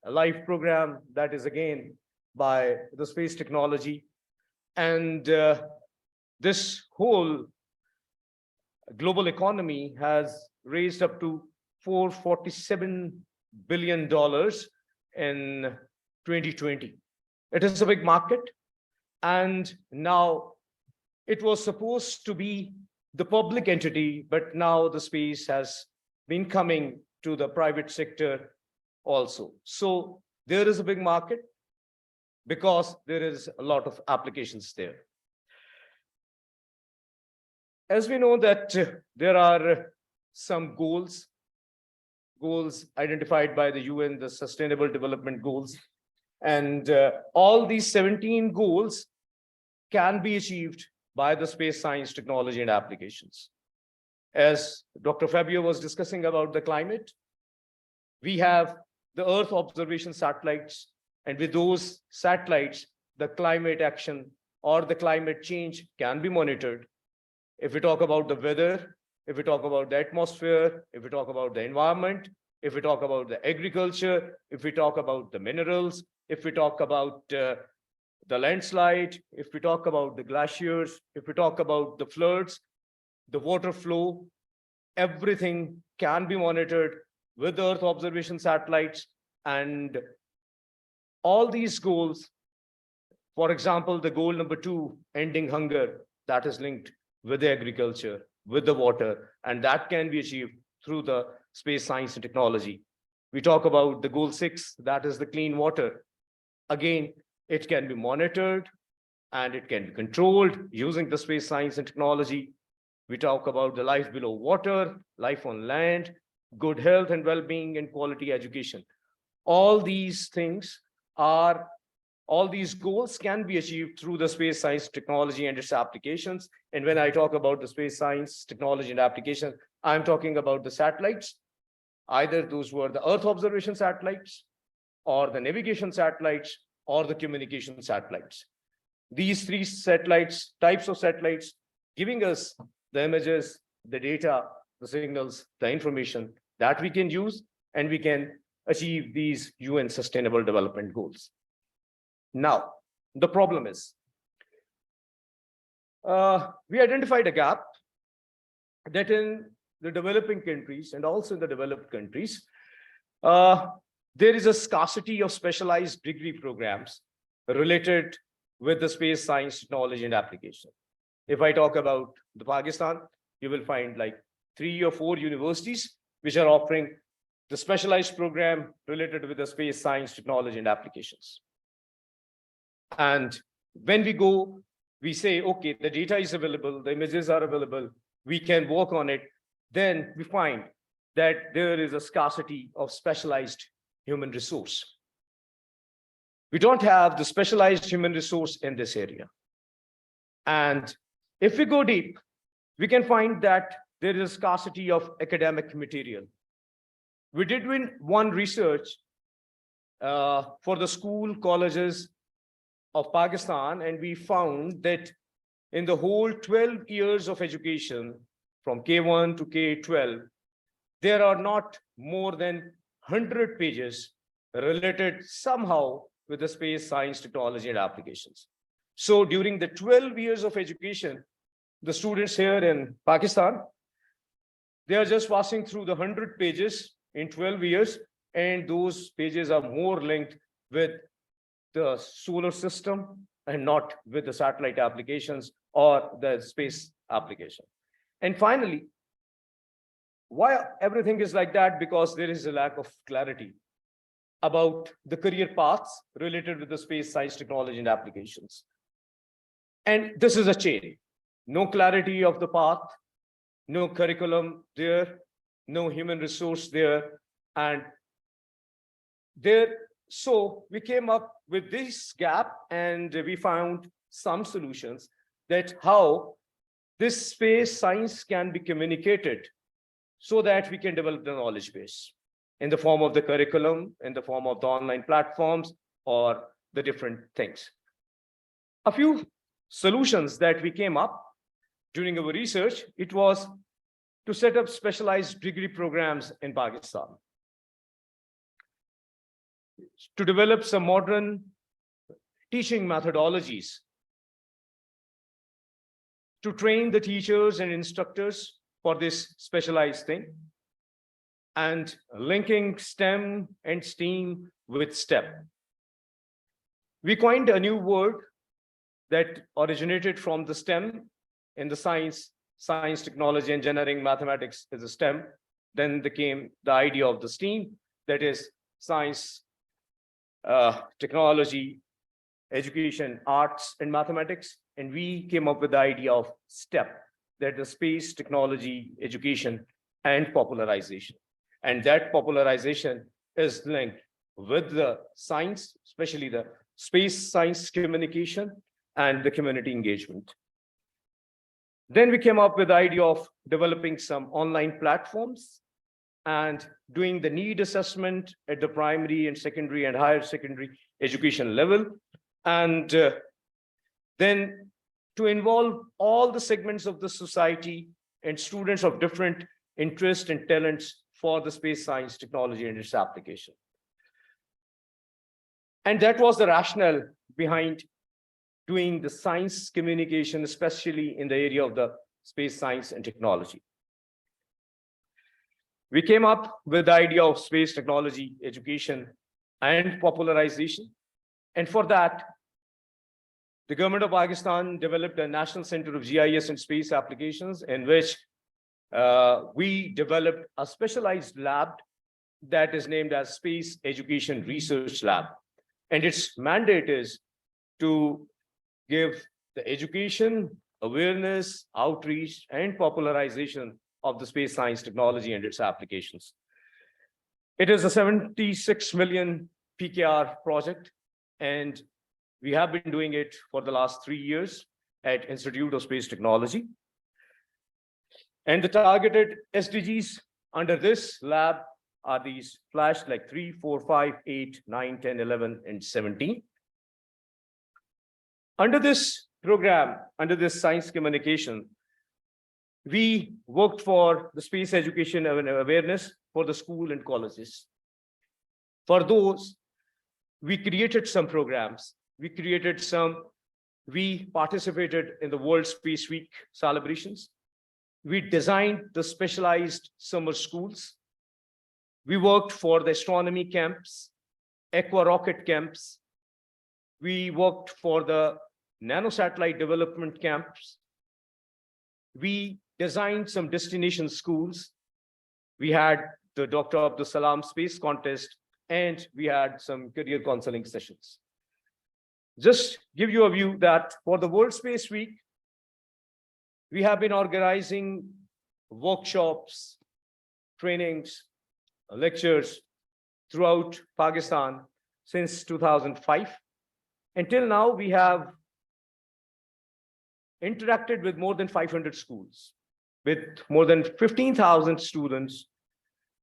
live program, that is again by the space technology. And this whole global economy has raised up to $447 billion in 2020. It is a big market. And now it was supposed to be the public entity, but now the space has been coming to the private sector also. So there is a big market because there is a lot of applications there. As we know that there are some goals identified by the UN, the Sustainable Development Goals, and all these 17 goals can be achieved by the space science, technology, and applications. As Dr. Fabio was discussing about the climate, we have the Earth observation satellites, and with those satellites, the climate action or the climate change can be monitored. If we talk about the weather, if we talk about the atmosphere, if we talk about the environment, if we talk about the agriculture, if we talk about the minerals, if we talk about the landslide, if we talk about the glaciers, if we talk about the floods, the water flow, everything can be monitored with the Earth observation satellites. And all these goals, for example, the goal number 2, ending hunger, that is linked with the agriculture, with the water, and that can be achieved through the space science and technology. We talk about the goal 6, that is the clean water. Again, it can be monitored and it can be controlled using the space science and technology. We talk about the life below water, life on land, good health and well-being, and quality education. All these goals can be achieved through the space science, technology, and its applications. And when I talk about the space science, technology, and application, I'm talking about the satellites. Either those were the Earth observation satellites, or the navigation satellites, or the communication satellites. These 3 satellites, types of satellites, giving us the images, the data, the signals, the information that we can use, and we can achieve these UN Sustainable Development Goals. Now, the problem is, we identified a gap that in the developing countries and also in the developed countries, there is a scarcity of specialized degree programs related with the space science, technology, and application. If I talk about the Pakistan, you will find like 3 or 4 universities which are offering the specialized program related with the space science, technology, and applications. And when we go, we say, okay, the data is available, the images are available, we can work on it. Then we find that there is a scarcity of specialized human resource. We don't have the specialized human resource in this area. And if we go deep, we can find that there is a scarcity of academic material. We did one research for the school colleges of Pakistan, and we found that in the whole 12 years of education, from K1 to K12, there are not more than 100 pages related somehow with the space science, technology, and applications. So during the 12 years of education, the students here in Pakistan, they are just passing through the 100 pages in 12 years, and those pages are more linked with the solar system and not with the satellite applications or the space application. And finally, why everything is like that? Because there is a lack of clarity about the career paths related with the space science, technology, and applications. And this is a chain. No clarity of the path, no curriculum there, no human resource there, and there So we came up with this gap and we found some solutions that how this space science can be communicated so that we can develop the knowledge base in the form of the curriculum, in the form of the online platforms, or the different things. A few solutions that we came up during our research, it was to set up specialized degree programs in Pakistan, to develop some modern teaching methodologies, to train the teachers and instructors for this specialized thing, and linking STEM and STEAM with STEP. We coined a new word that originated from the STEM in the science, technology, engineering, mathematics is a STEM. Then came the idea of the STEAM, that is science, technology, education, arts, and mathematics. And we came up with the idea of STEP, that is space, technology, education, and popularization. And that popularization is linked with the science, especially the space science communication and the community engagement. Then we came up with the idea of developing some online platforms and doing the need assessment at the primary and secondary and higher secondary education level. And then to involve all the segments of the society and students of different interests and talents for the space science technology and its application. And that was the rationale behind doing the science communication, especially in the area of the space science and technology. We came up with the idea of space technology, education, and popularization. And for that, the government of Pakistan developed a National Center of GIS and Space Applications, in which we developed a specialized lab that is named as Space Education Research Lab. And its mandate is to give the education, awareness, outreach, and popularization of the space science technology and its applications. It is a 76 million PKR project, and we have been doing it for the last 3 years at Institute of Space Technology. And the targeted SDGs under this lab are these flashed like 3, 4, 5, 8, 9, 10, 11, and 17. Under this program, under this science communication, we worked for the space education and awareness for the school and colleges. For those, we created some programs. We participated in the World Space Week celebrations. We designed the specialized summer schools. We worked for the astronomy camps, aqua rocket camps. We worked for the nanosatellite development camps. We designed some destination schools. We had the Dr. Abdul Salam Space Contest, and we had some career counseling sessions. Just give you a view that for the World Space Week, we have been organizing workshops, trainings, lectures throughout Pakistan since 2005. Until now, we have interacted with more than 500 schools, with more than 15,000 students,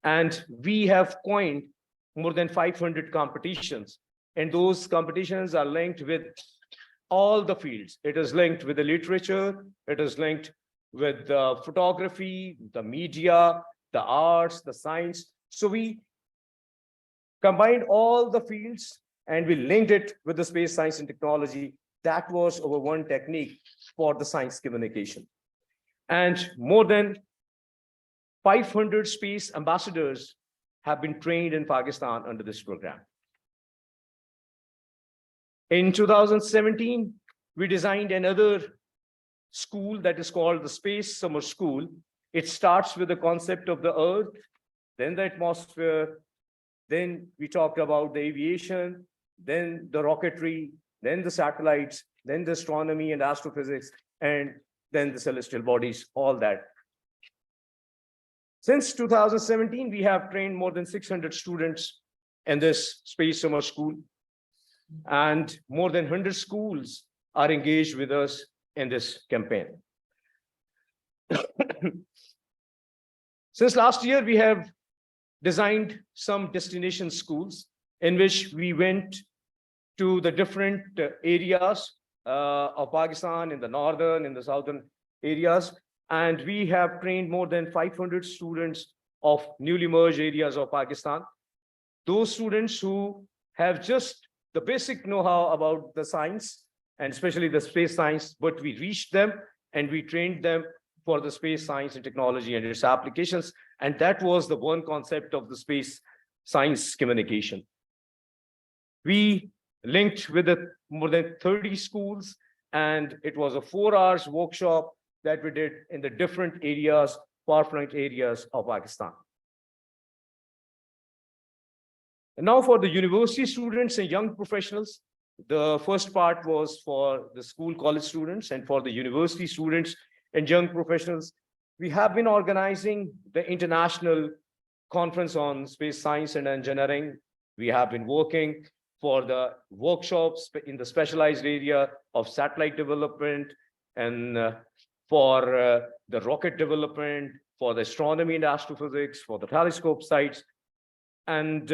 and we have coined more than 500 competitions. And those competitions are linked with all the fields. It is linked with the literature, it is linked with the photography, the media, the arts, the science. So we combined all the fields and we linked it with the space science and technology. That was our one technique for the science communication. And more than 500 space ambassadors have been trained in Pakistan under this program. In 2017, we designed another school that is called the Space Summer School. It starts with the concept of the Earth, then the atmosphere, then we talked about the aviation, then the rocketry, then the satellites, then the astronomy and astrophysics, and then the celestial bodies, all that. Since 2017, we have trained more than 600 students in this space summer school. And more than 100 schools are engaged with us in this campaign. Since last year, we have designed some destination schools in which we went to the different areas of Pakistan, in the northern, in the southern areas. And we have trained more than 500 students of newly merged areas of Pakistan. Those students who have just the basic know-how about the science, and especially the space science, but we reached them and we trained them for the space science and technology and its applications. And that was the one concept of the space science communication. We linked with more than 30 schools, and it was a 4-hour workshop that we did in the different areas, far-flung areas of Pakistan. And now for the university students and young professionals, the first part was for the school college students, and for the university students and young professionals, we have been organizing the International Conference on Space Science and Engineering. We have been working for the workshops in the specialized area of satellite development, and for the rocket development, for the astronomy and astrophysics, for the telescope sites. And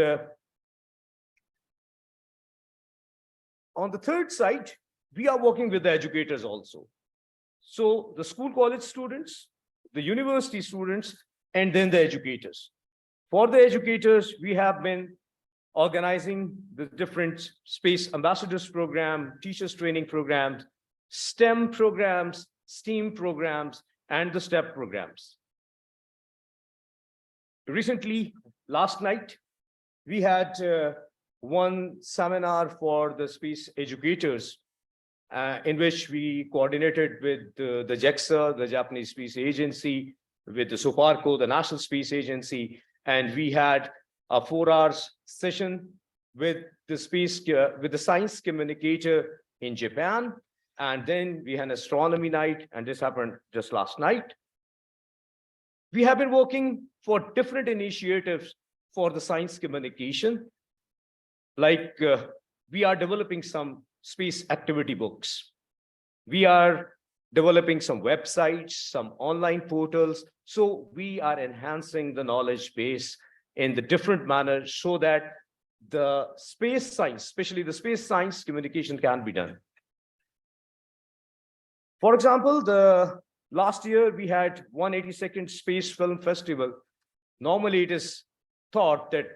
on the third side, we are working with the educators also. So the school college students, the university students, and then the educators. For the educators, we have been organizing the different space ambassadors program, teachers training programs, STEM programs, STEAM programs, and the STEP programs. Recently, last night, we had one seminar for the space educators, in which we coordinated with the JAXA, the Japanese Space Agency, with the SOPARCO, the National Space Agency, and we had a 4-hour session with the science communicator in Japan, and then we had an astronomy night, and this happened just last night. We have been working for different initiatives for the science communication, like we are developing some space activity books. We are developing some websites, some online portals. So we are enhancing the knowledge base in the different manners so that the space science, especially the space science communication, can be done. For example, the last year we had 182nd Space Film Festival. Normally it is thought that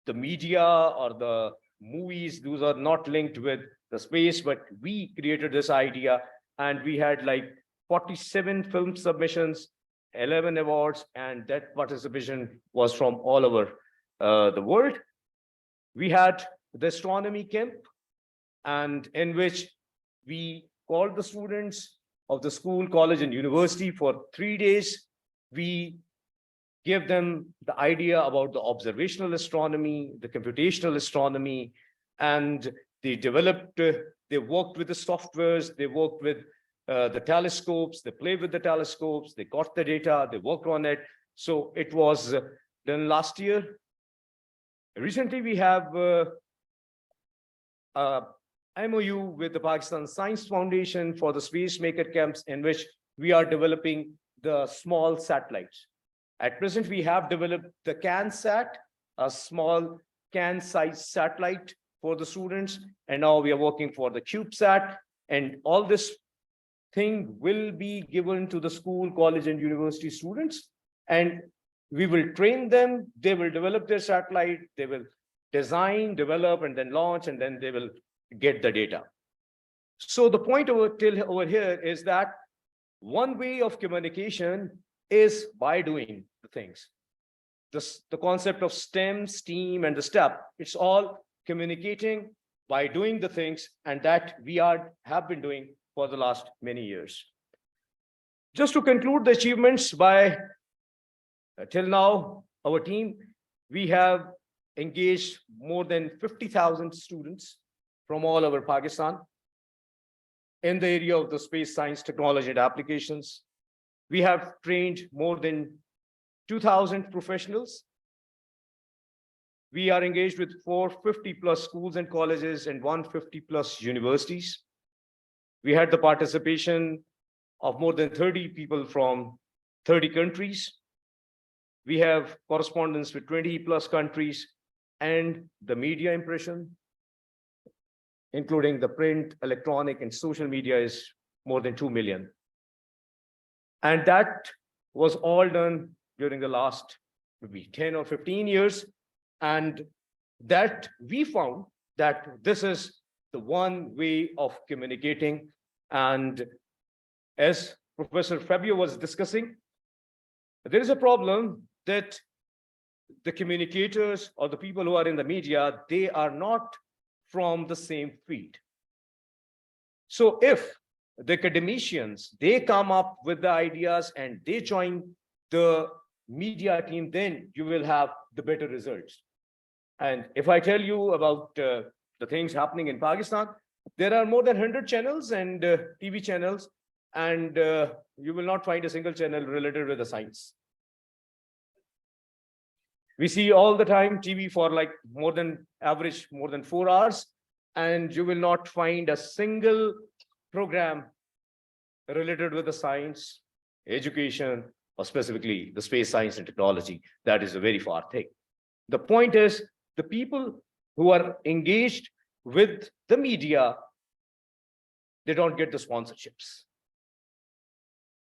the media or the movies, those are not linked with the space, but we created this idea, and we had like 47 film submissions, 11 awards, and that participation was from all over the world. We had the astronomy camp, and in which we called the students of the school, college, and university for 3 days. We give them the idea about the observational astronomy, the computational astronomy, and they developed, they worked with the softwares, they worked with the telescopes, they played with the telescopes, they got the data, they worked on it. So it was done last year. Recently, we have MOU with the Pakistan Science Foundation for the Space Maker Camps, in which we are developing the small satellites. At present, we have developed the CanSat, a small can-sized satellite for the students, and now we are working for the CubeSat, and all this thing will be given to the school, college, and university students, and we will train them. They will develop their satellite, they will design, develop, and then launch, and then they will get the data. So the point over here is that one way of communication is by doing the things. The concept of STEM, STEAM, and the STEP, it's all communicating by doing the things, and that we have been doing for the last many years. Just to conclude the achievements by till now, our team, we have engaged more than 50,000 students from all over Pakistan in the area of the space science, technology, and applications. We have trained more than 2,000 professionals We are engaged with 450 plus schools and colleges and 150 plus universities. We had the participation of more than 30 people from 30 countries. We have correspondence with 20 plus countries, and the media impression, including the print, electronic, and social media, is more than 2 million. And that was all done during the last maybe 10 or 15 years. And that we found that this is the one way of communicating. And as Professor Fabio was discussing, there is a problem that the communicators or the people who are in the media, they are not from the same field. So if the academicians, they come up with the ideas and they join the media team, then you will have the better results. And if I tell you about the things happening in Pakistan, there are more than 100 channels and TV channels, and you will not find a single channel related with the science. We see all the time TV for like more than 4 hours, and you will not find a single program related with the science, education, or specifically the space science and technology. That is a very far thing. The point is, the people who are engaged with the media, they don't get the sponsorships.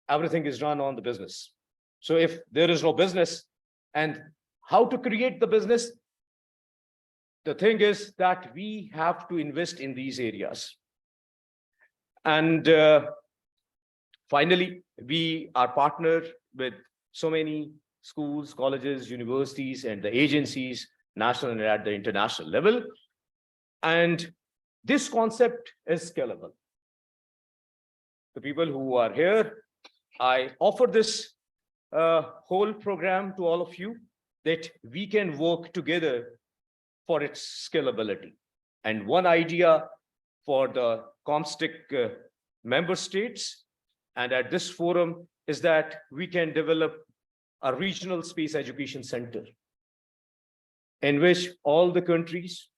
Everything is done on the business. So if there is no business, and how to create the business, the thing is that we have to invest in these areas. And finally, we are partnered with so many schools, colleges, universities, and the agencies, national and at the international level. And this concept is scalable. The people who are here, I offer this whole program to all of you, that we can work together for its scalability. And one idea for the comstech member states and at this forum is that we can develop a regional space education center in which all the countries,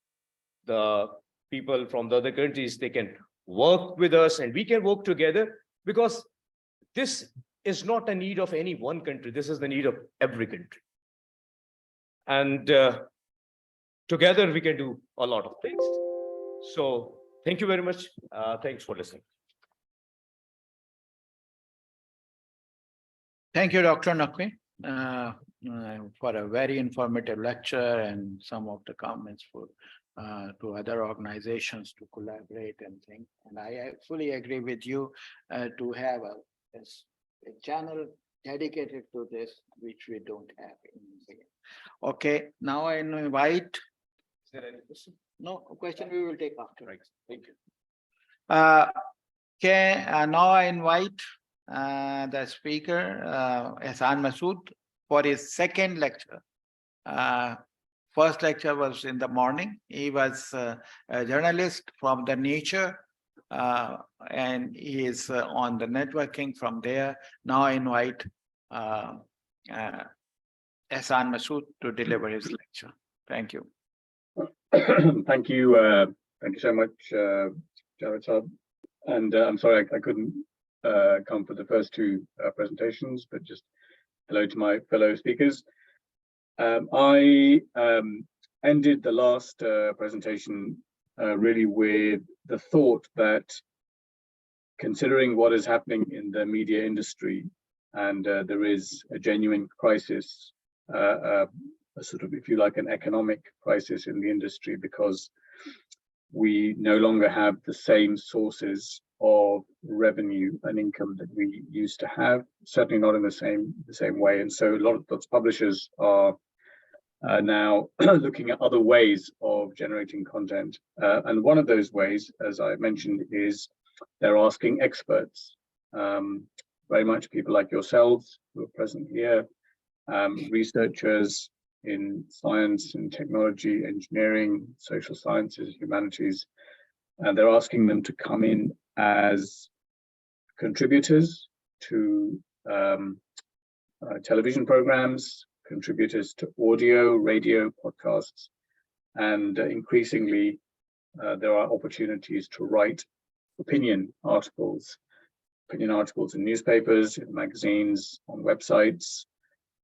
the people from the other countries, they can work with us and we can work together, because this is not a need of any one country. This is the need of every country. And together we can do a lot of things. So thank you very much. Thanks for listening. Thank you, Dr. Naqvi, for a very informative lecture and some of the comments for to other organizations to collaborate and think. And I fully agree with you to have a channel dedicated to this, which we don't have in India. Okay, now I invite. Is there any question? No question. We will take after. Right. Thank you. Okay, now I invite the speaker, Ehsan Masood, for his second lecture. First lecture was in the morning. He was a journalist from the Nature, and he is on the networking from there. Now I invite Ehsan Masood to deliver his lecture. Thank you. Thank you so much, Javed Saab. And I'm sorry I couldn't come for the first two presentations, but just hello to my fellow speakers. I ended the last presentation really with the thought that, considering what is happening in the media industry, and there is a genuine crisis, a sort of, if you like, an economic crisis in the industry, because we no longer have the same sources of revenue and income that we used to have, certainly not in the same way. And so a lot of publishers are now looking at other ways of generating content. And one of those ways, as I mentioned, is they're asking experts, very much people like yourselves who are present here, researchers in science and technology, engineering, social sciences, humanities, and they're asking them to come in as contributors to television programs, contributors to audio, radio, podcasts, and increasingly there are opportunities to write opinion articles in newspapers, in magazines, on websites,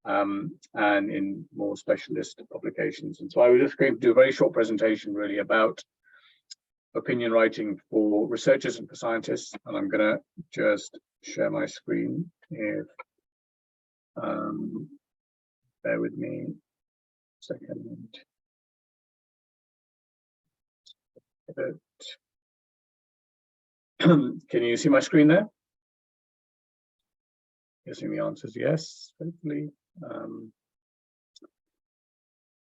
and in more specialist publications. And so I was just going to do a very short presentation really about opinion writing for researchers and for scientists. And I'm going to just share my screen if bear with me a second. Can you see my screen there? Guessing the answer is yes, hopefully.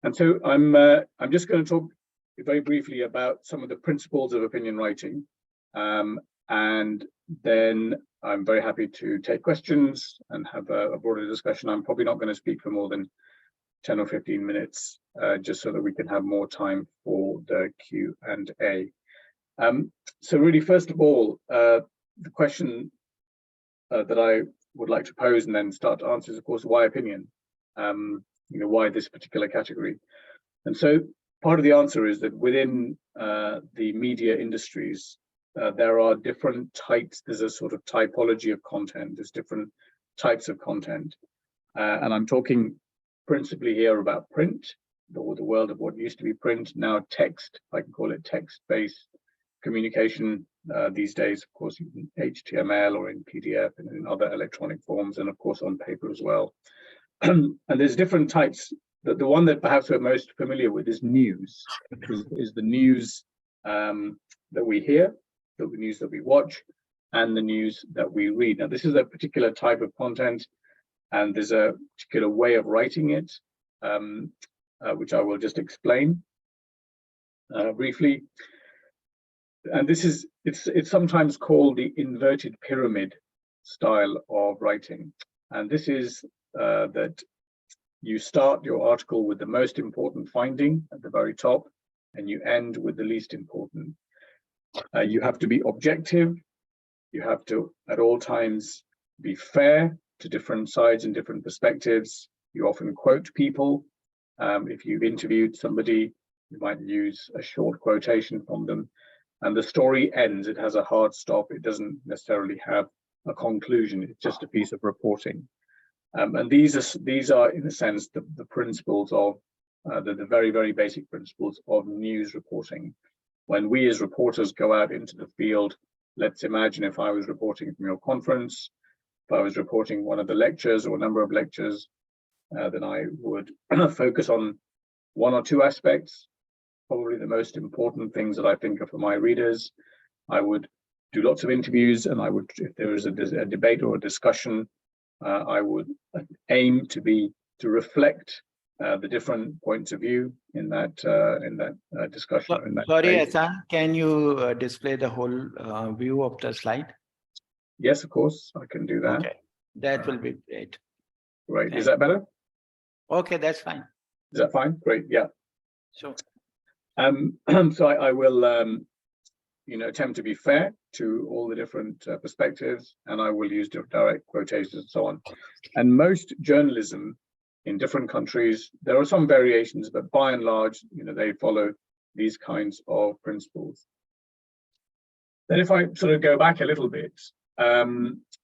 And so I'm just going to talk very briefly about some of the principles of opinion writing, and then I'm very happy to take questions and have a broader discussion. I'm probably not going to speak for more than 10 or 15 minutes, just so that we can have more time for the Q&A. So really, first of all, the question that I would like to pose and then start to answer is, of course, why opinion? Why this particular category? And so part of the answer is that within the media industries, there are different types. There's a sort of typology of content. There's different types of content. And I'm talking principally here about print, or the world of what used to be print, now text. I can call it text-based communication these days, of course, in HTML or in PDF and in other electronic forms, and of course on paper as well. And there's different types. The one that perhaps we're most familiar with is news, is the news that we hear, the news that we watch, and the news that we read. Now, this is a particular type of content, and there's a particular way of writing it, which I will just explain briefly. And this is, it's sometimes called the inverted pyramid style of writing. And this is that you start your article with the most important finding at the very top, and you end with the least important. You have to be objective. You have to, at all times, be fair to different sides and different perspectives. You often quote people. If you've interviewed somebody, you might use a short quotation from them. And the story ends. It has a hard stop. It doesn't necessarily have a conclusion. It's just a piece of reporting. And these are, in a sense, the principles of the very, very basic principles of news reporting. When we as reporters go out into the field, let's imagine if I was reporting from your conference, if I was reporting one of the lectures or a number of lectures, then I would focus on one or two aspects, probably the most important things that I think are for my readers. I would do lots of interviews, and I would, if there is a debate or a discussion, I would aim to reflect the different points of view in that discussion. Or in that Sorry, debate. Hassan, can you display the whole view of the slide? Yes, of course, I can do that. Okay, that will be great. Right, is that better? Okay, that's fine. Is that fine? Great, yeah. Sure. So I will, attempt to be fair to all the different perspectives, and I will use direct quotations and so on. And most journalism in different countries, there are some variations, but by and large, they follow these kinds of principles. Then if I sort of go back a little bit,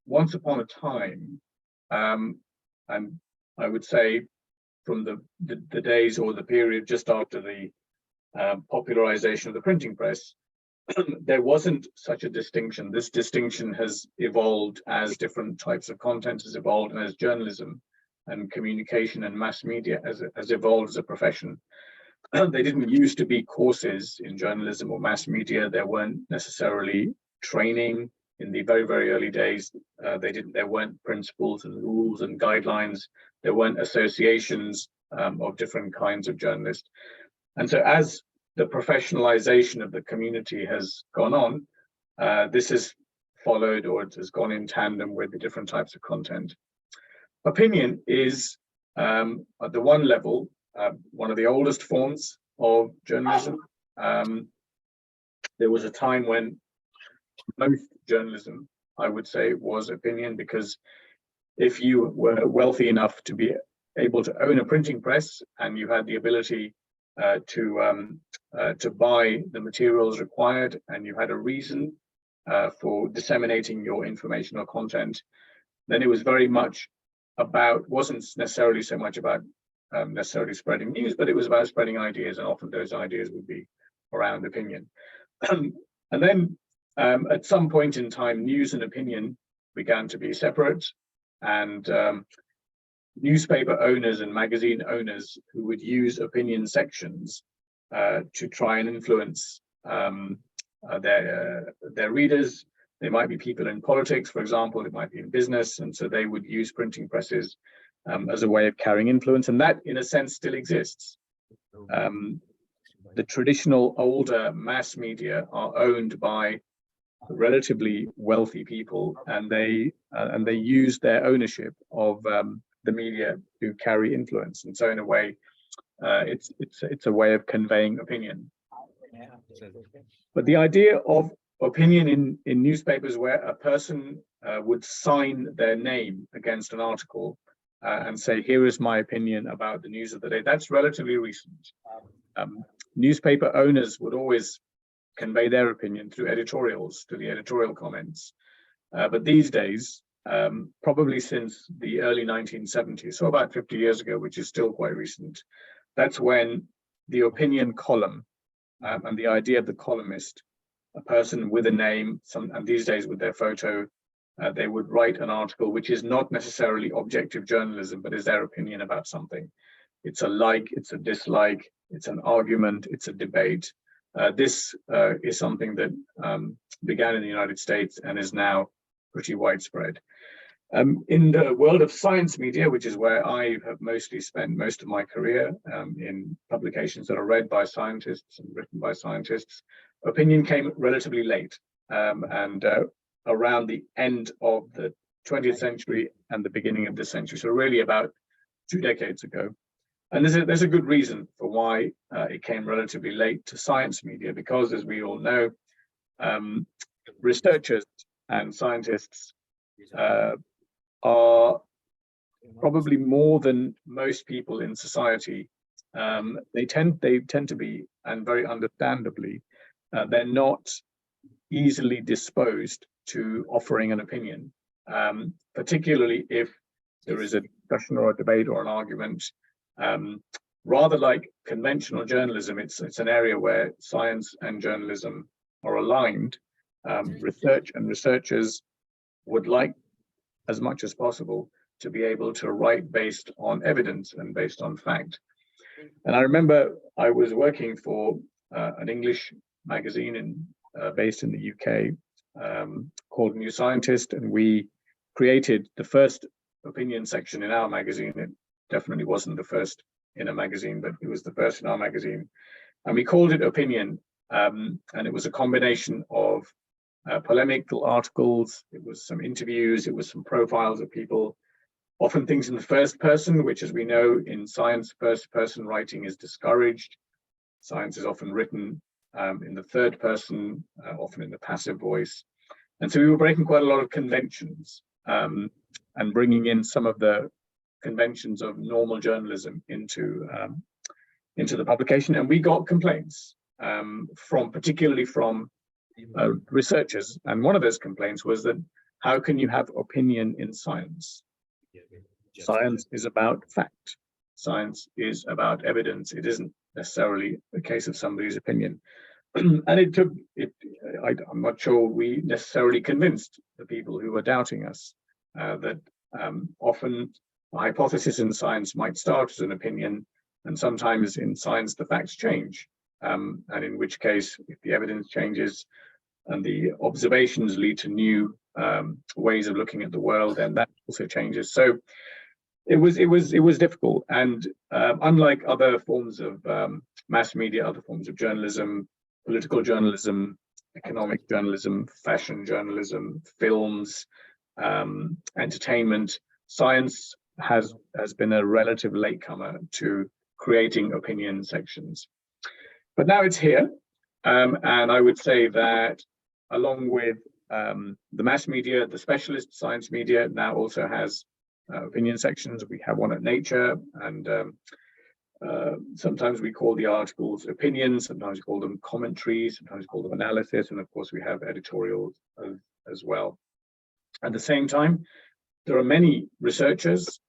once upon a time, and I would say from the days or the period just after the popularization of the printing press, there wasn't such a distinction. This distinction has evolved as different types of content has evolved, and as journalism and communication and mass media has evolved as a profession. They didn't used to be courses in journalism or mass media. There weren't necessarily training in the very, very early days. There weren't principles and rules and guidelines. There weren't associations of different kinds of journalists. And so as the professionalization of the community has gone on, this has followed, or it has gone in tandem with the different types of content. Opinion is, at the one level, one of the oldest forms of journalism. There was a time when most journalism, I would say, was opinion, because if you were wealthy enough to be able to own a printing press and you had the ability to buy the materials required and you had a reason for disseminating your information or content, then it was very much about, wasn't necessarily so much about necessarily spreading news, but it was about spreading ideas, and often those ideas would be around opinion. And then at some point in time, news and opinion began to be separate, and newspaper owners and magazine owners who would use opinion sections to try and influence their readers. They might be people in politics, for example, it might be in business, and so they would use printing presses as a way of carrying influence, and that in a sense still exists. The traditional older mass media are owned by relatively wealthy people, and they use their ownership of the media to carry influence, and so in a way it's a way of conveying opinion. But the idea of opinion in newspapers where a person would sign their name against an article and say, here is my opinion about the news of the day, that's relatively recent. Newspaper owners would always convey their opinion through editorials, to the editorial comments. But these days, probably since the early 1970s, so about 50 years ago, which is still quite recent, that's when the opinion column and the idea of the columnist, a person with a name, and these days with their photo, they would write an article which is not necessarily objective journalism, but is their opinion about something. It's a like, it's a dislike, it's an argument, it's a debate. This is something that began in the United States and is now pretty widespread. In the world of science media, which is where I have mostly spent most of my career, in publications that are read by scientists and written by scientists, opinion came relatively late, and around the end of the 20th century and the beginning of this century, so really about 2 decades ago. And there's a good reason for why it came relatively late to science media, because as we all know, researchers and scientists are probably more than most people in society. They tend to be, and very understandably, they're not easily disposed to offering an opinion, particularly if there is a discussion or a debate or an argument. Rather like conventional journalism, it's an area where science and journalism are aligned. Research and researchers would like, as much as possible, to be able to write based on evidence and based on fact. And I remember I was working for an English magazine based in the UK called New Scientist, and we created the first opinion section in our magazine. It definitely wasn't the first in a magazine, but it was the first in our magazine. And we called it Opinion, and it was a combination of polemical articles, it was some interviews, it was some profiles of people, often things in the first person, which, as we know, in science, first person writing is discouraged. Science is often written in the third person, often in the passive voice. And so we were breaking quite a lot of conventions and bringing in some of the conventions of normal journalism into the publication. And we got complaints particularly from researchers. And one of those complaints was that, how can you have opinion in science? Science is about fact. Science is about evidence. It isn't necessarily a case of somebody's opinion. And I'm not sure we necessarily convinced the people who were doubting us that often a hypothesis in science might start as an opinion, and sometimes in science the facts change. And in which case, if the evidence changes and the observations lead to new ways of looking at the world, then that also changes. So it was difficult. And unlike other forms of mass media, other forms of journalism, political journalism, economic journalism, fashion journalism, films, entertainment, science has been a relative latecomer to creating opinion sections. But now it's here, and I would say that along with the mass media, the specialist science media now also has opinion sections. We have one at Nature, and sometimes we call the articles opinions, sometimes we call them commentaries, sometimes we call them analysis, and of course we have editorials as well. At the same time, there are many researchers,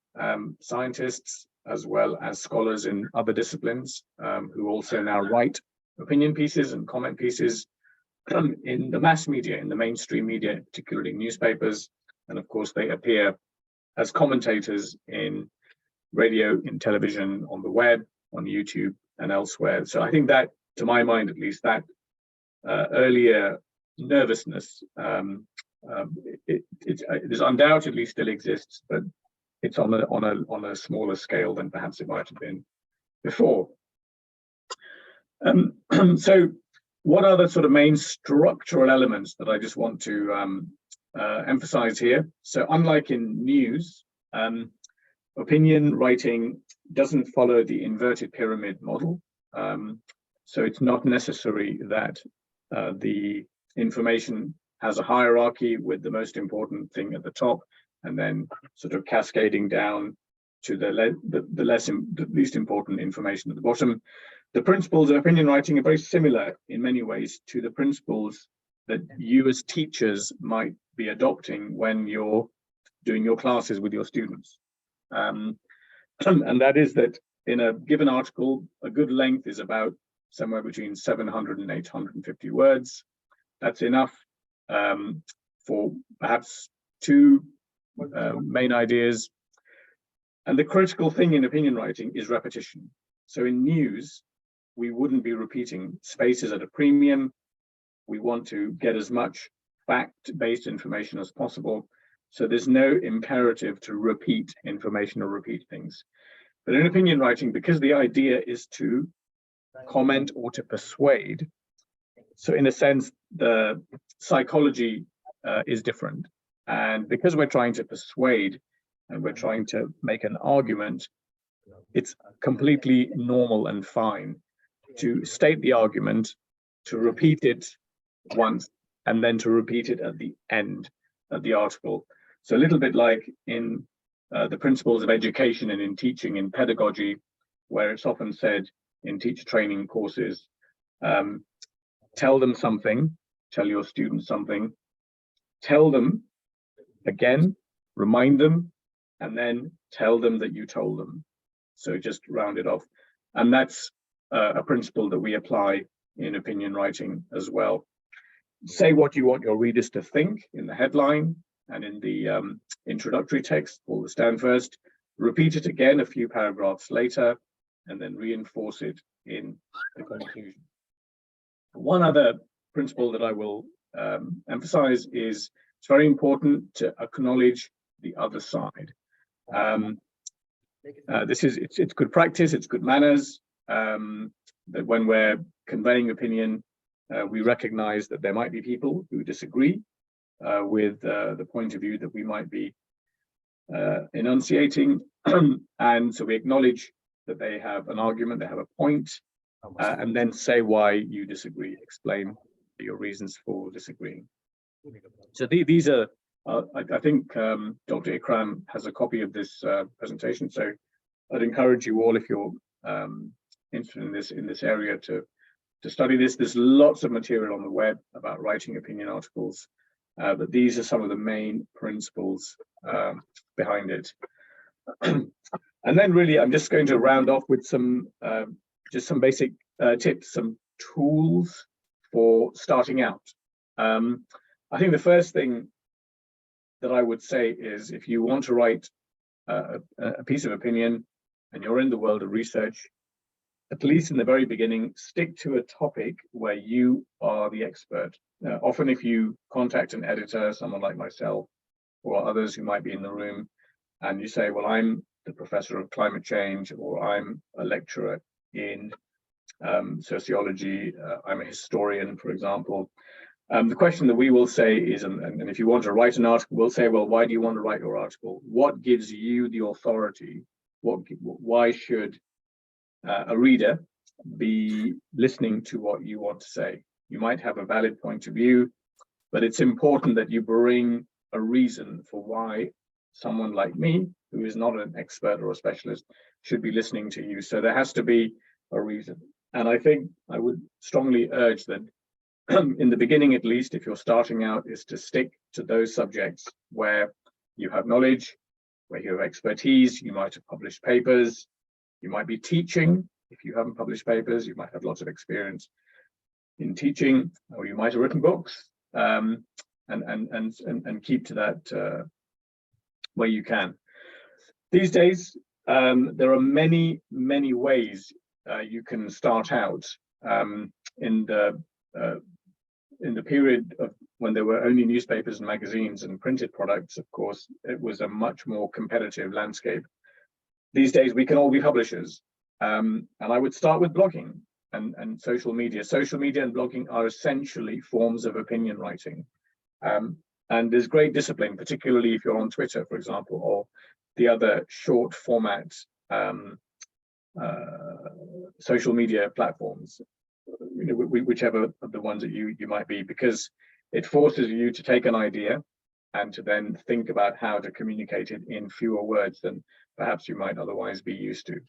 scientists, as well as scholars in other disciplines who also now write opinion pieces and comment pieces in the mass media, in the mainstream media, particularly newspapers. And of course, they appear as commentators in radio, in television, on the web, on YouTube, and elsewhere. So I think that, to my mind at least, that earlier nervousness, it undoubtedly still exists, but it's on a smaller scale than perhaps it might have been before. So what are the sort of main structural elements that I just want to emphasize here? So unlike in news, opinion writing doesn't follow the inverted pyramid model. So it's not necessary that the information has a hierarchy with the most important thing at the top, and then sort of cascading down to the least important information at the bottom. The principles of opinion writing are very similar in many ways to the principles that you as teachers might be adopting when you're doing your classes with your students. And that is that in a given article, a good length is about somewhere between 700 and 850 words. That's enough for perhaps two main ideas. And the critical thing in opinion writing is repetition. So in news, we wouldn't be repeating. Space is at a premium. We want to get as much fact-based information as possible. So there's no imperative to repeat information or repeat things. But in opinion writing, because the idea is to comment or to persuade, so in a sense, the psychology is different. And because we're trying to persuade and we're trying to make an argument, it's completely normal and fine to state the argument, to repeat it once, and then to repeat it at the end of the article. So a little bit like in the principles of education and in teaching, in pedagogy, where it's often said in teacher training courses, tell them something, tell your students something, tell them again, remind them, and then tell them that you told them. So just round it off. And that's a principle that we apply in opinion writing as well. Say what you want your readers to think in the headline and in the introductory text, all the stand first, repeat it again a few paragraphs later, and then reinforce it in the conclusion. One other principle that I will emphasize is it's very important to acknowledge the other side. It's good practice, it's good manners, that when we're conveying opinion, we recognize that there might be people who disagree with the point of view that we might be enunciating. And so we acknowledge that they have an argument, they have a point, and then say why you disagree, explain your reasons for disagreeing. So these are, I think Dr. Ikram has a copy of this presentation, so I'd encourage you all, if you're interested in this area, to study this. There's lots of material on the web about writing opinion articles, but these are some of the main principles behind it. And then really, I'm just going to round off with some just some basic tips, some tools for starting out. I think the first thing that I would say is, if you want to write a piece of opinion and you're in the world of research, at least in the very beginning, stick to a topic where you are the expert. Often if you contact an editor, someone like myself or others who might be in the room, and you say, well, I'm the professor of climate change, or I'm a lecturer in sociology, I'm a historian, for example. The question that we will say is, and if you want to write an article, we'll say, well, why do you want to write your article? What gives you the authority? Why should a reader be listening to what you want to say? You might have a valid point of view, but it's important that you bring a reason for why someone like me, who is not an expert or a specialist, should be listening to you. So there has to be a reason. And I think I would strongly urge that in the beginning, at least, if you're starting out, is to stick to those subjects where you have knowledge, where you have expertise. You might have published papers, you might be teaching. If you haven't published papers, you might have lots of experience in teaching, or you might have written books, and keep to that where you can. These days, there are many ways you can start out. In the period of when there were only newspapers and magazines and printed products, of course, it was a much more competitive landscape. These days, we can all be publishers. And I would start with blogging and social media. Social media and blogging are essentially forms of opinion writing. And there's great discipline, particularly if you're on Twitter, for example, or the other short format social media platforms, whichever of the ones that you might be, because it forces you to take an idea and to then think about how to communicate it in fewer words than perhaps you might otherwise be used to.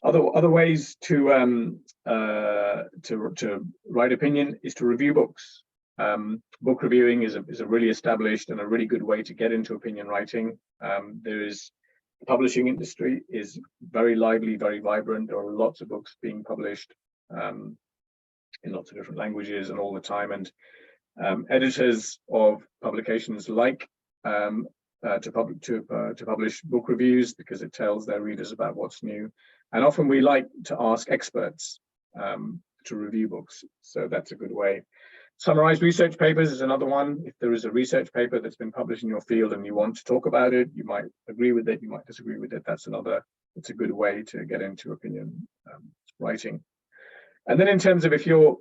Other ways to write opinion is to review books. Book reviewing is a really established and a really good way to get into opinion writing. The publishing industry is very lively, very vibrant. There are lots of books being published in lots of different languages and all the time. And editors of publications like to publish book reviews because it tells their readers about what's new. And often we like to ask experts to review books. So that's a good way. Summarized research papers is another one. If there is a research paper that's been published in your field and you want to talk about it, you might agree with it, you might disagree with it. It's a good way to get into opinion writing. And then in terms of if you're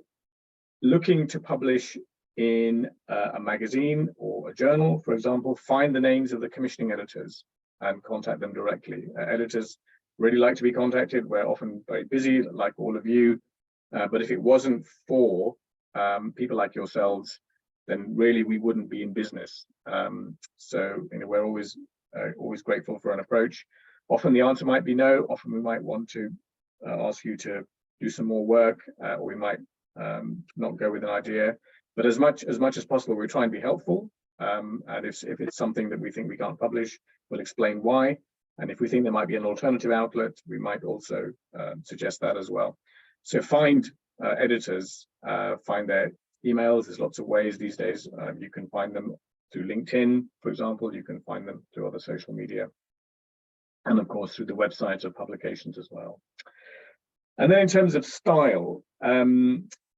looking to publish in a magazine or a journal, for example, find the names of the commissioning editors and contact them directly. Editors really like to be contacted. We're often very busy, like all of you. But if it wasn't for people like yourselves, then really we wouldn't be in business. So we're always grateful for an approach. Often the answer might be no. Often we might want to ask you to do some more work, or we might not go with an idea. But as much as possible, we try and be helpful. And if it's something that we think we can't publish, we'll explain why. And if we think there might be an alternative outlet, we might also suggest that as well. So find editors, find their emails. There's lots of ways these days. You can find them through LinkedIn, for example. You can find them through other social media. And of course, through the websites of publications as well. And then in terms of style,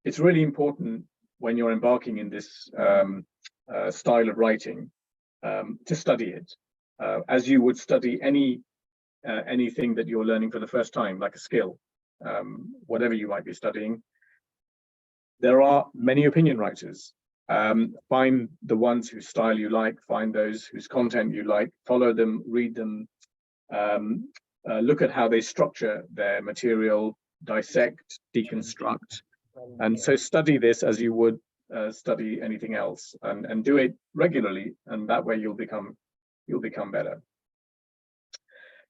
it's really important when you're embarking in this style of writing to study it as you would study anything that you're learning for the first time, like a skill, whatever you might be studying. There are many opinion writers. Find the ones whose style you like, find those whose content you like, follow them, read them, look at how they structure their material, dissect, deconstruct. And so study this as you would study anything else, and do it regularly, and that way you'll become better.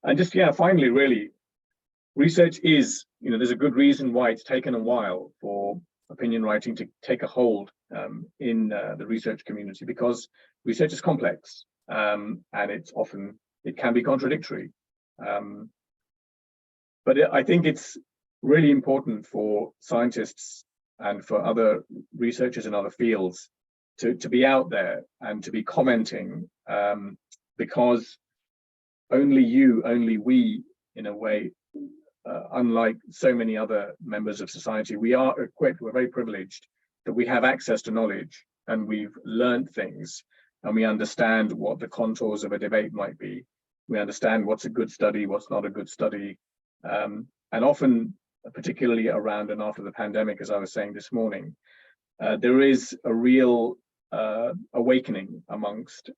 And just finally, really, research is, there's a good reason why it's taken a while for opinion writing to take a hold in the research community, because research is complex and it can be contradictory. But I think it's really important for scientists and for other researchers in other fields to be out there and to be commenting, because only we, in a way, unlike so many other members of society, we are equipped, we're very privileged that we have access to knowledge and we've learned things and we understand what the contours of a debate might be. We understand what's a good study, what's not a good study. And often, particularly around and after the pandemic, as I was saying this morning, there is a real awakening amongst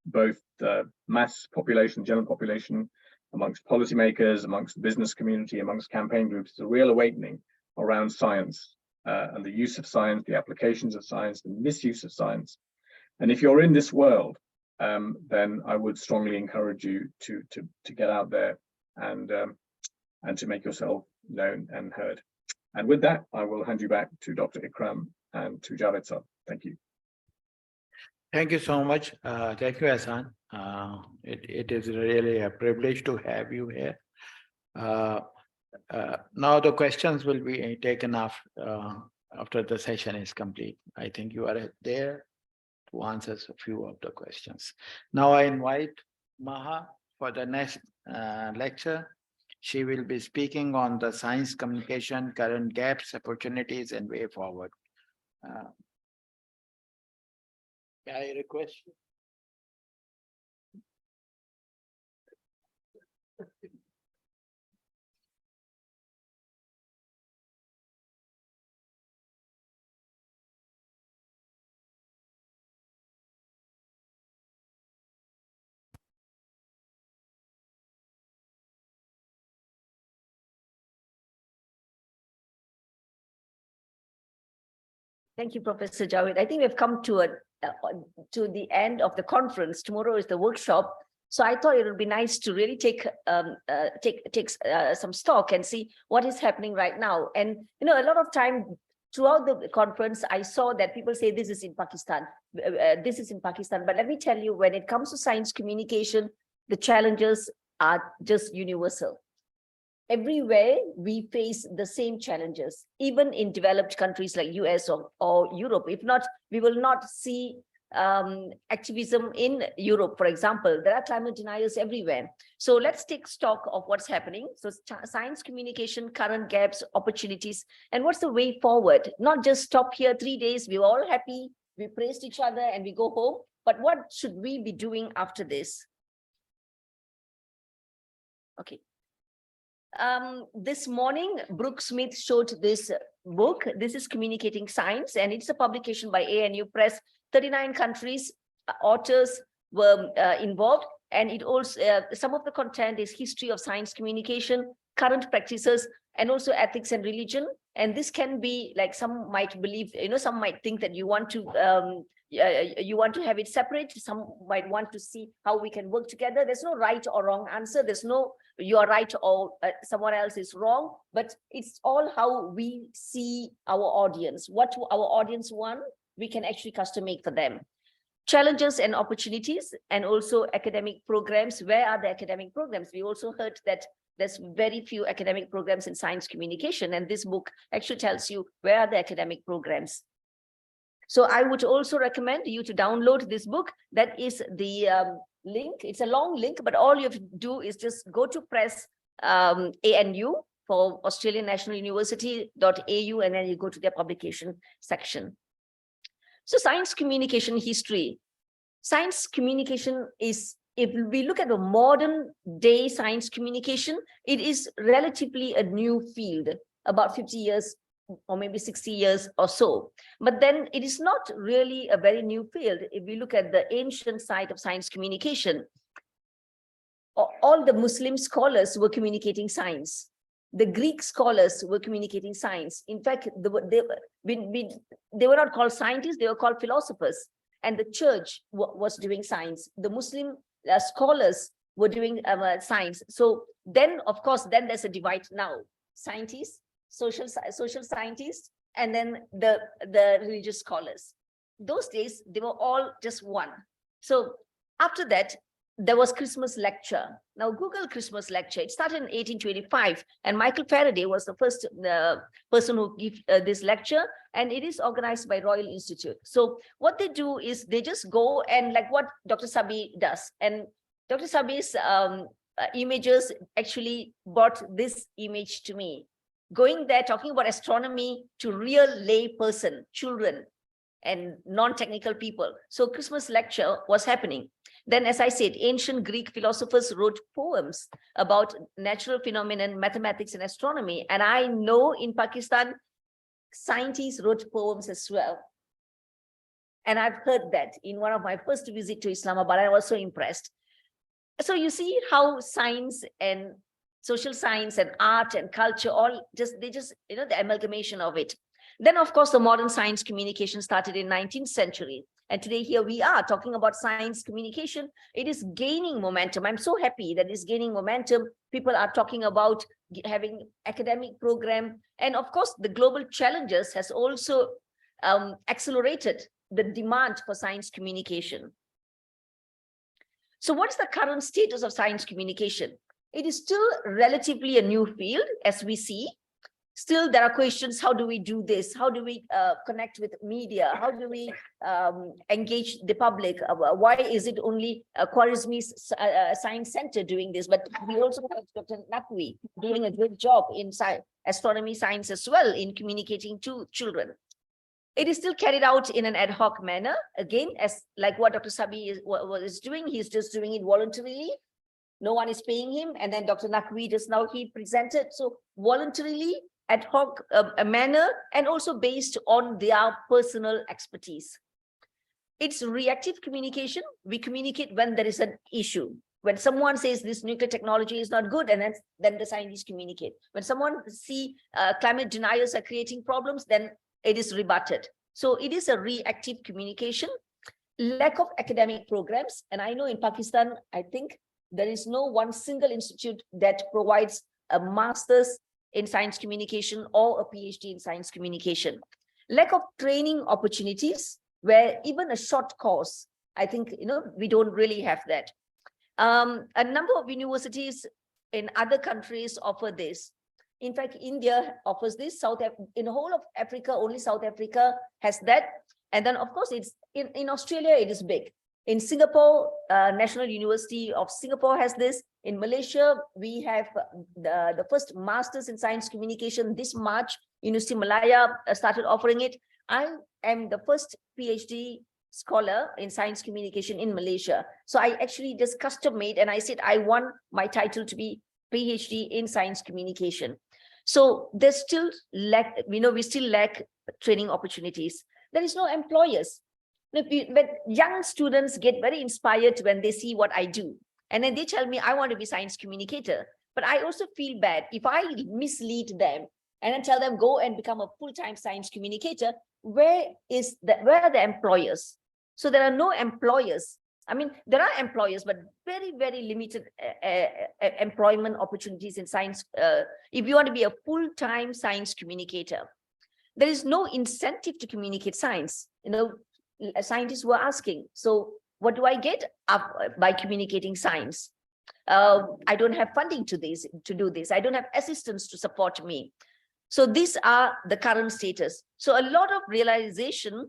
both the mass population, general population, amongst policymakers, amongst the business community, amongst campaign groups. It's a real awakening around science and the use of science, the applications of science, the misuse of science. And if you're in this world, then I would strongly encourage you to get out there and to make yourself known and heard. And with that, I will hand you back to Dr. Ikram and to Javed Sir. Thank you. Thank you so much. Thank you, Hassan. It is really a privilege to have you here. Now the questions will be taken after the session is complete. I think you are there to answer a few of the questions. Now I invite Maha for the next lecture. She will be speaking on the science communication, current gaps, opportunities, and way forward. May I request you? Thank you, Professor Javed. I think we've come to the end of the conference. Tomorrow is the workshop. So I thought it would be nice to really take some stock and see what is happening right now. And a lot of time throughout the conference, I saw that people say this is in Pakistan, this is in Pakistan. But let me tell you, when it comes to science communication, the challenges are just universal. Everywhere we face the same challenges, even in developed countries like US or Europe. If not, we will not see activism in Europe, for example. There are climate deniers everywhere. So let's take stock of what's happening. So science communication, current gaps, opportunities, and what's the way forward? Not just stop here 3 days, we're all happy, we praised each other and we go home. But what should we be doing after this? Okay. This morning, Brooke Smith showed this book. This is Communicating Science, and it's a publication by ANU Press. 39 countries, authors were involved, and it also some of the content is history of science communication, current practices, and also ethics and religion. And this can be like, some might believe, some might think that you want to have it separate. Some might want to see how we can work together. There's no right or wrong answer. There's no you're right or someone else is wrong, but it's all how we see our audience. What our audience want, we can actually custom make for them. Challenges and opportunities, and also academic programs. Where are the academic programs? We also heard that there's very few academic programs in science communication, and this book actually tells you where are the academic programs. So I would also recommend you to download this book. That is the link. It's a long link, but all you have to do is just go to press ANU for Australian National University.au, and then you go to their publication section. So science communication history. Science communication is, if we look at the modern day science communication, it is relatively a new field, about 50 years or maybe 60 years or so. But then it is not really a very new field. If we look at the ancient side of science communication, all the Muslim scholars were communicating science. The Greek scholars were communicating science. In fact, they were not called scientists, they were called philosophers. And the church was doing science. The Muslim scholars were doing science. So then, of course, then there's a divide now. Scientists, social scientists, and then the religious scholars. Those days, they were all just one. So after that, there was Christmas lecture. Now Google Christmas lecture. It started in 1825, and Michael Faraday was the first person who gave this lecture, and it is organized by Royal Institute. So what they do is they just go and like what Dr. Sabi does, and Dr. Sabi's images actually brought this image to me. Going there, talking about astronomy to real lay person, children, and non-technical people. So Christmas lecture was happening. Then, as I said, ancient Greek philosophers wrote poems about natural phenomenon, mathematics, and astronomy. And I know in Pakistan, scientists wrote poems as well. And I've heard that in one of my first visits to Islamabad. I was so impressed. So you see how science and social science and art and culture, the amalgamation of it. Then, of course, the modern science communication started in 19th century. And today here we are talking about science communication. It is gaining momentum. I'm so happy that it's gaining momentum. People are talking about having academic program. And of course, the global challenges has also accelerated the demand for science communication. So what is the current status of science communication? It is still relatively a new field, as we see. Still, there are questions, how do we do this? How do we connect with media? How do we engage the public? Why is it only Khwarizmi Science Center doing this? But we also have Dr. Nakwi doing a great job in astronomy science as well in communicating to children. It is still carried out in an ad hoc manner. Again, as like what Dr. Sabi is doing, he's just doing it voluntarily. No one is paying him. And then Dr. Nakwi just now, he presented. So voluntarily, ad hoc manner, and also based on their personal expertise. It's reactive communication. We communicate when there is an issue. When someone says this nuclear technology is not good, and then the scientists communicate. When someone see climate deniers are creating problems, then it is rebutted. So it is a reactive communication. Lack of academic programs. And I know in Pakistan, I think there is no one single institute that provides a master's in science communication or a PhD in science communication. Lack of training opportunities, where even a short course, I think, we don't really have that. A number of universities in other countries offer this. In fact, India offers this. In the whole of Africa, only South Africa has that. And then, of course, it's in Australia, it is big. In Singapore, National University of Singapore has this. In Malaysia, we have the first Masters in Science Communication this March. University Malaya started offering it. I am the first PhD scholar in science communication in Malaysia. So I actually just custom made, and I said I want my title to be PhD in science communication. So there's still lack, we still lack training opportunities. There is no employers. But young students get very inspired when they see what I do. And then they tell me, I want to be science communicator. But I also feel bad if I mislead them and then tell them, go and become a full-time science communicator. Where are the employers? So there are no employers. I mean, there are employers, but very, very limited employment opportunities in science. If you want to be a full-time science communicator, there is no incentive to communicate science. Scientists were asking, so what do I get by communicating science? I don't have funding to do this. I don't have assistants to support me. So these are the current status. So a lot of realization,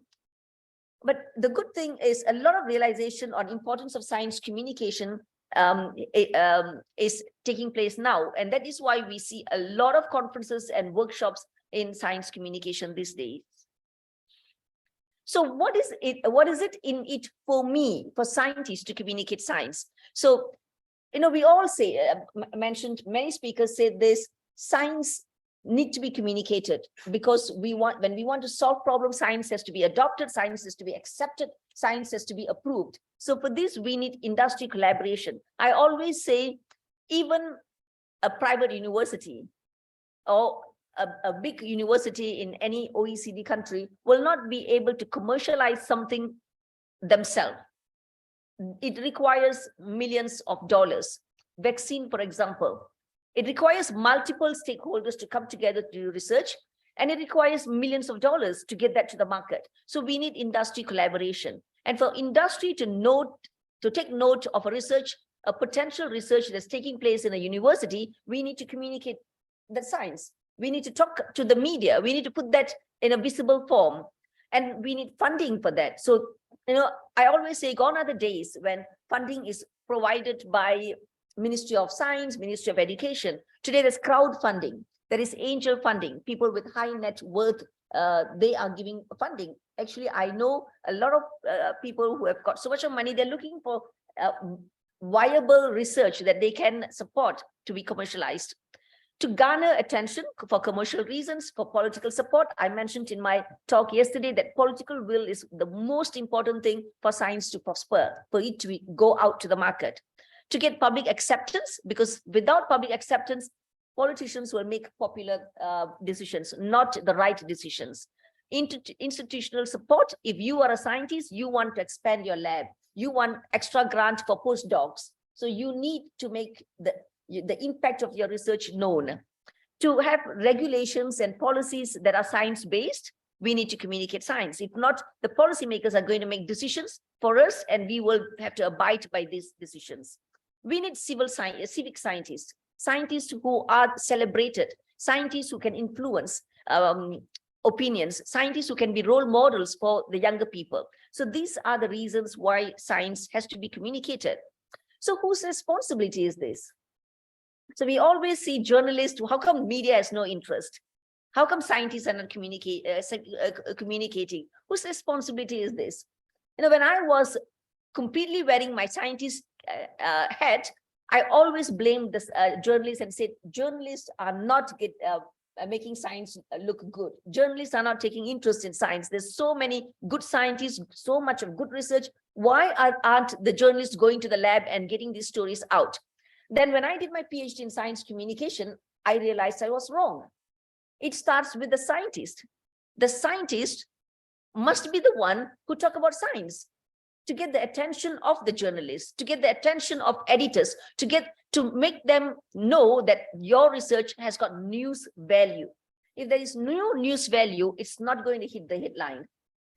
but the good thing is a lot of realization on importance of science communication is taking place now. And that is why we see a lot of conferences and workshops in science communication these days. So what is it in it for me, for scientists to communicate science? So, we all say, mentioned, many speakers said this, science need to be communicated because when we want to solve problems, science has to be adopted, science has to be accepted, science has to be approved. So for this, we need industry collaboration. I always say, even a private university or a big university in any OECD country will not be able to commercialize something themselves. It requires millions of dollars. Vaccine, for example, it requires multiple stakeholders to come together to do research, and it requires millions of dollars to get that to the market. So we need industry collaboration. And for industry to take note of a potential research that's taking place in a university, we need to communicate the science. We need to talk to the media. We need to put that in a visible form, and we need funding for that. So, I always say gone are the days when funding is provided by Ministry of Science, Ministry of Education. Today, there's crowdfunding. There is angel funding. People with high net worth, they are giving funding. Actually, I know a lot of people who have got so much of money, they're looking for viable research that they can support to be commercialized. To garner attention for commercial reasons, for political support, I mentioned in my talk yesterday that political will is the most important thing for science to prosper, for it to go out to the market. To get public acceptance, because without public acceptance, politicians will make popular decisions, not the right decisions. institutional support. If you are a scientist, you want to expand your lab, you want extra grant for postdocs. So you need to make the impact of your research known. To have regulations and policies that are science-based, we need to communicate science. If not, the policymakers are going to make decisions for us, and we will have to abide by these decisions. We need civic scientists, scientists who are celebrated, scientists who can influence opinions, scientists who can be role models for the younger people. So these are the reasons why science has to be communicated. So whose responsibility is this? So we always see journalists, how come media has no interest? How come scientists are not communicating? Whose responsibility is this? You know, when I was completely wearing my scientist hat, I always blamed the journalists and said, journalists are not making science look good. Journalists are not taking interest in science. There's so many good scientists, so much of good research. Why aren't the journalists going to the lab and getting these stories out? Then when I did my PhD in science communication, I realized I was wrong. It starts with the scientist. The scientist must be the one who talk about science to get the attention of the journalists, to get the attention of editors, to make them know that your research has got news value. If there is no news value, it's not going to hit the headline.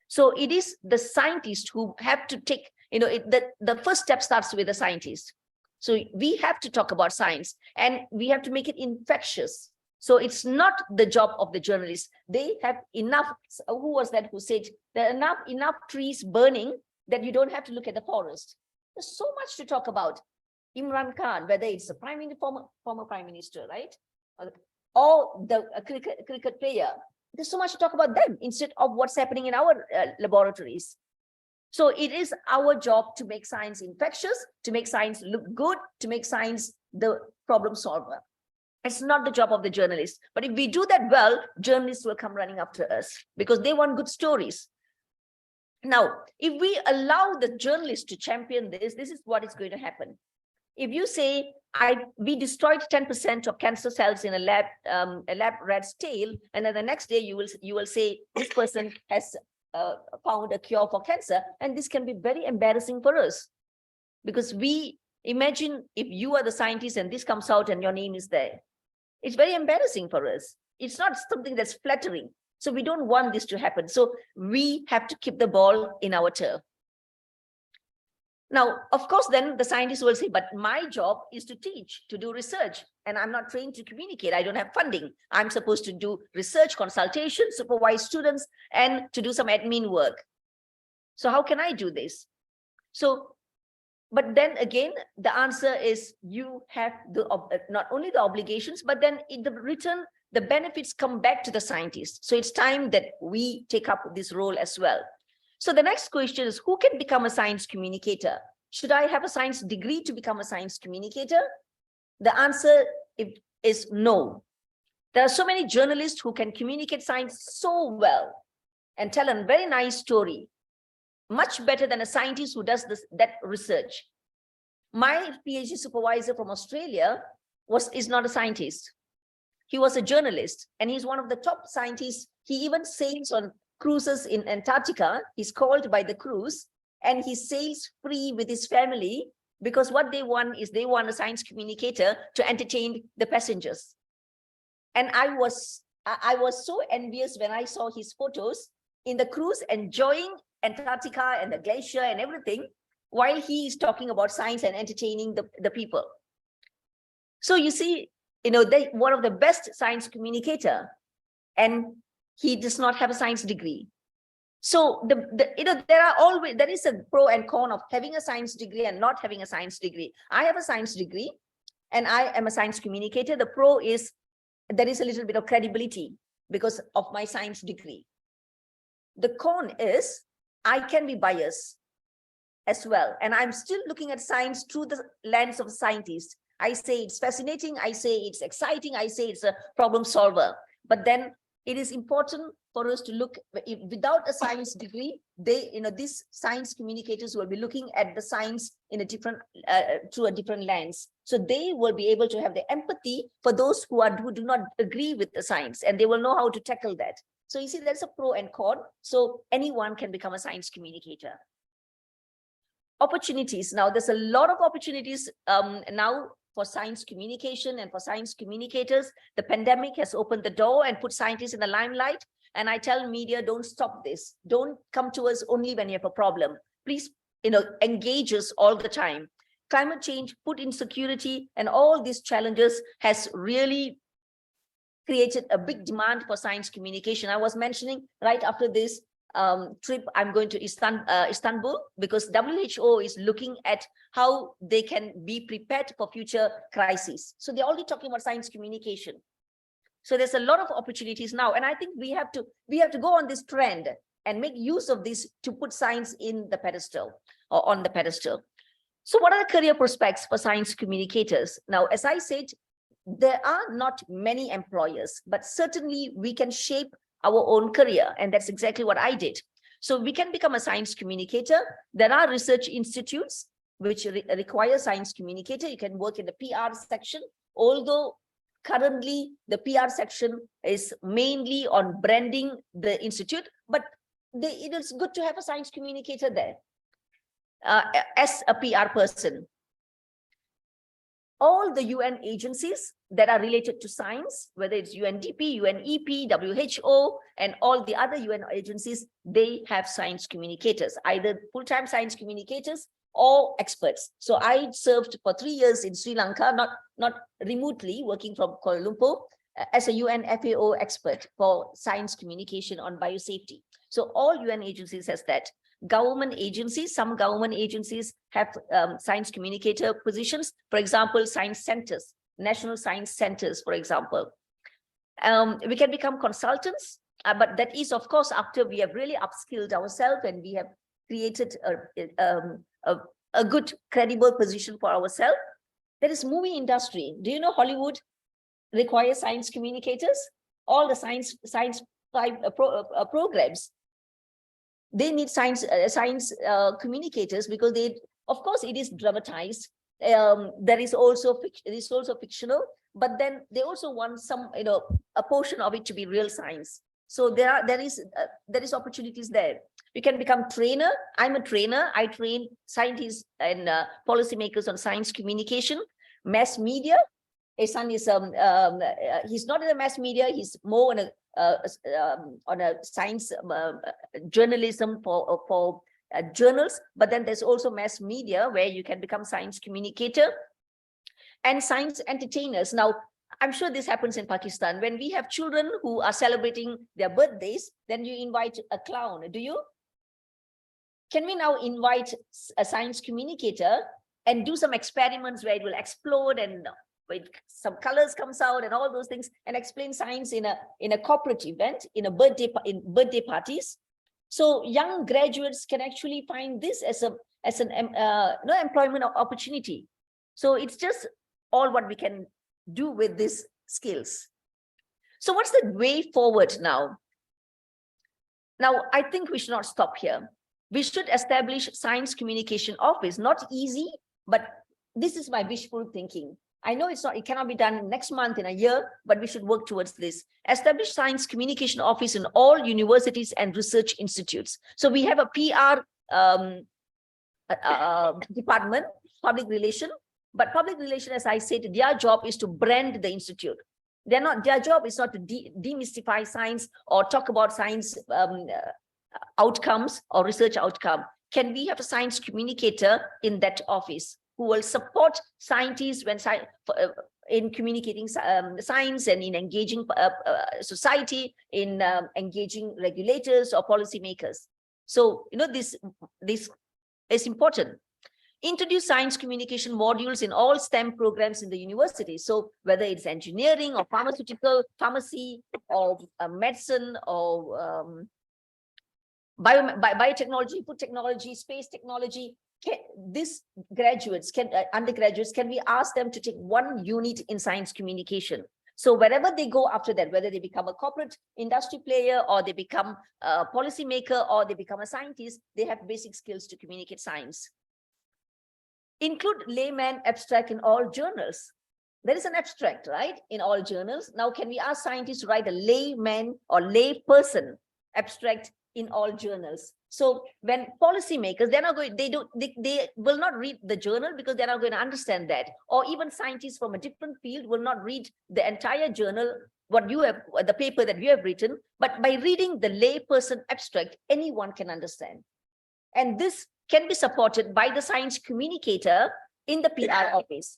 So it is the scientists who have to take, you know, the first step starts with the scientist. So we have to talk about science and we have to make it infectious. So it's not the job of the journalists. They have enough, who was that who said, there are enough trees burning that you don't have to look at the forest. There's so much to talk about. Imran Khan, whether it's a former prime minister, right? Or the cricket player. There's so much to talk about them instead of what's happening in our laboratories. So it is our job to make science infectious, to make science look good, to make science the problem solver. It's not the job of the journalists. But if we do that well, journalists will come running after us because they want good stories. Now, if we allow the journalists to champion this, this is what is going to happen. If you say, we destroyed 10% of cancer cells in a lab rat's tail, and then the next day you will say this person has found a cure for cancer, and this can be very embarrassing for us because we imagine if you are the scientist and this comes out and your name is there. It's very embarrassing for us. It's not something that's flattering. So we don't want this to happen. So we have to keep the ball in our turf. Now, of course, then the scientists will say, but my job is to teach, to do research, and I'm not trained to communicate. I don't have funding. I'm supposed to do research, consultation, supervise students, and to do some admin work. So how can I do this? So, but then again, the answer is you have not only the obligations, but then in the return, the benefits come back to the scientists. So it's time that we take up this role as well. So the next question is, who can become a science communicator? Should I have a science degree to become a science communicator? The answer is no. There are so many journalists who can communicate science so well and tell a very nice story, much better than a scientist who does that research. My PhD supervisor from Australia is not a scientist. He was a journalist, and he's one of the top scientists. He even sails on cruises in Antarctica. He's called by the cruise, and he sails free with his family because what they want is they want a science communicator to entertain the passengers. And I was so envious when I saw his photos in the cruise, enjoying Antarctica and the glacier and everything, while he is talking about science and entertaining the people. So you see, you know, one of the best science communicator, and he does not have a science degree. So there is a pro and con of having a science degree and not having a science degree. I have a science degree and I am a science communicator. The pro is there is a little bit of credibility because of my science degree. The con is I can be biased as well. And I'm still looking at science through the lens of a scientist. I say it's fascinating. I say it's exciting. I say it's a problem solver. But then it is important for us to look, without a science degree, these science communicators will be looking at the science in a different, through a different lens. So they will be able to have the empathy for those who do not agree with the science, and they will know how to tackle that. So you see, there's a pro and con. So anyone can become a science communicator. Opportunities. Now, there's a lot of opportunities now for science communication and for science communicators. The pandemic has opened the door and put scientists in the limelight. And I tell media, don't stop this. Don't come to us only when you have a problem. Please, engage us all the time. Climate change, food insecurity, and all these challenges has really created a big demand for science communication. I was mentioning right after this trip, I'm going to Istanbul, because WHO is looking at how they can be prepared for future crises. So they're already talking about science communication. So there's a lot of opportunities now, and I think we have to go on this trend and make use of this to put science in the pedestal or on the pedestal. So what are the career prospects for science communicators? Now, as I said, there are not many employers, but certainly we can shape our own career, and that's exactly what I did. So we can become a science communicator. There are research institutes which require science communicator. You can work in the PR section, although currently the PR section is mainly on branding the institute, but it is good to have a science communicator there as a PR person. All the UN agencies that are related to science, whether it's UNDP, UNEP, WHO, and all the other UN agencies, they have science communicators, either full-time science communicators or experts. So I served for 3 years in Sri Lanka, not remotely, working from Kuala Lumpur as a UN FAO expert for science communication on biosafety. So all UN agencies has that. Government agencies, some government agencies have science communicator positions. For example, science centers, national science centers, for example. We can become consultants, but that is, of course, after we have really upskilled ourselves and we have created a good, credible position for ourselves. There is movie industry. Do you know Hollywood requires science communicators? All the science programs, they need science communicators, because of course, it is dramatized. There is also fictional, but then they also want some, a portion of it to be real science. So there is opportunities there. You can become trainer. I'm a trainer. I train scientists and policymakers on science communication, mass media. Ehsan is he's not in the mass media. He's more on a science journalism for journals. But then there's also mass media where you can become science communicator and science entertainers. Now, I'm sure this happens in Pakistan. When we have children who are celebrating their birthdays, then you invite a clown. Do you? Can we now invite a science communicator and do some experiments where it will explode and some colors comes out and all those things, and explain science in a corporate event, in birthday parties? So young graduates can actually find this as an employment opportunity. So it's just all what we can do with these skills. So what's the way forward now? Now, I think we should not stop here. We should establish science communication office. Not easy, but this is my wishful thinking. I know it cannot be done next month, in a year, but we should work towards this. Establish science communication office in all universities and research institutes. So we have a PR department, public relation, but public relation, as I said, their job is to brand the institute. Their job is not to demystify science or talk about science outcomes or research outcome. Can we have a science communicator in that office who will support scientists in communicating science and in engaging society, in engaging regulators or policymakers? So, this is important. Introduce science communication modules in all STEM programs in the university. So whether it's engineering or pharmacy or medicine or biotechnology, food technology, space technology, these graduates, undergraduates, can we ask them to take one unit in science communication? So wherever they go after that, whether they become a corporate industry player or they become a policymaker or they become a scientist, they have basic skills to communicate science. Include layman abstract in all journals. There is an abstract, right, in all journals. Now, can we ask scientists to write a layman or lay person abstract in all journals? So when policymakers, they're not going, they will not read the journal because they're not going to understand that. Or even scientists from a different field will not read the entire journal, what you have, the paper that you have written, but by reading the layperson abstract, anyone can understand. And this can be supported by the science communicator in the PR office.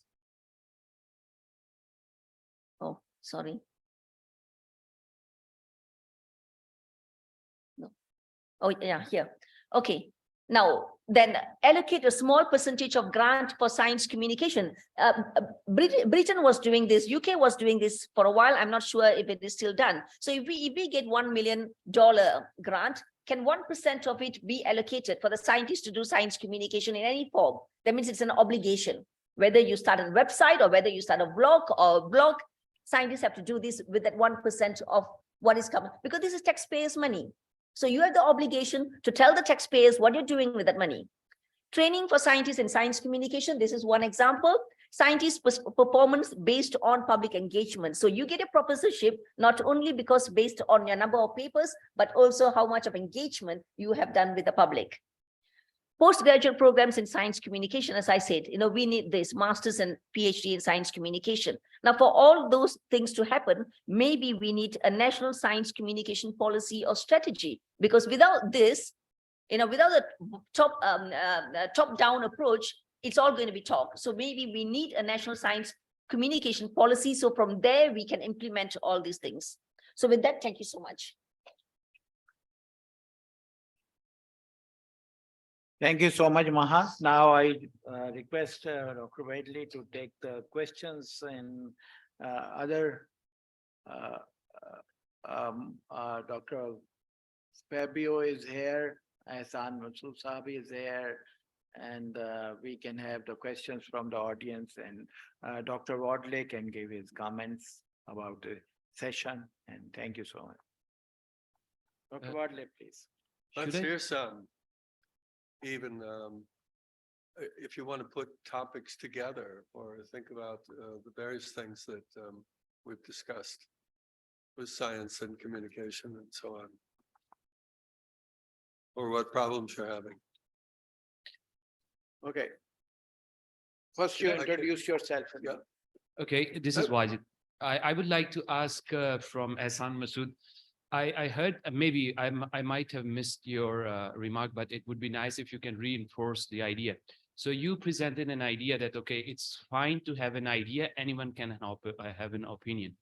Oh, sorry. No. Oh, yeah, here. Okay. Now, then allocate a small percentage of grant for science communication. Britain was doing this, UK was doing this for a while. I'm not sure if it is still done. So if we get $1 million grant, can 1% of it be allocated for the scientists to do science communication in any form? That means it's an obligation. Whether you start a website or whether you start a blog, scientists have to do this with that 1% of what is coming, because this is taxpayers' money. So you have the obligation to tell the taxpayers what you're doing with that money. Training for scientists in science communication. This is one example. Scientists performance based on public engagement. So you get a professorship, not only because based on your number of papers, but also how much of engagement you have done with the public. Postgraduate programs in science communication, as I said, we need this master's and PhD in science communication. Now, for all those things to happen, maybe we need a national science communication policy or strategy, because without this, without a top-down approach, it's all going to be talk. So maybe we need a national science communication policy. So from there, we can implement all these things. So with that, thank you so much. Thank you so much, Maha. Now I request Dr. Wadley to take the questions, and other Dr. Fabio is here, Ahsan Masood Saab is here, and we can have the questions from the audience, and Dr. Wadley can give his comments about the session, and thank you so much. Dr. Wadley, please. Let's hear some. Even if you want to put topics together or think about the various things that we've discussed with science and communication and so on, or what problems you're having. Okay. First, you introduce yourself. Yeah. Okay, this is Wajid. I would like to ask from Ahsan Masood. I heard, maybe I might have missed your remark, but it would be nice if you can reinforce the idea. So you presented an idea that, okay, it's fine to have an idea, anyone can have an opinion.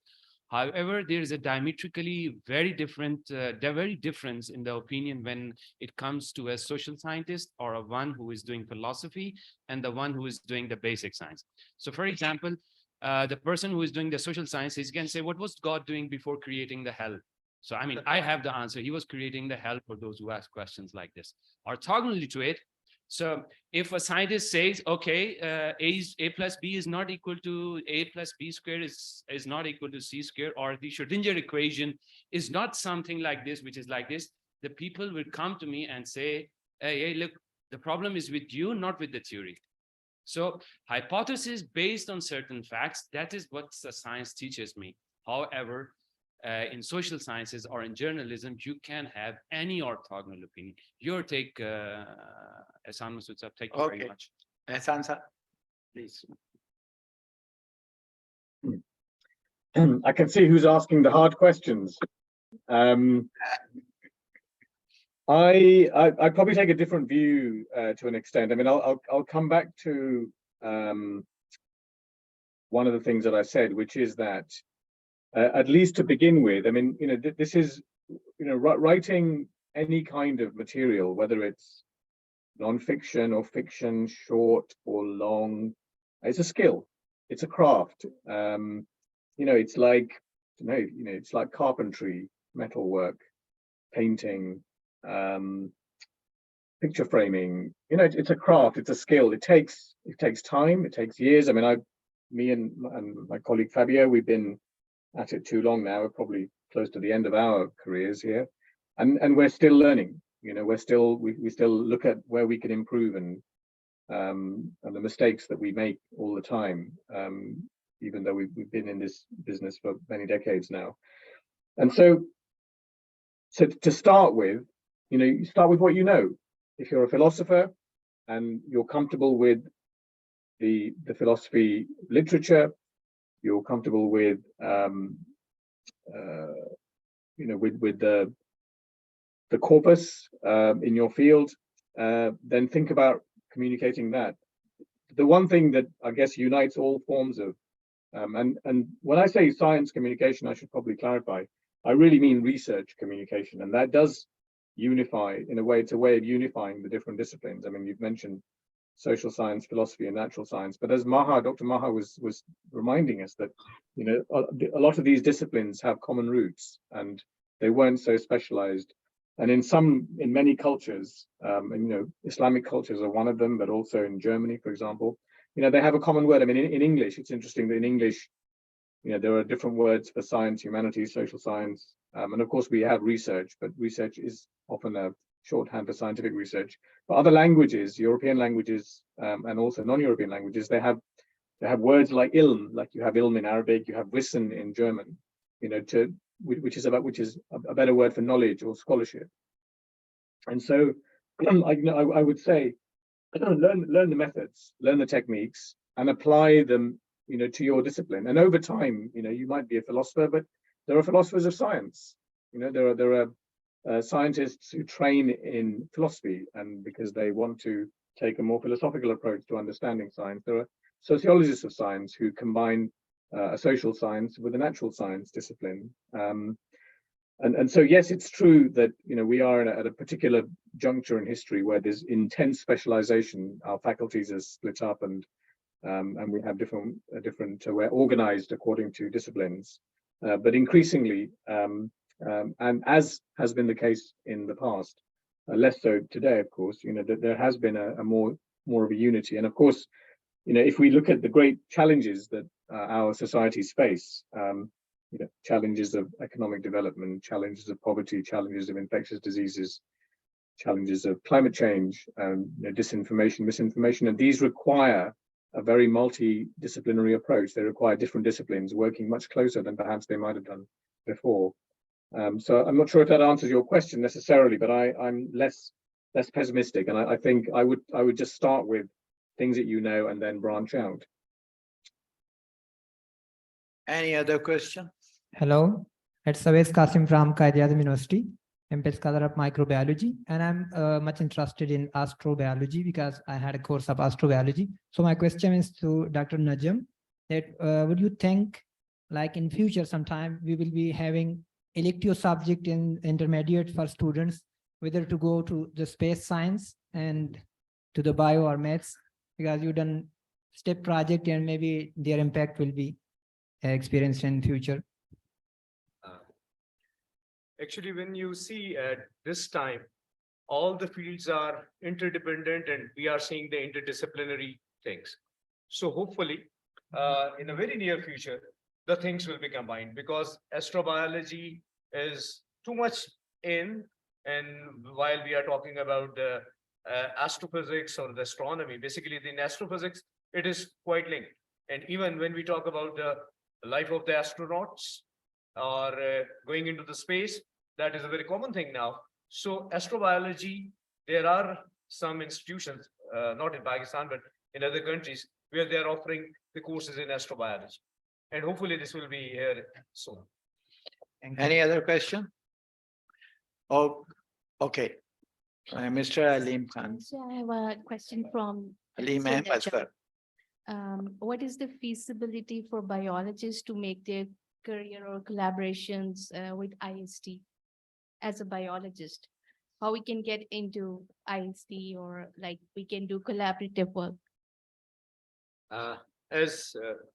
However, there is a diametrically very difference in the opinion when it comes to a social scientist or a one who is doing philosophy and the one who is doing the basic science. So for example, the person who is doing the social sciences can say, what was God doing before creating the hell? So, I mean, I have the answer. He was creating the hell for those who ask questions like this. Orthogonally to it, so if a scientist says, okay, A plus B is not equal to A plus B squared is not equal to C squared, or the Schrodinger equation is not something like this, which is like this, the people will come to me and say, hey, look, the problem is with you, not with the theory. So hypothesis based on certain facts, that is what the science teaches me. However, in social sciences or in journalism, you can have any orthogonal opinion. Your take, Ahsan Masood Saab, thank you very much. Ahsan sir, please. I can see who's asking the hard questions. I probably take a different view to an extent. I mean, I'll come back to one of the things that I said, which is that at least to begin with, I mean, this is, writing any kind of material, whether it's non-fiction or fiction, short or long, it's a skill, it's a craft. It's like, it's like carpentry, metalwork, painting, picture framing. It's a craft, it's a skill. It takes time, it takes years. I mean, me and my colleague Fabio, we've been at it too long now. We're probably close to the end of our careers here, and we're still learning. We still look at where we can improve and the mistakes that we make all the time. even though we've been in this business for many decades now. And so to start with, you start with what you know. If you're a philosopher and you're comfortable with the philosophy literature, you're comfortable with with the corpus in your field, then think about communicating that. The one thing that I guess unites all forms of and when I say science communication, I should probably clarify, I really mean research communication, and that does unify in a way. It's a way of unifying the different disciplines. I mean, you've mentioned social science, philosophy, and natural science, but as Dr. Maha was reminding us that a lot of these disciplines have common roots, and they weren't so specialized. And in many cultures, Islamic cultures are one of them, but also in Germany, for example, they have a common word. I mean, in English, it's interesting that in English, there are different words for science, humanities, social science, and of course we have research, but research is often a shorthand for scientific research. But other languages, European languages, and also non-European languages, they have words like ilm, like you have ilm in Arabic, you have wissen in German, which is a better word for knowledge or scholarship. And so I would say learn the methods, learn the techniques, and apply them to your discipline. And over time, you might be a philosopher, but there are philosophers of science. There are scientists who train in philosophy, and because they want to take a more philosophical approach to understanding science. There are sociologists of science who combine a social science with a natural science discipline. And so, yes, it's true that we are at a particular juncture in history where there's intense specialization. Our faculties are split up, and we have different we're organized according to disciplines. But increasingly, and as has been the case in the past, less so today, of course, that there has been a more of a unity. And of course, if we look at the great challenges that our societies face, challenges of economic development, challenges of poverty, challenges of infectious diseases, challenges of climate change, disinformation, misinformation, and these require a very multidisciplinary approach. They require different disciplines working much closer than perhaps they might have done before. So I'm not sure if that answers your question necessarily, but I'm less pessimistic, and I think I would just start with things that and then branch out. Any other question? Hello, it's Savez Qasim from Qaid-e-Azam University. I'm a scholar of microbiology, and I'm much interested in astrobiology because I had a course of astrobiology. So my question is to Dr. Najam, that would you think, like in future sometime, we will be having elective subject in intermediate for students, whether to go to the space science and to the bio or maths, because you done STEP project and maybe their impact will be experienced in future? Actually, when you see at this time, all the fields are interdependent and we are seeing the interdisciplinary things. So hopefully, in a very near future, the things will be combined, because astrobiology is too much in, and while we are talking about the astrophysics or the astronomy, basically in astrophysics, it is quite linked. And even when we talk about the life of the astronauts or going into the space, that is a very common thing now. So astrobiology, there are some institutions, not in Pakistan, but in other countries, where they are offering the courses in astrobiology. And hopefully this will be here soon. Any other question? Oh, okay. Mr. Aleem Khan. So I have a question from Aleem Mr. Ahmad, Najam. sir. What is the feasibility for biologists to make their career or collaborations with IST as a biologist? How we can get into IST, or like we can do collaborative work?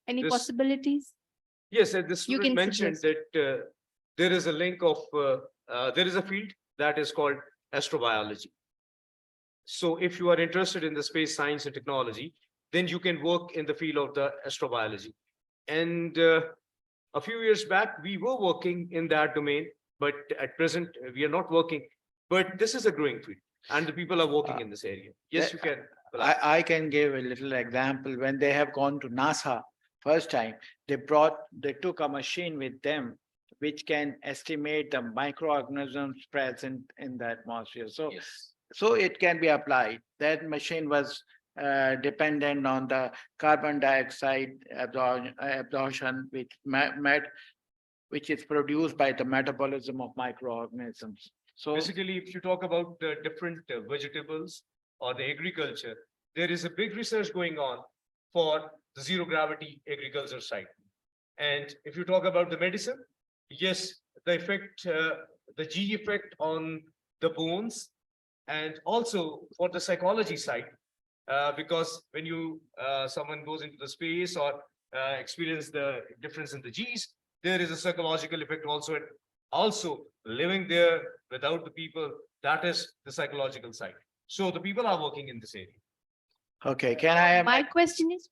Any possibilities? Yes, as the student can mentioned suggest. that there is a link of, there is a field that is called astrobiology. So if you are interested in the space science and technology, then you can work in the field of the astrobiology. And a few years back, we were working in that domain, but at present we are not working. But this is a growing field, and the people are working in this area. Yes, you can. I can give a little example. When they have gone to NASA first time, they took a machine with them which can estimate the microorganisms present in the atmosphere. So it can be applied. That machine was dependent on the carbon dioxide absorption, which is produced by the metabolism of microorganisms. So basically, if you talk about the different vegetables or the agriculture, there is a big research going on for the zero gravity agriculture side. And if you talk about the medicine, yes, the effect, the G effect on the bones, and also for the psychology side, because when someone goes into the space or experience the difference in the Gs, there is a psychological effect also. And also living there without the people, that is the psychological side. So the people are working in this area. Okay, can I have My question is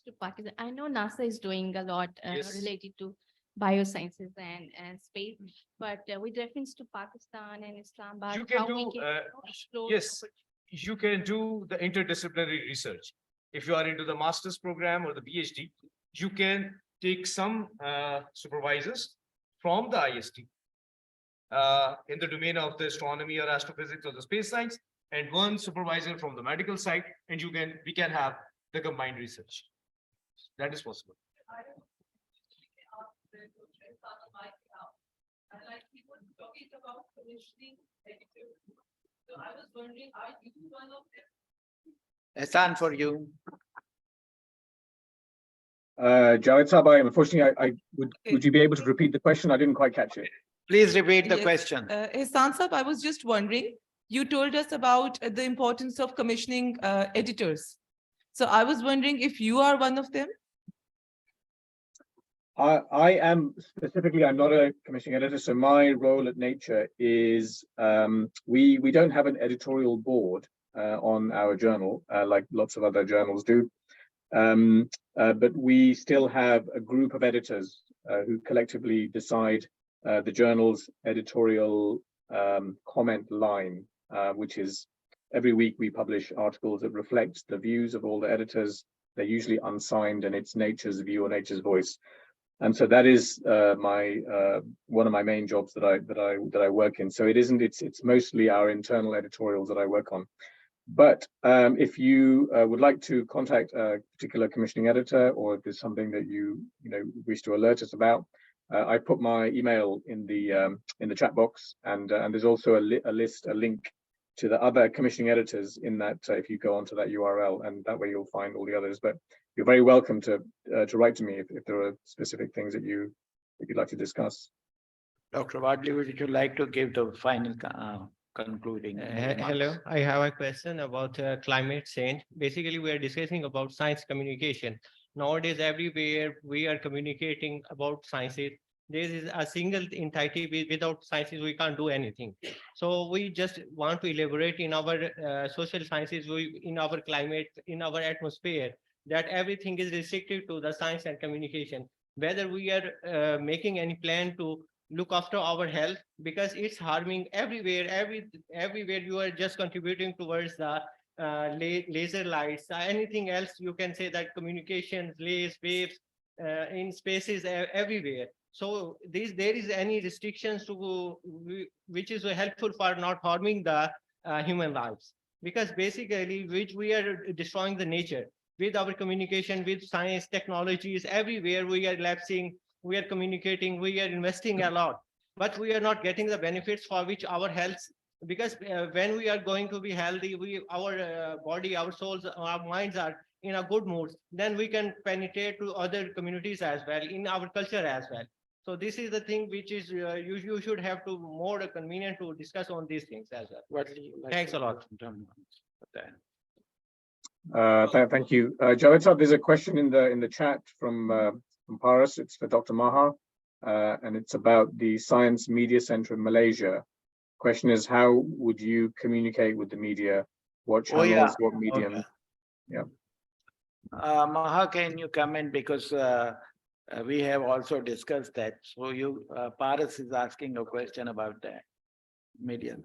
to Pakistan. I know NASA is doing a lot related to biosciences and space, but with reference to Pakistan and Islamabad, You can how do, we can explore. yes, you can do the interdisciplinary research. If you are into the master's program or the PhD, you can take some supervisors from the IST in the domain of the astronomy or astrophysics or the space science, and one supervisor from the medical side, and we can have the combined research. That is possible. Hassan, for you? Jawed Sabai, unfortunately, would you be able to repeat the question? I didn't quite catch it. Please repeat the question. Ehsan Sahab, I was just wondering, you told us about the importance of commissioning editors. So I was wondering if you are one of them? I am specifically, I'm not a commissioning editor, so my role at Nature is we don't have an editorial board on our journal like lots of other journals do, but we still have a group of editors who collectively decide the journal's editorial comment line, which is every week we publish articles that reflect the views of all the editors. They're usually unsigned, and it's Nature's view or Nature's voice. And so that is one of my main jobs that I work in. So it's mostly our internal editorials that I work on. But if you would like to contact a particular commissioning editor, or if there's something that you wish to alert us about, I put my email in the chat box, and there's also a link to the other commissioning editors in that. If you go onto that URL, and that way you'll find all the others. But you're very welcome to write to me if there are specific things that you'd like to discuss. Dr. Wadley, would you like to give the final concluding remarks? Hello, I have a question about climate change. Basically, we are discussing about science communication. Nowadays, everywhere we are communicating about sciences. There is a single entity. Without sciences, we can't do anything. So we just want to elaborate in our social sciences, in our climate, in our atmosphere, that everything is restricted to the science and communication. Whether we are making any plan to look after our health, because it's harming everywhere. Everywhere you are just contributing towards the laser lights, anything else you can say that communications, lasers, waves in spaces everywhere. So there is any restrictions to which is helpful for not harming the human lives, because basically which we are destroying the nature with our communication, with science, technologies, everywhere we are lapsing, we are communicating, we are investing a lot, but we are not getting the benefits for which our health, because when we are going to be healthy, our body, our souls, our minds are in a good mood, then we can penetrate to other communities as well, in our culture as well. So this is the thing which is you should have to more convenient to discuss on these things as well. Thanks a lot. Thank you, Jawed Saab. There's a question in the chat from Paris. It's for Dr. Maha, and it's about the Science Media Center in Malaysia. Question is, how would you communicate with the media? What channels? What medium? Okay. Yeah. Maha, can you comment, because we have also discussed that. So Paris is asking a question about that media.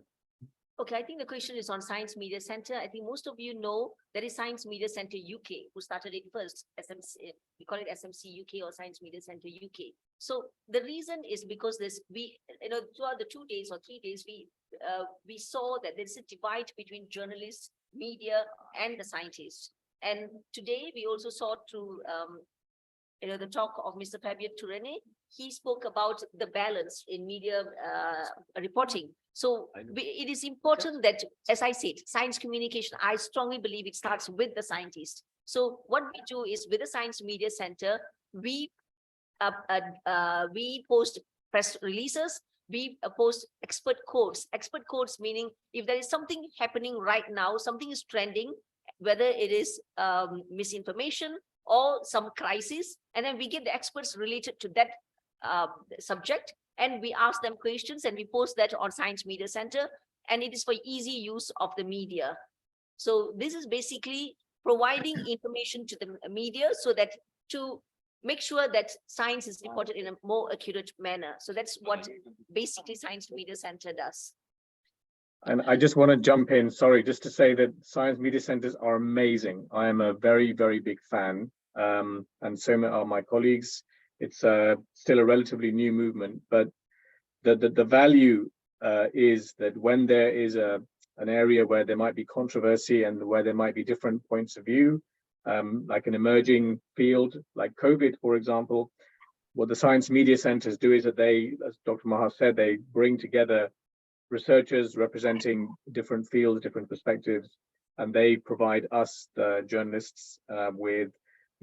Okay, I think the question is on Science Media Center. I think most of you know there is Science Media Center UK, who started it first, SMC, we call it SMC UK or Science Media Center UK. So the reason is because throughout the 2 days or 3 days, we saw that there's a divide between journalists, media, and the scientists. And today we also saw through the talk of Mr. Fabian Tourene. He spoke about the balance in media reporting. So it is important that, as I said, science communication, I strongly believe it starts with the scientist. So what we do is with the Science Media Center, we post press releases, we post expert quotes. Expert quotes meaning if there is something happening right now, something is trending, whether it is misinformation or some crisis, and then we get the experts related to that subject, and we ask them questions and we post that on Science Media Center, and it is for easy use of the media. So this is basically providing information to the media so that to make sure that science is reported in a more accurate manner. So that's what basically Science Media Center does. And I just want to jump in, sorry, just to say that Science Media Centers are amazing. I am a very, very big fan, and so are my colleagues. It's still a relatively new movement, but the value is that when there is an area where there might be controversy and where there might be different points of view, like an emerging field like COVID, for example, what the Science Media Centers do is that they, as Dr. Maha said, they bring together researchers representing different fields, different perspectives, and they provide us, the journalists, with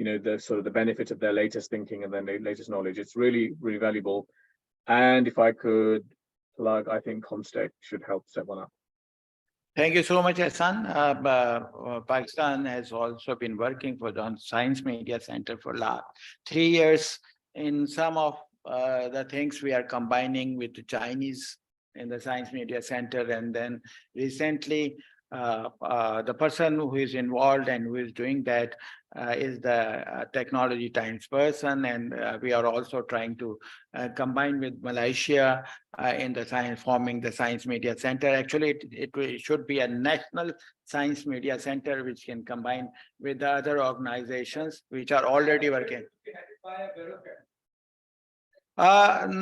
the sort of the benefit of their latest thinking and their latest knowledge. It's really, really valuable. And if I could plug, I think Comstech should help set one up. Thank you so much, Hassan. Pakistan has also been working for the Science Media Center for last 3 years. In some of the things we are combining with the Chinese in the Science Media Center, and then recently the person who is involved and who is doing that is the technology times person, and we are also trying to combine with Malaysia in the science, forming the Science Media Center. Actually, it should be a national Science Media Center which can combine with the other organizations which are already working. That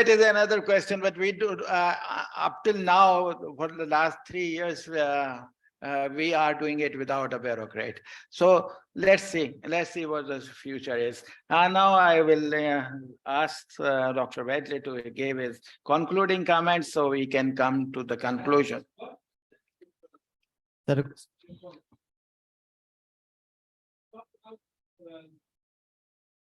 is another question, but we do up till now for the last 3 years we are doing it without a bureaucrat. So let's see what the future is. Now I will ask Dr. Wedley to give his concluding comments so we can come to the conclusion.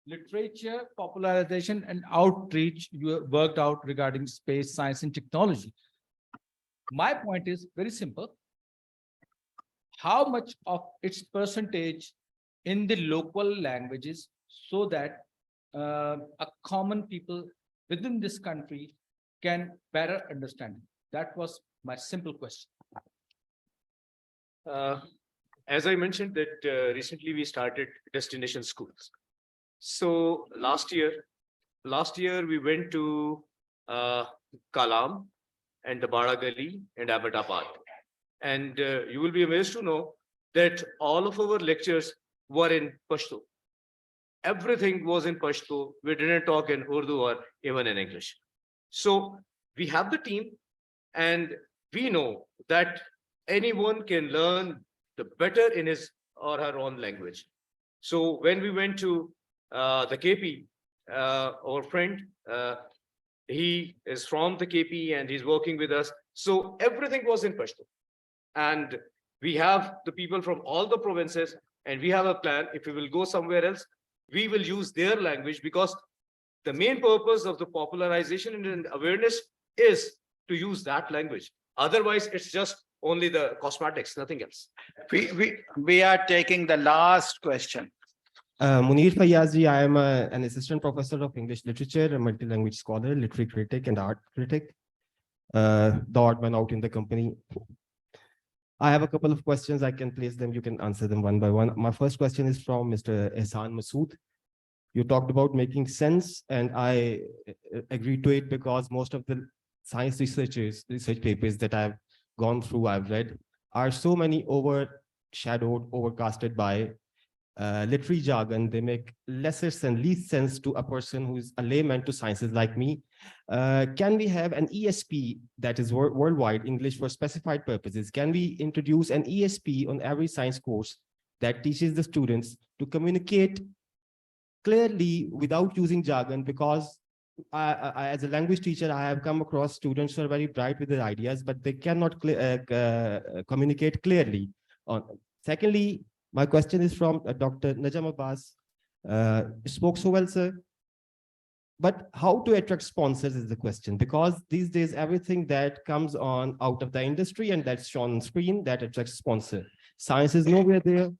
Literature, popularization, and outreach you worked out regarding space, science, and technology. My point is very simple. How much of its percentage in the local languages so that a common people within this country can better understand it? That was my simple question. As I mentioned that recently we started destination schools. So last year we went to Kalam and the Bada Gali and Ahmedabad. And you will be amazed to know that all of our lectures were in Pashto. Everything was in Pashto. We didn't talk in Urdu or even in English. So we have the team, and we know that anyone can learn the better in his or her own language. So when we went to the KP, our friend, he is from the KP and he's working with us. So everything was in Pashto. And we have the people from all the provinces, and we have a plan. If we will go somewhere else, we will use their language, because the main purpose of the popularization and awareness is to use that language. Otherwise, it's just only the cosmetics, nothing else. We are taking the last question. Munir Fayyazi, I am an assistant professor of English literature, a multi-language scholar, literary critic, and art critic. The odd man out in the company. I have a couple of questions. I can place them. You can answer them one by one. My first question is from Mr. Ehsan Masood. You talked about making sense, and I agree to it, because most of the science research papers that I've gone through, I've read, are so many overshadowed, overcasted by literary jargon. They make lesser and least sense to a person who is a layman to sciences like me. Can we have an ESP that is worldwide, English for specified purposes? Can we introduce an ESP on every science course that teaches the students to communicate clearly without using jargon? Because as a language teacher, I have come across students who are very bright with their ideas, but they cannot communicate clearly. Secondly, my question is from Dr. Najam Abbas. Spoke so well, sir. But how to attract sponsors is the question, because these days everything that comes on out of the industry and that's shown on screen, that attracts sponsor. Science is nowhere there.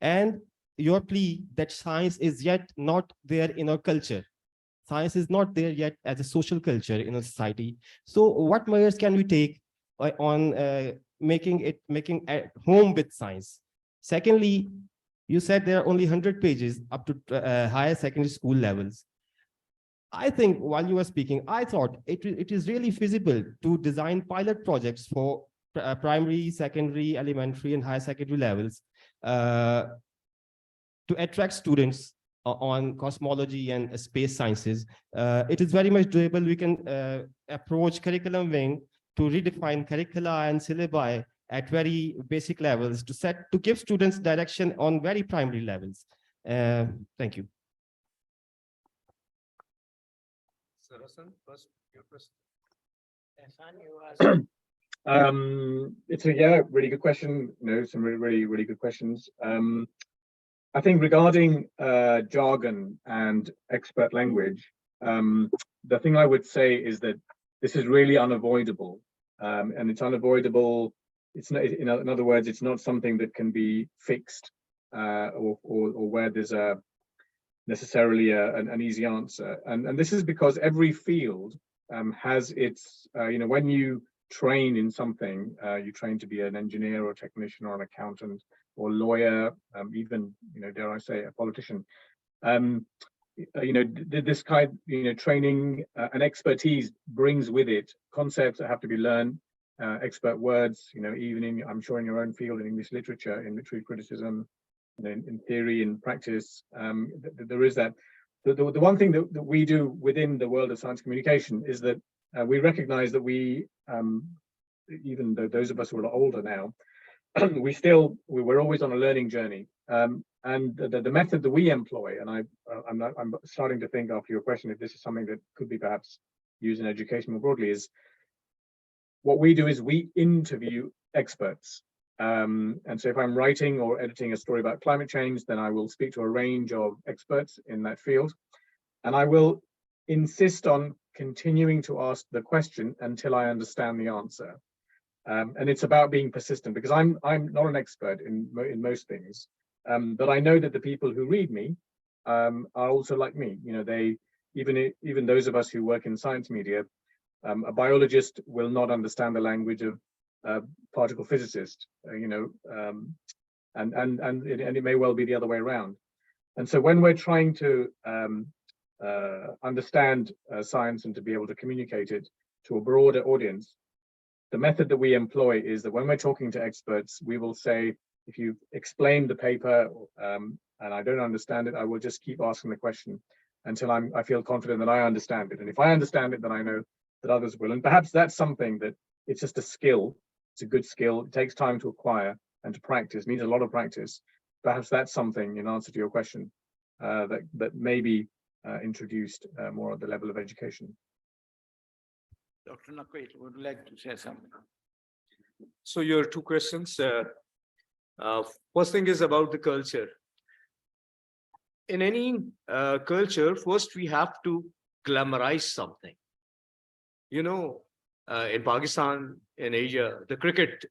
And your plea that science is yet not there in our culture. Science is not there yet as a social culture in a society. So what measures can we take on making at home with science? Secondly, you said there are only 100 pages up to higher secondary school levels. I think while you were speaking, I thought it is really feasible to design pilot projects for primary, secondary, elementary, and higher secondary levels to attract students on cosmology and space sciences. It is very much doable. We can approach curriculum wing to redefine curricula and syllabi at very basic levels to give students direction on very primary levels. Thank you. It's a really good question. Some really good questions. I think regarding jargon and expert language, the thing I would say is that this is really unavoidable, and it's unavoidable. It's not, in other words, it's not something that can be fixed or where there's a necessarily an easy answer. And this is because every field has its, when you train in something, you train to be an engineer or technician or an accountant or lawyer, even, dare I say, a politician. This kind, training and expertise brings with it concepts that have to be learned, expert words, even I'm sure in your own field, in English literature, in literary criticism, in theory, in practice, there is that. The one thing that we do within the world of science communication is that we recognize that we, even though those of us who are older now, we're always on a learning journey. And the method that we employ, and I'm starting to think after your question if this is something that could be perhaps used in education more broadly, is what we do is we interview experts. And so if I'm writing or editing a story about climate change, then I will speak to a range of experts in that field. And I will insist on continuing to ask the question until I understand the answer. And it's about being persistent, because I'm not an expert in most things, but I know that the people who read me are also like me. They even those of us who work in science media, a biologist will not understand the language of particle physicist, and it may well be the other way around. And so when we're trying to understand science and to be able to communicate it to a broader audience, the method that we employ is that when we're talking to experts, we will say, if you explain the paper and I don't understand it, I will just keep asking the question until I feel confident that I understand it. And if I understand it, then I know that others will. And perhaps that's something that it's just a skill. It's a good skill. It takes time to acquire and to practice, needs a lot of practice. Perhaps that's something, in answer to your question, that may be introduced more at the level of education. Dr. Naquet, would you like to say something? So your two questions. First thing is about the culture. In any culture, first we have to glamorize something. In Pakistan, in Asia, the cricket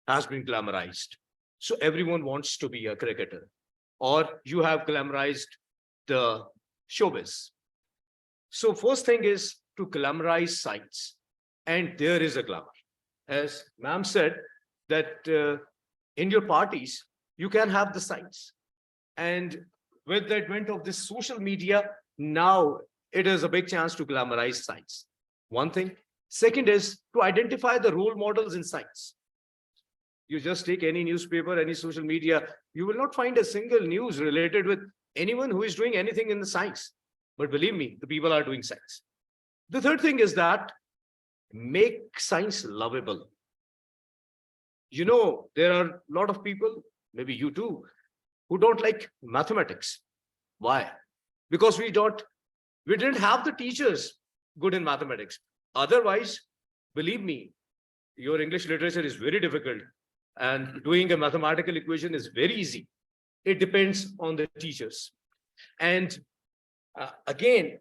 has been glamorized. So everyone wants to be a cricketer. Or you have glamorized the showbiz. So first thing is to glamorize science. And there is a glamour. As ma'am said, that in your parties, you can have the science. And with the advent of this social media, now it is a big chance to glamorize science. One thing. Second is to identify the role models in science. You just take any newspaper, any social media, you will not find a single news related with anyone who is doing anything in the science. But believe me, the people are doing science. The third thing is that make science lovable. You know, there are a lot of people, maybe you too, who don't like mathematics. Why? Because we didn't have the teachers good in mathematics. Otherwise, believe me, your English literature is very difficult and doing a mathematical equation is very easy. It depends on the teachers. And again,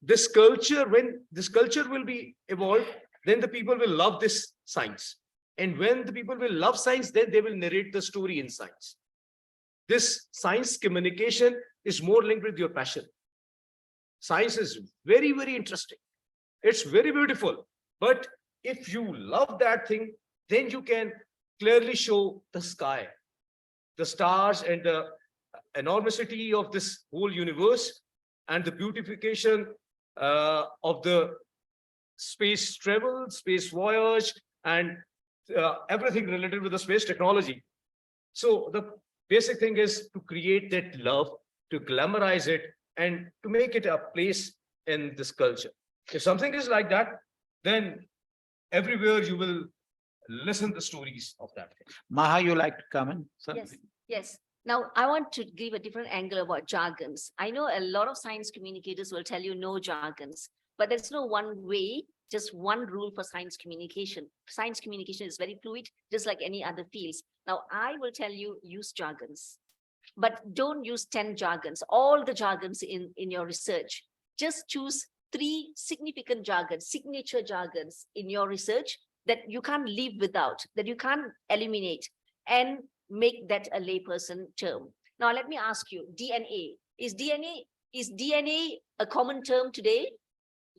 this culture, when this culture will be evolved, then the people will love this science. And when the people will love science, then they will narrate the story in science. This science communication is more linked with your passion. Science is very, very interesting. It's very beautiful. But if you love that thing, then you can clearly show the sky, the stars, and the enormity of this whole universe, and the beautification of the space travel, space voyage, and everything related with the space technology. So the basic thing is to create that love, to glamorize it, and to make it a place in this culture. If something is like that, then everywhere you will listen the stories of that thing. Maha, you like to comment? Yes, yes. Now, I want to give a different angle about jargons. I know a lot of science communicators will tell you no jargons, but there's no one way, just one rule for science communication. Science communication is very fluid, just like any other fields. Now, I will tell you, use jargons, but don't use 10 jargons, all the jargons in your research. Just choose 3 significant jargons, signature jargons in your research that you can't live without, that you can't eliminate, and make that a layperson term. Now, let me ask you, DNA. Is DNA a common term today?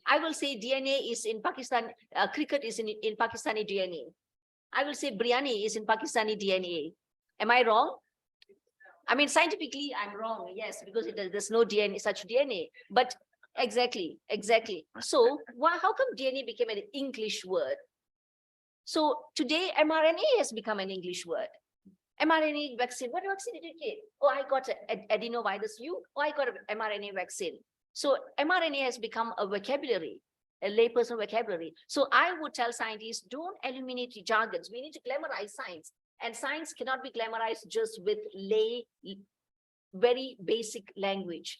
I will say DNA is in Pakistan, cricket is in Pakistani DNA. I will say biryani is in Pakistani DNA. Am I wrong? I mean, scientifically, I'm wrong, yes, because there's no DNA, such DNA. But exactly. So how come DNA became an English word? So today, mRNA has become an English word. mRNA vaccine, what vaccine did you get? Oh, I got an adenovirus U. Oh, I got an mRNA vaccine. So mRNA has become a vocabulary, a layperson vocabulary. So I would tell scientists, don't eliminate the jargons. We need to glamorize science. And science cannot be glamorized just with very basic language.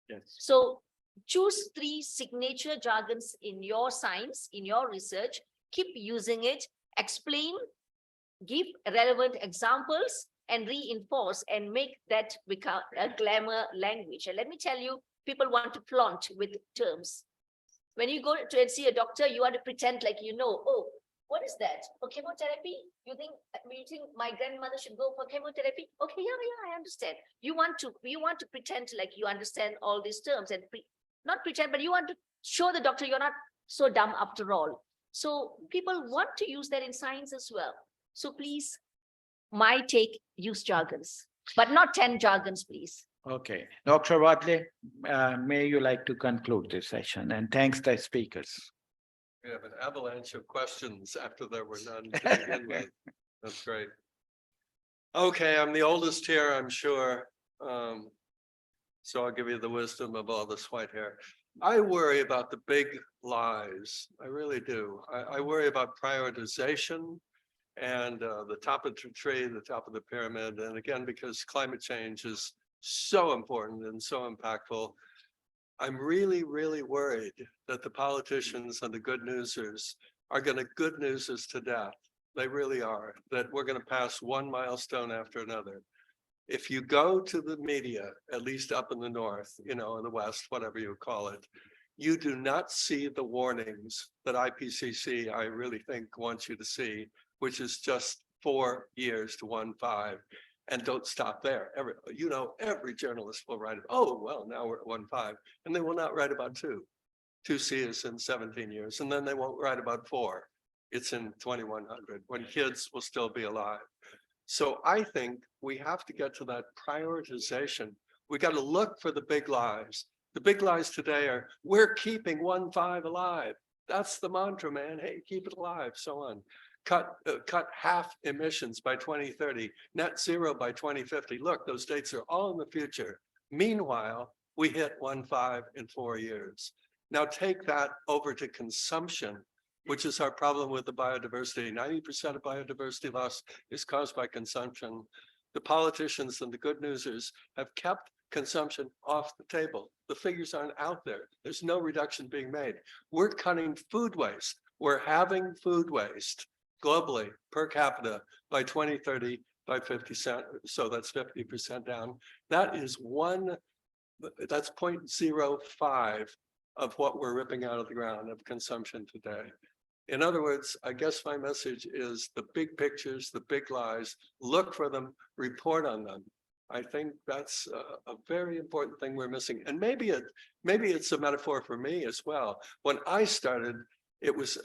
Yes. So choose 3 signature jargons in your science, in your research, keep using it, explain, give relevant examples, and reinforce and make that become a glamour language. And let me tell you, people want to flaunt with terms. When you go to see a doctor, you want to pretend like you know, oh, what is that? For chemotherapy? You think my grandmother should go for chemotherapy? Okay, yeah, I understand. You want to pretend like you understand all these terms, and not pretend, but you want to show the doctor you're not so dumb after all. So people want to use that in science as well. So please, my take, use jargons, but not 10 jargons, please. Okay, Dr. Wadley, may you like to conclude this session, and thanks to the speakers. We have an avalanche of questions after there were none to begin with. That's great. Okay, I'm the oldest here, I'm sure. So I'll give you the wisdom of all this white hair. I worry about the big lies. I really do. I worry about prioritization and the top of the tree, the top of the pyramid. And again, because climate change is so important and so impactful, I'm really, really worried that the politicians and the good newsers are going to good news us to death. They really are, that we're going to pass one milestone after another. If you go to the media, at least up in the north, in the west, whatever you call it, you do not see the warnings that IPCC, I really think, wants you to see, which is just 4 years to 1.5. And don't stop there. Every journalist will write, oh, well, now we're at 1.5. And they will not write about 2. 2C is in 17 years. And then they won't write about 4. It's in 2100, when kids will still be alive. So I think we have to get to that prioritization. We got to look for the big lies. The big lies today are, we're keeping 1.5 alive. That's the mantra, man. Hey, keep it alive, so on. Cut half emissions by 2030, net zero by 2050. Look, those dates are all in the future. Meanwhile, we hit 1.5 in 4 years. Now take that over to consumption, which is our problem with the biodiversity. 90% of biodiversity loss is caused by consumption. The politicians and the good newsers have kept consumption off the table. The figures aren't out there. There's no reduction being made. We're cutting food waste. We're having food waste globally per capita by 2030 by 50 cents. So that's 50% down. That is that's 0.05 of what we're ripping out of the ground of consumption today. In other words, I guess my message is the big pictures, the big lies, look for them, report on them. I think that's a very important thing we're missing. And maybe it's a metaphor for me as well. When I started, it was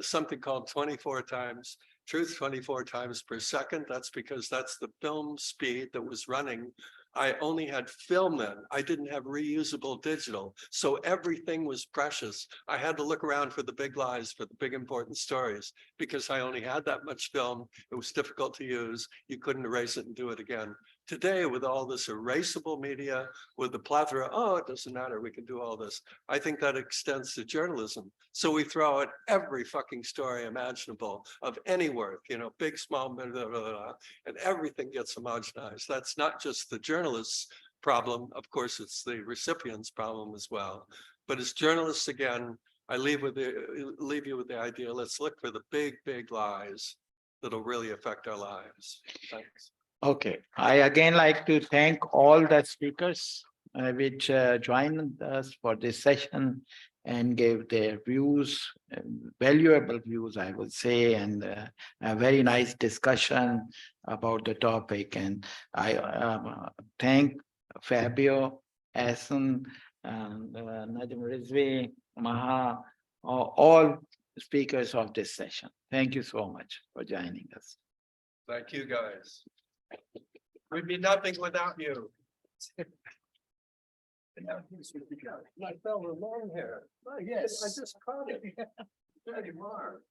something called 24 times, truth 24 times per second. That's because that's the film speed that was running. I only had film then. I didn't have reusable digital. So everything was precious. I had to look around for the big lies, for the big important stories, because I only had that much film. It was difficult to use. You couldn't erase it and do it again. Today, with all this erasable media, with the plethora, oh, it doesn't matter, we can do all this. I think that extends to journalism. So we throw out every fucking story imaginable of any worth, you know, big, small, blah, blah, blah, blah, and everything gets homogenized. That's not just the journalist's problem. Of course, it's the recipient's problem as well. But as journalists, again, I leave you with the idea, let's look for the big, big lies that'll really affect our lives. Thanks. Okay, I again like to thank all the speakers which joined us for this session and gave their views, valuable views, I would say, and a very nice discussion about the topic. And I thank Fabio, Asen, and Najim Rizvi, Maha, all speakers of this session. Thank you so much for joining us. Thank you, guys. We'd be nothing without you. I fell along here. Oh, yes, I just caught it. There you are.